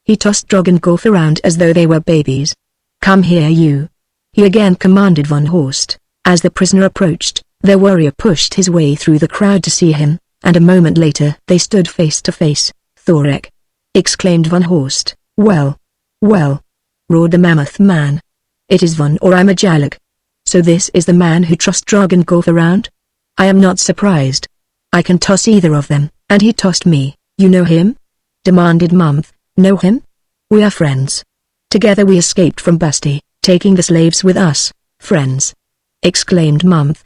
He tossed Drog and Gorf around as though they were babies. "Come here you," he again commanded Van Horst. As the prisoner approached, their warrior pushed his way through the crowd to see him, and a moment later they stood face to face. "Thorek!" exclaimed Van Horst. Well, roared the mammoth man. "It is Van or I'm a Jalak. So this is the man who trusts Drog and Gorf around? I am not surprised. I can toss either of them, and he tossed me." "You know him?" demanded Mump. "Know him? We are friends. Together we escaped from Basti, taking the slaves with us." "Friends?" exclaimed Mump.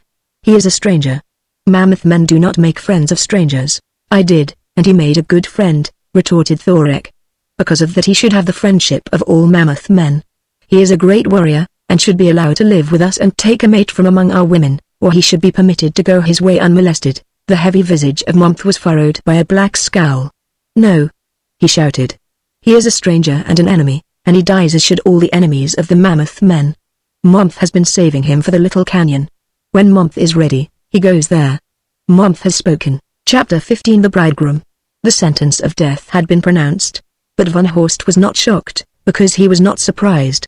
"He is a stranger. Mammoth men do not make friends of strangers." "I did, and he made a good friend," retorted Thorek. "Because of that he should have the friendship of all mammoth men. He is a great warrior, and should be allowed to live with us and take a mate from among our women, or he should be permitted to go his way unmolested." The heavy visage of Mump was furrowed by a black scowl. "No," he shouted. "He is a stranger and an enemy, and he dies as should all the enemies of the mammoth men. Mump has been saving him for the little canyon. When Mump is ready, he goes there." Mump has spoken. Chapter 15. The Bridegroom. The sentence of death had been pronounced, but Van Horst was not shocked, because he was not surprised.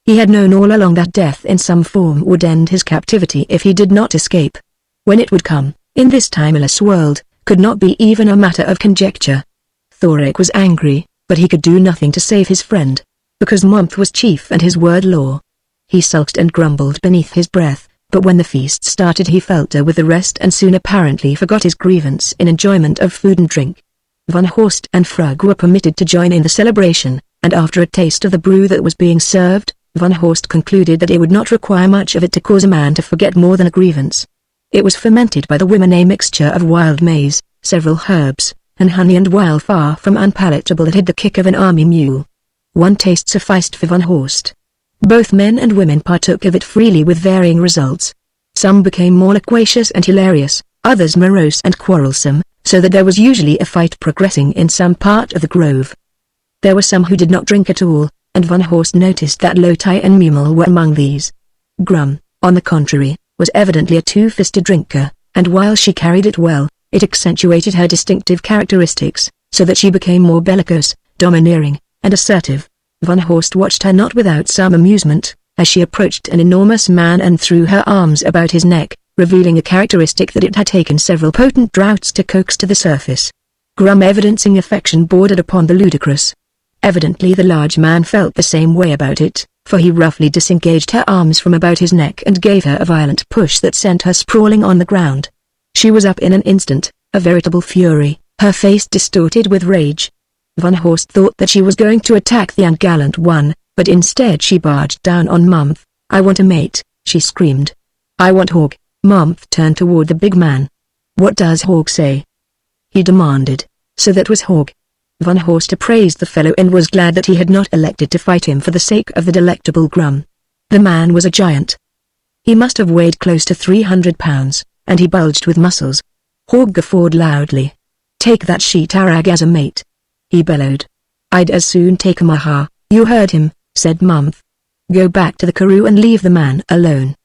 He had known all along that death in some form would end his captivity if he did not escape. When it would come, in this timeless world, could not be even a matter of conjecture. Thorek was angry, but he could do nothing to save his friend, because Mump was chief and his word law. He sulked and grumbled beneath his breath, but when the feast started he felt with the rest and soon apparently forgot his grievance in enjoyment of food and drink. Van Horst and Frug were permitted to join in the celebration, and after a taste of the brew that was being served, Van Horst concluded that it would not require much of it to cause a man to forget more than a grievance. It was fermented by the women, a mixture of wild maize, several herbs, and honey, and while far from unpalatable it had the kick of an army mule. One taste sufficed for Van Horst. Both men and women partook of it freely with varying results. Some became more loquacious and hilarious, others morose and quarrelsome, so that there was usually a fight progressing in some part of the grove. There were some who did not drink at all, and Van Horst noticed that Lotai and Mumel were among these. Grum, on the contrary, was evidently a two-fisted drinker, and while she carried it well, it accentuated her distinctive characteristics, so that she became more bellicose, domineering, and assertive. Van Horst watched her not without some amusement, as she approached an enormous man and threw her arms about his neck, revealing a characteristic that it had taken several potent draughts to coax to the surface. Grum evidencing affection bordered upon the ludicrous. Evidently the large man felt the same way about it, for he roughly disengaged her arms from about his neck and gave her a violent push that sent her sprawling on the ground. She was up in an instant, a veritable fury, her face distorted with rage. Van Horst thought that she was going to attack the ungallant one, but instead she barged down on Mump. "I want a mate," she screamed. "I want Hog." Mump turned toward the big man. "What does Hog say?" he demanded. So that was Hog. Van Horst appraised the fellow and was glad that he had not elected to fight him for the sake of the delectable Grum. The man was a giant. He must have weighed close to 300 pounds, and he bulged with muscles. Hog guffawed loudly. "Take that she-tarag as a mate," he bellowed. "I'd as soon take a maha." "You heard him," said Mump. "Go back to the karoo and leave the man alone."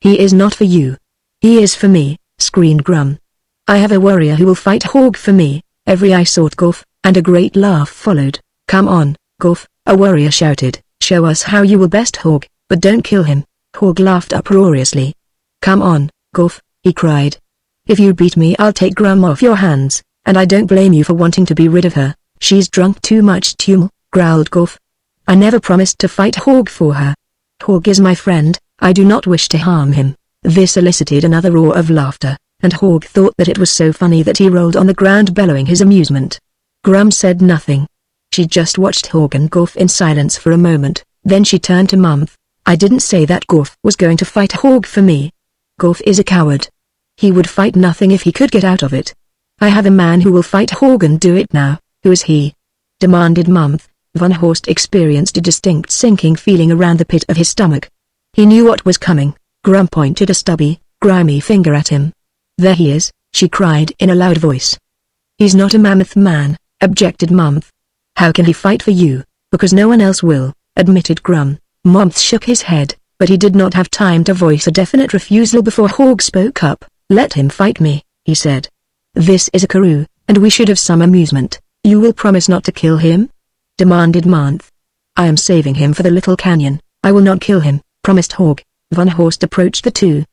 He is not for you. He is for me, screamed Grum. I have a warrior who will fight Hog for me. Every eye sought Golf, and a great laugh followed. Come on, Golf, a warrior shouted. Show us how you will best Hog, but don't kill him. Hog laughed uproariously. Come on, Golf, he cried. If you beat me I'll take Grum off your hands, and I don't blame you for wanting to be rid of her. She's drunk too much tumult, growled Golf. I never promised to fight Hog for her. Hog is my friend, I do not wish to harm him. This elicited another roar of laughter, and Hog thought that it was so funny that he rolled on the ground bellowing his amusement. Grum said nothing. She just watched Hog and Golf in silence for a moment, then she turned to Mumf. I didn't say that Golf was going to fight Hog for me. Golf is a coward. He would fight nothing if he could get out of it. I have a man who will fight Hog and do it now. Who is he? Demanded Mumf. Van Horst experienced a distinct sinking feeling around the pit of his stomach. He knew what was coming. Grum pointed a stubby, grimy finger at him. There he is, she cried in a loud voice. He's not a mammoth man, objected Mumf. How can he fight for you? Because no one else will, admitted Grum. Mumf shook his head, but he did not have time to voice a definite refusal before Hog spoke up. Let him fight me, he said. This is a karoo, and we should have some amusement. You will promise not to kill him? Demanded Mumf. I am saving him for the little canyon. I will not kill him, promised Hog. Van Horst approached the two.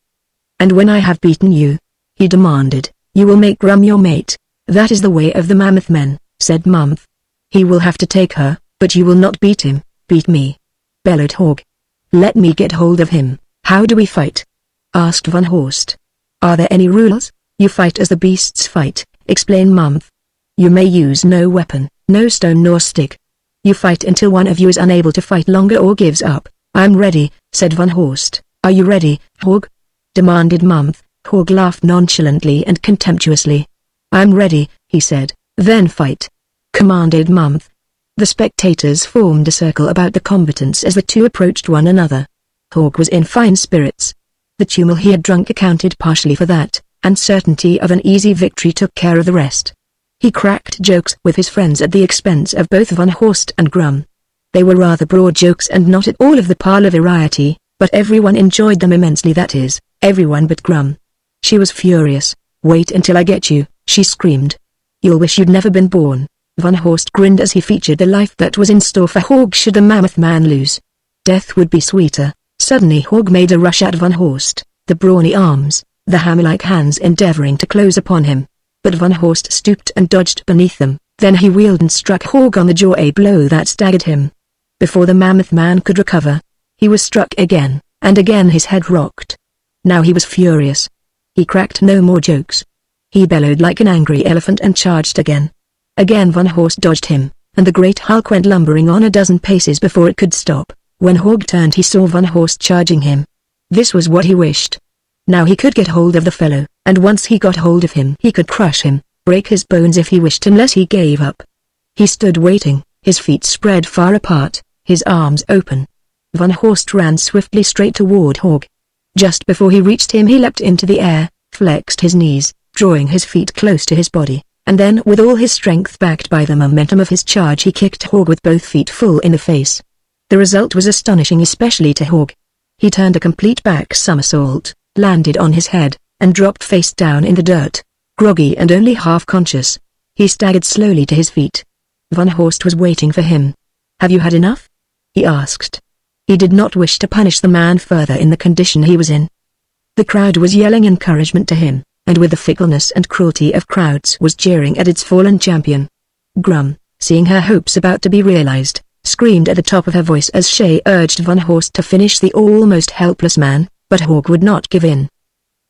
And when I have beaten you, he demanded, you will make Grum your mate. That is the way of the mammoth men, said Mumf. He will have to take her, but you will not beat him. Beat me, bellowed Hog. Let me get hold of him. How do we fight? Asked Van Horst. Are there any rules? You fight as the beasts fight, explained Mumf. You may use no weapon, no stone nor stick. You fight until one of you is unable to fight longer or gives up. I'm ready, said Van Horst. Are you ready, Hog? Demanded Mumf. Hog laughed nonchalantly and contemptuously. I'm ready, he said. Then fight, commanded Mumf. The spectators formed a circle about the combatants as the two approached one another. Hog was in fine spirits. The tumult he had drunk accounted partially for that, and certainty of an easy victory took care of the rest. He cracked jokes with his friends at the expense of both Van Horst and Grum. They were rather broad jokes and not at all of the parlor variety, but everyone enjoyed them immensely, that is, everyone but Grum. She was furious. Wait until I get you, she screamed. You'll wish you'd never been born. Van Horst grinned as he featured the life that was in store for Hog should the mammoth man lose. Death would be sweeter. Suddenly Hog made a rush at Van Horst, the brawny arms, the hammer-like hands endeavoring to close upon him. But Van Horst stooped and dodged beneath them, then he wheeled and struck Hog on the jaw, a blow that staggered him. Before the mammoth man could recover, he was struck again, and again his head rocked. Now he was furious. He cracked no more jokes. He bellowed like an angry elephant and charged again. Again Van Horst dodged him, and the great hulk went lumbering on a dozen paces before it could stop. When Hog turned he saw Van Horst charging him. This was what he wished. Now he could get hold of the fellow, and once he got hold of him he could crush him, break his bones if he wished unless he gave up. He stood waiting, his feet spread far apart, his arms open. Van Horst ran swiftly straight toward Hog. Just before he reached him he leapt into the air, flexed his knees, drawing his feet close to his body, and then with all his strength backed by the momentum of his charge he kicked Hog with both feet full in the face. The result was astonishing, especially to Hog. He turned a complete back somersault, landed on his head, and dropped face down in the dirt. Groggy and only half conscious, he staggered slowly to his feet. Van Horst was waiting for him. Have you had enough? He asked. He did not wish to punish the man further in the condition he was in. The crowd was yelling encouragement to him, and with the fickleness and cruelty of crowds was jeering at its fallen champion. Grum, seeing her hopes about to be realized, screamed at the top of her voice as she urged Van Horst to finish the almost helpless man, but Hog would not give in.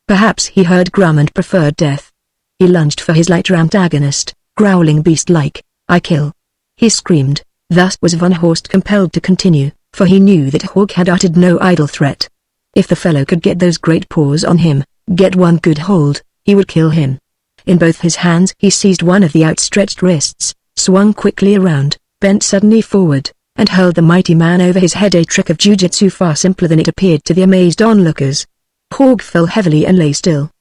Perhaps he heard Grum and preferred death. He lunged for his lighter antagonist, growling beast-like, I kill. He screamed. Thus was Van Horst compelled to continue, for he knew that Hog had uttered no idle threat. If the fellow could get those great paws on him, get one good hold, he would kill him. In both his hands he seized one of the outstretched wrists, swung quickly around, bent suddenly forward, and hurled the mighty man over his head, a trick of jujitsu far simpler than it appeared to the amazed onlookers. Hog fell heavily and lay still.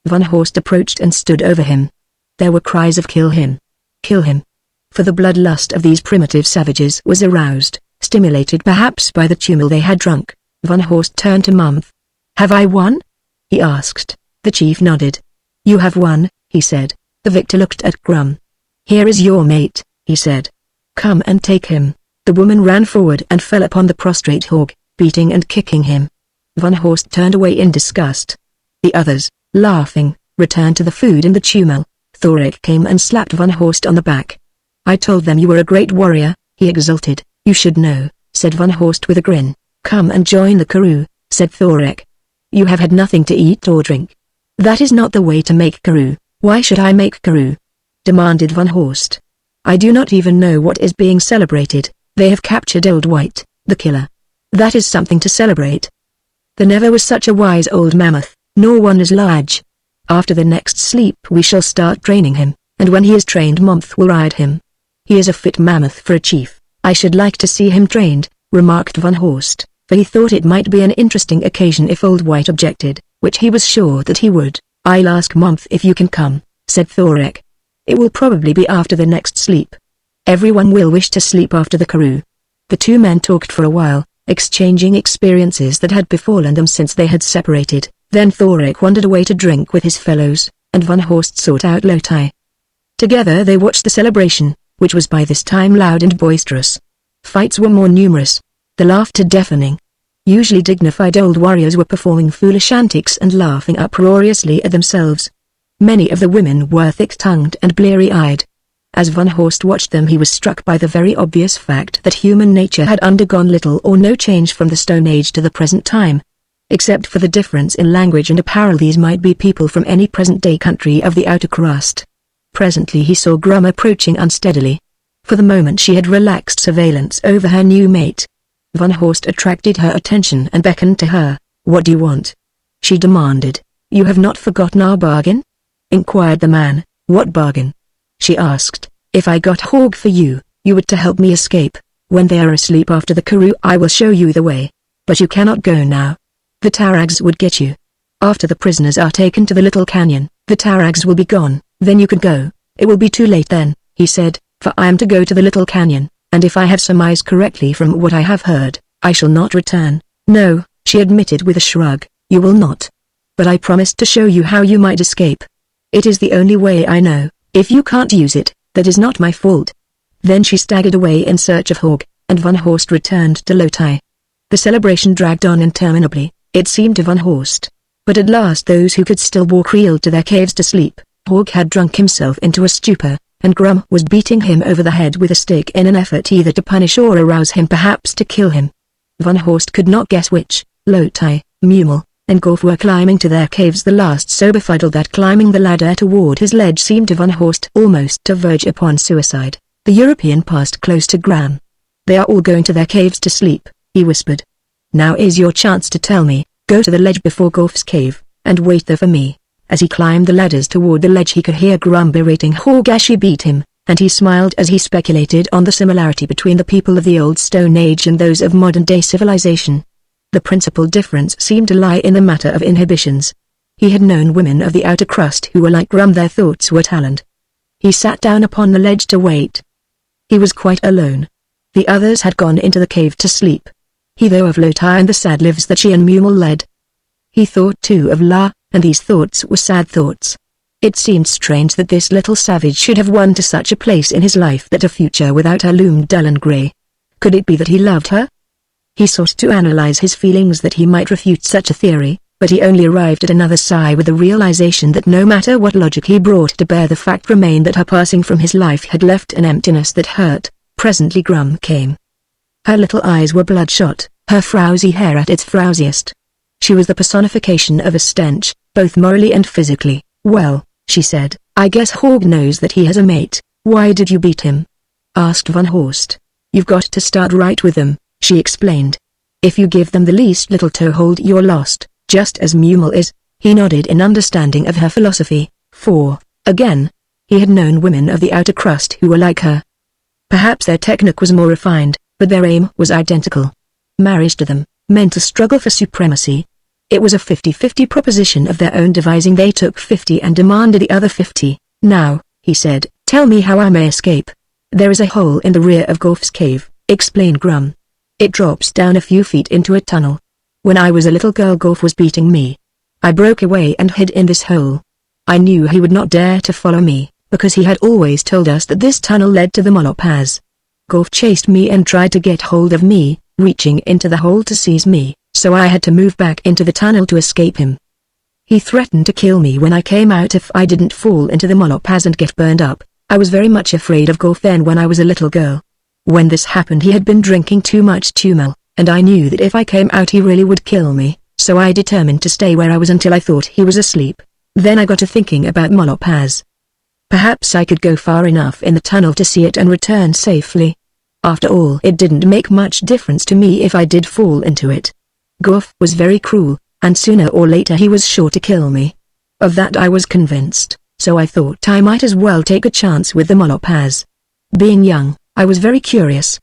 Van Horst approached and stood over him. There were cries of kill him. Kill him. For the bloodlust of these primitive savages was aroused, stimulated perhaps by the tumult they had drunk. Van Horst turned to Mumf. Have I won? He asked. The chief nodded. You have won, he said. The victor looked at Grum. Here is your mate, he said. Come and take him. The woman ran forward and fell upon the prostrate Hogg, beating and kicking him. Van Horst turned away in disgust. The others, laughing, returned to the food in the tumel. Thorik came and slapped Van Horst on the back. I told them you were a great warrior, he exulted. You should know, said Van Horst with a grin. Come and join the karoo, said Thorik. You have had nothing to eat or drink. That is not the way to make karoo. Why should I make karoo? Demanded Van Horst. I do not even know what is being celebrated. They have captured Old White, the killer. That is something to celebrate. There never was such a wise old mammoth, nor one as large. After the next sleep we shall start training him, and when he is trained Momth will ride him. He is a fit mammoth for a chief. I should like to see him trained, remarked Van Horst, for he thought it might be an interesting occasion if Old White objected, which he was sure that he would. I'll ask Momth if you can come, said Thorik. It will probably be after the next sleep. Everyone will wish to sleep after the karoo. The two men talked for a while, exchanging experiences that had befallen them since they had separated. Then Thorik wandered away to drink with his fellows, and Van Horst sought out Lotai. Together they watched the celebration, which was by this time loud and boisterous. Fights were more numerous, the laughter deafening. Usually dignified old warriors were performing foolish antics and laughing uproariously at themselves. Many of the women were thick-tongued and bleary-eyed. As Van Horst watched them he was struck by the very obvious fact that human nature had undergone little or no change from the Stone Age to the present time. Except for the difference in language and apparel, these might be people from any present-day country of the outer crust. Presently he saw Grum approaching unsteadily. For the moment she had relaxed surveillance over her new mate. Van Horst attracted her attention and beckoned to her. What do you want? She demanded. You have not forgotten our bargain? Inquired the man. What bargain? She asked. If I got Hogg for you, you were to help me escape. When they are asleep after the karoo I will show you the way. But you cannot go now. The Tarags would get you. After the prisoners are taken to the little canyon, the Tarags will be gone, then you can go. It will be too late then, he said, for I am to go to the little canyon, and if I have surmised correctly from what I have heard, I shall not return. No, she admitted with a shrug, you will not. But I promised to show you how you might escape. It is the only way I know. If you can't use it, that is not my fault. Then she staggered away in search of Hogg, and Van Horst returned to Lotai. The celebration dragged on interminably, it seemed to Van Horst. But at last those who could still walk reeled to their caves to sleep. Hogg had drunk himself into a stupor, and Grum was beating him over the head with a stick in an effort either to punish or arouse him, perhaps to kill him. Van Horst could not guess which. Lotai, Mumel, and Golf were climbing to their caves, the last so befuddled that climbing the ladder toward his ledge seemed to Van Horst almost to verge upon suicide. The European passed close to Gram. They are all going to their caves to sleep, he whispered. Now is your chance to tell me. Go to the ledge before Golf's cave, and wait there for me. As he climbed the ladders toward the ledge he could hear Grum berating Hogg as she beat him, and he smiled as he speculated on the similarity between the people of the old Stone Age and those of modern-day civilization. The principal difference seemed to lie in the matter of inhibitions. He had known women of the outer crust who were like Grum, their thoughts were talent. He sat down upon the ledge to wait. He was quite alone. The others had gone into the cave to sleep. He thought of Lotai and the sad lives that she and Mumel led. He thought too of La, and these thoughts were sad thoughts. It seemed strange that this little savage should have won to such a place in his life that a future without her loomed dull and grey. Could it be that he loved her? He sought to analyze his feelings that he might refute such a theory, but he only arrived at another sigh with the realization that no matter what logic he brought to bear, the fact remained that her passing from his life had left an emptiness that hurt. Presently Grum came. Her little eyes were bloodshot, her frowsy hair at its frowsiest. She was the personification of a stench, both morally and physically. Well, she said, I guess Hogg knows that he has a mate. Why did you beat him? Asked Van Horst. You've got to start right with them, she explained. If you give them the least little toehold you're lost, just as Mumel is. He nodded in understanding of her philosophy, for, again, he had known women of the outer crust who were like her. Perhaps their technique was more refined, but their aim was identical. Marriage to them meant a struggle for supremacy. It was a 50-50 proposition of their own devising. They took 50 and demanded the other 50. Now, he said, tell me how I may escape. There is a hole in the rear of Golf's cave, explained Grum. It drops down a few feet into a tunnel. When I was a little girl, Golf was beating me. I broke away and hid in this hole. I knew he would not dare to follow me, because he had always told us that this tunnel led to the Malopaz. Golf chased me and tried to get hold of me, reaching into the hole to seize me, so I had to move back into the tunnel to escape him. He threatened to kill me when I came out if I didn't fall into the Malopaz and get burned up. I was very much afraid of Golf then when I was a little girl. When this happened, he had been drinking too much tumel, and I knew that if I came out he really would kill me, so I determined to stay where I was until I thought he was asleep. Then I got to thinking about Malopaz. Perhaps I could go far enough in the tunnel to see it and return safely. After all, it didn't make much difference to me if I did fall into it. Golf was very cruel, and sooner or later he was sure to kill me. Of that I was convinced, so I thought I might as well take a chance with the Malopaz. Being young, I was very curious.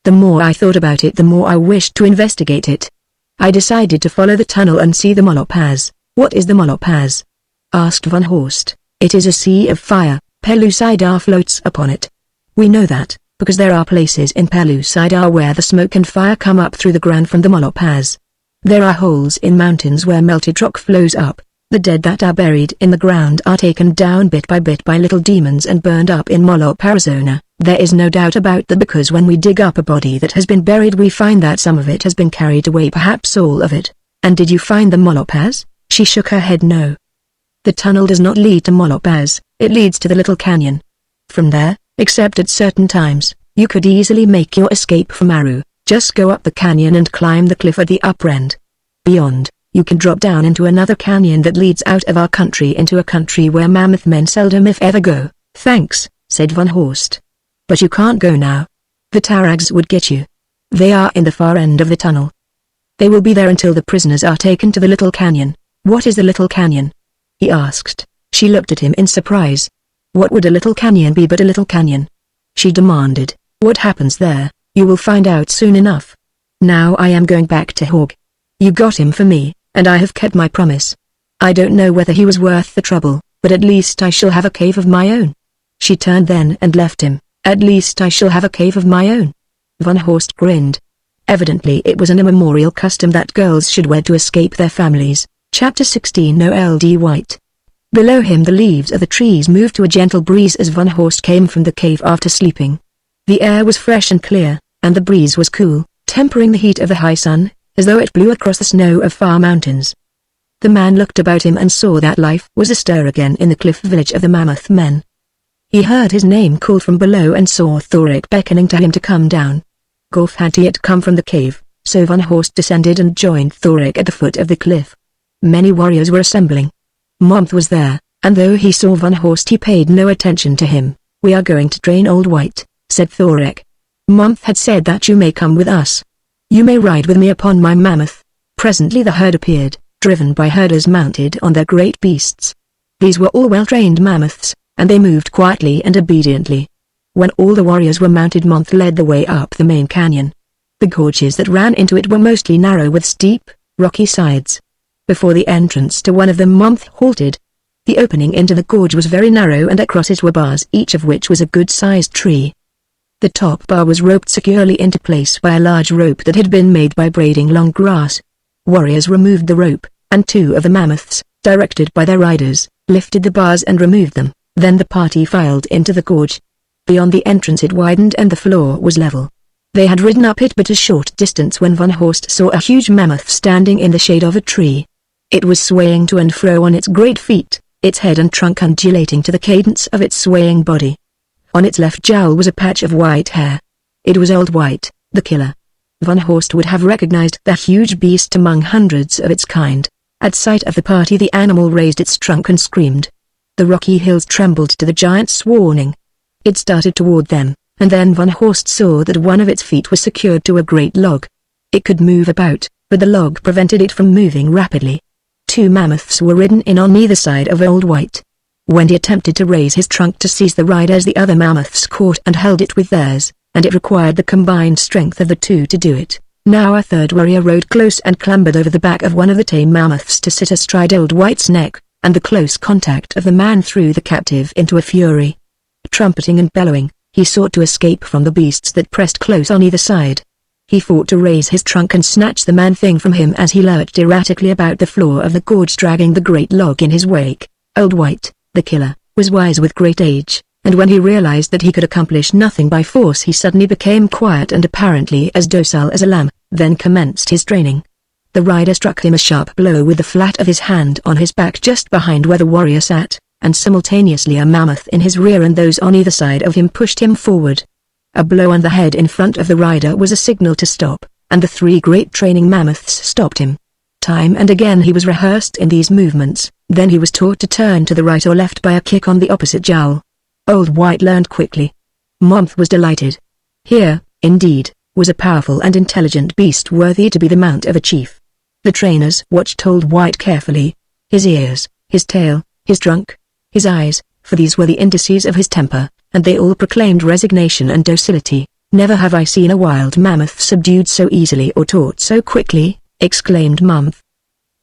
The more I thought about it, the more I wished to investigate it. I decided to follow the tunnel and see the Malopaz. "What is the Malopaz?" asked Van Horst. "It is a sea of fire. Pellucidar floats upon it. We know that, because there are places in Pellucidar where the smoke and fire come up through the ground from the Malopaz. There are holes in mountains where melted rock flows up. The dead that are buried in the ground are taken down bit by little demons and burned up in Moloch, Arizona. There is no doubt about that, because when we dig up a body that has been buried we find that some of it has been carried away, perhaps all of it." "And did you find the Malopaz?" She shook her head. "No. The tunnel does not lead to Malopaz, it leads to the little canyon. From there, except at certain times, you could easily make your escape from Aru. Just go up the canyon and climb the cliff at the upper end. Beyond, you can drop down into another canyon that leads out of our country into a country where mammoth men seldom if ever go." "Thanks," said Van Horst. "But you can't go now. The Tarags would get you. They are in the far end of the tunnel. They will be there until the prisoners are taken to the little canyon." "What is the little canyon?" he asked. She looked at him in surprise. "What would a little canyon be but a little canyon?" she demanded. "What happens there, you will find out soon enough. Now I am going back to Hog. You got him for me, and I have kept my promise. I don't know whether he was worth the trouble, but at least I shall have a cave of my own." She turned then and left him. "At least I shall have a cave of my own." Van Horst grinned. Evidently it was an immemorial custom that girls should wed to escape their families. Chapter 16. Noel D. White. Below him the leaves of the trees moved to a gentle breeze as Van Horst came from the cave after sleeping. The air was fresh and clear, and the breeze was cool, tempering the heat of the high sun, as though it blew across the snow of far mountains. The man looked about him and saw that life was astir again in the cliff village of the Mammoth Men. He heard his name called from below and saw Thoric beckoning to him to come down. Golf had yet come from the cave, so Van Horst descended and joined Thoric at the foot of the cliff. Many warriors were assembling. Month was there, and though he saw Van Horst he paid no attention to him. "We are going to train Old White," said Thoric. "Month had said that you may come with us. You may ride with me upon my mammoth." Presently the herd appeared, driven by herders mounted on their great beasts. These were all well-trained mammoths, and they moved quietly and obediently. When all the warriors were mounted, Month led the way up the main canyon. The gorges that ran into it were mostly narrow with steep, rocky sides. Before the entrance to one of them Month halted. The opening into the gorge was very narrow, and across it were bars, each of which was a good-sized tree. The top bar was roped securely into place by a large rope that had been made by braiding long grass. Warriors removed the rope, and two of the mammoths, directed by their riders, lifted the bars and removed them. Then the party filed into the gorge. Beyond the entrance it widened and the floor was level. They had ridden up it but a short distance when Van Horst saw a huge mammoth standing in the shade of a tree. It was swaying to and fro on its great feet, its head and trunk undulating to the cadence of its swaying body. On its left jowl was a patch of white hair. It was Old White, the killer. Van Horst would have recognized the huge beast among hundreds of its kind. At sight of the party the animal raised its trunk and screamed. The rocky hills trembled to the giant's warning. It started toward them, and then Van Horst saw that one of its feet was secured to a great log. It could move about, but the log prevented it from moving rapidly. Two mammoths were ridden in on either side of Old White. When he attempted to raise his trunk to seize the riders, the other mammoths caught and held it with theirs, and it required the combined strength of the two to do it. Now a third warrior rode close and clambered over the back of one of the tame mammoths to sit astride Old White's neck, and the close contact of the man threw the captive into a fury. Trumpeting and bellowing, he sought to escape from the beasts that pressed close on either side. He fought to raise his trunk and snatch the man-thing from him as he lurched erratically about the floor of the gorge, dragging the great log in his wake. Old White, the killer, was wise with great age, and when he realized that he could accomplish nothing by force, he suddenly became quiet and apparently as docile as a lamb, then commenced his training. The rider struck him a sharp blow with the flat of his hand on his back just behind where the warrior sat, and simultaneously a mammoth in his rear and those on either side of him pushed him forward. A blow on the head in front of the rider was a signal to stop, and the three great training mammoths stopped him. Time and again he was rehearsed in these movements, then he was taught to turn to the right or left by a kick on the opposite jowl. Old White learned quickly. Mammoth was delighted. Here, indeed, was a powerful and intelligent beast worthy to be the mount of a chief. The trainers watched Old White carefully. His ears, his tail, his trunk, his eyes, for these were the indices of his temper, and they all proclaimed resignation and docility. "Never have I seen a wild mammoth subdued so easily or taught so quickly," exclaimed Mammoth.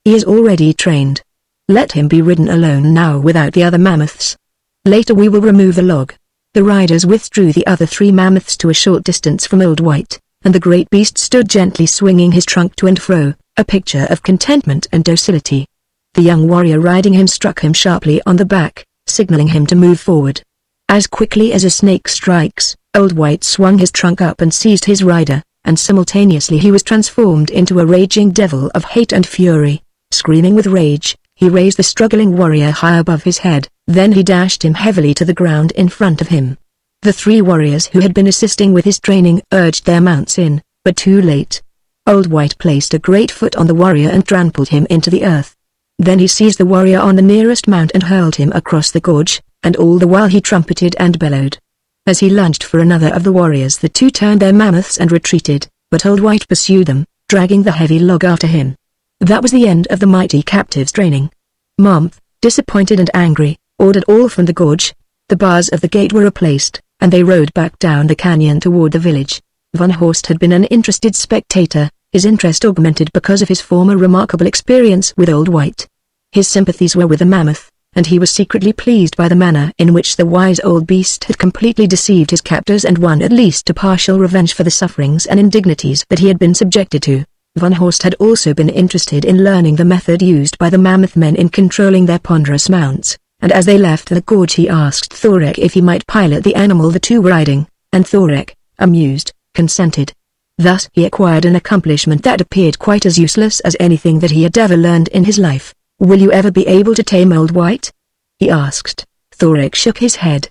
"He is already trained. Let him be ridden alone now without the other mammoths. Later we will remove the log." The riders withdrew the other three mammoths to a short distance from Old White, and the great beast stood gently swinging his trunk to and fro, a picture of contentment and docility. The young warrior riding him struck him sharply on the back, signaling him to move forward. As quickly as a snake strikes, Old White swung his trunk up and seized his rider, and simultaneously he was transformed into a raging devil of hate and fury. Screaming with rage, he raised the struggling warrior high above his head, then he dashed him heavily to the ground in front of him. The three warriors who had been assisting with his training urged their mounts in, but too late. Old White placed a great foot on the warrior and trampled him into the earth. Then he seized the warrior on the nearest mount and hurled him across the gorge, and all the while he trumpeted and bellowed. As he lunged for another of the warriors, the two turned their mammoths and retreated, but Old White pursued them, dragging the heavy log after him. That was the end of the mighty captive's training. Mammoth, disappointed and angry, ordered all from the gorge. The bars of the gate were replaced, and they rode back down the canyon toward the village. Van Horst had been an interested spectator, his interest augmented because of his former remarkable experience with Old White. His sympathies were with the mammoth, and he was secretly pleased by the manner in which the wise old beast had completely deceived his captors and won at least a partial revenge for the sufferings and indignities that he had been subjected to. Van Horst had also been interested in learning the method used by the mammoth men in controlling their ponderous mounts, and as they left the gorge he asked Thorek if he might pilot the animal the two were riding, and Thorek, amused, consented. Thus he acquired an accomplishment that appeared quite as useless as anything that he had ever learned in his life. "Will you ever be able to tame Old White?" he asked. Thorek shook his head.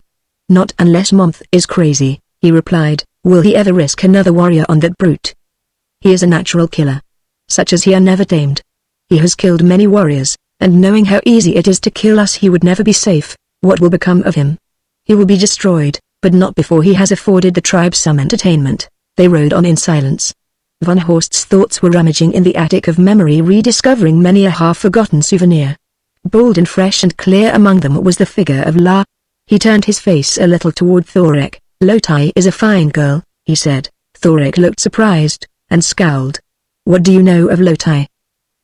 "Not unless Mammoth is crazy," he replied. "Will he ever risk another warrior on that brute? He is a natural killer. Such as he are never tamed. He has killed many warriors, and knowing how easy it is to kill us he would never be safe. What will become of him? He will be destroyed, but not before he has afforded the tribe some entertainment." They rode on in silence. Van Horst's thoughts were rummaging in the attic of memory, rediscovering many a half-forgotten souvenir. Bold and fresh and clear among them was the figure of La. He turned his face a little toward Thorek. "Lotai is a fine girl," he said. Thorek looked surprised, and scowled. "What do you know of Lotai?"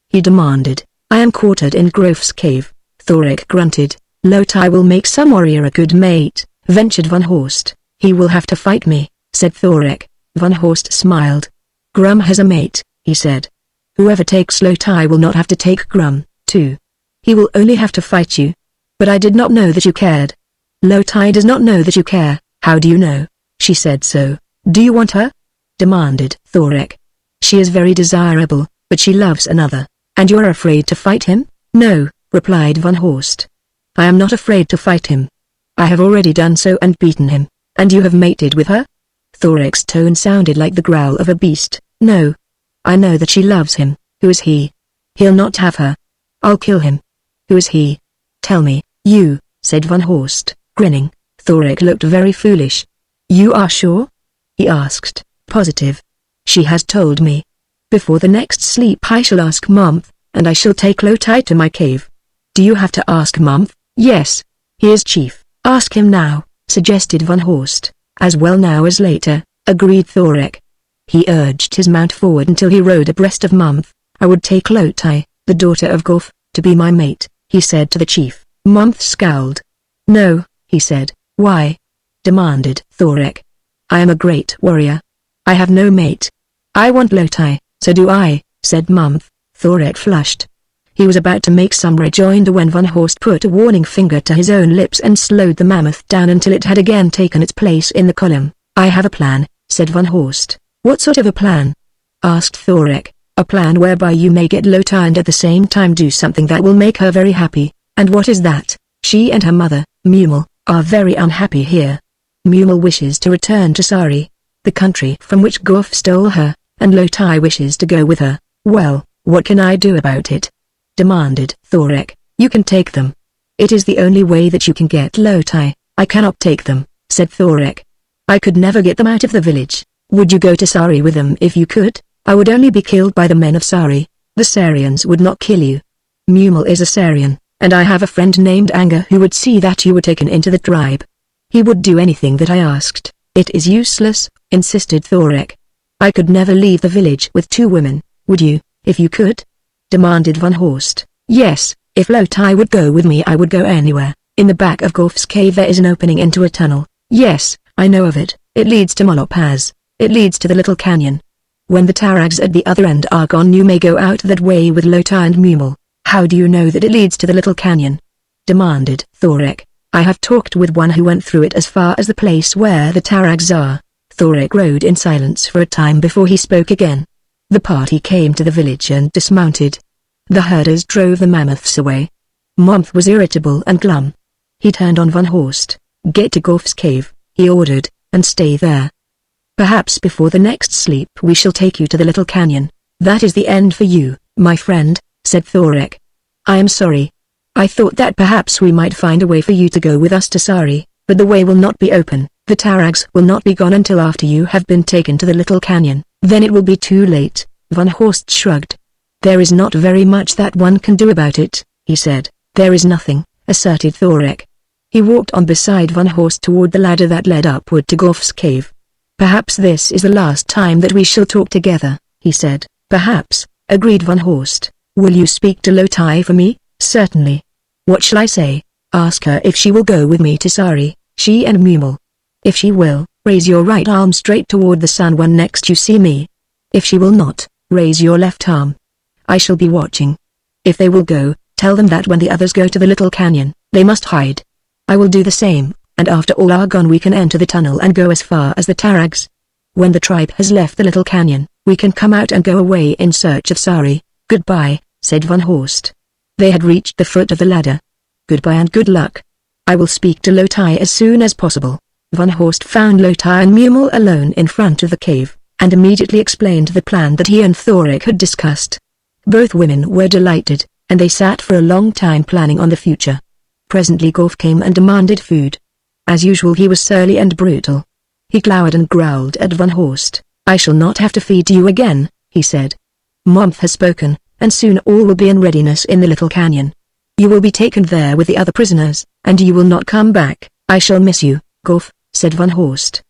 he demanded. "I am quartered in Grof's cave." Thorek grunted. "Lotai will make some warrior a good mate," ventured Van Horst. "He will have to fight me," said Thorek. Van Horst smiled. "Grum has a mate," he said. "Whoever takes Lotai will not have to take Grum, too. He will only have to fight you. But I did not know that you cared." "Lotai does not know that you care." "How do you know?" "She said so." "Do you want her?" demanded Thorek. "She is very desirable, but she loves another." "And you are afraid to fight him?" "No," replied Van Horst. "I am not afraid to fight him. I have already done so and beaten him." "And you have mated with her?" Thorek's tone sounded like the growl of a beast. "No. I know that she loves him." "Who is he?" "He'll not have her. I'll kill him." "Who is he?" "Tell me." "You," said Van Horst, grinning. Thorek looked very foolish. "You are sure?" he asked. "Positive. She has told me. Before the next sleep I shall ask Mammoth, and I shall take Lotai to my cave." "Do you have to ask Mammoth?" "Yes. He is chief." "Ask him now," suggested Van Horst. "As well now as later," agreed Thorek. He urged his mount forward until he rode abreast of Mammoth. "I would take Lotai, the daughter of Golf, to be my mate," he said to the chief. Mammoth scowled. "No," he said. "Why?" demanded Thorek. "I am a great warrior. I have no mate." I want Lotai, so do I, said Month. Thorek flushed. He was about to make some rejoinder when Van Horst put a warning finger to his own lips and slowed the mammoth down until it had again taken its place in the column. I have a plan, said Van Horst. What sort of a plan? Asked Thorek. A plan whereby you may get Lotai and at the same time do something that will make her very happy. And what is that? She and her mother, Mumel, are very unhappy here. Mumel wishes to return to Sari, the country from which Goff stole her, and Lotai wishes to go with her. Well, what can I do about it? Demanded Thorek. You can take them. It is the only way that you can get Lotai. I cannot take them, said Thorek. I could never get them out of the village. Would you go to Sari with them if you could? I would only be killed by the men of Sari. The Sarians would not kill you. Mumel is a Sarian, and I have a friend named Anger who would see that you were taken into the tribe. He would do anything that I asked. It is useless, insisted Thorek. I could never leave the village with 2 women, would you, if you could? Demanded Van Horst. Yes, if Lotai would go with me I would go anywhere. In the back of Goff's cave there is an opening into a tunnel. Yes, I know of it. It leads to Molopaz. It leads to the little canyon. When the Tarags at the other end are gone you may go out that way with Lotai and Mumel. How do you know that it leads to the little canyon? Demanded Thorek. I have talked with one who went through it as far as the place where the Tarags are. Thorek rode in silence for a time before he spoke again. The party came to the village and dismounted. The herders drove the mammoths away. Month was irritable and glum. He turned on Van Horst. Get to Goff's cave, he ordered, and stay there. Perhaps before the next sleep we shall take you to the little canyon. That is the end for you, my friend, said Thorek. I am sorry. I thought that perhaps we might find a way for you to go with us to Sari, but the way will not be open. The Tarags will not be gone until after you have been taken to the little canyon. Then it will be too late. Van Horst shrugged. There is not very much that one can do about it, he said. There is nothing, asserted Thorek. He walked on beside Van Horst toward the ladder that led upward to Goff's cave. Perhaps this is the last time that we shall talk together, he said. Perhaps, agreed Van Horst. Will you speak to Lotai for me? Certainly. What shall I say? Ask her if she will go with me to Sari, she and Mumel. If she will, raise your right arm straight toward the sun when next you see me. If she will not, raise your left arm. I shall be watching. If they will go, tell them that when the others go to the little canyon, they must hide. I will do the same, and after all are gone we can enter the tunnel and go as far as the Tarags. When the tribe has left the little canyon, we can come out and go away in search of Sari. Goodbye, said Van Horst. They had reached the foot of the ladder. Goodbye and good luck. I will speak to Lotai as soon as possible. Van Horst found Lotai and Mumel alone in front of the cave, and immediately explained the plan that he and Thorek had discussed. Both women were delighted, and they sat for a long time planning on the future. Presently Goff came and demanded food. As usual he was surly and brutal. He glowered and growled at Van Horst. I shall not have to feed you again, he said. Month has spoken, and soon all will be in readiness in the little canyon. You will be taken there with the other prisoners, and you will not come back. I shall miss you, Goff, said Van Horst.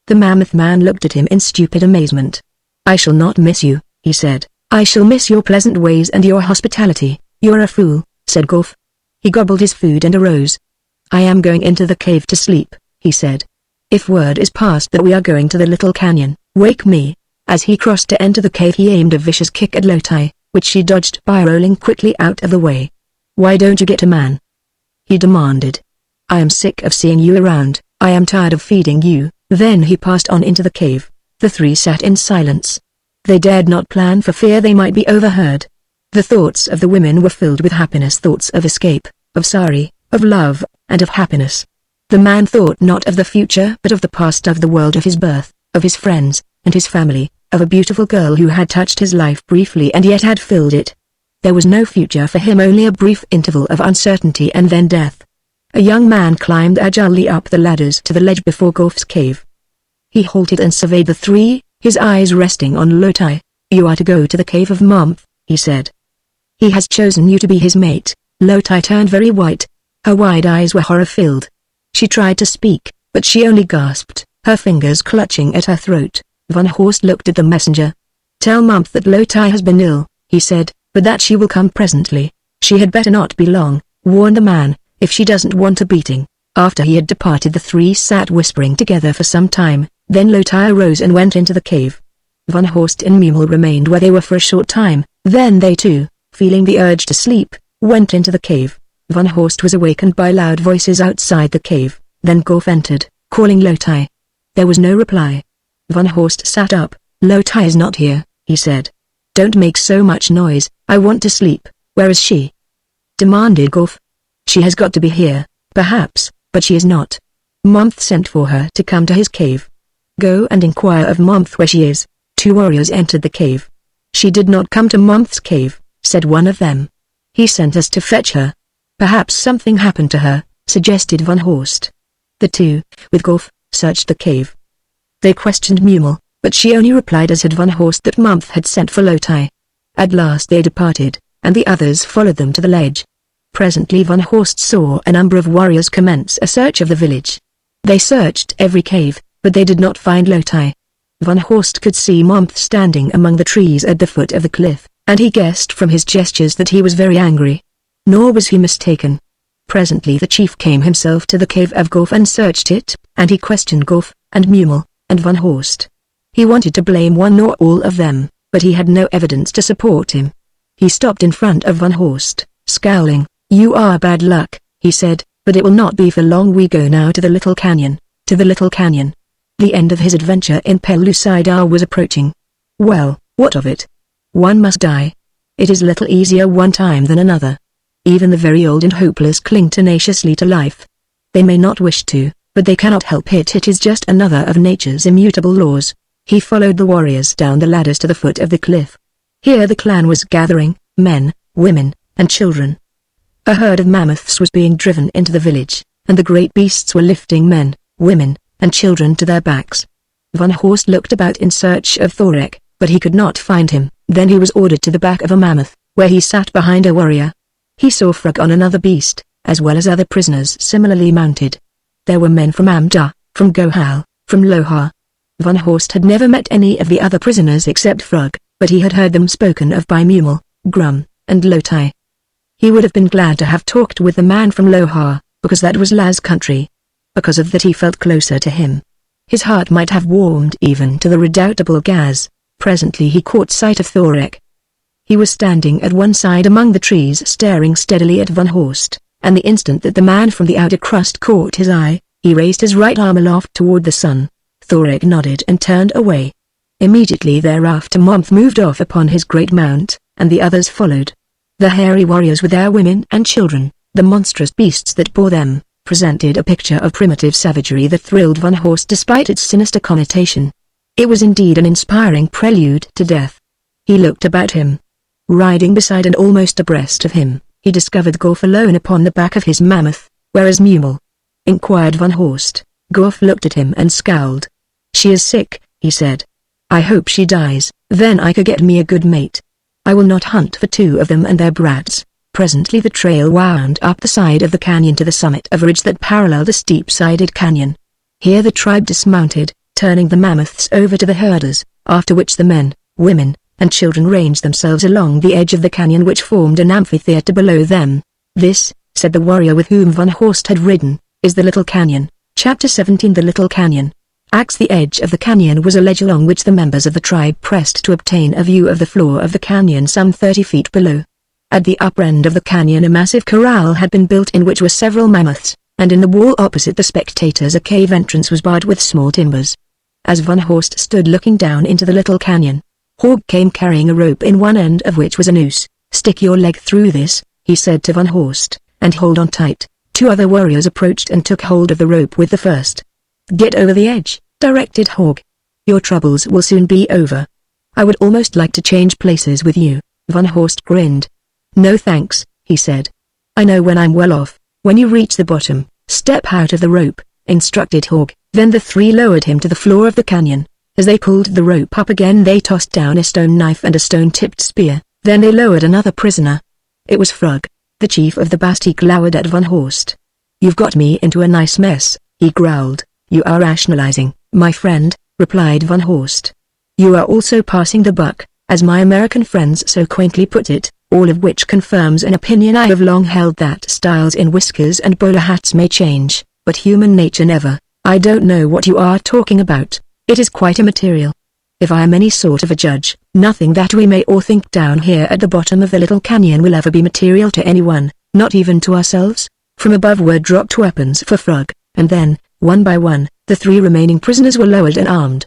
The mammoth man looked at him in stupid amazement. I shall not miss you, he said. I shall miss your pleasant ways and your hospitality. You're a fool, said Goff. He gobbled his food and arose. I am going into the cave to sleep, he said. If word is passed that we are going to the little canyon, wake me. As he crossed to enter the cave he aimed a vicious kick at Lotai, which she dodged by rolling quickly out of the way. Why don't you get a man? He demanded. I am sick of seeing you around. I am tired of feeding you. Then he passed on into the cave. The 3 sat in silence. They dared not plan for fear they might be overheard. The thoughts of the women were filled with happiness, thoughts of escape, of Sari, of love, and of happiness. The man thought not of the future but of the past, of the world of his birth, of his friends, and his family, of a beautiful girl who had touched his life briefly and yet had filled it. There was no future for him, only a brief interval of uncertainty and then death. A young man climbed agilely up the ladders to the ledge before Goff's cave. He halted and surveyed the 3, his eyes resting on Lotai. You are to go to the cave of Month, he said. He has chosen you to be his mate. Lotai turned very white. Her wide eyes were horror-filled. She tried to speak, but she only gasped, her fingers clutching at her throat. Van Horst looked at the messenger. Tell Month that Lotai has been ill, he said, but that she will come presently. She had better not be long, warned the man, if she doesn't want a beating. After he had departed the 3 sat whispering together for some time, then Lotai arose and went into the cave. Van Horst and Mumel remained where they were for a short time, then they too, feeling the urge to sleep, went into the cave. Van Horst was awakened by loud voices outside the cave, then Golf entered, calling Lotai. There was no reply. Van Horst sat up. Lotai is not here, he said. Don't make so much noise, I want to sleep. Where is she? Demanded Golf. She has got to be here, perhaps, but she is not. Month sent for her to come to his cave. Go and inquire of Month where she is. 2 warriors entered the cave. She did not come to Month's cave, said one of them. He sent us to fetch her. Perhaps something happened to her, suggested Van Horst. The 2, with Golf, searched the cave. They questioned Mumel, but she only replied as had Van Horst that Month had sent for Lotai. At last they departed, and the others followed them to the ledge. Presently Van Horst saw a number of warriors commence a search of the village. They searched every cave, but they did not find Lotai. Van Horst could see Month standing among the trees at the foot of the cliff, and he guessed from his gestures that he was very angry. Nor was he mistaken. Presently the chief came himself to the cave of Golf and searched it, and he questioned Golf, and Mumel, and Van Horst. He wanted to blame one or all of them, but he had no evidence to support him. He stopped in front of Van Horst, scowling. You are bad luck, he said, but it will not be for long. We go now to the little canyon. To the little canyon. The end of his adventure in Pellucidar was approaching. Well, what of it? One must die. It is little easier one time than another. Even the very old and hopeless cling tenaciously to life. They may not wish to, but they cannot help it. It is just another of nature's immutable laws. He followed the warriors down the ladders to the foot of the cliff. Here the clan was gathering, men, women, and children. A herd of mammoths was being driven into the village, and the great beasts were lifting men, women, and children to their backs. Van Horst looked about in search of Thorek, but he could not find him. Then he was ordered to the back of a mammoth, where he sat behind a warrior. He saw Frog on another beast, as well as other prisoners similarly mounted. There were men from Amda, from Gohal, from Lohar. Van Horst had never met any of the other prisoners except Frog, but he had heard them spoken of by Mumel, Grum, and Lotai. He would have been glad to have talked with the man from Lohar, because that was Laz country. Because of that he felt closer to him. His heart might have warmed even to the redoubtable Gaz. Presently he caught sight of Thorek. He was standing at one side among the trees staring steadily at Van Horst, and the instant that the man from the outer crust caught his eye, he raised his right arm aloft toward the sun. Thorek nodded and turned away. Immediately thereafter Month moved off upon his great mount, and the others followed. The hairy warriors with their women and children, the monstrous beasts that bore them, presented a picture of primitive savagery that thrilled Van Horst despite its sinister connotation. It was indeed an inspiring prelude to death. He looked about him. Riding beside and almost abreast of him, he discovered Golf alone upon the back of his mammoth. Where is Mumel? Inquired Van Horst. Golf looked at him and scowled. She is sick, he said. I hope she dies, then I could get me a good mate. I will not hunt for 2 of them and their brats. Presently the trail wound up the side of the canyon to the summit of a ridge that paralleled a steep-sided canyon. Here the tribe dismounted, turning the mammoths over to the herders, after which the men, women, and children ranged themselves along the edge of the canyon which formed an amphitheater below them. This, said the warrior with whom Van Horst had ridden, is the Little Canyon. Chapter 17 The Little Canyon. The edge of the canyon was a ledge along which the members of the tribe pressed to obtain a view of the floor of the canyon some 30 feet below. At the upper end of the canyon a massive corral had been built in which were several mammoths, and in the wall opposite the spectators a cave entrance was barred with small timbers. As Van Horst stood looking down into the Little Canyon, Hogg came carrying a rope in one end of which was a noose. Stick your leg through this, he said to Van Horst, and hold on tight. 2 other warriors approached and took hold of the rope with the first. Get over the edge, directed Hogg. Your troubles will soon be over. I would almost like to change places with you. Van Horst grinned. No thanks, he said. I know when I'm well off. When you reach the bottom, step out of the rope, instructed Hogg. Then the 3 lowered him to the floor of the canyon. As they pulled the rope up again they tossed down a stone knife and a stone-tipped spear. Then they lowered another prisoner. It was Frog, the chief of the Basti. Glowered at Van Horst. You've got me into a nice mess, he growled. You are rationalizing, my friend, replied Van Horst. You are also passing the buck, as my American friends so quaintly put it, all of which confirms an opinion I have long held that styles in whiskers and bowler hats may change, but human nature never. I don't know what you are talking about. It is quite immaterial. If I am any sort of a judge, nothing that we may or think down here at the bottom of the little canyon will ever be material to anyone, not even to ourselves." From above were dropped weapons for Frog, and then, one by one, the 3 remaining prisoners were lowered and armed.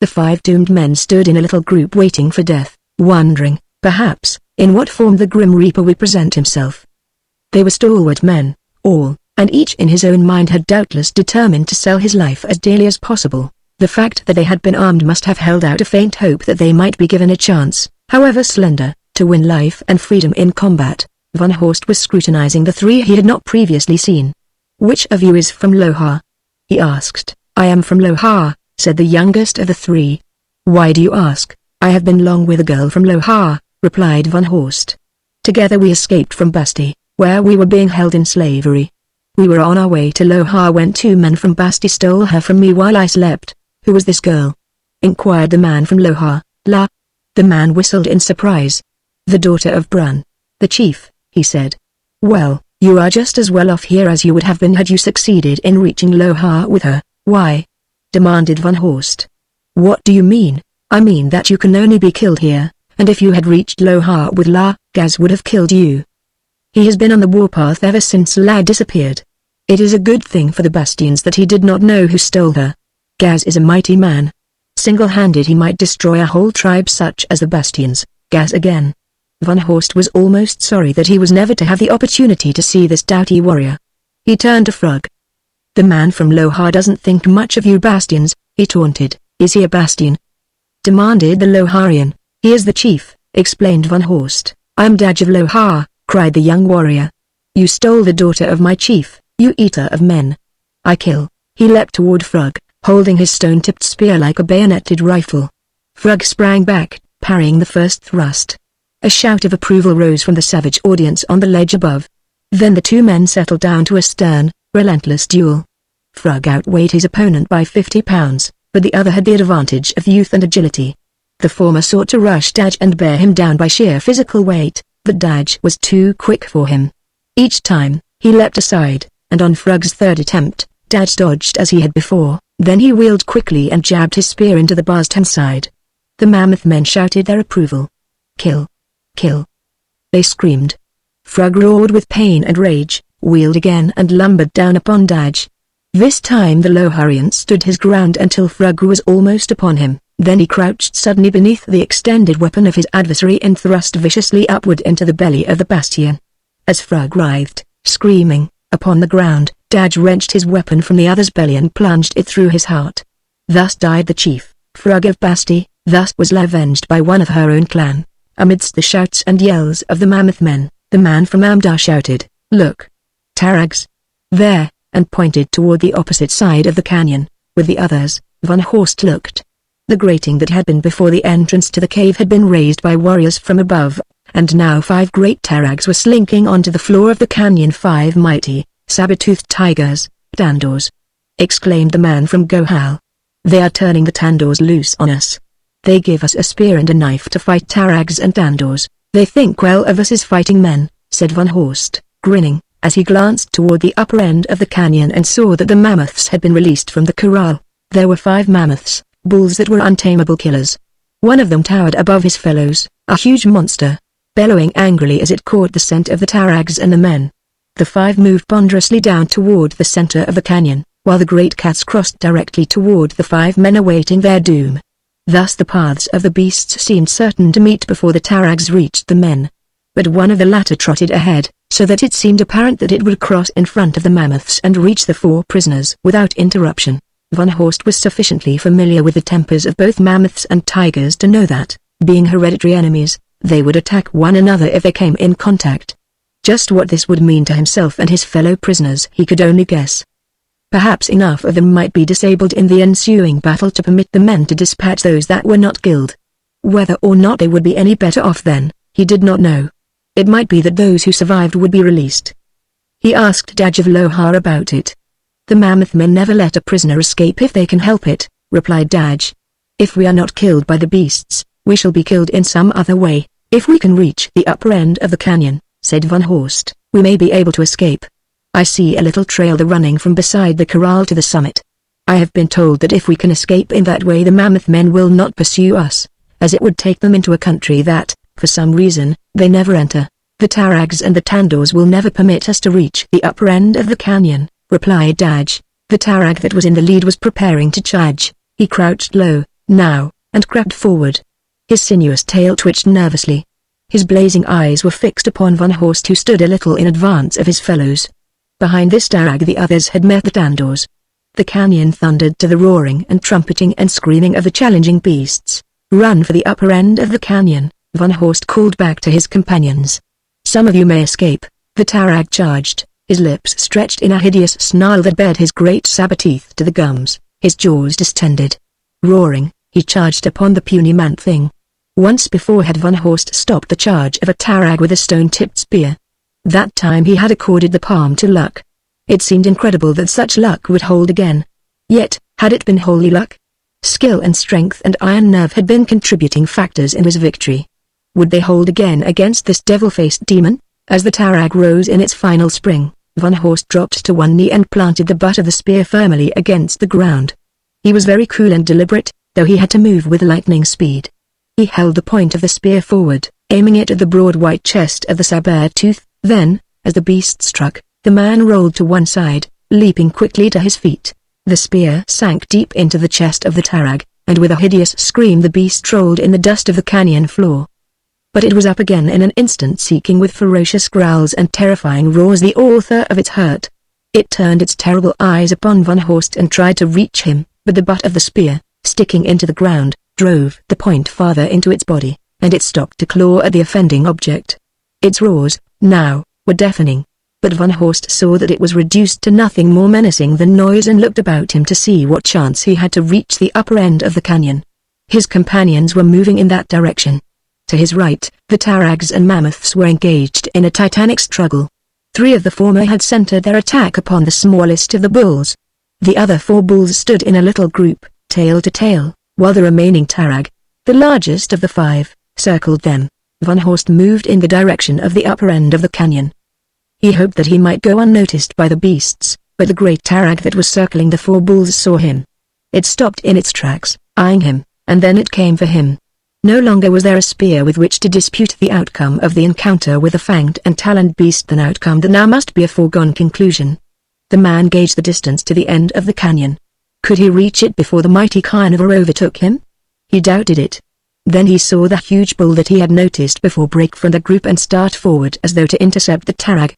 The 5 doomed men stood in a little group waiting for death, wondering, perhaps, in what form the Grim Reaper would present himself. They were stalwart men, all, and each in his own mind had doubtless determined to sell his life as dearly as possible. The fact that they had been armed must have held out a faint hope that they might be given a chance, however slender, to win life and freedom in combat. Van Horst was scrutinizing the 3 he had not previously seen. "Which of you is from Lohar?" he asked. "I am from Lohar," said the youngest of the 3. "Why do you ask?" "I have been long with a girl from Lohar," replied Van Horst. "Together we escaped from Basti, where we were being held in slavery. We were on our way to Lohar when 2 men from Basti stole her from me while I slept." "Who was this girl?" inquired the man from Lohar. "La." The man whistled in surprise. "The daughter of Brun, the chief," he said. "Well, you are just as well off here as you would have been had you succeeded in reaching Lohar with her." "Why?" demanded Van Horst. "What do you mean?" "I mean that you can only be killed here, and if you had reached Lohar with La, Gaz would have killed you. He has been on the warpath ever since La disappeared. It is a good thing for the Bastions that he did not know who stole her. Gaz is a mighty man. Single-handed he might destroy a whole tribe such as the Bastions." "Gaz again." Van Horst was almost sorry that he was never to have the opportunity to see this doughty warrior. He turned to Frog. "The man from Lohar doesn't think much of you Bastions," he taunted. "Is he a Bastion?" demanded the Loharian. "He is the chief," explained Van Horst. "I am Daj of Lohar," cried the young warrior. "You stole the daughter of my chief, you eater of men. I kill." He leapt toward Frog, holding his stone-tipped spear like a bayoneted rifle. Frog sprang back, parrying the first thrust. A shout of approval rose from the savage audience on the ledge above. Then the 2 men settled down to a stern, relentless duel. Frog outweighed his opponent by 50 pounds, but the other had the advantage of youth and agility. The former sought to rush Daj and bear him down by sheer physical weight, but Daj was too quick for him. Each time, he leapt aside, and on Frog's 3rd attempt, Daj dodged as he had before. Then he wheeled quickly and jabbed his spear into the bar's side. The mammoth men shouted their approval. "Kill! Kill!" they screamed. Frog roared with pain and rage, wheeled again and lumbered down upon Daj. This time the Loharian stood his ground until Frog was almost upon him, then he crouched suddenly beneath the extended weapon of his adversary and thrust viciously upward into the belly of the Bastion. As Frog writhed, screaming, upon the ground, Daj wrenched his weapon from the other's belly and plunged it through his heart. Thus died the chief, Frog of Basti. Thus was La avenged by one of her own clan. Amidst the shouts and yells of the mammoth men, the man from Amdar shouted, "Look! Tarags! There!" and pointed toward the opposite side of the canyon. With the others, Van Horst looked. The grating that had been before the entrance to the cave had been raised by warriors from above, and now 5 great Tarags were slinking onto the floor of the canyon. 5 mighty, saber-toothed tigers, Tandors! exclaimed the man from Gohal. "They are turning the Tandors loose on us. They give us a spear and a knife to fight Tarags and Tandors. They think well of us as fighting men," said Van Horst, grinning, as he glanced toward the upper end of the canyon and saw that the mammoths had been released from the corral. There were 5 mammoths, bulls that were untamable killers. One of them towered above his fellows, a huge monster, bellowing angrily as it caught the scent of the Tarags and the men. The 5 moved ponderously down toward the center of the canyon, while the great cats crossed directly toward the 5 men awaiting their doom. Thus the paths of the beasts seemed certain to meet before the Tarags reached the men. But one of the latter trotted ahead, so that it seemed apparent that it would cross in front of the mammoths and reach the 4 prisoners without interruption. Van Horst was sufficiently familiar with the tempers of both mammoths and tigers to know that, being hereditary enemies, they would attack one another if they came in contact. Just what this would mean to himself and his fellow prisoners he could only guess. Perhaps enough of them might be disabled in the ensuing battle to permit the men to dispatch those that were not killed. Whether or not they would be any better off then, he did not know. It might be that those who survived would be released. He asked Daj of Lohar about it. "The mammoth men never let a prisoner escape if they can help it," replied Daj. "If we are not killed by the beasts, we shall be killed in some other way. If we can reach the upper end of the canyon," said Van Horst, "we may be able to escape. I see a little trail running from beside the corral to the summit." I have been told that if we can escape in that way the mammoth men will not pursue us, as it would take them into a country that, for some reason, they never enter. The Tarags and the Tandors will never permit us to reach the upper end of the canyon, replied Daj. The Tarag that was in the lead was preparing to charge. He crouched low, now, and crept forward. His sinuous tail twitched nervously. His blazing eyes were fixed upon Van Horst, who stood a little in advance of his fellows. Behind this Tarag the others had met the Tandors. The canyon thundered to the roaring and trumpeting and screaming of the challenging beasts. Run for the upper end of the canyon, Van Horst called back to his companions. Some of you may escape. The Tarag charged, his lips stretched in a hideous snarl that bared his great saber teeth to the gums, his jaws distended. Roaring, he charged upon the puny man-thing. Once before had Van Horst stopped the charge of a Tarag with a stone-tipped spear. That time he had accorded the palm to luck. It seemed incredible that such luck would hold again. Yet, had it been wholly luck? Skill and strength and iron nerve had been contributing factors in his victory. Would they hold again against this devil-faced demon? As the Tarag rose in its final spring, Van Horst dropped to one knee and planted the butt of the spear firmly against the ground. He was very cool and deliberate, though he had to move with lightning speed. He held the point of the spear forward, aiming it at the broad white chest of the saber-tooth. Then, as the beast struck, the man rolled to one side, leaping quickly to his feet. The spear sank deep into the chest of the Tarag, and with a hideous scream the beast rolled in the dust of the canyon floor. But it was up again in an instant, seeking with ferocious growls and terrifying roars the author of its hurt. It turned its terrible eyes upon Van Horst and tried to reach him, but the butt of the spear, sticking into the ground, drove the point farther into its body, and it stopped to claw at the offending object. Its roars, now, were deafening. But Van Horst saw that it was reduced to nothing more menacing than noise and looked about him to see what chance he had to reach the upper end of the canyon. His companions were moving in that direction. To his right, the Tarags and mammoths were engaged in a titanic struggle. 3 of the former had centered their attack upon the smallest of the bulls. The other 4 bulls stood in a little group, tail to tail, while the remaining Tarag, the largest of the 5, circled them. Van Horst moved in the direction of the upper end of the canyon. He hoped that he might go unnoticed by the beasts, but the great Tarag that was circling the 4 bulls saw him. It stopped in its tracks, eyeing him, and then it came for him. No longer was there a spear with which to dispute the outcome of the encounter with a fanged and taloned beast, an outcome that now must be a foregone conclusion. The man gauged the distance to the end of the canyon. Could he reach it before the mighty carnivore overtook him? He doubted it. Then he saw the huge bull that he had noticed before break from the group and start forward as though to intercept the Tarag.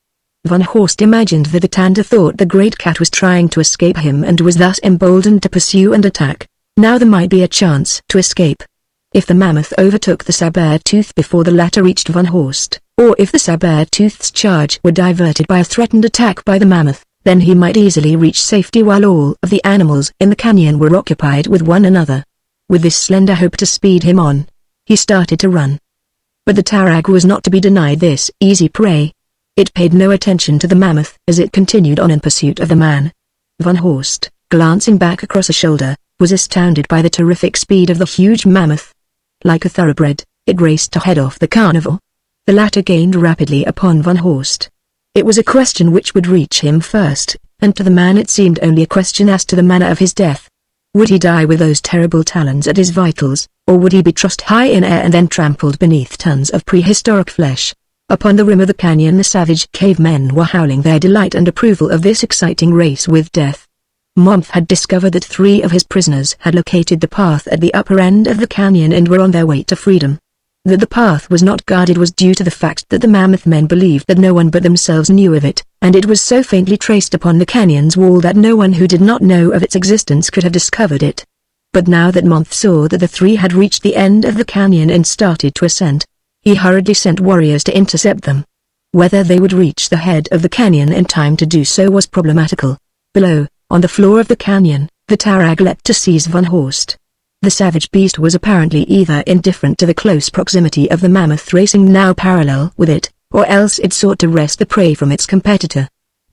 Van Horst imagined that the Tanda thought the great cat was trying to escape him and was thus emboldened to pursue and attack. Now there might be a chance to escape. If the mammoth overtook the saber-tooth before the latter reached Van Horst, or if the saber-tooth's charge were diverted by a threatened attack by the mammoth, then he might easily reach safety while all of the animals in the canyon were occupied with one another. With this slender hope to speed him on, he started to run. But the Tarag was not to be denied this easy prey. It paid no attention to the mammoth as it continued on in pursuit of the man. Van Horst, glancing back across a shoulder, was astounded by the terrific speed of the huge mammoth. Like a thoroughbred, it raced to head off the carnivore. The latter gained rapidly upon Van Horst. It was a question which would reach him first, and to the man it seemed only a question as to the manner of his death. Would he die with those terrible talons at his vitals, or would he be tossed high in air and then trampled beneath tons of prehistoric flesh? Upon the rim of the canyon the savage cavemen were howling their delight and approval of this exciting race with death. Momph had discovered that 3 of his prisoners had located the path at the upper end of the canyon and were on their way to freedom. That the path was not guarded was due to the fact that the mammoth men believed that no one but themselves knew of it, and it was so faintly traced upon the canyon's wall that no one who did not know of its existence could have discovered it. But now that Momph saw that the 3 had reached the end of the canyon and started to ascend, he hurriedly sent warriors to intercept them. Whether they would reach the head of the canyon in time to do so was problematical. Below, on the floor of the canyon, the Tarag leapt to seize Van Horst. The savage beast was apparently either indifferent to the close proximity of the mammoth racing now parallel with it, or else it sought to wrest the prey from its competitor.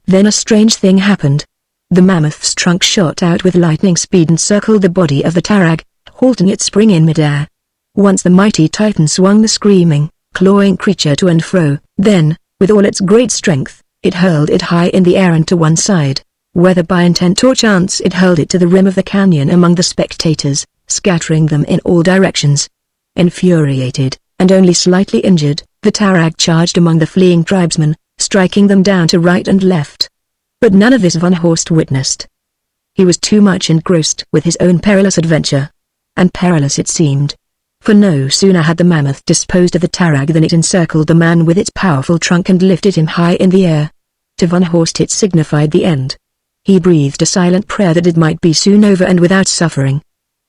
Then a strange thing happened. The mammoth's trunk shot out with lightning speed and circled the body of the Tarag, halting its spring in midair. Once the mighty titan swung the screaming, clawing creature to and fro, then, with all its great strength, it hurled it high in the air and to one side. Whether by intent or chance, it hurled it to the rim of the canyon among the spectators, scattering them in all directions. Infuriated, and only slightly injured, the tarag charged among the fleeing tribesmen, striking them down to right and left. But none of this Van Horst witnessed. He was too much engrossed with his own perilous adventure. And perilous it seemed. For no sooner had the mammoth disposed of the tarag than it encircled the man with its powerful trunk and lifted him high in the air. To Van Horst it signified the end. He breathed a silent prayer that it might be soon over and without suffering.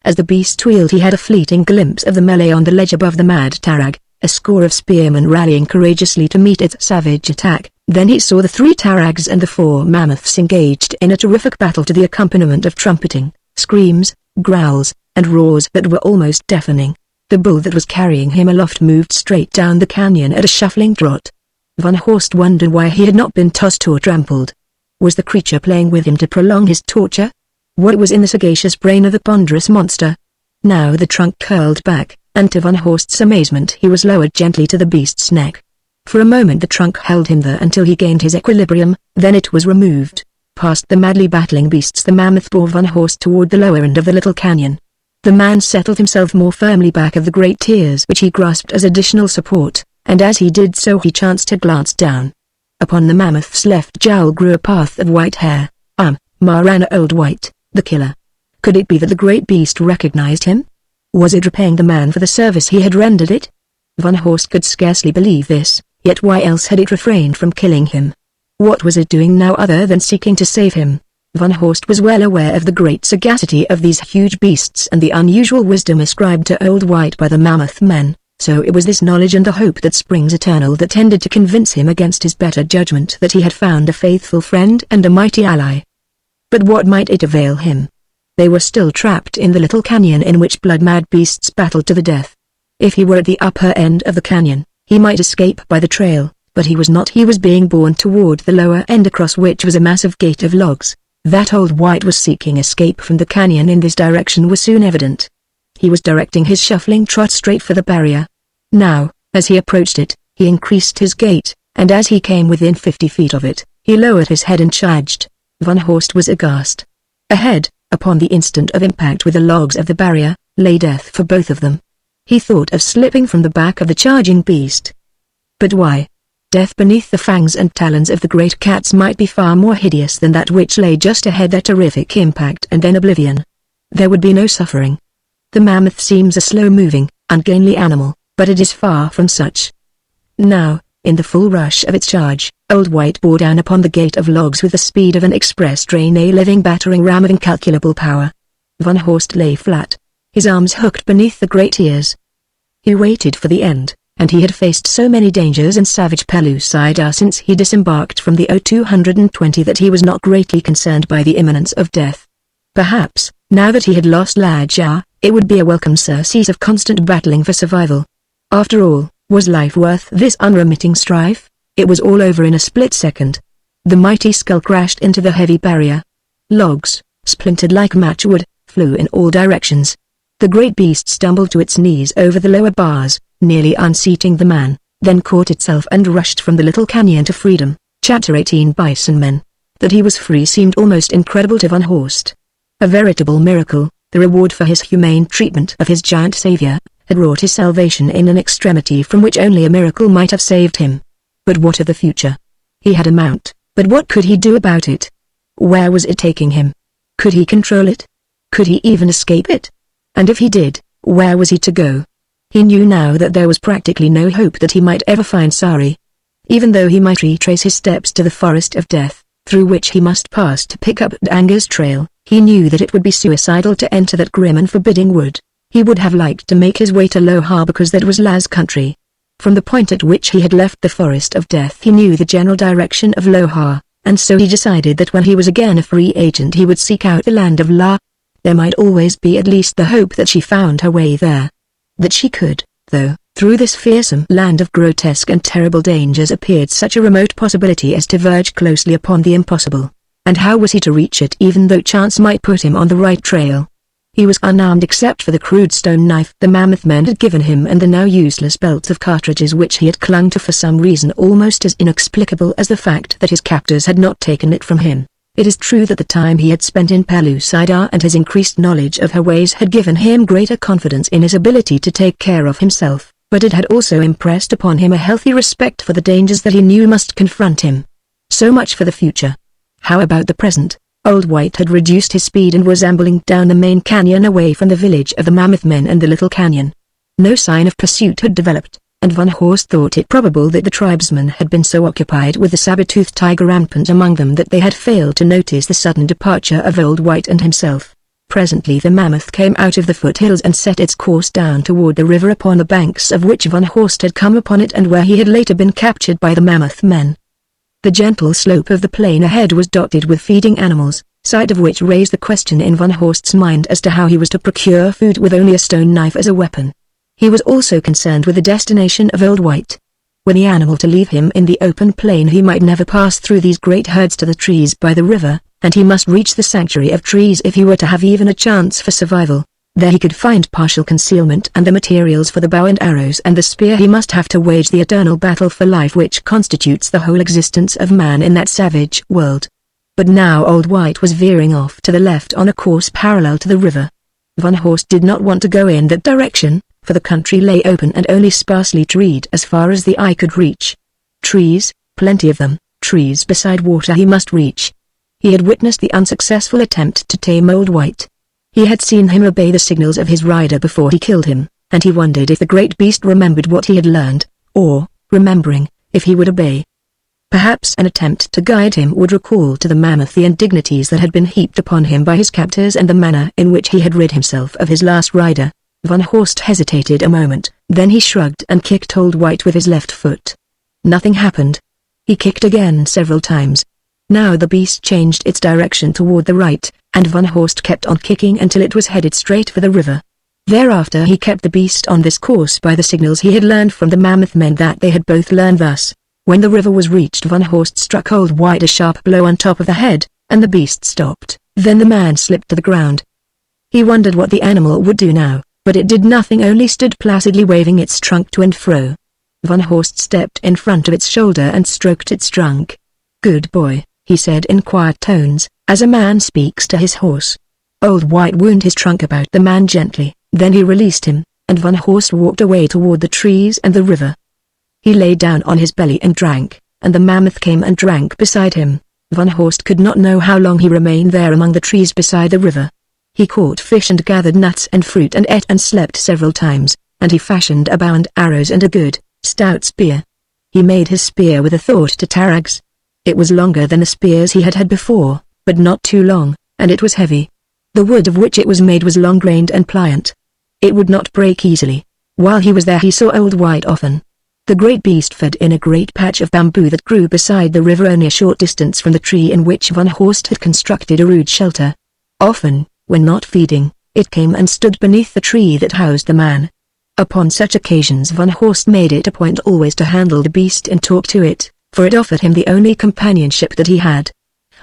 As the beast wheeled, he had a fleeting glimpse of the melee on the ledge above the mad tarag, a score of spearmen rallying courageously to meet its savage attack. Then he saw the 3 tarags and the 4 mammoths engaged in a terrific battle to the accompaniment of trumpeting, screams, growls, and roars that were almost deafening. The bull that was carrying him aloft moved straight down the canyon at a shuffling trot. Van Horst wondered why he had not been tossed or trampled. Was the creature playing with him to prolong his torture? What was in the sagacious brain of the ponderous monster? Now the trunk curled back, and to Van Horst's amazement he was lowered gently to the beast's neck. For a moment the trunk held him there until he gained his equilibrium, then it was removed. Past the madly battling beasts the mammoth bore Van Horst toward the lower end of the little canyon. The man settled himself more firmly back of the great tiers which he grasped as additional support, and as he did so he chanced to glance down. Upon the mammoth's left jowl grew a path of white hair. Marana Old White, the killer. Could it be that the great beast recognized him? Was it repaying the man for the service he had rendered it? Van Horst could scarcely believe this, yet why else had it refrained from killing him? What was it doing now other than seeking to save him? Van Horst was well aware of the great sagacity of these huge beasts and the unusual wisdom ascribed to Old White by the mammoth men, so it was this knowledge and the hope that springs eternal that tended to convince him against his better judgment that he had found a faithful friend and a mighty ally. But what might it avail him? They were still trapped in the little canyon in which blood-mad beasts battled to the death. If he were at the upper end of the canyon, he might escape by the trail, but he was not. He was being borne toward the lower end across which was a massive gate of logs. That Old White was seeking escape from the canyon in this direction was soon evident. He was directing his shuffling trot straight for the barrier. Now, as he approached it, he increased his gait, and as he came within 50 feet of it, he lowered his head and charged. Van Horst was aghast. Ahead, upon the instant of impact with the logs of the barrier, lay death for both of them. He thought of slipping from the back of the charging beast. But why? Death beneath the fangs and talons of the great cats might be far more hideous than that which lay just ahead. That terrific impact and then oblivion. There would be no suffering. The mammoth seems a slow-moving, ungainly animal, but it is far from such. Now, in the full rush of its charge, Old White bore down upon the gate of logs with the speed of an express train, a living battering ram of incalculable power. Van Horst lay flat, his arms hooked beneath the great ears. He waited for the end, and he had faced so many dangers in savage Pellucidar since he disembarked from the O-220 that he was not greatly concerned by the imminence of death. Perhaps, now that he had lost Ladjar, it would be a welcome surcease of constant battling for survival. After all, was life worth this unremitting strife? It was all over in a split second. The mighty skull crashed into the heavy barrier. Logs, splintered like matchwood, flew in all directions. The great beast stumbled to its knees over the lower bars, nearly unseating the man, then caught itself and rushed from the little canyon to freedom. Chapter 18 Bison Men. That he was free seemed almost incredible to Van Horst. A veritable miracle, the reward for his humane treatment of his giant savior, had wrought his salvation in an extremity from which only a miracle might have saved him. But what of the future? He had a mount, but what could he do about it? Where was it taking him? Could he control it? Could he even escape it? And if he did, where was he to go? He knew now that there was practically no hope that he might ever find Sari. Even though he might retrace his steps to the forest of death, through which he must pass to pick up Danger's trail, he knew that it would be suicidal to enter that grim and forbidding wood. He would have liked to make his way to Lohar because that was Laz country. From the point at which he had left the forest of death he knew the general direction of Lohar, and so he decided that when he was again a free agent he would seek out the land of La. There might always be at least the hope that she found her way there. That she could, though, through this fearsome land of grotesque and terrible dangers appeared such a remote possibility as to verge closely upon the impossible. And how was he to reach it even though chance might put him on the right trail? He was unarmed except for the crude stone knife the mammoth men had given him and the now useless belt of cartridges which he had clung to for some reason almost as inexplicable as the fact that his captors had not taken it from him. It is true that the time he had spent in Pellucidar and his increased knowledge of her ways had given him greater confidence in his ability to take care of himself, but it had also impressed upon him a healthy respect for the dangers that he knew must confront him. So much for the future. How about the present? Old White had reduced his speed and was ambling down the main canyon away from the village of the Mammoth Men and the Little Canyon. No sign of pursuit had developed, and Van Horst thought it probable that the tribesmen had been so occupied with the saber-toothed tiger rampant among them that they had failed to notice the sudden departure of Old White and himself. Presently the mammoth came out of the foothills and set its course down toward the river upon the banks of which Van Horst had come upon it and where he had later been captured by the Mammoth Men. The gentle slope of the plain ahead was dotted with feeding animals, sight of which raised the question in Van Horst's mind as to how he was to procure food with only a stone knife as a weapon. He was also concerned with the destination of Old White. Were the animal to leave him in the open plain, he might never pass through these great herds to the trees by the river, and he must reach the sanctuary of trees if he were to have even a chance for survival. There he could find partial concealment and the materials for the bow and arrows and the spear he must have to wage the eternal battle for life which constitutes the whole existence of man in that savage world. But now Old White was veering off to the left on a course parallel to the river. Van Horst did not want to go in that direction, for the country lay open and only sparsely treed as far as the eye could reach. Trees, plenty of them, trees beside water he must reach. He had witnessed the unsuccessful attempt to tame Old White. He had seen him obey the signals of his rider before he killed him, and he wondered if the great beast remembered what he had learned, or, remembering, if he would obey. Perhaps an attempt to guide him would recall to the mammoth the indignities that had been heaped upon him by his captors and the manner in which he had rid himself of his last rider. Van Horst hesitated a moment, then he shrugged and kicked Old White with his left foot. Nothing happened. He kicked again several times. Now the beast changed its direction toward the right, and Van Horst kept on kicking until it was headed straight for the river. Thereafter he kept the beast on this course by the signals he had learned from the Mammoth Men that they had both learned thus. When the river was reached, Van Horst struck Old White a sharp blow on top of the head, and the beast stopped. Then the man slipped to the ground. He wondered what the animal would do now, but it did nothing, only stood placidly waving its trunk to and fro. Van Horst stepped in front of its shoulder and stroked its trunk. "Good boy," he said in quiet tones, as a man speaks to his horse. Old White wound his trunk about the man gently, then he released him, and Van Horst walked away toward the trees and the river. He lay down on his belly and drank, and the mammoth came and drank beside him. Van Horst could not know how long he remained there among the trees beside the river. He caught fish and gathered nuts and fruit and ate and slept several times, and he fashioned a bow and arrows and a good, stout spear. He made his spear with a thought to Tarags. It was longer than the spears he had had before, but not too long, and it was heavy. The wood of which it was made was long-grained and pliant. It would not break easily. While he was there he saw Old White often. The great beast fed in a great patch of bamboo that grew beside the river only a short distance from the tree in which Van Horst had constructed a rude shelter. Often, when not feeding, it came and stood beneath the tree that housed the man. Upon such occasions Van Horst made it a point always to handle the beast and talk to it, for it offered him the only companionship that he had.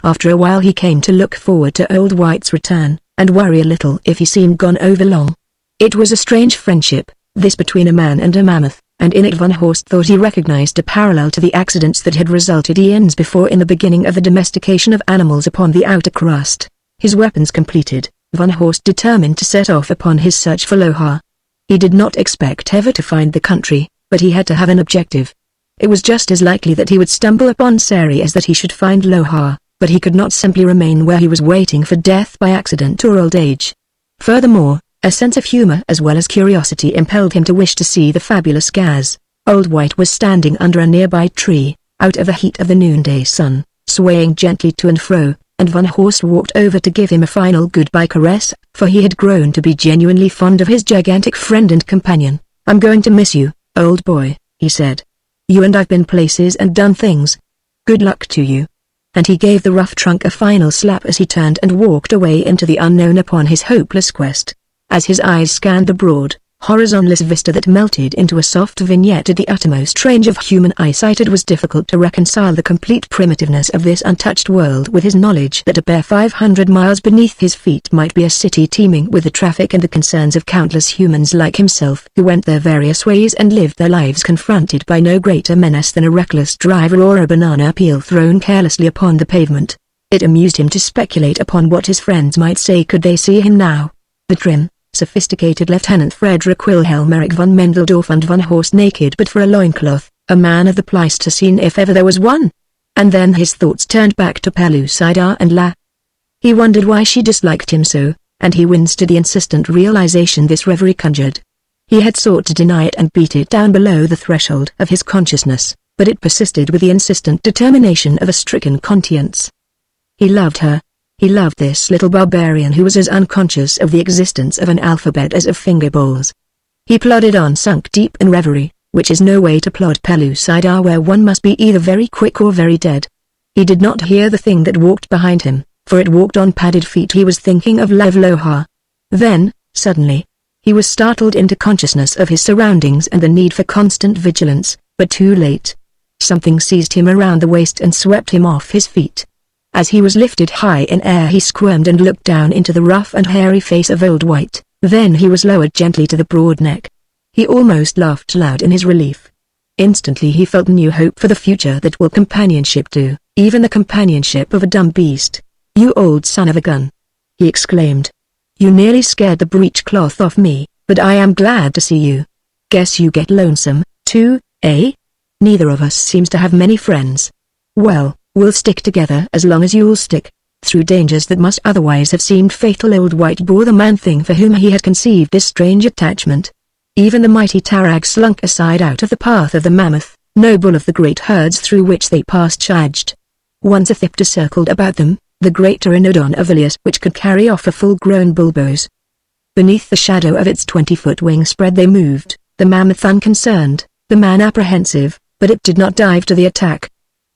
After a while he came to look forward to Old White's return, and worry a little if he seemed gone over long. It was a strange friendship, this between a man and a mammoth, and in it Van Horst thought he recognized a parallel to the accidents that had resulted eons before in the beginning of the domestication of animals upon the outer crust. His weapons completed, Van Horst determined to set off upon his search for Lohar. He did not expect ever to find the country, but he had to have an objective. It was just as likely that he would stumble upon Sari as that he should find Lohar, but he could not simply remain where he was waiting for death by accident or old age. Furthermore, a sense of humor as well as curiosity impelled him to wish to see the fabulous Gaz. Old White was standing under a nearby tree, out of the heat of the noonday sun, swaying gently to and fro, and Van Horst walked over to give him a final goodbye caress, for he had grown to be genuinely fond of his gigantic friend and companion. "I'm going to miss you, old boy," he said. "You and I've been places and done things. Good luck to you." And he gave the rough trunk a final slap as he turned and walked away into the unknown upon his hopeless quest. As his eyes scanned the broad, horizontal vista that melted into a soft vignette at the uttermost range of human eyesight, it was difficult to reconcile the complete primitiveness of this untouched world with his knowledge that a bare 500 miles beneath his feet might be a city teeming with the traffic and the concerns of countless humans like himself who went their various ways and lived their lives confronted by no greater menace than a reckless driver or a banana peel thrown carelessly upon the pavement. It amused him to speculate upon what his friends might say could they see him now. The trim, sophisticated Lieutenant Frederick Wilhelm Erich von Mendeldorf and von Horst naked but for a loincloth, a man of the Pleistocene if ever there was one. And then his thoughts turned back to Pellucidar and La. He wondered why she disliked him so, and he winced at the insistent realization this reverie conjured. He had sought to deny it and beat it down below the threshold of his consciousness, but it persisted with the insistent determination of a stricken conscience. He loved her. He loved this little barbarian who was as unconscious of the existence of an alphabet as of finger bowls. He plodded on, sunk deep in reverie, which is no way to plod Pellucidar, where one must be either very quick or very dead. He did not hear the thing that walked behind him, for it walked on padded feet. He was thinking of Lohar. Then, suddenly, he was startled into consciousness of his surroundings and the need for constant vigilance, but too late. Something seized him around the waist and swept him off his feet. As he was lifted high in air he squirmed and looked down into the rough and hairy face of Old White, then he was lowered gently to the broad neck. He almost laughed loud in his relief. Instantly he felt new hope for the future that will companionship do, even the companionship of a dumb beast. "You old son of a gun!" he exclaimed. "You nearly scared the breechcloth off me, but I am glad to see you. Guess you get lonesome, too, eh? Neither of us seems to have many friends. Well, we'll stick together as long as you'll stick." Through dangers that must otherwise have seemed fatal, Old White bore the man thing for whom he had conceived this strange attachment. Even the mighty Tarag slunk aside out of the path of the mammoth, no bull of the great herds through which they passed charged. Once a thipter circled about them, the great pteranodon of Ilias, which could carry off a full-grown bulbos. Beneath the shadow of its 20-foot wingspread they moved, the mammoth unconcerned, the man apprehensive, but it did not dive to the attack.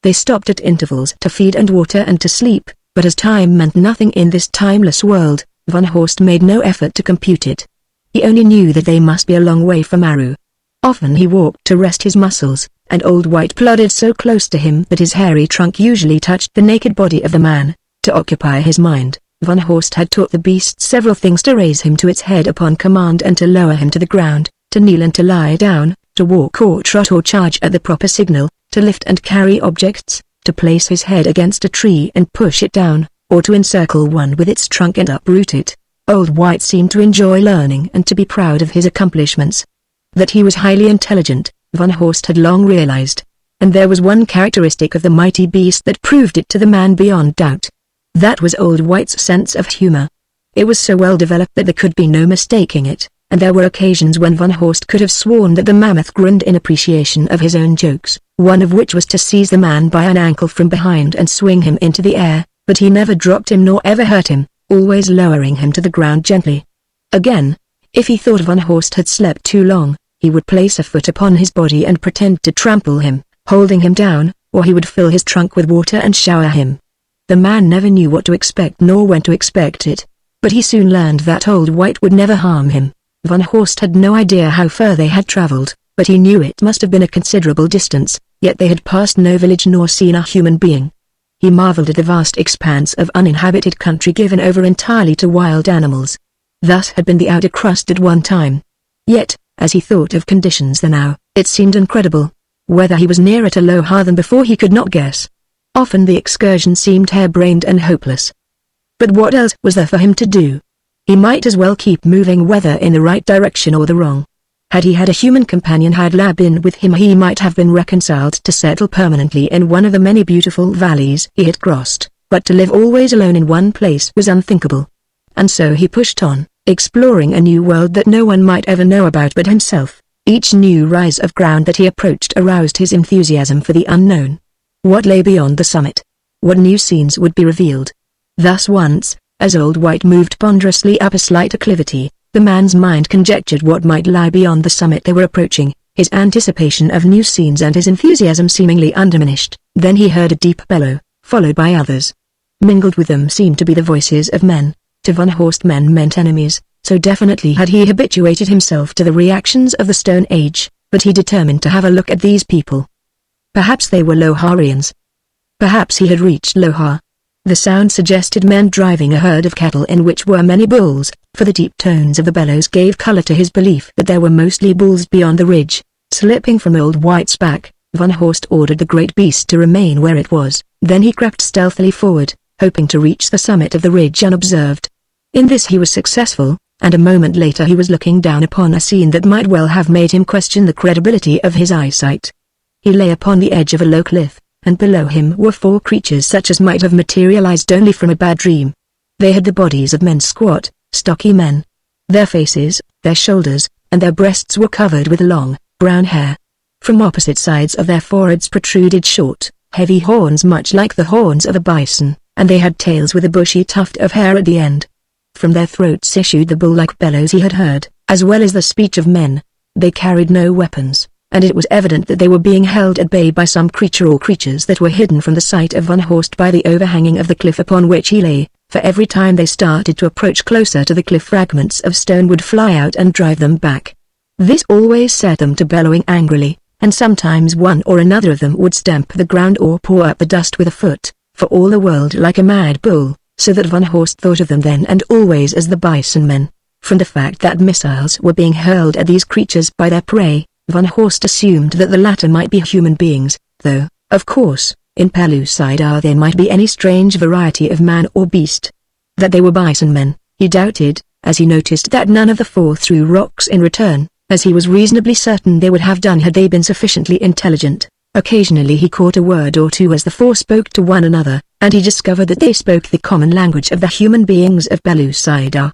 They stopped at intervals to feed and water and to sleep, but as time meant nothing in this timeless world, von Horst made no effort to compute it. He only knew that they must be a long way from Aru. Often he walked to rest his muscles, and Old White plodded so close to him that his hairy trunk usually touched the naked body of the man. To occupy his mind, von Horst had taught the beast several things: to raise him to its head upon command and to lower him to the ground, to kneel and to lie down, to walk or trot or charge at the proper signal, to lift and carry objects, to place his head against a tree and push it down, or to encircle one with its trunk and uproot it. Old White seemed to enjoy learning and to be proud of his accomplishments. That he was highly intelligent, von Horst had long realized. And there was one characteristic of the mighty beast that proved it to the man beyond doubt. That was Old White's sense of humor. It was so well developed that there could be no mistaking it, and there were occasions when von Horst could have sworn that the mammoth grinned in appreciation of his own jokes, one of which was to seize the man by an ankle from behind and swing him into the air, but he never dropped him nor ever hurt him, always lowering him to the ground gently. Again, if he thought von Horst had slept too long, he would place a foot upon his body and pretend to trample him, holding him down, or he would fill his trunk with water and shower him. The man never knew what to expect nor when to expect it, but he soon learned that Old White would never harm him. Von Horst had no idea how far they had traveled, but he knew it must have been a considerable distance, yet they had passed no village nor seen a human being. He marveled at the vast expanse of uninhabited country given over entirely to wild animals. Thus had been the outer crust at one time. Yet, as he thought of conditions there now, it seemed incredible. Whether he was nearer to Lohar than before he could not guess. Often the excursion seemed harebrained and hopeless. But what else was there for him to do? He might as well keep moving, whether in the right direction or the wrong. Had he had a human companion, had La been with him, he might have been reconciled to settle permanently in one of the many beautiful valleys he had crossed, but to live always alone in one place was unthinkable. And so he pushed on, exploring a new world that no one might ever know about but himself. Each new rise of ground that he approached aroused his enthusiasm for the unknown. What lay beyond the summit? What new scenes would be revealed? Thus once, as Old White moved ponderously up a slight acclivity, the man's mind conjectured what might lie beyond the summit they were approaching, his anticipation of new scenes and his enthusiasm seemingly undiminished. Then he heard a deep bellow, followed by others. Mingled with them seemed to be the voices of men. To von Horst men meant enemies, so definitely had he habituated himself to the reactions of the Stone Age, but he determined to have a look at these people. Perhaps they were Loharians. Perhaps he had reached Lohar. The sound suggested men driving a herd of cattle in which were many bulls, for the deep tones of the bellows gave color to his belief that there were mostly bulls beyond the ridge. Slipping from Old White's back, von Horst ordered the great beast to remain where it was, then he crept stealthily forward, hoping to reach the summit of the ridge unobserved. In this he was successful, and a moment later he was looking down upon a scene that might well have made him question the credibility of his eyesight. He lay upon the edge of a low cliff, and below him were 4 creatures such as might have materialized only from a bad dream. They had the bodies of men, squat, stocky men. Their faces, their shoulders, and their breasts were covered with long, brown hair. From opposite sides of their foreheads protruded short, heavy horns much like the horns of a bison, and they had tails with a bushy tuft of hair at the end. From their throats issued the bull-like bellows he had heard, as well as the speech of men. They carried no weapons, and it was evident that they were being held at bay by some creature or creatures that were hidden from the sight of Van Horst by the overhanging of the cliff upon which he lay, for every time they started to approach closer to the cliff fragments of stone would fly out and drive them back. This always set them to bellowing angrily, and sometimes one or another of them would stamp the ground or paw up the dust with a foot, for all the world like a mad bull, so that Van Horst thought of them then and always as the bison men. From the fact that missiles were being hurled at these creatures by their prey, Van Horst assumed that the latter might be human beings, though, of course, in Pellucidar there might be any strange variety of man or beast. That they were bison men, he doubted, as he noticed that none of the 4 threw rocks in return, as he was reasonably certain they would have done had they been sufficiently intelligent. Occasionally he caught a word or two as the 4 spoke to one another, and he discovered that they spoke the common language of the human beings of Pellucidar.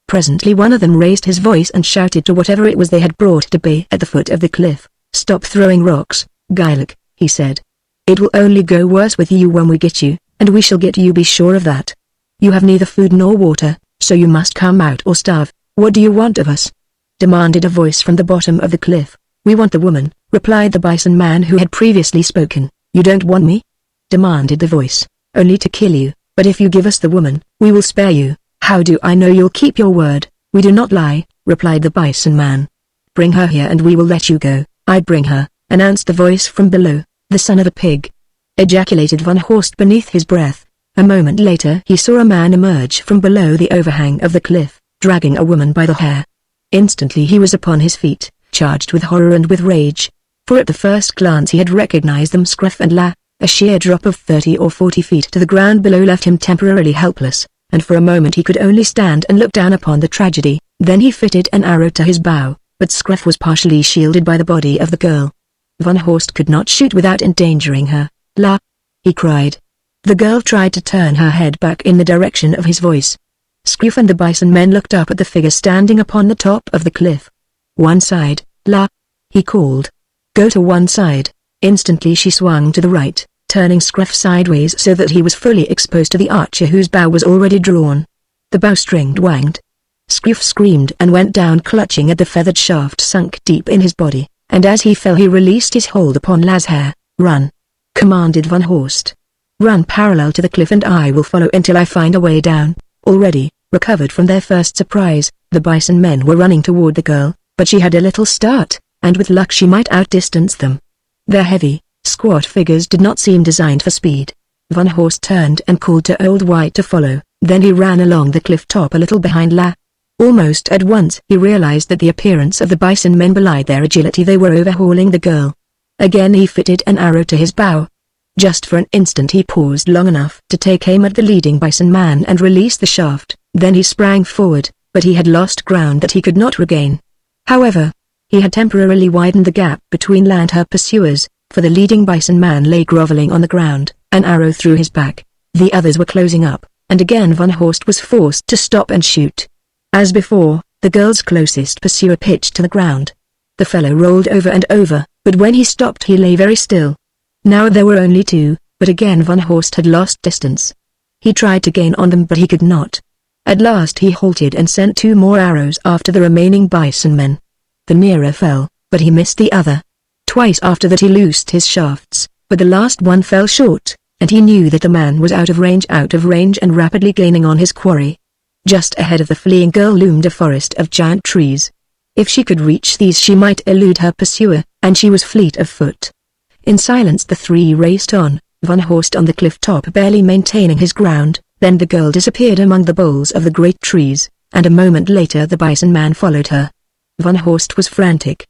Presently one of them raised his voice and shouted to whatever it was they had brought to bay at the foot of the cliff. "Stop throwing rocks, Gilek," he said. "It will only go worse with you when we get you, and we shall get you, be sure of that. You have neither food nor water, so you must come out or starve. What do you want of us?" demanded a voice from the bottom of the cliff. "We want the woman," replied the bison man who had previously spoken. "You don't want me?" demanded the voice. "Only to kill you, but if you give us the woman, we will spare you." "How do I know you'll keep your word?" "We do not lie," replied the bison man. "Bring her here and we will let you go." "I bring her," announced the voice from below. "The son of a pig!" ejaculated Van Horst beneath his breath. A moment later he saw a man emerge from below the overhang of the cliff, dragging a woman by the hair. Instantly he was upon his feet, charged with horror and with rage. For at the first glance he had recognized them. Scruff and La. A sheer drop of 30 or 40 feet to the ground below left him temporarily helpless, and for a moment he could only stand and look down upon the tragedy. Then he fitted an arrow to his bow, but Scruff was partially shielded by the body of the girl. Van Horst could not shoot without endangering her. "La!" he cried. The girl tried to turn her head back in the direction of his voice. Scruff and the bison men looked up at the figure standing upon the top of the cliff. "One side, La!" he called. "Go to one side." Instantly she swung to the right, turning Scruff sideways so that he was fully exposed to the archer whose bow was already drawn. The bowstring twanged. Scruff screamed and went down, clutching at the feathered shaft sunk deep in his body, and as he fell he released his hold upon La's hair. "Run!" commanded Van Horst. "Run parallel to the cliff and I will follow until I find a way down." Already, recovered from their first surprise, the bison men were running toward the girl, but she had a little start, and with luck she might outdistance them. Their heavy, squat figures did not seem designed for speed. Van Horst turned and called to Old White to follow, then he ran along the cliff top a little behind La. Almost at once he realized that the appearance of the bison men belied their agility. They were overhauling the girl. Again he fitted an arrow to his bow. Just for an instant he paused long enough to take aim at the leading bison man and release the shaft, then he sprang forward, but he had lost ground that he could not regain. However, he had temporarily widened the gap between La and her pursuers, for the leading bison man lay groveling on the ground, an arrow through his back. The others were closing up, and again Van Horst was forced to stop and shoot. As before, the girl's closest pursuer pitched to the ground. The fellow rolled over and over, but when he stopped he lay very still. Now there were only 2, but again Van Horst had lost distance. He tried to gain on them but he could not. At last he halted and sent 2 more arrows after the remaining bison men. The nearer fell, but he missed the other. Twice after that he loosed his shafts, but the last one fell short, and he knew that the man was out of range and rapidly gaining on his quarry. Just ahead of the fleeing girl loomed a forest of giant trees. If she could reach these she might elude her pursuer, and she was fleet of foot. In silence the 3 raced on, Van Horst on the cliff top barely maintaining his ground. Then the girl disappeared among the boles of the great trees, and a moment later the bison man followed her. Van Horst was frantic.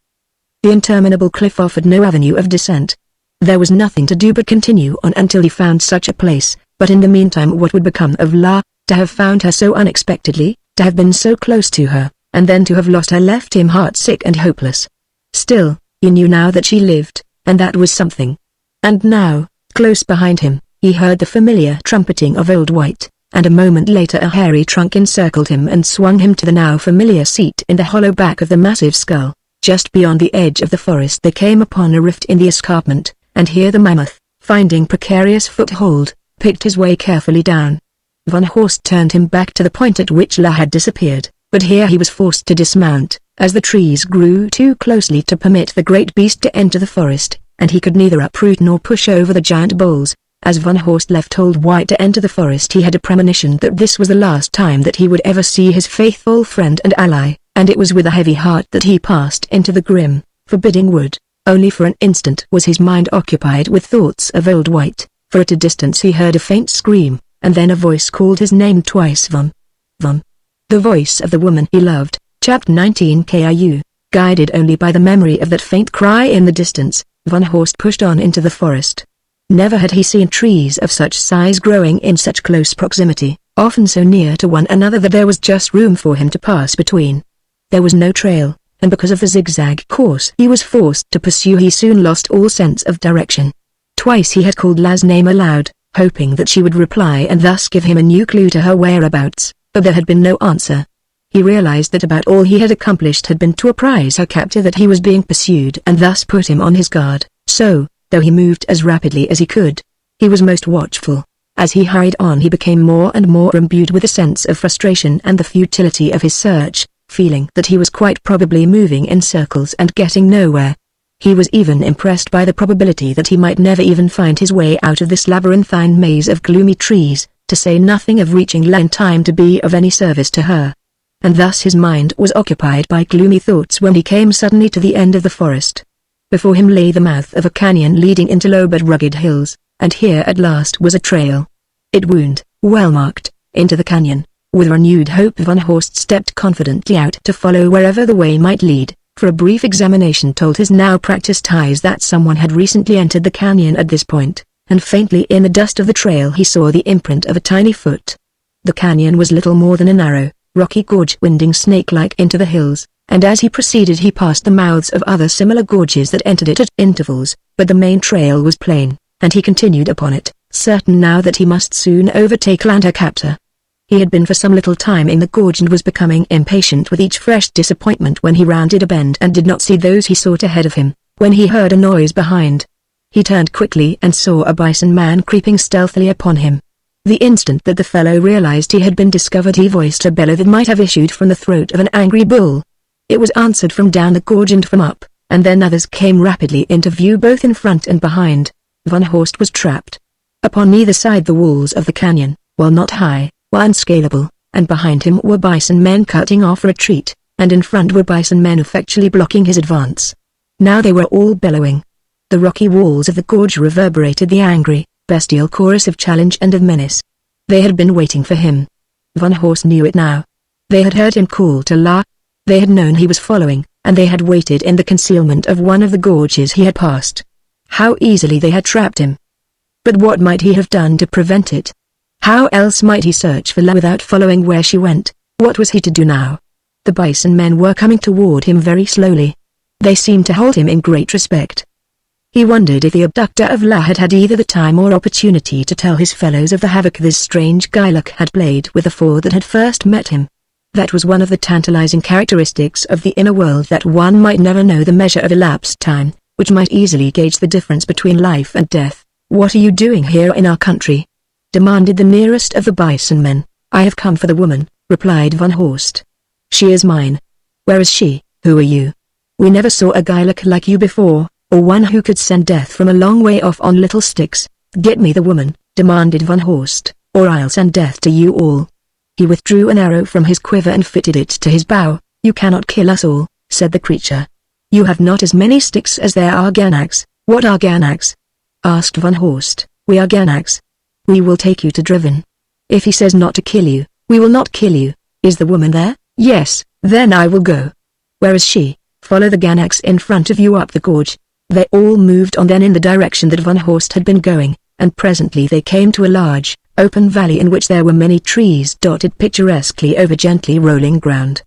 The interminable cliff offered no avenue of descent. There was nothing to do but continue on until he found such a place, But in the meantime, what would become of La? To have found her so unexpectedly, to have been so close to her, and then to have lost her left him heartsick and hopeless. Still, he knew now that she lived, and that was something. And now, close behind him, he heard the familiar trumpeting of Old White, and a moment later a hairy trunk encircled him and swung him to the now familiar seat in the hollow back of the massive skull. Just beyond the edge of the forest they came upon a rift in the escarpment, and here the mammoth, finding precarious foothold, picked his way carefully down. Von Horst turned him back to the point at which La had disappeared, but here he was forced to dismount, as the trees grew too closely to permit the great beast to enter the forest, and he could neither uproot nor push over the giant boles. As Von Horst left Old White to enter the forest, he had a premonition that this was the last time that he would ever see his faithful friend and ally, and it was with a heavy heart that he passed into the grim, forbidding wood. Only for an instant was his mind occupied with thoughts of Old White, for at a distance he heard a faint scream, and then a voice called his name twice. Von. The voice of the woman he loved. Chapter 19 KIU. Guided only by the memory of that faint cry in the distance, Von Horst pushed on into the forest. Never had he seen trees of such size growing in such close proximity, often so near to one another that there was just room for him to pass between. There was no trail, and because of the zigzag course he was forced to pursue, he soon lost all sense of direction. Twice he had called La's name aloud, hoping that she would reply and thus give him a new clue to her whereabouts, but there had been no answer. He realized that about all he had accomplished had been to apprise her captor that he was being pursued and thus put him on his guard, so, though he moved as rapidly as he could, he was most watchful. As he hurried on he became more and more imbued with a sense of frustration and the futility of his search, feeling that he was quite probably moving in circles and getting nowhere. He was even impressed by the probability that he might never even find his way out of this labyrinthine maze of gloomy trees, to say nothing of reaching La in time to be of any service to her. And thus his mind was occupied by gloomy thoughts when he came suddenly to the end of the forest. Before him lay the mouth of a canyon leading into low but rugged hills, and here at last was a trail. It wound, well marked, into the canyon. With renewed hope Von Horst stepped confidently out to follow wherever the way might lead, for a brief examination told his now practiced eyes that someone had recently entered the canyon at this point, and faintly in the dust of the trail he saw the imprint of a tiny foot. The canyon was little more than a narrow, rocky gorge winding snake-like into the hills, and as he proceeded he passed the mouths of other similar gorges that entered it at intervals, but the main trail was plain, and he continued upon it, certain now that he must soon overtake La and her captor. He had been for some little time in the gorge and was becoming impatient with each fresh disappointment when he rounded a bend and did not see those he sought ahead of him, when he heard a noise behind. He turned quickly and saw a bison man creeping stealthily upon him. The instant that the fellow realized he had been discovered he voiced a bellow that might have issued from the throat of an angry bull. It was answered from down the gorge and from up, and then others came rapidly into view both in front and behind. Von Horst was trapped. Upon either side the walls of the canyon, while not high, were unscalable, and behind him were bison men cutting off retreat, and in front were bison men effectually blocking his advance. Now they were all bellowing. The rocky walls of the gorge reverberated the angry, bestial chorus of challenge and of menace. They had been waiting for him. Von Horst knew it now. They had heard him call to La. They had known he was following, and they had waited in the concealment of one of the gorges he had passed. How easily they had trapped him. But what might he have done to prevent it? How else might he search for La without following where she went? What was he to do now? The bison men were coming toward him very slowly. They seemed to hold him in great respect. He wondered if the abductor of La had had either the time or opportunity to tell his fellows of the havoc this strange Giluk had played with the four that had first met him. That was one of the tantalizing characteristics of the inner world, that one might never know the measure of elapsed time, which might easily gauge the difference between life and death. "What are you doing here in our country?" demanded the nearest of the bison men. "I have come for the woman," replied Von Horst. "She is mine." "Where is she? Who are you?" "We never saw a Giluk like you before, or one who could send death from a long way off on little sticks." "Get me the woman," demanded Von Horst, "or I'll send death to you all." He withdrew an arrow from his quiver and fitted it to his bow. "You cannot kill us all," said the creature. "You have not as many sticks as there are Ganaks." "What are Ganaks?" asked Von Horst. "We are Ganaks. We will take you to Driven. If he says not to kill you, we will not kill you." "Is the woman there?" "Yes." "Then I will go." "Where is she?" "Follow the Ganaks in front of you up the gorge." They all moved on then in the direction that Von Horst had been going, and presently they came to a large, open valley in which there were many trees dotted picturesquely over gently rolling ground.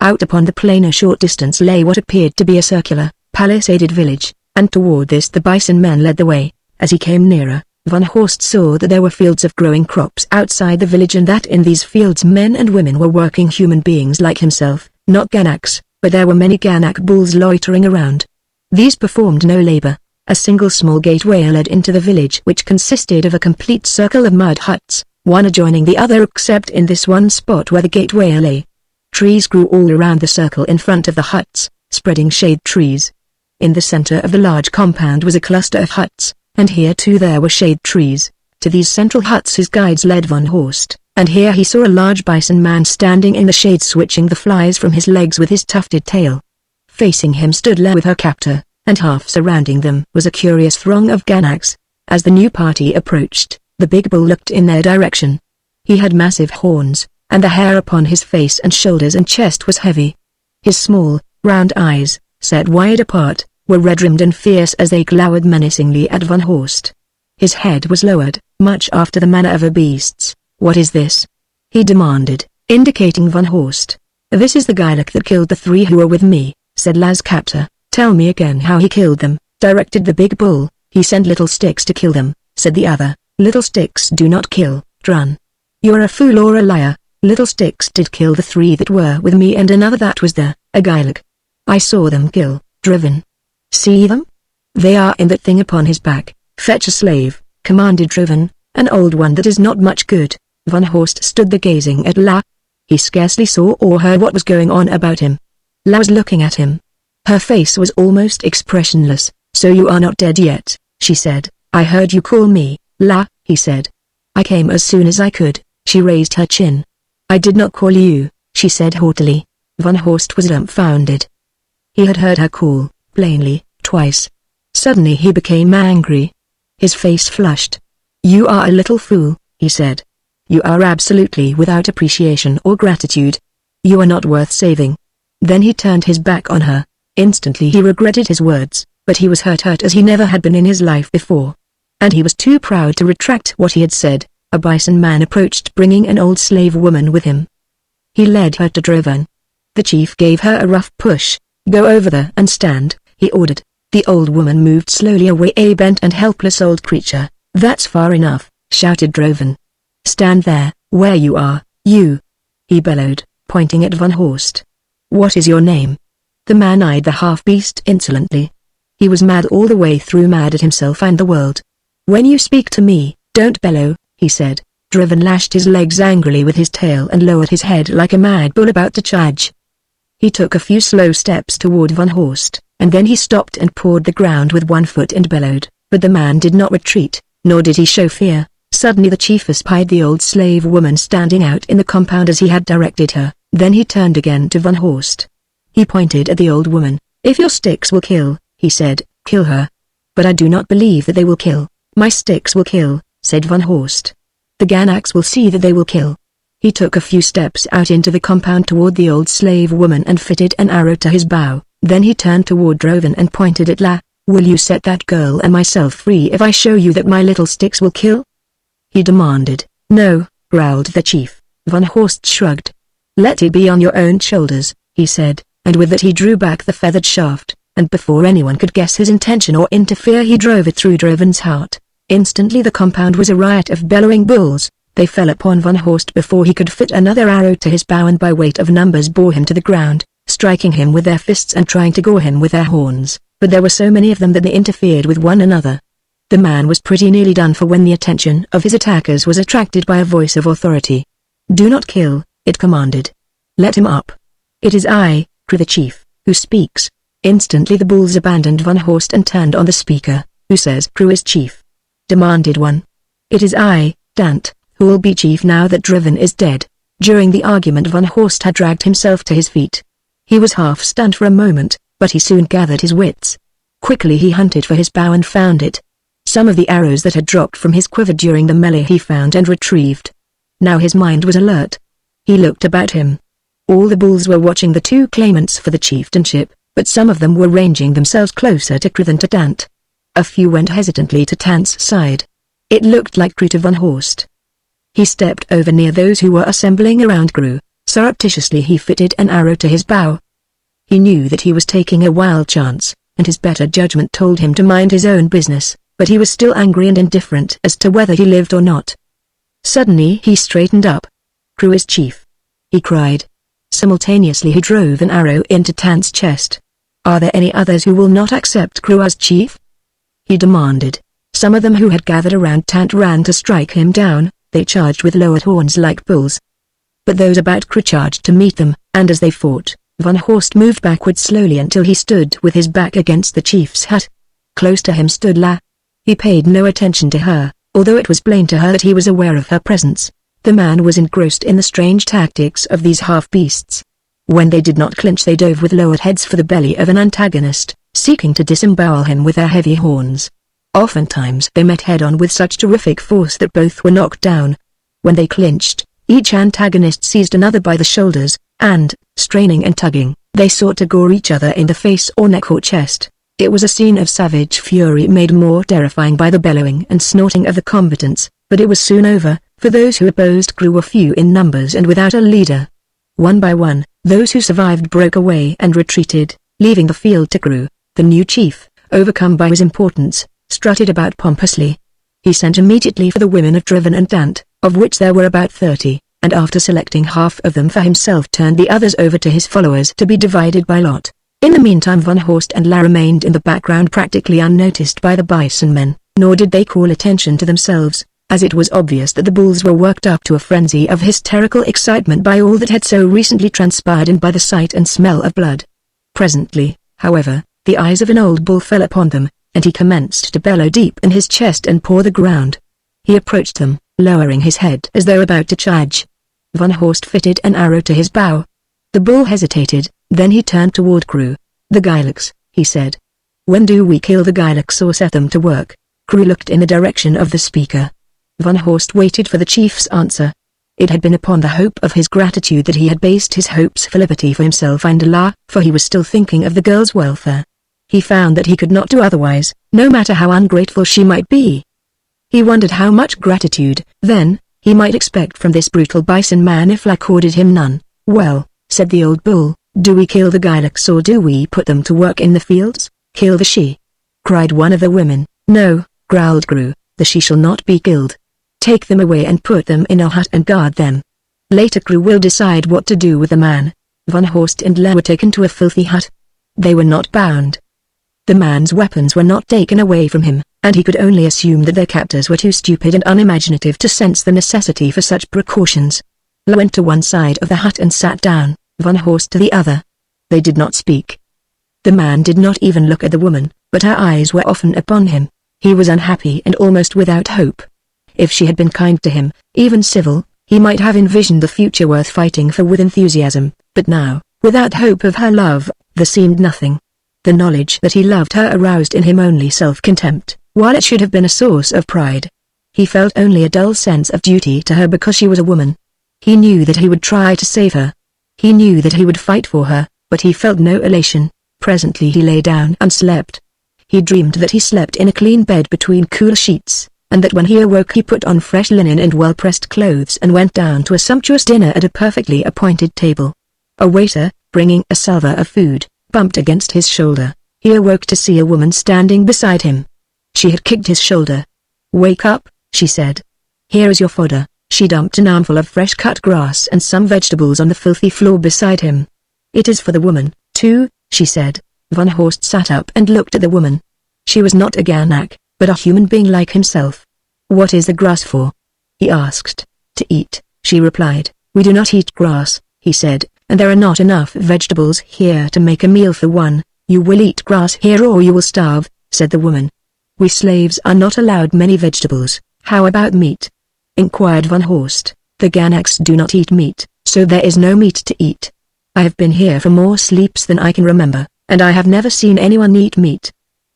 Out upon the plain a short distance lay what appeared to be a circular, palisaded village, and toward this the bison man led the way. As he came nearer, Van Horst saw that there were fields of growing crops outside the village and that in these fields men and women were working human beings like himself, not Ganaks, but there were many Ganak bulls loitering around. These performed no labor. A single small gateway led into the village which consisted of a complete circle of mud huts, one adjoining the other except in this one spot where the gateway lay. Trees grew all around the circle in front of the huts, spreading shade trees. In the center of the large compound was a cluster of huts, and here too there were shade trees. To these central huts his guides led Van Horst, and here he saw a large bison man standing in the shade switching the flies from his legs with his tufted tail. Facing him stood La with her captor, and half surrounding them was a curious throng of Ganaks. As the new party approached, the big bull looked in their direction. He had massive horns, and the hair upon his face and shoulders and chest was heavy. His small, round eyes, set wide apart, were red-rimmed and fierce as they glowered menacingly at Van Horst. His head was lowered, much after the manner of a beast's. "What is this?" he demanded, indicating Van Horst. "This is the Gylak that killed the 3 who were with me," said La's captor. "Tell me again how he killed them," directed the big bull. "He sent little sticks to kill them," said the other. "Little sticks do not kill, Drun. You're a fool or a liar. Little sticks did kill the 3 that were with me and another that was there, a Gylak. I saw them kill, Driven. See them? They are in that thing upon his back. Fetch a slave," commanded Driven, "an old one that is not much good." Van Horst stood there gazing at La. He scarcely saw or heard what was going on about him. La was looking at him. Her face was almost expressionless. "So you are not dead yet," she said. "I heard you call me, La," he said. "I came as soon as I could." She raised her chin. "I did not call you," she said haughtily. Van Horst was dumbfounded. He had heard her call, plainly, twice. Suddenly he became angry. His face flushed. "You are a little fool," he said. "You are absolutely without appreciation or gratitude. You are not worth saving." Then he turned his back on her. Instantly he regretted his words, but he was hurt as he never had been in his life before. And he was too proud to retract what he had said. A bison man approached bringing an old slave woman with him. He led her to Driven. The chief gave her a rough push. "Go over there and stand," he ordered. The old woman moved slowly away, a bent and helpless old creature. "That's far enough," shouted Driven. "Stand there, where you are, you," he bellowed, pointing at Van Horst. "What is your name?" The man eyed the half-beast insolently. He was mad all the way through, mad at himself and the world. "When you speak to me, don't bellow," he said. Driven lashed his legs angrily with his tail and lowered his head like a mad bull about to charge. He took a few slow steps toward Van Horst, and then he stopped and pawed the ground with one foot and bellowed, but the man did not retreat, nor did he show fear. Suddenly the chief espied the old slave woman standing out in the compound as he had directed her. Then he turned again to Van Horst. He pointed at the old woman. "If your sticks will kill," he said, "kill her." "But I do not believe that they will kill." "My sticks will kill," said Van Horst. "The Ganaks will see that they will kill." He took a few steps out into the compound toward the old slave woman and fitted an arrow to his bow. Then he turned toward Driven and pointed at La. "Will you set that girl and myself free if I show you that my little sticks will kill?" he demanded. "No," growled the chief. Van Horst shrugged. "Let it be on your own shoulders," he said, and with that he drew back the feathered shaft, and before anyone could guess his intention or interfere he drove it through Driven's heart. Instantly the compound was a riot of bellowing bulls. They fell upon Van Horst before he could fit another arrow to his bow and by weight of numbers bore him to the ground, striking him with their fists and trying to gore him with their horns, but there were so many of them that they interfered with one another. The man was pretty nearly done for when the attention of his attackers was attracted by a voice of authority. "Do not kill," it commanded. "Let him up." "It is I, the chief, who speaks." Instantly the bulls abandoned Van Horst and turned on the speaker. "Who says Crew is chief?" demanded one. "It is I, Dant, who will be chief now that Driven is dead." During the argument Van Horst had dragged himself to his feet. He was half stunned for a moment, but he soon gathered his wits. Quickly he hunted for his bow and found it. Some of the arrows that had dropped from his quiver during the melee he found and retrieved. Now his mind was alert. He looked about him. All the bulls were watching the two claimants for the chieftainship, but some of them were ranging themselves closer to Crew than to Dant. A few went hesitantly to Tant's side. It looked like Crew to Van Horst. He stepped over near those who were assembling around Gru. Surreptitiously he fitted an arrow to his bow. He knew that he was taking a wild chance, and his better judgment told him to mind his own business, but he was still angry and indifferent as to whether he lived or not. Suddenly he straightened up. "Gru is chief," he cried. Simultaneously he drove an arrow into Tant's chest. "Are there any others who will not accept Gru as chief?" he demanded. Some of them who had gathered around Tant ran to strike him down. They charged with lowered horns like bulls. But those about Gru charged to meet them, and as they fought, Van Horst moved backward slowly until he stood with his back against the chief's hut. Close to him stood La. He paid no attention to her, although it was plain to her that he was aware of her presence. The man was engrossed in the strange tactics of these half-beasts. When they did not clinch they dove with lowered heads for the belly of an antagonist, seeking to disembowel him with their heavy horns. Oftentimes they met head-on with such terrific force that both were knocked down. When they clinched, each antagonist seized another by the shoulders, and, straining and tugging, they sought to gore each other in the face or neck or chest. It was a scene of savage fury made more terrifying by the bellowing and snorting of the combatants, but it was soon over, for those who opposed Gru were few in numbers and without a leader. One by one, those who survived broke away and retreated, leaving the field to Gru. The new chief, overcome by his importance, strutted about pompously. He sent immediately for the women of Driven and Tant, of which there were about 30, and after selecting half of them for himself turned the others over to his followers to be divided by lot. In the meantime Van Horst and La remained in the background practically unnoticed by the bison men, nor did they call attention to themselves, as it was obvious that the bulls were worked up to a frenzy of hysterical excitement by all that had so recently transpired and by the sight and smell of blood. Presently, however, the eyes of an old bull fell upon them, and he commenced to bellow deep in his chest and paw the ground. He approached them, lowering his head as though about to charge. Van Horst fitted an arrow to his bow. The bull hesitated, then he turned toward Gru. "The Gilaks," he said. "When do we kill the Gilaks or set them to work?" Gru looked in the direction of the speaker. Van Horst waited for the chief's answer. It had been upon the hope of his gratitude that he had based his hopes for liberty for himself and La, for he was still thinking of the girl's welfare. He found that he could not do otherwise, no matter how ungrateful she might be. He wondered how much gratitude, then, he might expect from this brutal bison man if La accorded him none. "Well," said the old bull, "do we kill the Gilaks or do we put them to work in the fields?" "Kill the she," cried one of the women. "No," growled Gru, "the she shall not be killed. Take them away and put them in a hut and guard them. Later Gru will decide what to do with the man." Van Horst and La were taken to a filthy hut. They were not bound. The man's weapons were not taken away from him, and he could only assume that their captors were too stupid and unimaginative to sense the necessity for such precautions. La went to one side of the hut and sat down, Van Horst to the other. They did not speak. The man did not even look at the woman, but her eyes were often upon him. He was unhappy and almost without hope. If she had been kind to him, even civil, he might have envisioned the future worth fighting for with enthusiasm, but now, without hope of her love, there seemed nothing. The knowledge that he loved her aroused in him only self-contempt, while it should have been a source of pride. He felt only a dull sense of duty to her because she was a woman. He knew that he would try to save her. He knew that he would fight for her, but he felt no elation. Presently he lay down and slept. He dreamed that he slept in a clean bed between cool sheets, and that when he awoke he put on fresh linen and well-pressed clothes and went down to a sumptuous dinner at a perfectly appointed table. A waiter, bringing a salver of food, bumped against his shoulder. He awoke to see a woman standing beside him. She had kicked his shoulder. "Wake up," she said. "Here is your fodder." She dumped an armful of fresh cut grass and some vegetables on the filthy floor beside him. "It is for the woman, too," she said. Van Horst sat up and looked at the woman. She was not a Ganak, but a human being like himself. "What is the grass for?" he asked. "To eat," she replied. "We do not eat grass," he said, "and there are not enough vegetables here to make a meal for one." "You will eat grass here or you will starve," said the woman. "We slaves are not allowed many vegetables. How about meat?" inquired Van Horst. "The Ganaks do not eat meat, so there is no meat to eat. I have been here for more sleeps than I can remember, and I have never seen anyone eat meat.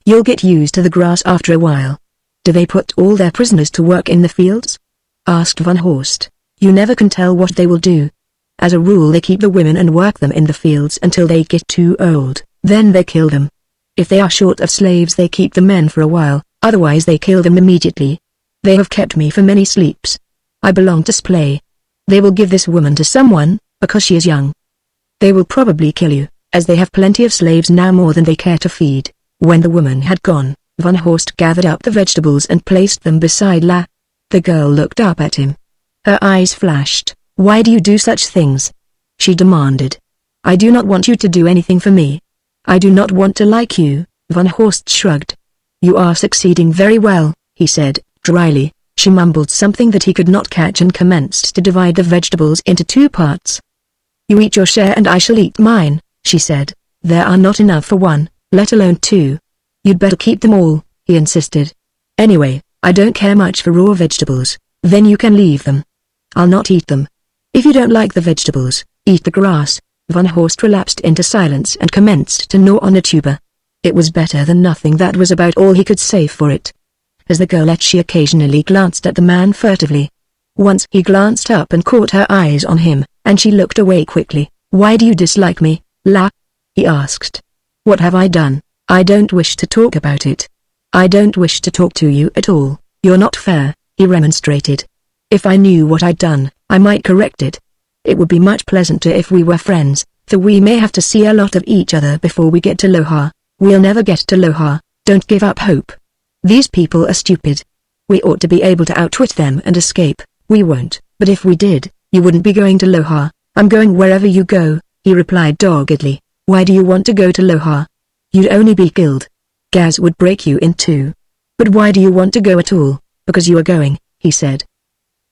You'll get used to the grass after a while." "Do they put all their prisoners to work in the fields?" asked Van Horst. "You never can tell what they will do. As a rule they keep the women and work them in the fields until they get too old, then they kill them. If they are short of slaves they keep the men for a while, otherwise they kill them immediately. They have kept me for many sleeps." I belong to Splay. They will give this woman to someone, because she is young. They will probably kill you, as they have plenty of slaves now, more than they care to feed." When the woman had gone, Van Horst gathered up the vegetables and placed them beside La. The girl looked up at him. Her eyes flashed. "Why do you do such things?" she demanded. "I do not want you to do anything for me. I do not want to like you." Van Horst shrugged. "You are succeeding very well," he said, dryly. She mumbled something that he could not catch and commenced to divide the vegetables into 2 parts. "You eat your share and I shall eat mine," she said. "There are not enough for 1, let alone 2. "You'd better keep them all," he insisted. "Anyway, I don't care much for raw vegetables." "Then you can leave them." "I'll not eat them." "If you don't like the vegetables, eat the grass." Van Horst relapsed into silence and commenced to gnaw on a tuber. It was better than nothing. That was about all he could say for it. As the girl ate, she occasionally glanced at the man furtively. Once he glanced up and caught her eyes on him, and she looked away quickly. "Why do you dislike me, La?" he asked. "What have I done?" "I don't wish to talk about it." "I don't wish to talk to you at all. You're not fair," he remonstrated. "If I knew what I'd done, I might correct it. It would be much pleasanter if we were friends, though we may have to see a lot of each other before we get to Lohar." "We'll never get to Lohar. Don't give up hope. These people are stupid. We ought to be able to outwit them and escape." "We won't, but if we did, you wouldn't be going to Lohar." "I'm going wherever you go," he replied doggedly. "Why do you want to go to Lohar?" "You'd only be killed. Gaz would break you in 2. "But why do you want to go at all?" "Because you are going," he said.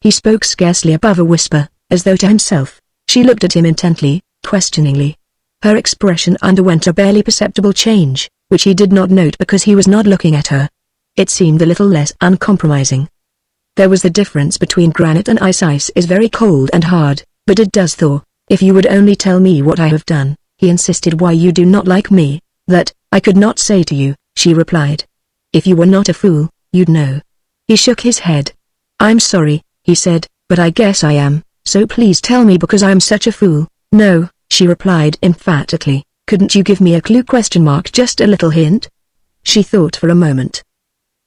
He spoke scarcely above a whisper, as though to himself. She looked at him intently, questioningly. Her expression underwent a barely perceptible change, which he did not note because he was not looking at her. It seemed a little less uncompromising. There was the difference between granite and ice. Ice is very cold and hard, but it does thaw. "If you would only tell me what I have done," he insisted. "Why you do not like me." "That, I could not say to you," she replied. "If you were not a fool, you'd know." He shook his head. "I'm sorry," he said, "but I guess I am, so please tell me because I'm such a fool." "No," she replied emphatically. "Couldn't you give me a clue? Just a little hint?" She thought for a moment.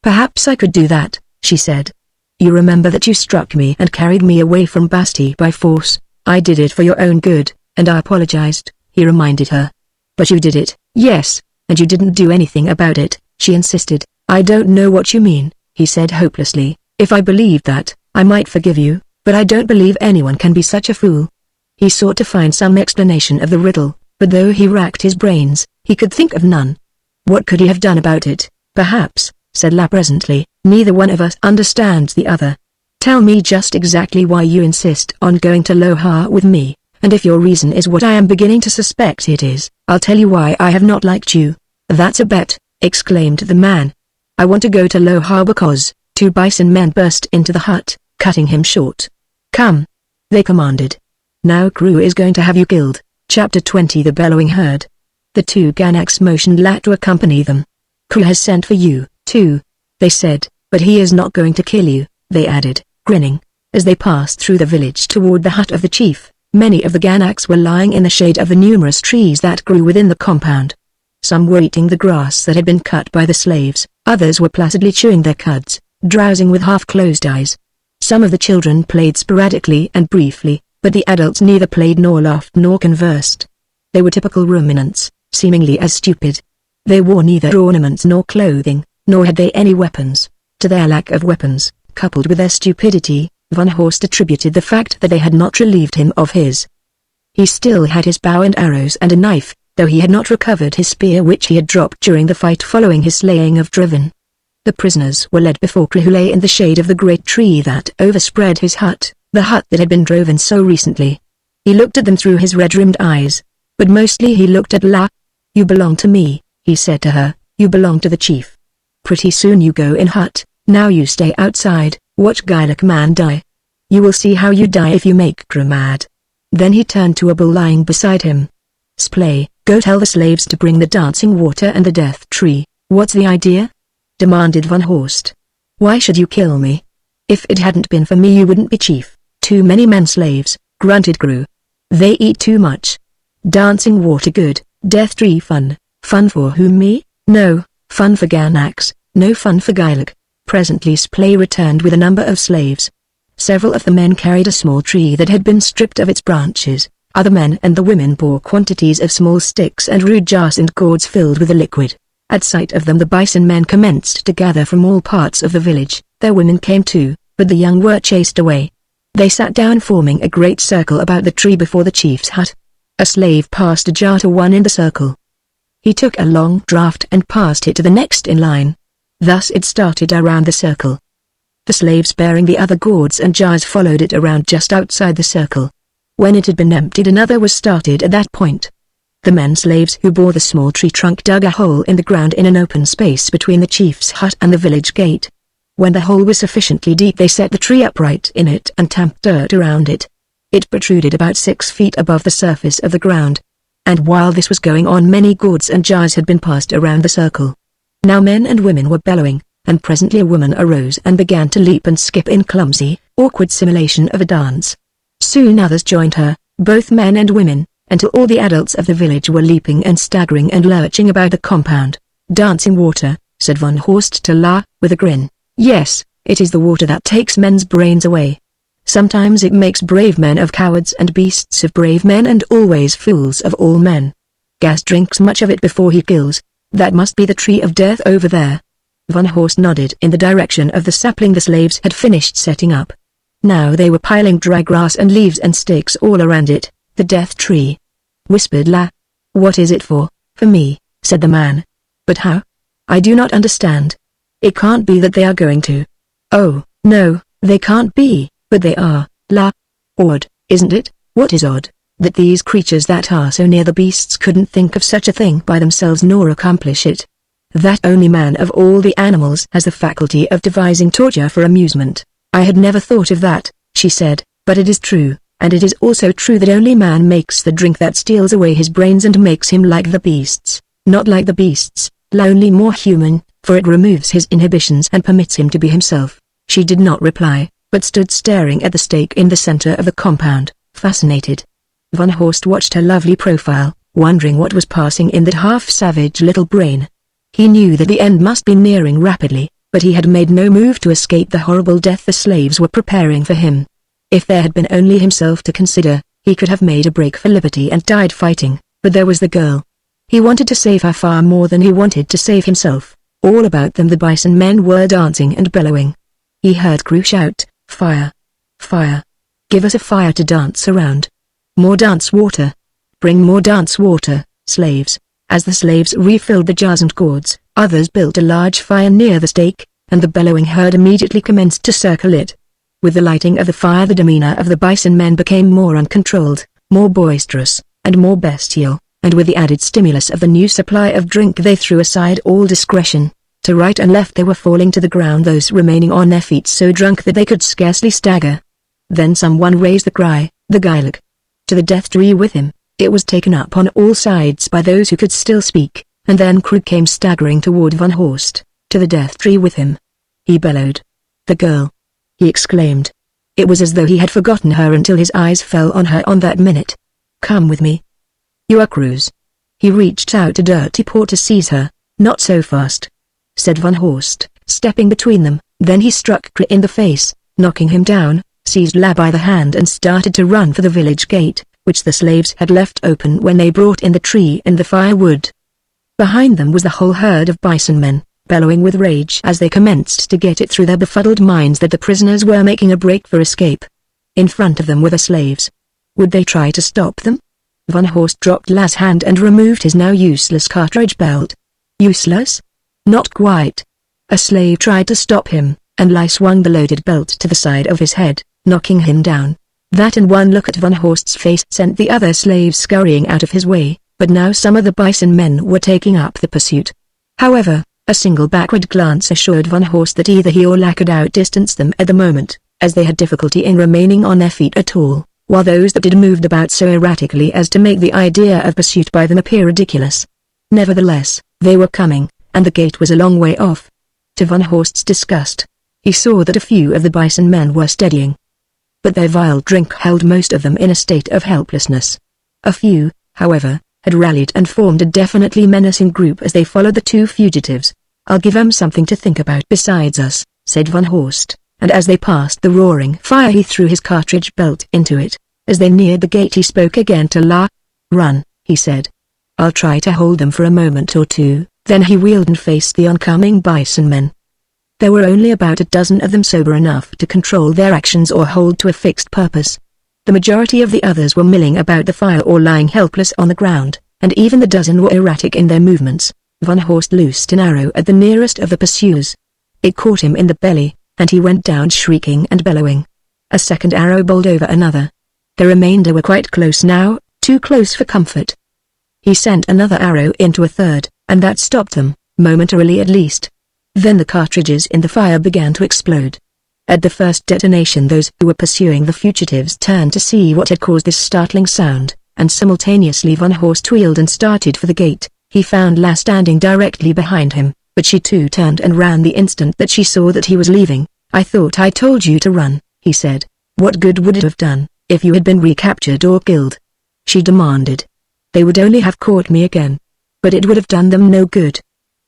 "Perhaps I could do that," she said. "You remember that you struck me and carried me away from Basti by force. I did it for your own good, and I apologized," he reminded her. "But you did it." "Yes, and you didn't do anything about it," she insisted. "I don't know what you mean," he said hopelessly. "If I believed that, I might forgive you, but I don't believe anyone can be such a fool." He sought to find some explanation of the riddle, but though he racked his brains, he could think of none. What could he have done about it? "Perhaps," said La presently, "neither one of us understands the other. Tell me just exactly why you insist on going to Lohar with me, and if your reason is what I am beginning to suspect it is, I'll tell you why I have not liked you." "That's a bet," exclaimed the man. "I want to go to Lohar because—" 2 bison men burst into the hut, cutting him short. "Come!" they commanded. "Now Crew is going to have you killed." Chapter 20. The bellowing herd. The 2 Ganaks motioned La to accompany them. "Crew has sent for you, too," they said, "but he is not going to kill you," they added, grinning. As they passed through the village toward the hut of the chief, many of the Ganaks were lying in the shade of the numerous trees that grew within the compound. Some were eating the grass that had been cut by the slaves, others were placidly chewing their cuds, drowsing with half-closed eyes. Some of the children played sporadically and briefly, but the adults neither played nor laughed nor conversed. They were typical ruminants, seemingly as stupid. They wore neither ornaments nor clothing, nor had they any weapons. To their lack of weapons, coupled with their stupidity, Van Horst attributed the fact that they had not relieved him of his. He still had his bow and arrows and a knife, though he had not recovered his spear which he had dropped during the fight following his slaying of Driven. The prisoners were led before Crew, who lay in the shade of the great tree that overspread his hut, the hut that had been driven so recently. He looked at them through his red-rimmed eyes, but mostly he looked at La. "You belong to me," he said to her, "you belong to the chief. Pretty soon you go in hut, now you stay outside, watch Gylak man die. You will see how you die if you make Crew mad." Then he turned to a bull lying beside him. "Splay, go tell the slaves to bring the dancing water and the death tree." "What's the idea?" demanded Van Horst. "Why should you kill me? If it hadn't been for me you wouldn't be chief." "Too many men slaves," grunted Crew. "They eat too much. Dancing water good, death tree fun. Fun for whom? Me? No, fun for Ganaks, no fun for Gylak." Presently Splay returned with a number of slaves. Several of the men carried a small tree that had been stripped of its branches. Other men and the women bore quantities of small sticks and rude jars and gourds filled with the liquid. At sight of them the bison men commenced to gather from all parts of the village. Their women came too, but the young were chased away. They sat down forming a great circle about the tree before the chief's hut. A slave passed a jar to one in the circle. He took a long draught and passed it to the next in line. Thus it started around the circle. The slaves bearing the other gourds and jars followed it around just outside the circle. When it had been emptied another was started at that point. The men slaves who bore the small tree trunk dug a hole in the ground in an open space between the chief's hut and the village gate. When the hole was sufficiently deep they set the tree upright in it and tamped dirt around it. It protruded about 6 feet above the surface of the ground. And while this was going on many gourds and jars had been passed around the circle. Now men and women were bellowing, and presently a woman arose and began to leap and skip in clumsy, awkward simulation of a dance. Soon others joined her, both men and women, until all the adults of the village were leaping and staggering and lurching about the compound. "Dancing water," said von Horst to La, with a grin. "Yes, it is the water that takes men's brains away. Sometimes it makes brave men of cowards and beasts of brave men and always fools of all men. Gas drinks much of it before he kills. That must be the tree of death over there." Von Horst nodded in the direction of the sapling the slaves had finished setting up. Now they were piling dry grass and leaves and sticks all around it. "The death tree," whispered La. "What is it for?" "For me," said the man. "But how? I do not understand. It can't be that they are going to." "Oh, no, they can't be, but they are, La. Odd, isn't it?" "What is odd?" "That these creatures that are so near the beasts couldn't think of such a thing by themselves nor accomplish it. That only man of all the animals has the faculty of devising torture for amusement." "I had never thought of that," she said, "but it is true, and it is also true that only man makes the drink that steals away his brains and makes him like the beasts." "Not like the beasts, only more human, for it removes his inhibitions and permits him to be himself." She did not reply, but stood staring at the stake in the center of the compound, fascinated. Von Horst watched her lovely profile, wondering what was passing in that half-savage little brain. He knew that the end must be nearing rapidly, but he had made no move to escape the horrible death the slaves were preparing for him. If there had been only himself to consider, he could have made a break for liberty and died fighting, but there was the girl. He wanted to save her far more than he wanted to save himself. All about them the bison men were dancing and bellowing. He heard crew shout, "Fire! Fire! Give us a fire to dance around! More dance water! Bring more dance water, slaves!" As the slaves refilled the jars and gourds, others built a large fire near the stake, and the bellowing herd immediately commenced to circle it. With the lighting of the fire the demeanor of the bison men became more uncontrolled, more boisterous, and more bestial, and with the added stimulus of the new supply of drink they threw aside all discretion. To right and left they were falling to the ground, those remaining on their feet so drunk that they could scarcely stagger. Then someone raised the cry, "The Geilag! To the death tree with him!" It was taken up on all sides by those who could still speak, and then Krug came staggering toward von Horst. "To the death tree with him!" he bellowed. "The girl!" he exclaimed. It was as though he had forgotten her until his eyes fell on her on that minute. "Come with me. You are Cruz." He reached out a dirty paw to seize her. "Not so fast," said von Horst, stepping between them. Then he struck Krug in the face, knocking him down, seized La by the hand and started to run for the village gate, which the slaves had left open when they brought in the tree and the firewood. Behind them was the whole herd of bison men, bellowing with rage as they commenced to get it through their befuddled minds that the prisoners were making a break for escape. In front of them were the slaves. Would they try to stop them? Von Horst dropped La's hand and removed his now useless cartridge belt. Useless? Not quite. A slave tried to stop him, and La swung the loaded belt to the side of his head, knocking him down. That and one look at von Horst's face sent the other slaves scurrying out of his way, but now some of the bison men were taking up the pursuit. However, a single backward glance assured von Horst that either he or La could outdistance them at the moment, as they had difficulty in remaining on their feet at all, while those that did moved about so erratically as to make the idea of pursuit by them appear ridiculous. Nevertheless, they were coming, and the gate was a long way off. To von Horst's disgust, he saw that a few of the bison men were steadying. But their vile drink held most of them in a state of helplessness. A few, however, had rallied and formed a definitely menacing group as they followed the two fugitives. "I'll give them something to think about besides us," said von Horst, and as they passed the roaring fire he threw his cartridge belt into it. As they neared the gate he spoke again to La. "Run," he said. "I'll try to hold them for a moment or two." Then he wheeled and faced the oncoming bison men. There were only about a dozen of them sober enough to control their actions or hold to a fixed purpose. The majority of the others were milling about the fire or lying helpless on the ground, and even the dozen were erratic in their movements. Von Horst loosed an arrow at the nearest of the pursuers. It caught him in the belly, and he went down shrieking and bellowing. A second arrow bowled over another. The remainder were quite close now, too close for comfort. He sent another arrow into a third, and that stopped them, momentarily at least. Then the cartridges in the fire began to explode. At the first detonation those who were pursuing the fugitives turned to see what had caused this startling sound, and simultaneously Von Horst wheeled and started for the gate. He found La standing directly behind him, but she too turned and ran the instant that she saw that he was leaving. "I thought I told you to run," he said. "What good would it have done, if you had been recaptured or killed?" she demanded. "They would only have caught me again. But it would have done them no good.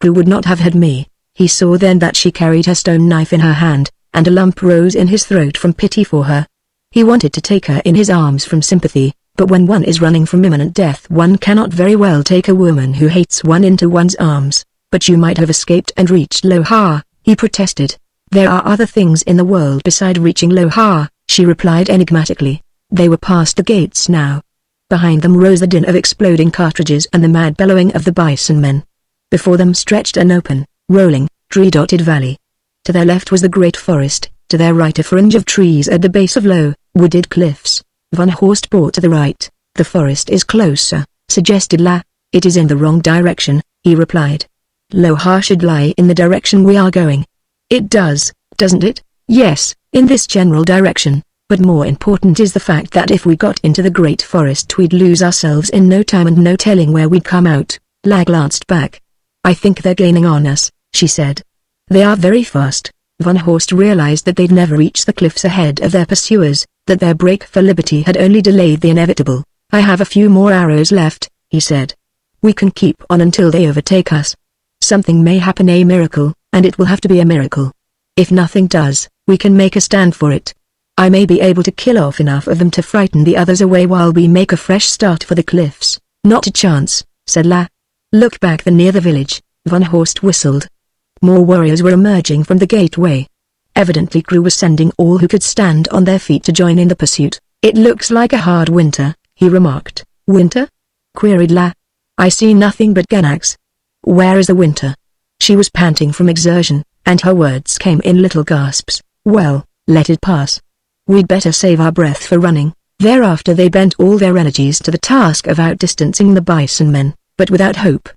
Who would not have had me?" He saw then that she carried her stone knife in her hand, and a lump rose in his throat from pity for her. He wanted to take her in his arms from sympathy, but when one is running from imminent death one cannot very well take a woman who hates one into one's arms. "But you might have escaped and reached Lohar," he protested. "There are other things in the world beside reaching Lohar," she replied enigmatically. They were past the gates now. Behind them rose the din of exploding cartridges and the mad bellowing of the bison men. Before them stretched an open, rolling, tree-dotted valley. To their left was the great forest, to their right a fringe of trees at the base of low, wooded cliffs. Von Horst bore to the right. "The forest is closer," suggested La. "It is in the wrong direction," he replied. "Lohar should lie in the direction we are going." "It does, doesn't it?" "Yes, in this general direction, but more important is the fact that if we got into the great forest we'd lose ourselves in no time and no telling where we'd come out." La glanced back. "I think they're gaining on us," she said. "They are very fast." Von Horst realized that they'd never reach the cliffs ahead of their pursuers, that their break for liberty had only delayed the inevitable. "I have a few more arrows left," he said. "We can keep on until they overtake us. Something may happen, a miracle, and it will have to be a miracle. If nothing does, we can make a stand for it. I may be able to kill off enough of them to frighten the others away while we make a fresh start for the cliffs." "Not a chance," said La. "Look back near the village." Von Horst whistled. More warriors were emerging from the gateway. Evidently Crew was sending all who could stand on their feet to join in the pursuit. "It looks like a hard winter," he remarked. "Winter?" queried La. "I see nothing but Ganax. Where is the winter?" She was panting from exertion, and her words came in little gasps. "Well, let it pass. We'd better save our breath for running." Thereafter they bent all their energies to the task of outdistancing the bison men, but without hope.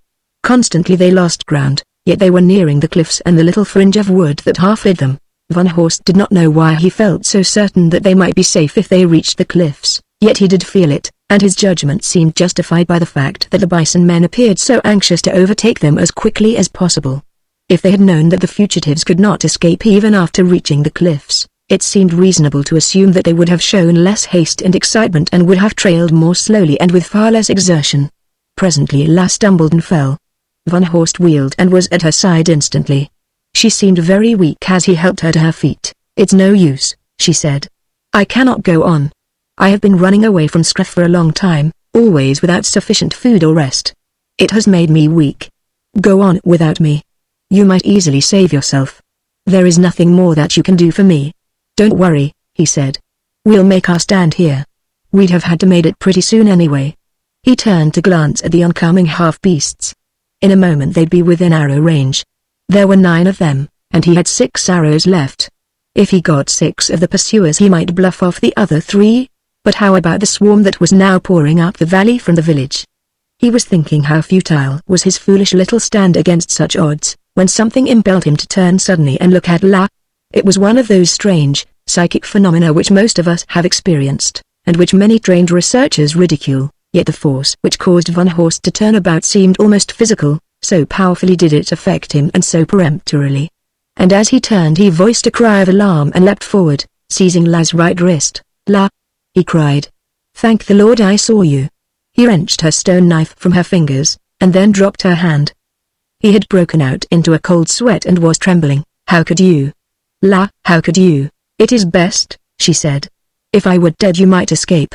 Constantly they lost ground, yet they were nearing the cliffs and the little fringe of wood that half hid them. Von Horst did not know why he felt so certain that they might be safe if they reached the cliffs, yet he did feel it, and his judgment seemed justified by the fact that the bison men appeared so anxious to overtake them as quickly as possible. If they had known that the fugitives could not escape even after reaching the cliffs, it seemed reasonable to assume that they would have shown less haste and excitement and would have trailed more slowly and with far less exertion. Presently La stumbled and fell. Von Horst wheeled and was at her side instantly. She seemed very weak as he helped her to her feet. "It's no use," she said. "I cannot go on. I have been running away from Scruff for a long time, always without sufficient food or rest. It has made me weak. Go on without me. You might easily save yourself. There is nothing more that you can do for me." "Don't worry," he said. "We'll make our stand here. We'd have had to made it pretty soon anyway." He turned to glance at the oncoming half-beasts. In a moment they'd be within arrow range. There were 9 of them, and he had 6 arrows left. If he got 6 of the pursuers he might bluff off the other 3, but how about the swarm that was now pouring up the valley from the village? He was thinking how futile was his foolish little stand against such odds, when something impelled him to turn suddenly and look at La. It was one of those strange, psychic phenomena which most of us have experienced, and which many trained researchers ridicule. Yet the force which caused Von Horst to turn about seemed almost physical, so powerfully did it affect him and so peremptorily. And as he turned he voiced a cry of alarm and leapt forward, seizing La's right wrist. "La!" he cried. "Thank the Lord I saw you." He wrenched her stone knife from her fingers, and then dropped her hand. He had broken out into a cold sweat and was trembling. "How could you?" La, how could you? It is best, she said. If I were dead you might escape.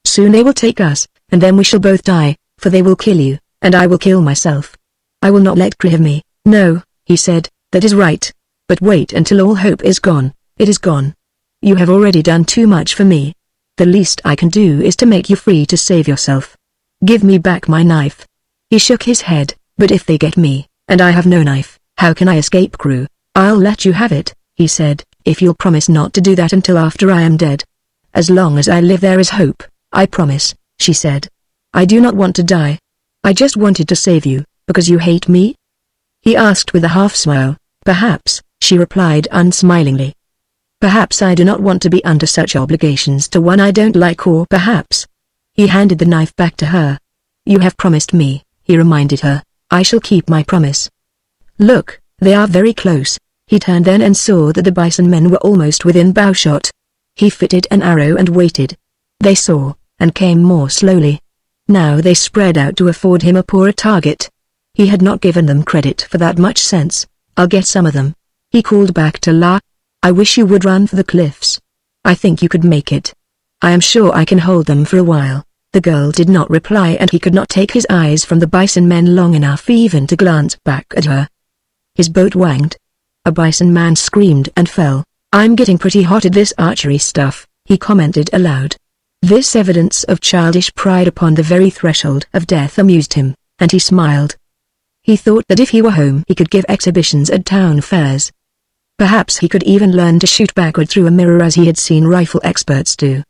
Soon they will take us, and then we shall both die, for they will kill you, and I will kill myself. I will not let Cree have me. No, he said, that is right. But wait until all hope is gone. It is gone. You have already done too much for me. The least I can do is to make you free to save yourself. Give me back my knife. He shook his head. But if they get me, and I have no knife, how can I escape, Crew? I'll let you have it, he said, if you'll promise not to do that until after I am dead. As long as I live there is hope, I promise, she said. I do not want to die. I just wanted to save you, because you hate me? He asked with a half smile. Perhaps, she replied unsmilingly. Perhaps I do not want to be under such obligations to one I don't like, or perhaps. He handed the knife back to her. You have promised me, he reminded her. I shall keep my promise. Look, they are very close. He turned then and saw that the bison men were almost within bowshot. He fitted an arrow and waited. They saw, and came more slowly. Now they spread out to afford him a poorer target. He had not given them credit for that much sense. I'll get some of them. He called back to La. I wish you would run for the cliffs. I think you could make it. I am sure I can hold them for a while. The girl did not reply, and he could not take his eyes from the bison men long enough even to glance back at her. His boat wanged. A bison man screamed and fell. I'm getting pretty hot at this archery stuff, he commented aloud. This evidence of childish pride upon the very threshold of death amused him, and he smiled. He thought that if he were home he could give exhibitions at town fairs. Perhaps he could even learn to shoot backward through a mirror as he had seen rifle experts do.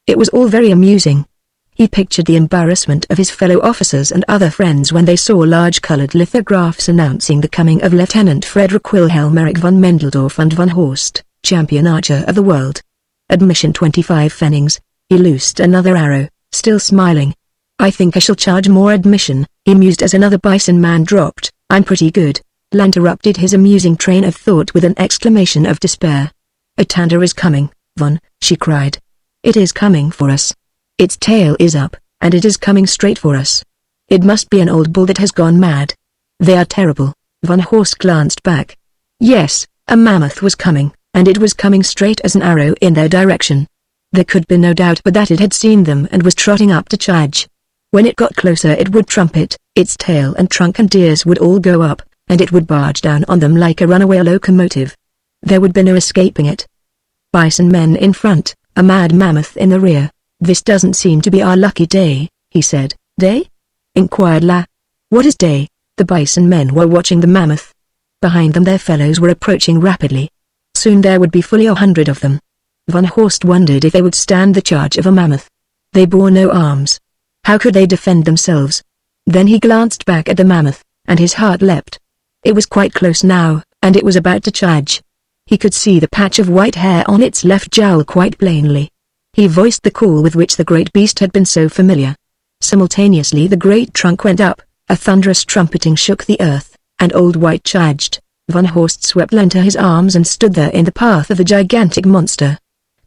It was all very amusing. He pictured the embarrassment of his fellow officers and other friends when they saw large colored lithographs announcing the coming of Lieutenant Frederick Wilhelm Erich von Mendeldorf and von Horst, champion archer of the world. Admission 25 pfennigs. He loosed another arrow, still smiling. I think I shall charge more admission, he mused as another bison man dropped. I'm pretty good. La interrupted his amusing train of thought with an exclamation of despair. A tanda is coming, Von, she cried. It is coming for us. Its tail is up, and it is coming straight for us. It must be an old bull that has gone mad. They are terrible. Von Horst glanced back. Yes, a mammoth was coming, and it was coming straight as an arrow in their direction. There could be no doubt but that it had seen them and was trotting up to charge. When it got closer it would trumpet, its tail and trunk and ears would all go up, and it would barge down on them like a runaway locomotive. There would be no escaping it. Bison men in front, a mad mammoth in the rear. This doesn't seem to be our lucky day, he said. Day? Inquired La. What is day? The bison men were watching the mammoth. Behind them their fellows were approaching rapidly. Soon there would be fully 100 of them. Von Horst wondered if they would stand the charge of a mammoth. They bore no arms. How could they defend themselves? Then he glanced back at the mammoth, and his heart leapt. It was quite close now, and it was about to charge. He could see the patch of white hair on its left jowl quite plainly. He voiced the call with which the great beast had been so familiar. Simultaneously the great trunk went up, a thunderous trumpeting shook the earth, and Old White charged. Von Horst swept into his arms and stood there in the path of the gigantic monster.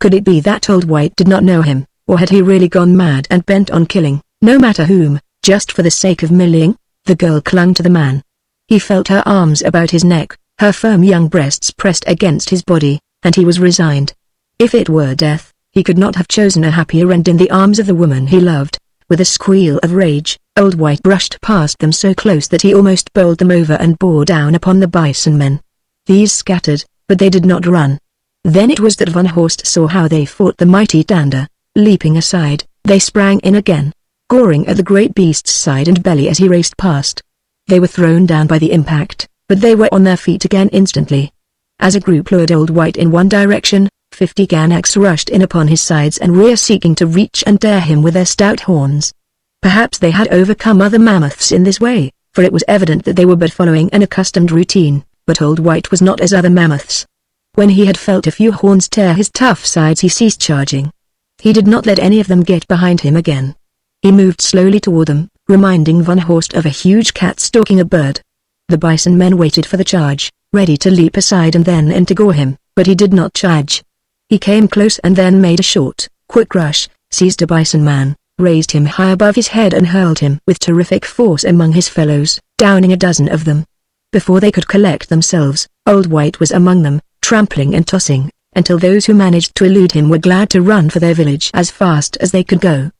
Could it be that Old White did not know him, or had he really gone mad and bent on killing, no matter whom, just for the sake of milling? The girl clung to the man. He felt her arms about his neck, her firm young breasts pressed against his body, and he was resigned. If it were death, he could not have chosen a happier end in the arms of the woman he loved. With a squeal of rage, Old White brushed past them so close that he almost bowled them over and bore down upon the bison men. These scattered, but they did not run. Then it was that Von Horst saw how they fought the mighty tanda. Leaping aside, they sprang in again, goring at the great beast's side and belly as he raced past. They were thrown down by the impact, but they were on their feet again instantly. As a group lured Old White in one direction, 50 Ganaks rushed in upon his sides and rear seeking to reach and tear him with their stout horns. Perhaps they had overcome other mammoths in this way, for it was evident that they were but following an accustomed routine, but Old White was not as other mammoths. When he had felt a few horns tear his tough sides he ceased charging. He did not let any of them get behind him again. He moved slowly toward them, reminding Von Horst of a huge cat stalking a bird. The bison men waited for the charge, ready to leap aside and then in to gore him, but he did not charge. He came close and then made a short, quick rush, seized a bison man, raised him high above his head and hurled him with terrific force among his fellows, downing a dozen of them. Before they could collect themselves, Old White was among them, trampling and tossing, until those who managed to elude him were glad to run for their village as fast as they could go.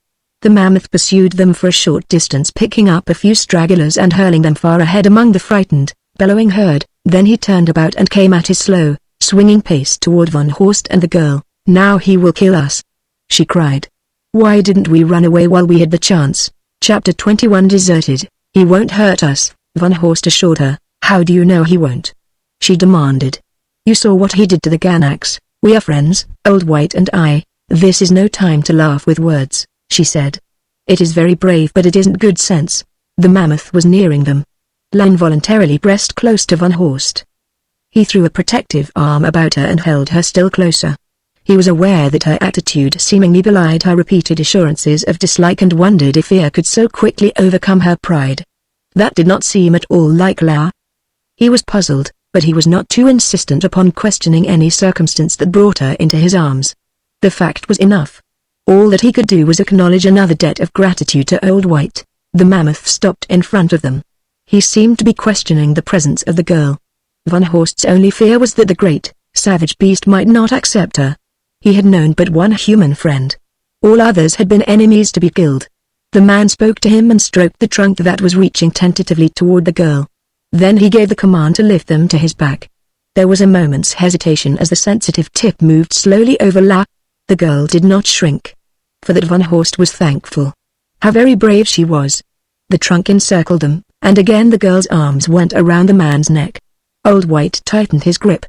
The mammoth pursued them for a short distance, picking up a few stragglers and hurling them far ahead among the frightened, bellowing herd. Then he turned about and came at his slow, swinging pace toward Van Horst and the girl. "Now he will kill us," she cried. "Why didn't we run away while we had the chance?" Chapter 21 Deserted. "He won't hurt us," Van Horst assured her. "How do you know he won't?" she demanded. "You saw what he did to the Ganaks. We are friends, Old White and I. This is no time to laugh with words," she said. "It is very brave, but it isn't good sense." The mammoth was nearing them. La involuntarily pressed close to Van Horst. He threw a protective arm about her and held her still closer. He was aware that her attitude seemingly belied her repeated assurances of dislike and wondered if fear could so quickly overcome her pride. That did not seem at all like La. He was puzzled, but he was not too insistent upon questioning any circumstance that brought her into his arms. The fact was enough. All that he could do was acknowledge another debt of gratitude to Old White. The mammoth stopped in front of them. He seemed to be questioning the presence of the girl. Van Horst's only fear was that the great, savage beast might not accept her. He had known but one human friend. All others had been enemies to be killed. The man spoke to him and stroked the trunk that was reaching tentatively toward the girl. Then he gave the command to lift them to his back. There was a moment's hesitation as the sensitive tip moved slowly over La. The girl did not shrink. For that Van Horst was thankful. How very brave she was. The trunk encircled them, and again the girl's arms went around the man's neck. Old White tightened his grip.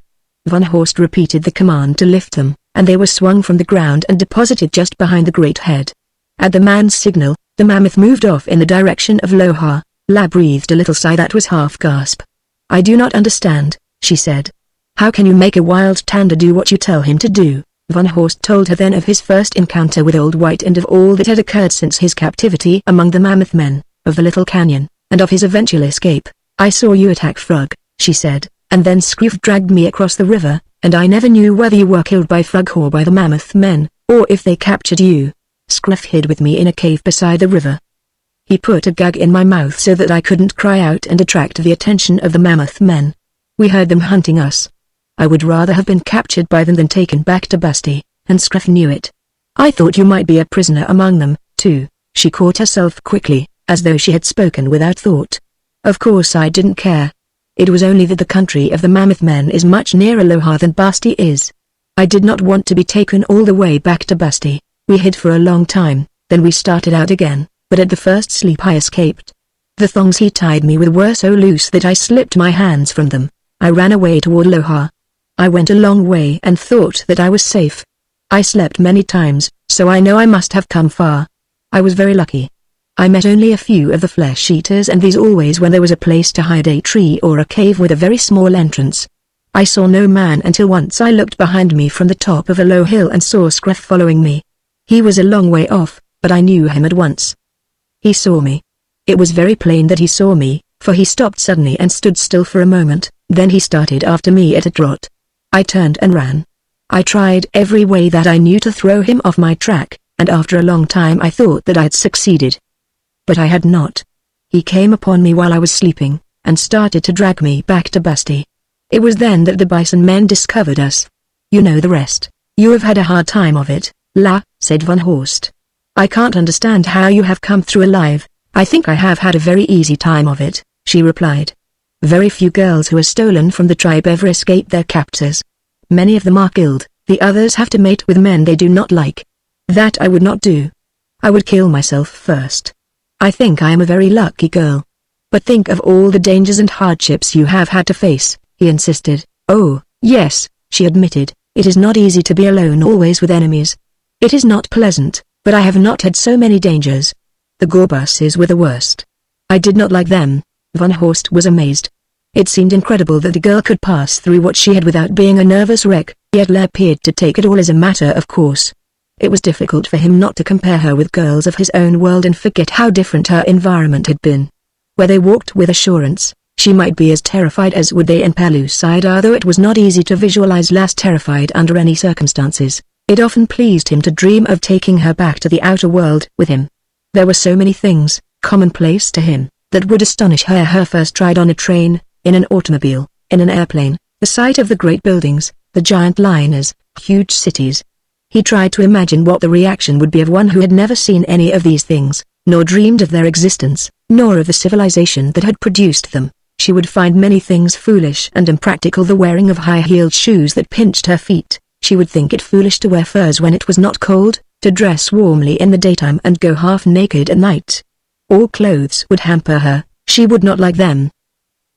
Van Horst repeated the command to lift them, and they were swung from the ground and deposited just behind the great head. At the man's signal, the mammoth moved off in the direction of Lohar. La breathed a little sigh that was half gasp. "I do not understand," she said. "How can you make a wild Tanda do what you tell him to do?" Van Horst told her then of his first encounter with Old White and of all that had occurred since his captivity among the mammoth men, of the little canyon, and of his eventual escape. "I saw you attack Frog," she said, "and then Scroof dragged me across the river, and I never knew whether you were killed by Frog or by the mammoth men, or if they captured you. Scroof hid with me in a cave beside the river. He put a gag in my mouth so that I couldn't cry out and attract the attention of the mammoth men. We heard them hunting us. I would rather have been captured by them than taken back to Basti, and Scruff knew it. I thought you might be a prisoner among them, too." She caught herself quickly, as though she had spoken without thought. "Of course I didn't care. It was only that the country of the mammoth men is much nearer Lohar than Basti is. I did not want to be taken all the way back to Basti. We hid for a long time, then we started out again, but at the first sleep I escaped. The thongs he tied me with were so loose that I slipped my hands from them. I ran away toward Lohar. I went a long way and thought that I was safe. I slept many times, so I know I must have come far. I was very lucky. I met only a few of the flesh-eaters, and these always when there was a place to hide, a tree or a cave with a very small entrance. I saw no man until once I looked behind me from the top of a low hill and saw Scruff following me. He was a long way off, but I knew him at once. He saw me. It was very plain that he saw me, for he stopped suddenly and stood still for a moment, then he started after me at a trot. I turned and ran. I tried every way that I knew to throw him off my track, and after a long time I thought that I had succeeded. But I had not. He came upon me while I was sleeping, and started to drag me back to Basti. It was then that the bison men discovered us. You know the rest. You have had a hard time of it, La, said Van Horst. I can't understand how you have come through alive. I think I have had a very easy time of it, she replied. Very few girls who are stolen from the tribe ever escape their captors. Many of them are killed, the others have to mate with men they do not like. That I would not do. I would kill myself first. I think I am a very lucky girl. But think of all the dangers and hardships you have had to face, he insisted. Oh, yes, she admitted, it is not easy to be alone always with enemies. It is not pleasant, but I have not had so many dangers. The Gorbuses were the worst. I did not like them. Van Horst was amazed. It seemed incredible that a girl could pass through what she had without being a nervous wreck, yet Le appeared to take it all as a matter of course. It was difficult for him not to compare her with girls of his own world and forget how different her environment had been. Where they walked with assurance, she might be as terrified as would they in Pellucid, although it was not easy to visualize less terrified under any circumstances. It often pleased him to dream of taking her back to the outer world with him. There were so many things, commonplace to him, that would astonish her first ride on a train, in an automobile, in an airplane, the sight of the great buildings, the giant liners, huge cities. He tried to imagine what the reaction would be of one who had never seen any of these things, nor dreamed of their existence, nor of the civilization that had produced them. She would find many things foolish and impractical: the wearing of high-heeled shoes that pinched her feet. She would think it foolish to wear furs when it was not cold, to dress warmly in the daytime and go half-naked at night. All clothes would hamper her, she would not like them.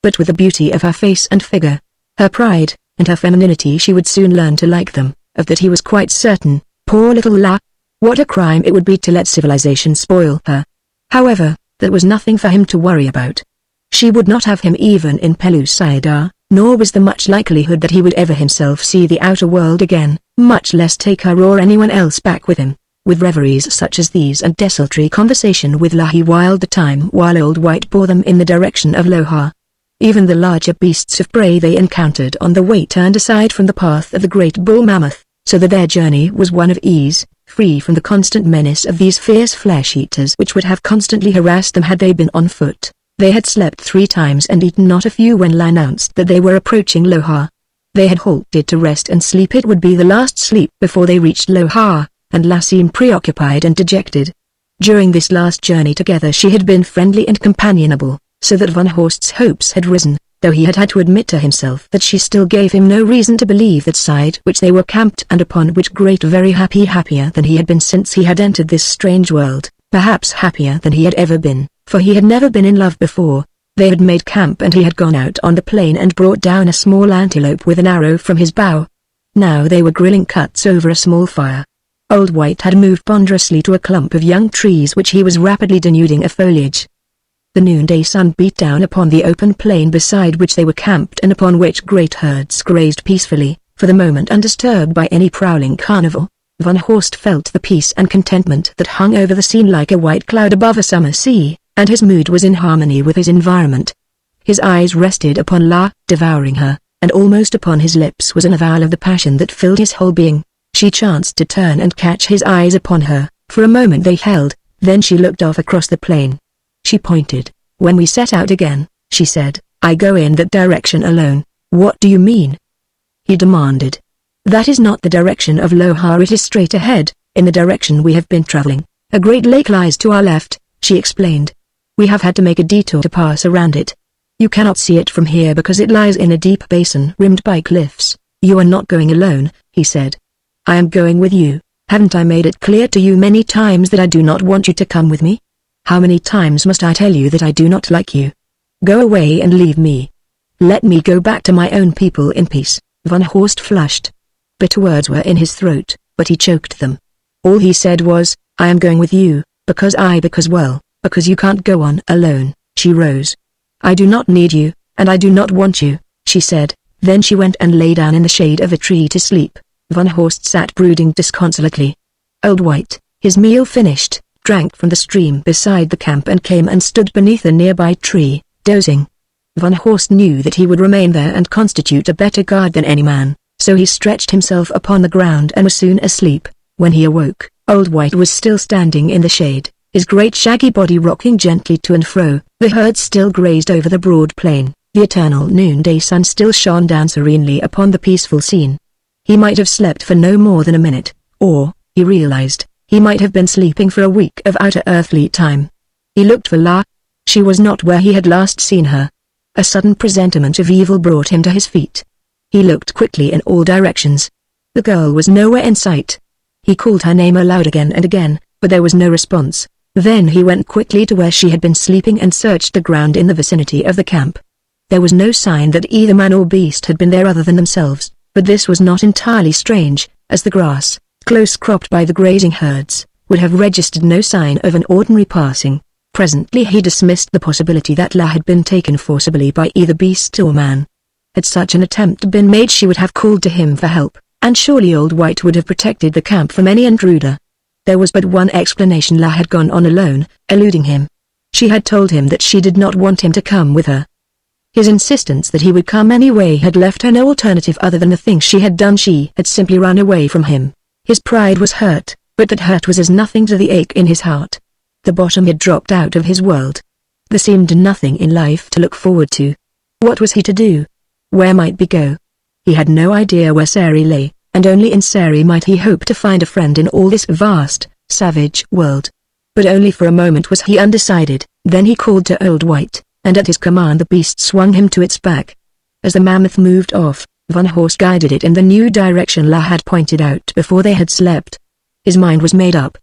But with the beauty of her face and figure, her pride, and her femininity, she would soon learn to like them. Of that he was quite certain. Poor little La! What a crime it would be to let civilization spoil her. However, that was nothing for him to worry about. She would not have him even in Pellucidar, nor was there much likelihood that he would ever himself see the outer world again, much less take her or anyone else back with him. With reveries such as these and desultory conversation with La, he whiled the time while Old White bore them in the direction of Lohar. Even the larger beasts of prey they encountered on the way turned aside from the path of the great bull mammoth, so that their journey was one of ease, free from the constant menace of these fierce flesh-eaters which would have constantly harassed them had they been on foot. They had slept 3 times and eaten not a few when La announced that they were approaching Lohar. They had halted to rest and sleep. It would be the last sleep before they reached Lohar, and La seemed preoccupied and dejected. During this last journey together she had been friendly and companionable, so that Van Horst's hopes had risen, though he had had to admit to himself that she still gave him no reason to believe that side which they were camped and upon which great very happier than he had been since he had entered this strange world, perhaps happier than he had ever been, for he had never been in love before. They had made camp and he had gone out on the plain and brought down a small antelope with an arrow from his bow. Now they were grilling cuts over a small fire. Old White had moved ponderously to a clump of young trees which he was rapidly denuding of foliage. The noonday sun beat down upon the open plain beside which they were camped and upon which great herds grazed peacefully, for the moment undisturbed by any prowling carnivore. Van Horst felt the peace and contentment that hung over the scene like a white cloud above a summer sea, and his mood was in harmony with his environment. His eyes rested upon La, devouring her, and almost upon his lips was an avowal of the passion that filled his whole being. She chanced to turn and catch his eyes upon her. For a moment they held, then she looked off across the plain. She pointed. "When we set out again," she said, "I go in that direction alone." "What do you mean?" he demanded. "That is not the direction of Lohar. It is straight ahead, in the direction we have been traveling. A great lake lies to our left," she explained. "We have had to make a detour to pass around it. You cannot see it from here because it lies in a deep basin rimmed by cliffs." "You are not going alone," he said. "I am going with you. Haven't I made it clear to you many times that I do not want you to come with me? How many times must I tell you that I do not like you? Go away and leave me. Let me go back to my own people in peace." Van Horst flushed. Bitter words were in his throat, but he choked them. All he said was, "I am going with you, because you can't go on alone." She rose. "I do not need you, and I do not want you," she said. Then she went and lay down in the shade of a tree to sleep. Van Horst sat brooding disconsolately. Old White, his meal finished, drank from the stream beside the camp and came and stood beneath a nearby tree, dozing. Van Horst knew that he would remain there and constitute a better guard than any man, so he stretched himself upon the ground and was soon asleep. When he awoke, Old White was still standing in the shade, his great shaggy body rocking gently to and fro. The herd still grazed over the broad plain. The eternal noonday sun still shone down serenely upon the peaceful scene. He might have slept for no more than a minute, or, he realized, he might have been sleeping for a week of outer earthly time. He looked for La. She was not where he had last seen her. A sudden presentiment of evil brought him to his feet. He looked quickly in all directions. The girl was nowhere in sight. He called her name aloud again and again, but there was no response. Then he went quickly to where she had been sleeping and searched the ground in the vicinity of the camp. There was no sign that either man or beast had been there other than themselves, but this was not entirely strange, as the grass, close cropped by the grazing herds, would have registered no sign of an ordinary passing. Presently he dismissed the possibility that La had been taken forcibly by either beast or man. Had such an attempt been made she would have called to him for help, and surely Old White would have protected the camp from any intruder. There was but one explanation: La had gone on alone, eluding him. She had told him that she did not want him to come with her. His insistence that he would come anyway had left her no alternative other than the thing she had done. She had simply run away from him. His pride was hurt, but that hurt was as nothing to the ache in his heart. The bottom had dropped out of his world. There seemed nothing in life to look forward to. What was he to do? Where might he go? He had no idea where Sari lay, and only in Sari might he hope to find a friend in all this vast, savage world. But only for a moment was he undecided. Then he called to Old White, and at his command the beast swung him to its back. As the mammoth moved off, Van Horst guided it in the new direction La had pointed out before they had slept. His mind was made up.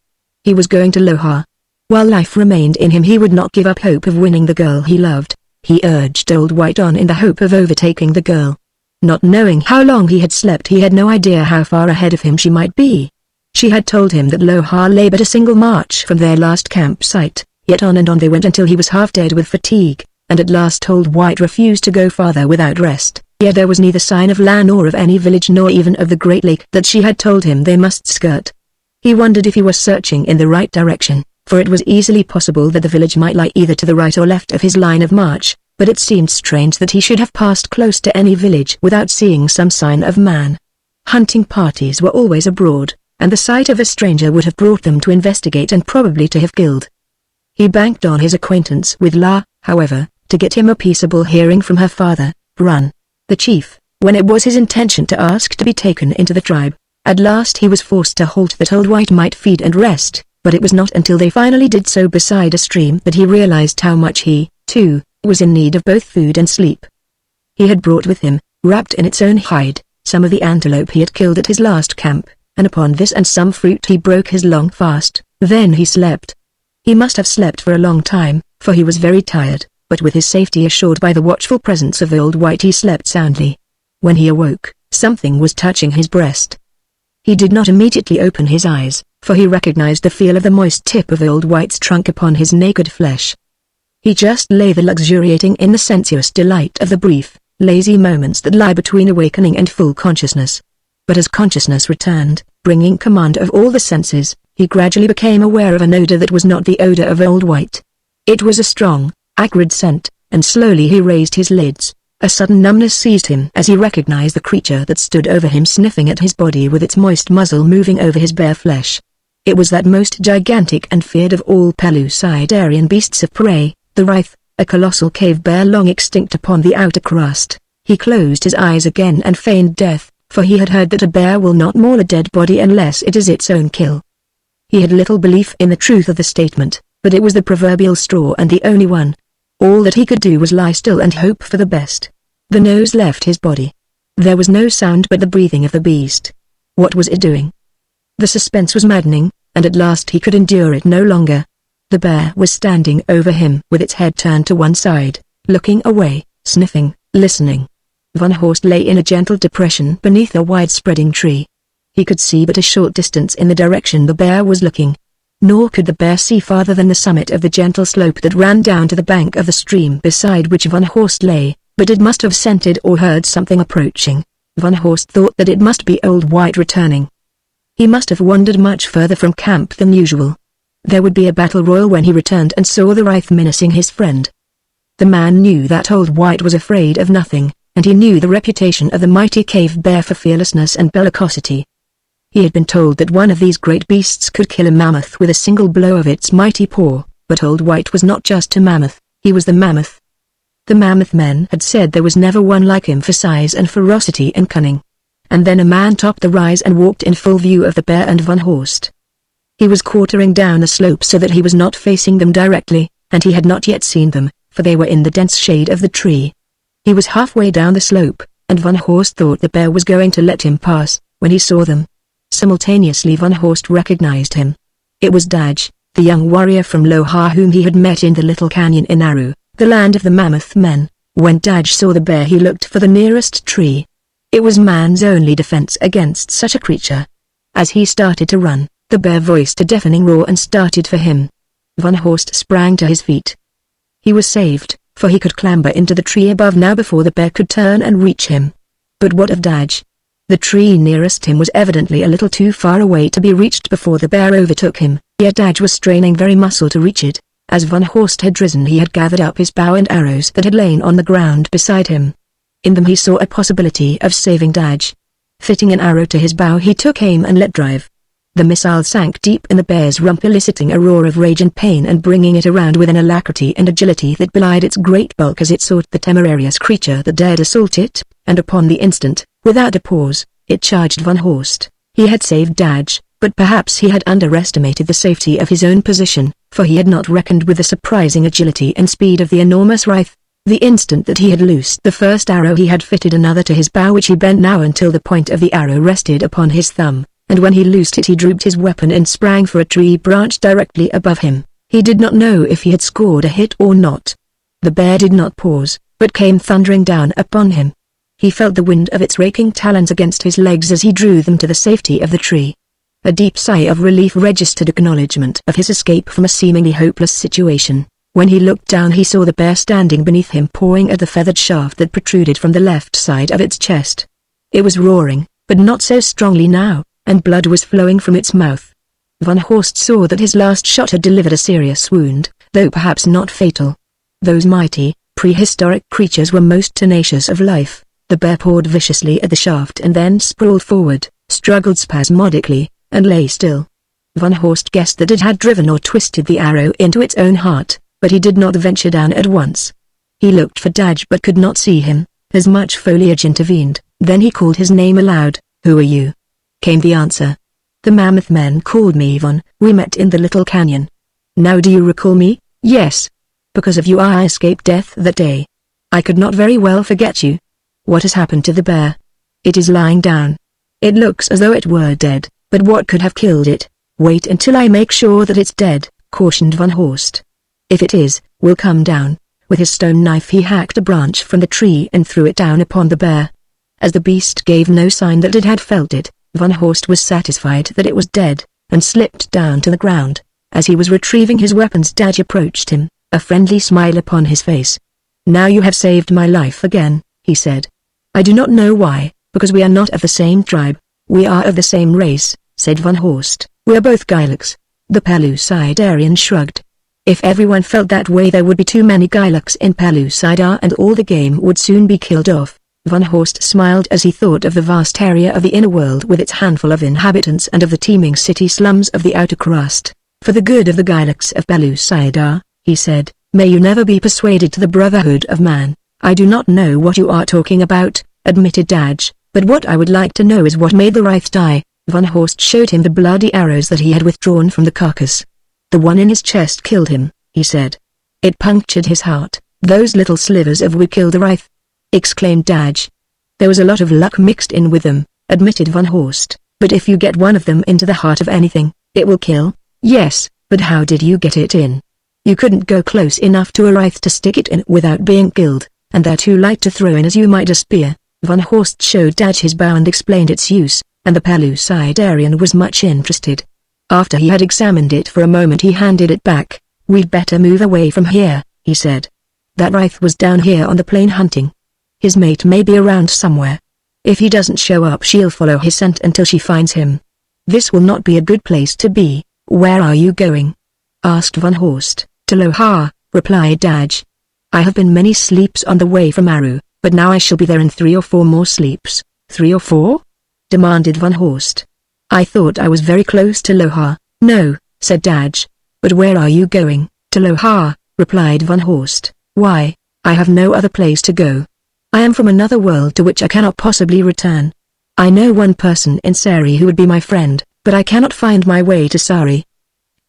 He was going to Lohar. While life remained in him he would not give up hope of winning the girl he loved. He urged Old White on in the hope of overtaking the girl. Not knowing how long he had slept, he had no idea how far ahead of him she might be. She had told him that Lohar lay but a single march from their last campsite, yet on and on they went until he was half dead with fatigue, and at last Old White refused to go farther without rest. Yet there was neither sign of land nor of any village nor even of the great lake that she had told him they must skirt. He wondered if he was searching in the right direction, for it was easily possible that the village might lie either to the right or left of his line of march, but it seemed strange that he should have passed close to any village without seeing some sign of man. Hunting parties were always abroad, and the sight of a stranger would have brought them to investigate and probably to have killed. He banked on his acquaintance with La, however, to get him a peaceable hearing from her father, Brun, the chief, when it was his intention to ask to be taken into the tribe. At last he was forced to halt that Old White might feed and rest, but it was not until they finally did so beside a stream that he realized how much he, too, was in need of both food and sleep. He had brought with him, wrapped in its own hide, some of the antelope he had killed at his last camp, and upon this and some fruit he broke his long fast. Then he slept. He must have slept for a long time, for he was very tired, but with his safety assured by the watchful presence of Old White he slept soundly. When he awoke, something was touching his breast. He did not immediately open his eyes, for he recognized the feel of the moist tip of Old White's trunk upon his naked flesh. He just lay there luxuriating in the sensuous delight of the brief, lazy moments that lie between awakening and full consciousness. But as consciousness returned, bringing command of all the senses, he gradually became aware of an odor that was not the odor of Old White. It was a strong, acrid scent, and slowly he raised his lids. A sudden numbness seized him as he recognized the creature that stood over him sniffing at his body with its moist muzzle moving over his bare flesh. It was that most gigantic and feared of all Pellucidarian beasts of prey, the wraith, a colossal cave bear long extinct upon the outer crust. He closed his eyes again and feigned death, for he had heard that a bear will not maul a dead body unless it is its own kill. He had little belief in the truth of the statement, but it was the proverbial straw and the only one. All that he could do was lie still and hope for the best. The nose left his body. There was no sound but the breathing of the beast. What was it doing? The suspense was maddening, and at last he could endure it no longer. The bear was standing over him with its head turned to one side, looking away, sniffing, listening. Van Horst lay in a gentle depression beneath a wide-spreading tree. He could see but a short distance in the direction the bear was looking. Nor could the bear see farther than the summit of the gentle slope that ran down to the bank of the stream beside which Van Horst lay, but it must have scented or heard something approaching. Van Horst thought that it must be Old White returning. He must have wandered much further from camp than usual. There would be a battle royal when he returned and saw the wraith menacing his friend. The man knew that Old White was afraid of nothing, and he knew the reputation of the mighty cave bear for fearlessness and bellicosity. He had been told that one of these great beasts could kill a mammoth with a single blow of its mighty paw, but Old White was not just a mammoth, he was the mammoth. The mammoth men had said there was never one like him for size and ferocity and cunning. And then a man topped the rise and walked in full view of the bear and Van Horst. He was quartering down the slope so that he was not facing them directly, and he had not yet seen them, for they were in the dense shade of the tree. He was halfway down the slope, and Van Horst thought the bear was going to let him pass, when he saw them. Simultaneously Van Horst recognized him. It was Daj, the young warrior from Lohar whom he had met in the little canyon in Aru, the land of the mammoth men. When Daj saw the bear he looked for the nearest tree. It was man's only defense against such a creature. As he started to run, the bear voiced a deafening roar and started for him. Van Horst sprang to his feet. He was saved, for he could clamber into the tree above now before the bear could turn and reach him. But what of Daj? The tree nearest him was evidently a little too far away to be reached before the bear overtook him, yet Daj was straining very muscle to reach it. As Van Horst had risen he had gathered up his bow and arrows that had lain on the ground beside him. In them he saw a possibility of saving Daj. Fitting an arrow to his bow he took aim and let drive. The missile sank deep in the bear's rump, eliciting a roar of rage and pain and bringing it around with an alacrity and agility that belied its great bulk as it sought the temerarious creature that dared assault it, and upon the instant, Without a pause, it charged Van Horst. He had saved Daj, but perhaps he had underestimated the safety of his own position, for he had not reckoned with the surprising agility and speed of the enormous wraith. The instant that he had loosed the first arrow he had fitted another to his bow, which he bent now until the point of the arrow rested upon his thumb, and when he loosed it he drooped his weapon and sprang for a tree branch directly above him. He did not know if he had scored a hit or not. The bear did not pause, but came thundering down upon him. He felt the wind of its raking talons against his legs as he drew them to the safety of the tree. A deep sigh of relief registered acknowledgment of his escape from a seemingly hopeless situation. When he looked down he saw the bear standing beneath him, pawing at the feathered shaft that protruded from the left side of its chest. It was roaring, but not so strongly now, and blood was flowing from its mouth. Van Horst saw that his last shot had delivered a serious wound, though perhaps not fatal. Those mighty, prehistoric creatures were most tenacious of life. The bear pawed viciously at the shaft and then sprawled forward, struggled spasmodically, and lay still. Van Horst guessed that it had driven or twisted the arrow into its own heart, but he did not venture down at once. He looked for Daj but could not see him, as much foliage intervened. Then he called his name aloud. "Who are you?" Came the answer. "The Mammoth Men called me Yvonne. We met in the little canyon." "Now do you recall me?" "Yes. Because of you I escaped death that day. I could not very well forget you." "What has happened to the bear?" "It is lying down. It looks as though it were dead, but what could have killed it?" "Wait until I make sure that it's dead," cautioned Van Horst. "If it is, we'll come down." With his stone knife he hacked a branch from the tree and threw it down upon the bear. As the beast gave no sign that it had felt it, Van Horst was satisfied that it was dead, and slipped down to the ground. As he was retrieving his weapons Daj approached him, a friendly smile upon his face. "Now you have saved my life again," he said. "I do not know why, because we are not of the same tribe." "We are of the same race," said Van Horst. "We are both Gilaks." The Pellucidarian shrugged. "If everyone felt that way there would be too many Gilaks in Pellucidar and all the game would soon be killed off." Van Horst smiled as he thought of the vast area of the inner world with its handful of inhabitants and of the teeming city slums of the outer crust. "For the good of the Gilaks of Pellucidar," he said, "may you never be persuaded to the brotherhood of man." "I do not know what you are talking about," admitted Daj, "but what I would like to know is what made the wraith die." Van Horst showed him the bloody arrows that he had withdrawn from the carcass. "The one in his chest killed him," he said. "It punctured his heart." "Those little slivers of wood killed the wraith?" exclaimed Daj. "There was a lot of luck mixed in with them," admitted Van Horst, "but if you get one of them into the heart of anything, it will kill." "Yes, but how did you get it in?" "You couldn't go close enough to a wraith to stick it in without being killed, and they're too light to throw in as you might a spear." Van Horst showed Daj his bow and explained its use, and the Pellucidarian was much interested. After he had examined it for a moment he handed it back. "We'd better move away from here," he said. "That wraith was down here on the plain hunting. His mate may be around somewhere. If he doesn't show up she'll follow his scent until she finds him. This will not be a good place to be." "Where are you going?" asked Van Horst. "To Lohar," replied Daj. "I have been many sleeps on the way from Aru, but now I shall be there in 3 or 4 more sleeps." "3 or 4? demanded Van Horst. "I thought I was very close to Lohar." "No," said Daj. "But where are you going?" "To Lohar," replied Van Horst. "Why?" "I have no other place to go. I am from another world to which I cannot possibly return. I know one person in Sari who would be my friend, but I cannot find my way to Sari.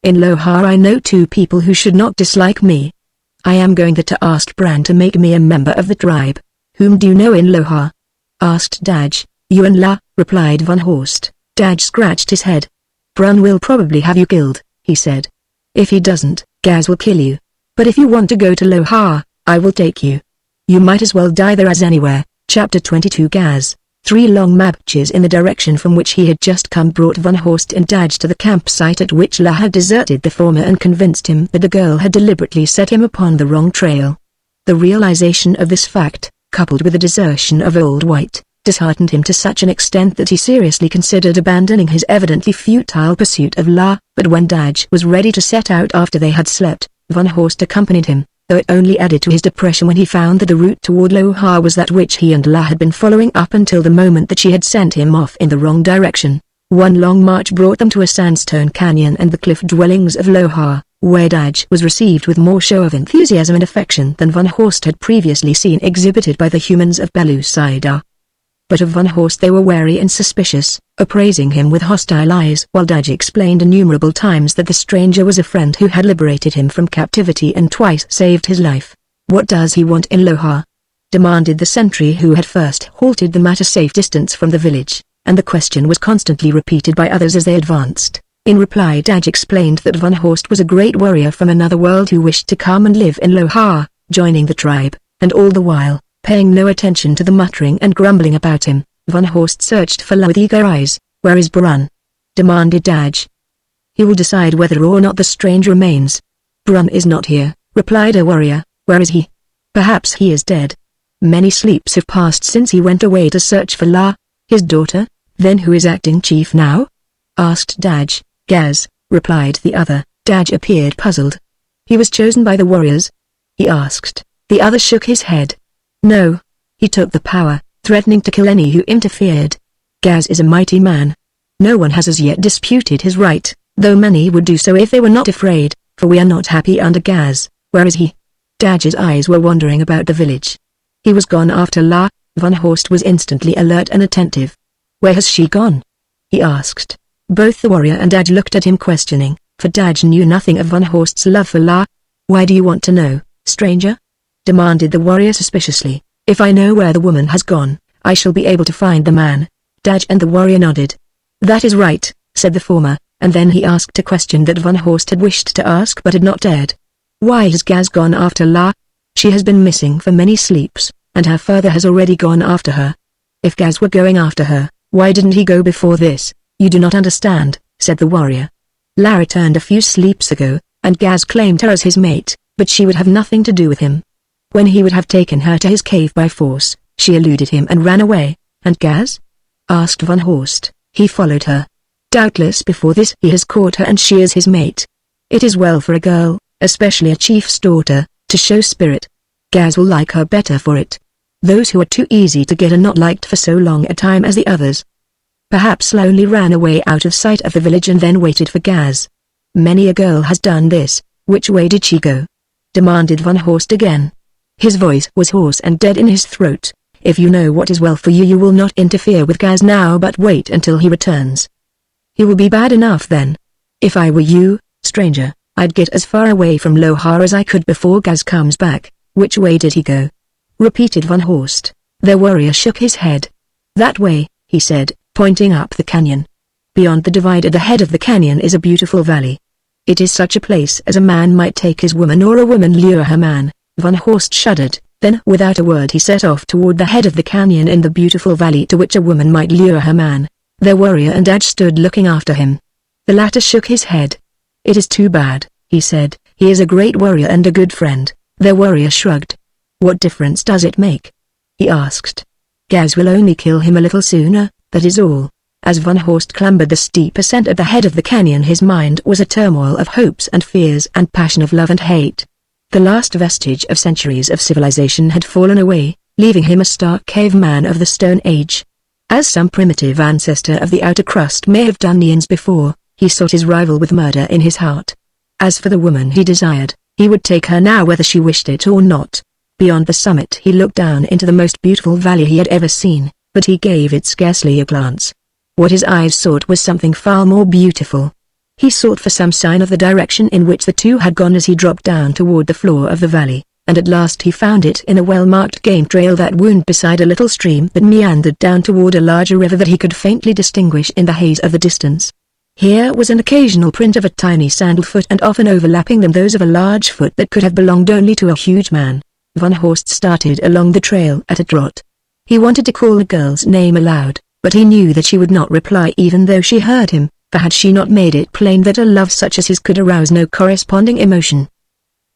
In Lohar I know 2 people who should not dislike me. I am going there to ask Bran to make me a member of the tribe." "Whom do you know in Lohar?" asked Daj. "You and La," replied Van Horst. Daj scratched his head. "Bran will probably have you killed," he said. "If he doesn't, Gaz will kill you. But if you want to go to Lohar, I will take you. You might as well die there as anywhere." Chapter 22 Gaz. 3 long marches in the direction from which he had just come brought Van Horst and Daj to the campsite at which La had deserted the former and convinced him that the girl had deliberately set him upon the wrong trail. The realization of this fact, coupled with the desertion of Old White, disheartened him to such an extent that he seriously considered abandoning his evidently futile pursuit of La. But when Daj was ready to set out after they had slept, Van Horst accompanied him, though it only added to his depression when he found that the route toward Lohar was that which he and La had been following up until the moment that she had sent him off in the wrong direction. One long march brought them to a sandstone canyon and the cliff dwellings of Lohar, where Daj was received with more show of enthusiasm and affection than Van Horst had previously seen exhibited by the humans of Pellucidar. but of Van Horst they were wary and suspicious, appraising him with hostile eyes while Daj explained innumerable times that the stranger was a friend who had liberated him from captivity and twice saved his life. "What does he want in Lohar?" demanded the sentry who had first halted them at a safe distance from the village, and the question was constantly repeated by others as they advanced. In reply Daj explained that Van Horst was a great warrior from another world who wished to come and live in Lohar, joining the tribe, and all the while, paying no attention to the muttering and grumbling about him, Van Horst searched for La with eager eyes. "Where is Brun?" demanded Daj. "He will decide whether or not the stranger remains." "Brun is not here," replied a warrior. "Where is he?" "Perhaps he is dead. Many sleeps have passed since he went away to search for La, his daughter." "Then who is acting chief now?" asked Daj. "Gaz," replied the other. Daj appeared puzzled. "He was chosen by the warriors?" he asked. The other shook his head. "No. He took the power, threatening to kill any who interfered. Gaz is a mighty man. No one has as yet disputed his right, though many would do so if they were not afraid, for we are not happy under Gaz." "Where is he?" Daj's eyes were wandering about the village. "He was gone after La." Van Horst was instantly alert and attentive. "Where has she gone?" he asked. Both the warrior and Daj looked at him questioning, for Daj knew nothing of Van Horst's love for La. "Why do you want to know, stranger?" demanded the warrior suspiciously. "If I know where the woman has gone, I shall be able to find the man." Daj and the warrior nodded. "That is right," said the former, and then he asked a question that Van Horst had wished to ask but had not dared. "Why has Gaz gone after La? She has been missing for many sleeps, and her father has already gone after her. If Gaz were going after her, why didn't he go before this?" "You do not understand," said the warrior. "La returned a few sleeps ago, and Gaz claimed her as his mate, but she would have nothing to do with him. When he would have taken her to his cave by force, she eluded him and ran away." "And Gaz?" asked Van Horst. "He followed her. Doubtless before this he has caught her and she is his mate. It is well for a girl, especially a chief's daughter, to show spirit. Gaz will like her better for it. Those who are too easy to get are not liked for so long a time as the others." Perhaps La only ran away out of sight of the village and then waited for Gaz. "Many a girl has done this. Which way did she go?" demanded Van Horst again. His voice was hoarse and dead in his throat. "If you know what is well for you, you will not interfere with Gaz now but wait until he returns. He will be bad enough then. If I were you, stranger, I'd get as far away from Lohar as I could before Gaz comes back." "Which way did he go?" repeated Van Horst. The warrior shook his head. "That way," he said, pointing up the canyon. "Beyond the divide at the head of the canyon is a beautiful valley. It is such a place as a man might take his woman or a woman lure her man." Van Horst shuddered, then without a word he set off toward the head of the canyon in the beautiful valley to which a woman might lure her man. The warrior and Daj stood looking after him. The latter shook his head. "It is too bad," he said. "He is a great warrior and a good friend." The warrior shrugged. "What difference does it make?" he asked. "Gaz will only kill him a little sooner, that is all." As Van Horst clambered the steep ascent at the head of the canyon, his mind was a turmoil of hopes and fears and passion of love and hate. The last vestige of centuries of civilization had fallen away, leaving him a stark caveman of the Stone Age. As some primitive ancestor of the outer crust may have done eons before, he sought his rival with murder in his heart. As for the woman he desired, he would take her now whether she wished it or not. Beyond the summit he looked down into the most beautiful valley he had ever seen, but he gave it scarcely a glance. What his eyes sought was something far more beautiful. He sought for some sign of the direction in which the two had gone as he dropped down toward the floor of the valley, and at last he found it in a well-marked game trail that wound beside a little stream that meandered down toward a larger river that he could faintly distinguish in the haze of the distance. Here was an occasional print of a tiny sandal foot and often overlapping them those of a large foot that could have belonged only to a huge man. Van Horst started along the trail at a trot. He wanted to call the girl's name aloud, but he knew that she would not reply even though she heard him. For had she not made it plain that a love such as his could arouse no corresponding emotion?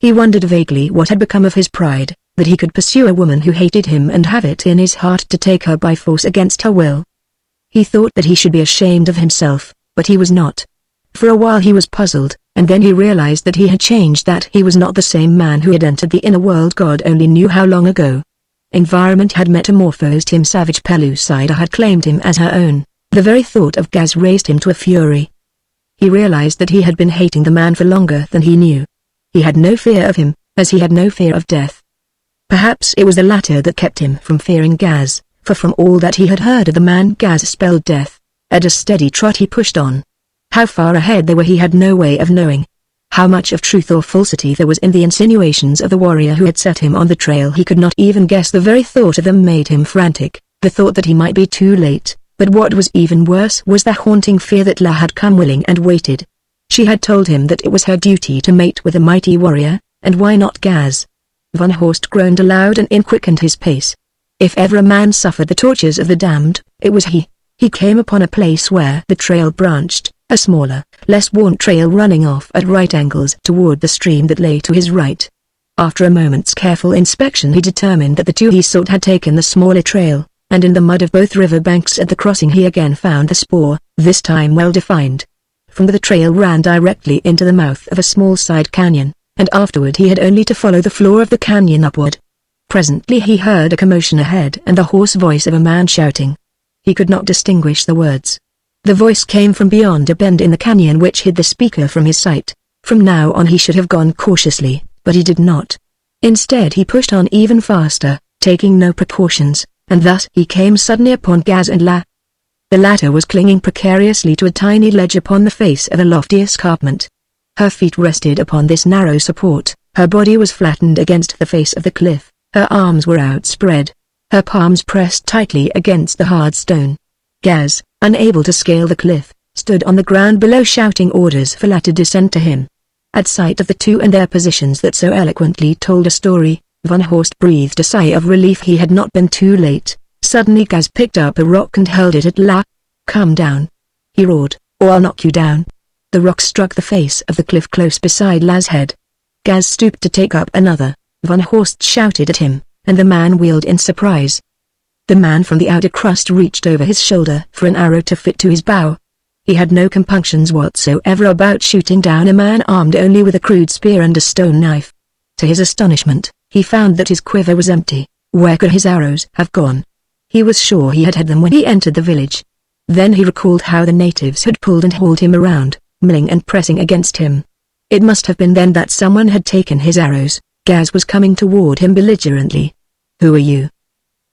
He wondered vaguely what had become of his pride, that he could pursue a woman who hated him and have it in his heart to take her by force against her will. He thought that he should be ashamed of himself, but he was not. For a while he was puzzled, and then he realized that he had changed, that he was not the same man who had entered the inner world God only knew how long ago. Environment had metamorphosed him. Savage Pellucida had claimed him as her own. The very thought of Gaz raised him to a fury. He realized that he had been hating the man for longer than he knew. He had no fear of him, as he had no fear of death. Perhaps it was the latter that kept him from fearing Gaz, for from all that he had heard of the man Gaz spelled death. At a steady trot he pushed on. How far ahead they were he had no way of knowing. How much of truth or falsity there was in the insinuations of the warrior who had set him on the trail he could not even guess. The very thought of them made him frantic, the thought that he might be too late. But what was even worse was the haunting fear that La had come willing and waited. She had told him that it was her duty to mate with a mighty warrior, and why not Gaz? Van Horst groaned aloud and quickened his pace. If ever a man suffered the tortures of the damned, it was he. He came upon a place where the trail branched, a smaller, less worn trail running off at right angles toward the stream that lay to his right. After a moment's careful inspection he determined that the two he sought had taken the smaller trail, and in the mud of both river banks at the crossing he again found the spoor, this time well defined. From the trail ran directly into the mouth of a small side canyon, and afterward he had only to follow the floor of the canyon upward. Presently he heard a commotion ahead and the hoarse voice of a man shouting. He could not distinguish the words. The voice came from beyond a bend in the canyon which hid the speaker from his sight. From now on he should have gone cautiously, but he did not. Instead he pushed on even faster, taking no precautions, and thus he came suddenly upon Gaz and La. The latter was clinging precariously to a tiny ledge upon the face of a lofty escarpment. Her feet rested upon this narrow support, her body was flattened against the face of the cliff, her arms were outspread, her palms pressed tightly against the hard stone. Gaz, unable to scale the cliff, stood on the ground below shouting orders for La to descend to him. At sight of the two and their positions that so eloquently told a story, Van Horst breathed a sigh of relief. He had not been too late. Suddenly Gaz picked up a rock and hurled it at La. "Come down," he roared, "or I'll knock you down." The rock struck the face of the cliff close beside La's head. Gaz stooped to take up another. Van Horst shouted at him, and the man wheeled in surprise. The man from the outer crust reached over his shoulder for an arrow to fit to his bow. He had no compunctions whatsoever about shooting down a man armed only with a crude spear and a stone knife. To his astonishment, he found that his quiver was empty. Where could his arrows have gone? He was sure he had had them when he entered the village. Then he recalled how the natives had pulled and hauled him around, milling and pressing against him. It must have been then that someone had taken his arrows. Gaz was coming toward him belligerently. "Who are you?"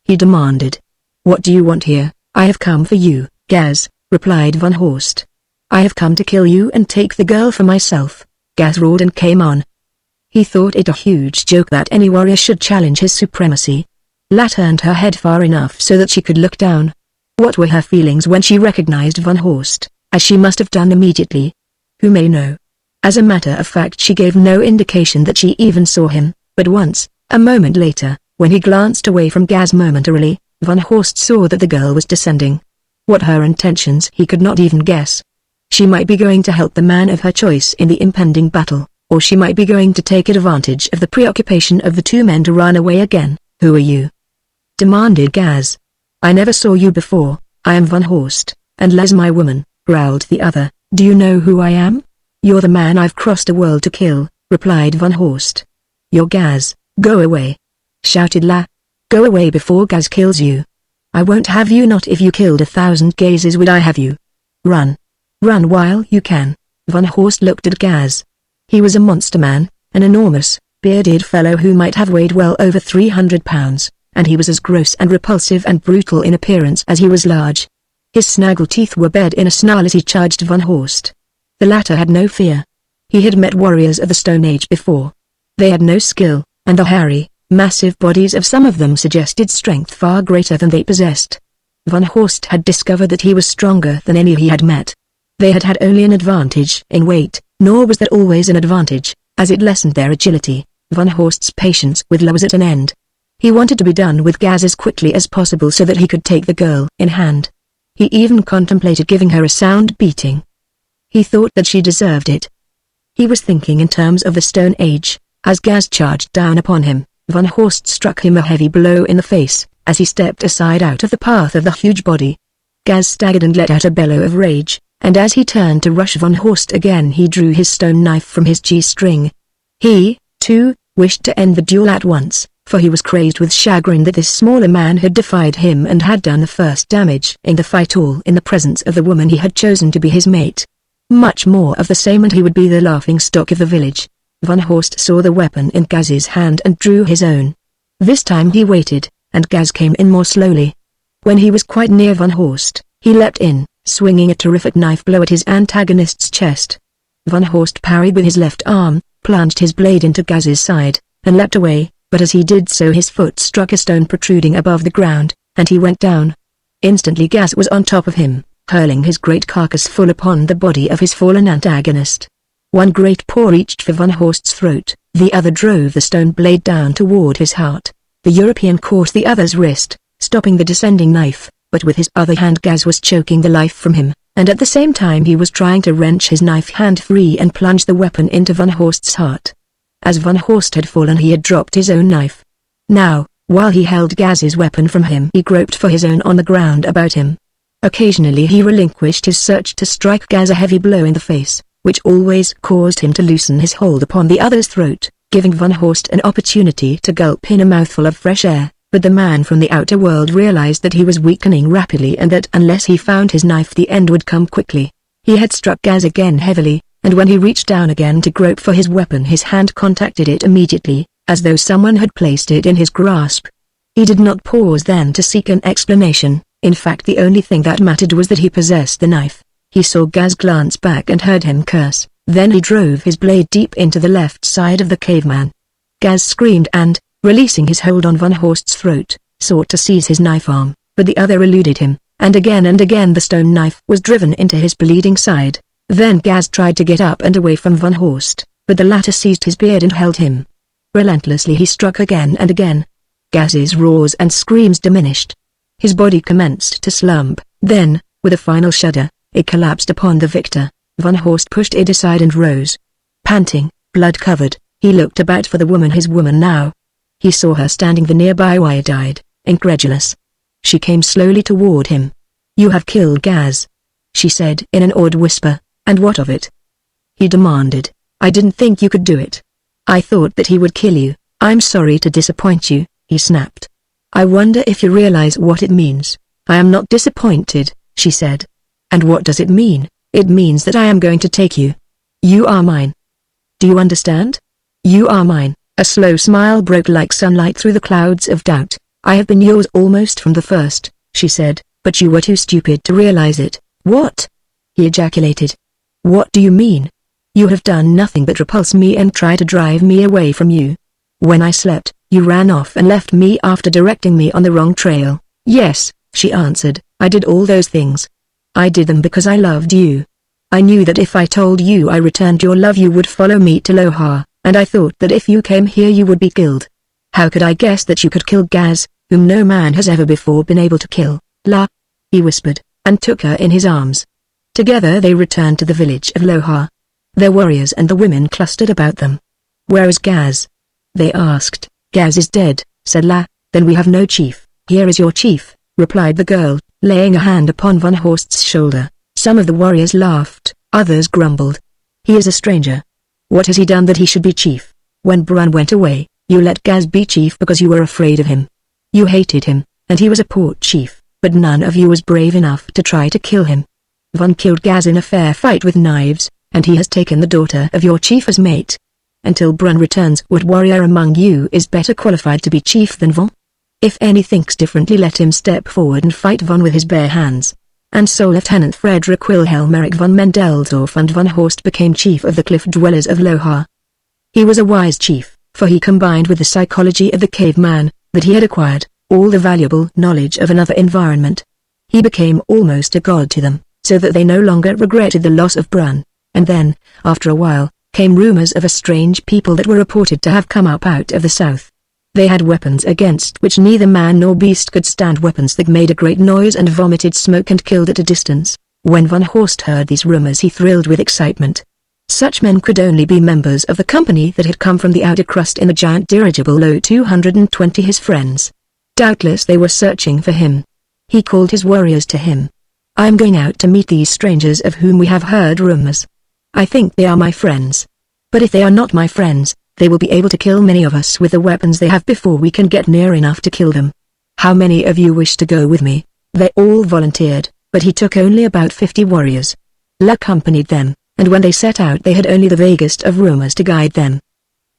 he demanded. "What do you want here?" "I have come for you, Gaz," replied Van Horst. "I have come to kill you and take the girl for myself," Gaz roared and came on. He thought it a huge joke that any warrior should challenge his supremacy. La turned her head far enough so that she could look down. What were her feelings when she recognized Van Horst, as she must have done immediately? Who may know? As a matter of fact she gave no indication that she even saw him, but once, a moment later, when he glanced away from Gaz momentarily, Van Horst saw that the girl was descending. What her intentions he could not even guess. She might be going to help the man of her choice in the impending battle, or she might be going to take advantage of the preoccupation of the two men to run away again. "Who are you?" demanded Gaz. "I never saw you before. I am Van Horst, and La's my woman," growled the other. "Do you know who I am?" "You're the man I've crossed a world to kill," replied Van Horst. "You're Gaz, go away," shouted La. "Go away before Gaz kills you." "I won't have you. Not if you killed 1,000 Gazes would I have you. Run. Run while you can." Van Horst looked at Gaz. He was a monster man, an enormous, bearded fellow who might have weighed well over 300 pounds, and he was as gross and repulsive and brutal in appearance as he was large. His snaggle teeth were bared in a snarl as he charged Van Horst. The latter had no fear. He had met warriors of the Stone Age before. They had no skill, and the hairy, massive bodies of some of them suggested strength far greater than they possessed. Van Horst had discovered that he was stronger than any he had met. They had had only an advantage in weight, nor was that always an advantage, as it lessened their agility. Van Horst's patience with La was at an end. He wanted to be done with Gaz as quickly as possible so that he could take the girl in hand. He even contemplated giving her a sound beating. He thought that she deserved it. He was thinking in terms of the Stone Age. As Gaz charged down upon him, Van Horst struck him a heavy blow in the face, as he stepped aside out of the path of the huge body. Gaz staggered and let out a bellow of rage, and as he turned to rush Van Horst again he drew his stone knife from his G-string. He, too, wished to end the duel at once, for he was crazed with chagrin that this smaller man had defied him and had done the first damage in the fight, all in the presence of the woman he had chosen to be his mate. Much more of the same and he would be the laughing-stock of the village. Van Horst saw the weapon in Gaz's hand and drew his own. This time he waited, and Gaz came in more slowly. When he was quite near Van Horst, he leapt in, swinging a terrific knife blow at his antagonist's chest. Van Horst parried with his left arm, plunged his blade into Gaz's side, and leapt away, but as he did so his foot struck a stone protruding above the ground, and he went down. Instantly Gaz was on top of him, hurling his great carcass full upon the body of his fallen antagonist. One great paw reached for Van Horst's throat, the other drove the stone blade down toward his heart. The European caught the other's wrist, stopping the descending knife, but with his other hand Gaz was choking the life from him, and at the same time he was trying to wrench his knife hand free and plunge the weapon into Van Horst's heart. As Van Horst had fallen he had dropped his own knife. Now, while he held Gaz's weapon from him he groped for his own on the ground about him. Occasionally he relinquished his search to strike Gaz a heavy blow in the face, which always caused him to loosen his hold upon the other's throat, giving Van Horst an opportunity to gulp in a mouthful of fresh air. But the man from the outer world realized that he was weakening rapidly and that unless he found his knife the end would come quickly. He had struck Gaz again heavily, and when he reached down again to grope for his weapon his hand contacted it immediately, as though someone had placed it in his grasp. He did not pause then to seek an explanation, in fact the only thing that mattered was that he possessed the knife. He saw Gaz glance back and heard him curse, then he drove his blade deep into the left side of the caveman. Gaz screamed and, releasing his hold on Van Horst's throat, sought to seize his knife arm, but the other eluded him, and again the stone knife was driven into his bleeding side. Then Gaz tried to get up and away from Van Horst, but the latter seized his beard and held him. Relentlessly he struck again and again. Gaz's roars and screams diminished. His body commenced to slump, then, with a final shudder, it collapsed upon the victor. Van Horst pushed it aside and rose. Panting, blood-covered, he looked about for the woman, his woman now. He saw her standing the nearby wide-eyed, incredulous. She came slowly toward him. "You have killed Gaz," she said in an awed whisper. "And what of it?" he demanded. "I didn't think you could do it. I thought that he would kill you." "I'm sorry to disappoint you," he snapped. "I wonder if you realize what it means." "I am not disappointed," she said. "And what does it mean?" "It means that I am going to take you. You are mine. Do you understand? You are mine." A slow smile broke like sunlight through the clouds of doubt. "I have been yours almost from the first," she said, "but you were too stupid to realize it." "What?" he ejaculated. "What do you mean? You have done nothing but repulse me and try to drive me away from you. When I slept, you ran off and left me after directing me on the wrong trail." "Yes," she answered, "I did all those things. I did them because I loved you. I knew that if I told you I returned your love you would follow me to Lohar, and I thought that if you came here you would be killed. How could I guess that you could kill Gaz, whom no man has ever before been able to kill?" "La," he whispered, and took her in his arms. Together they returned to the village of Lohar. Their warriors and the women clustered about them. "Where is Gaz?" they asked. "Gaz is dead," said La. "Then we have no chief." "Here is your chief," replied the girl, laying a hand upon Van Horst's shoulder. Some of the warriors laughed, others grumbled. "He is a stranger. What has he done that he should be chief? When Bran went away, you let Gaz be chief because you were afraid of him. You hated him, and he was a poor chief, but none of you was brave enough to try to kill him. Van killed Gaz in a fair fight with knives, and he has taken the daughter of your chief as mate. Until Bran returns, what warrior among you is better qualified to be chief than Van? If any thinks differently, let him step forward and fight Van with his bare hands." And so Lieutenant Frederick Wilhelm Erich von Mendelsdorf and Van Horst became chief of the cliff dwellers of Lohar. He was a wise chief, for he combined with the psychology of the caveman, that he had acquired, all the valuable knowledge of another environment. He became almost a god to them, so that they no longer regretted the loss of Bran. And then, after a while, came rumors of a strange people that were reported to have come up out of the south. They had weapons against which neither man nor beast could stand, weapons that made a great noise and vomited smoke and killed at a distance. When Van Horst heard these rumors he thrilled with excitement. Such men could only be members of the company that had come from the outer crust in the giant dirigible Lo-220, his friends. Doubtless they were searching for him. He called his warriors to him. "I am going out to meet these strangers of whom we have heard rumors. I think they are my friends. But if they are not my friends, they will be able to kill many of us with the weapons they have before we can get near enough to kill them. How many of you wish to go with me?" They all volunteered, but he took only about 50 warriors. La accompanied them, and when they set out they had only the vaguest of rumors to guide them.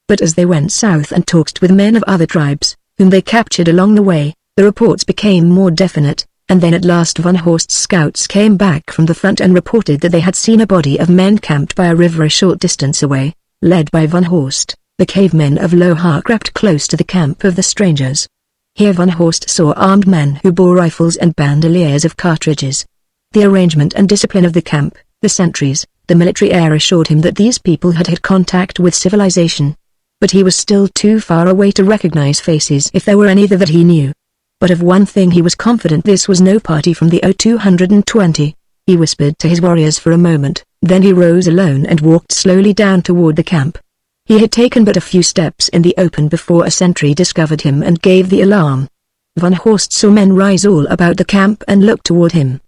But as they went south and talked with men of other tribes, whom they captured along the way, the reports became more definite. And then at last Von Horst's scouts came back from the front and reported that they had seen a body of men camped by a river a short distance away. Led by Von Horst, the cavemen of Lohar crept close to the camp of the strangers. Here Von Horst saw armed men who bore rifles and bandoliers of cartridges. The arrangement and discipline of the camp, the sentries, the military air assured him that these people had had contact with civilization. But he was still too far away to recognize faces if there were any that he knew. But of one thing he was confident: this was no party from the O220. He whispered to his warriors for a moment, then he rose alone and walked slowly down toward the camp. He had taken but a few steps in the open before a sentry discovered him and gave the alarm. Von Horst saw men rise all about the camp and looked toward him.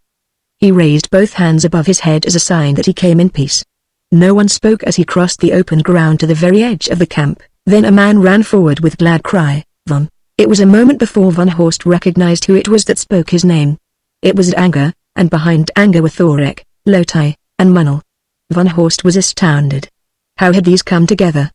He raised both hands above his head as a sign that he came in peace. No one spoke as he crossed the open ground to the very edge of the camp. Then a man ran forward with glad cry, "Von!" It was a moment before Von Horst recognized who it was that spoke his name. It was Edgar, and behind Edgar were Thorek, Lotai, and Munnel. Von Horst was astounded. How had these come together?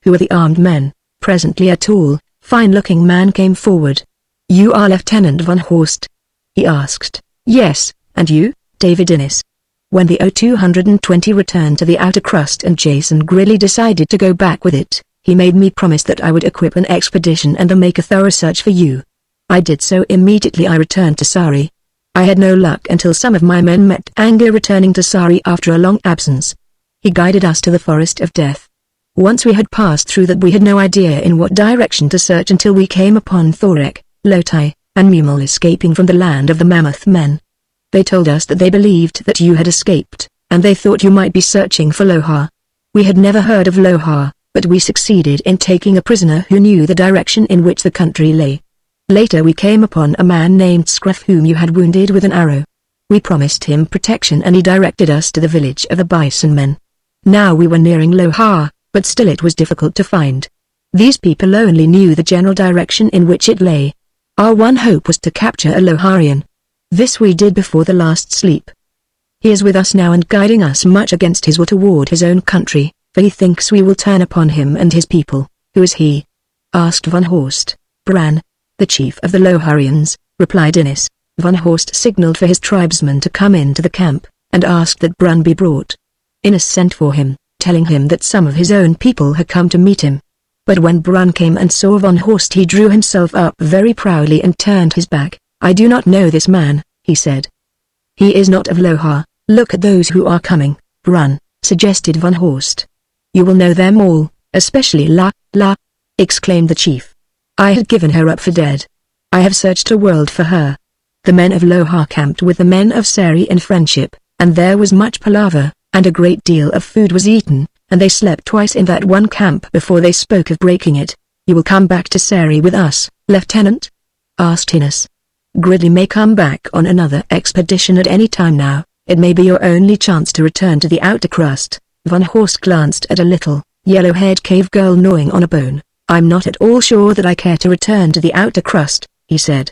Who were the armed men? Presently a tall, fine-looking man came forward. "You are Lieutenant Von Horst?" he asked. "Yes, and you, David Innes?" When the O220 returned to the outer crust and Jason Gridley decided to go back with it, he made me promise that I would equip an expedition and then make a thorough search for you. I did so immediately. I returned to Sari. I had no luck until some of my men met Edgar returning to Sari after a long absence. He guided us to the Forest of Death. Once we had passed through that, we had no idea in what direction to search until we came upon Thorek, Lotai, and Mummel escaping from the land of the Mammoth Men. They told us that they believed that you had escaped, and they thought you might be searching for Lohar. We had never heard of Lohar, but we succeeded in taking a prisoner who knew the direction in which the country lay. Later we came upon a man named Scruff whom you had wounded with an arrow. We promised him protection and he directed us to the village of the Bison Men. Now we were nearing Lohar, but still it was difficult to find. These people only knew the general direction in which it lay. Our one hope was to capture a Loharian. This we did before the last sleep. He is with us now and guiding us much against his will toward his own country, for he thinks we will turn upon him and his people. Who is he?" asked Von Horst. "Bran, the chief of the Loharians," replied Innes. Von Horst signaled for his tribesmen to come into the camp, and asked that Bran be brought. Innes sent for him, telling him that some of his own people had come to meet him. But when Bran came and saw Von Horst, he drew himself up very proudly and turned his back. "I do not know this man," he said. "He is not of Lohar." "Look at those who are coming, Bran," suggested Von Horst. "You will know them all, especially La, exclaimed the chief. "I had given her up for dead. I have searched a world for her." The men of Lohar camped with the men of Sari in friendship, and there was much palaver, and a great deal of food was eaten, and they slept twice in that one camp before they spoke of breaking it. "You will come back to Sari with us, Lieutenant?" asked Innes. "Gridley may come back on another expedition at any time now. It may be your only chance to return to the outer crust." Von Horst glanced at a little, yellow-haired cave girl gnawing on a bone. "I'm not at all sure that I care to return to the outer crust," he said.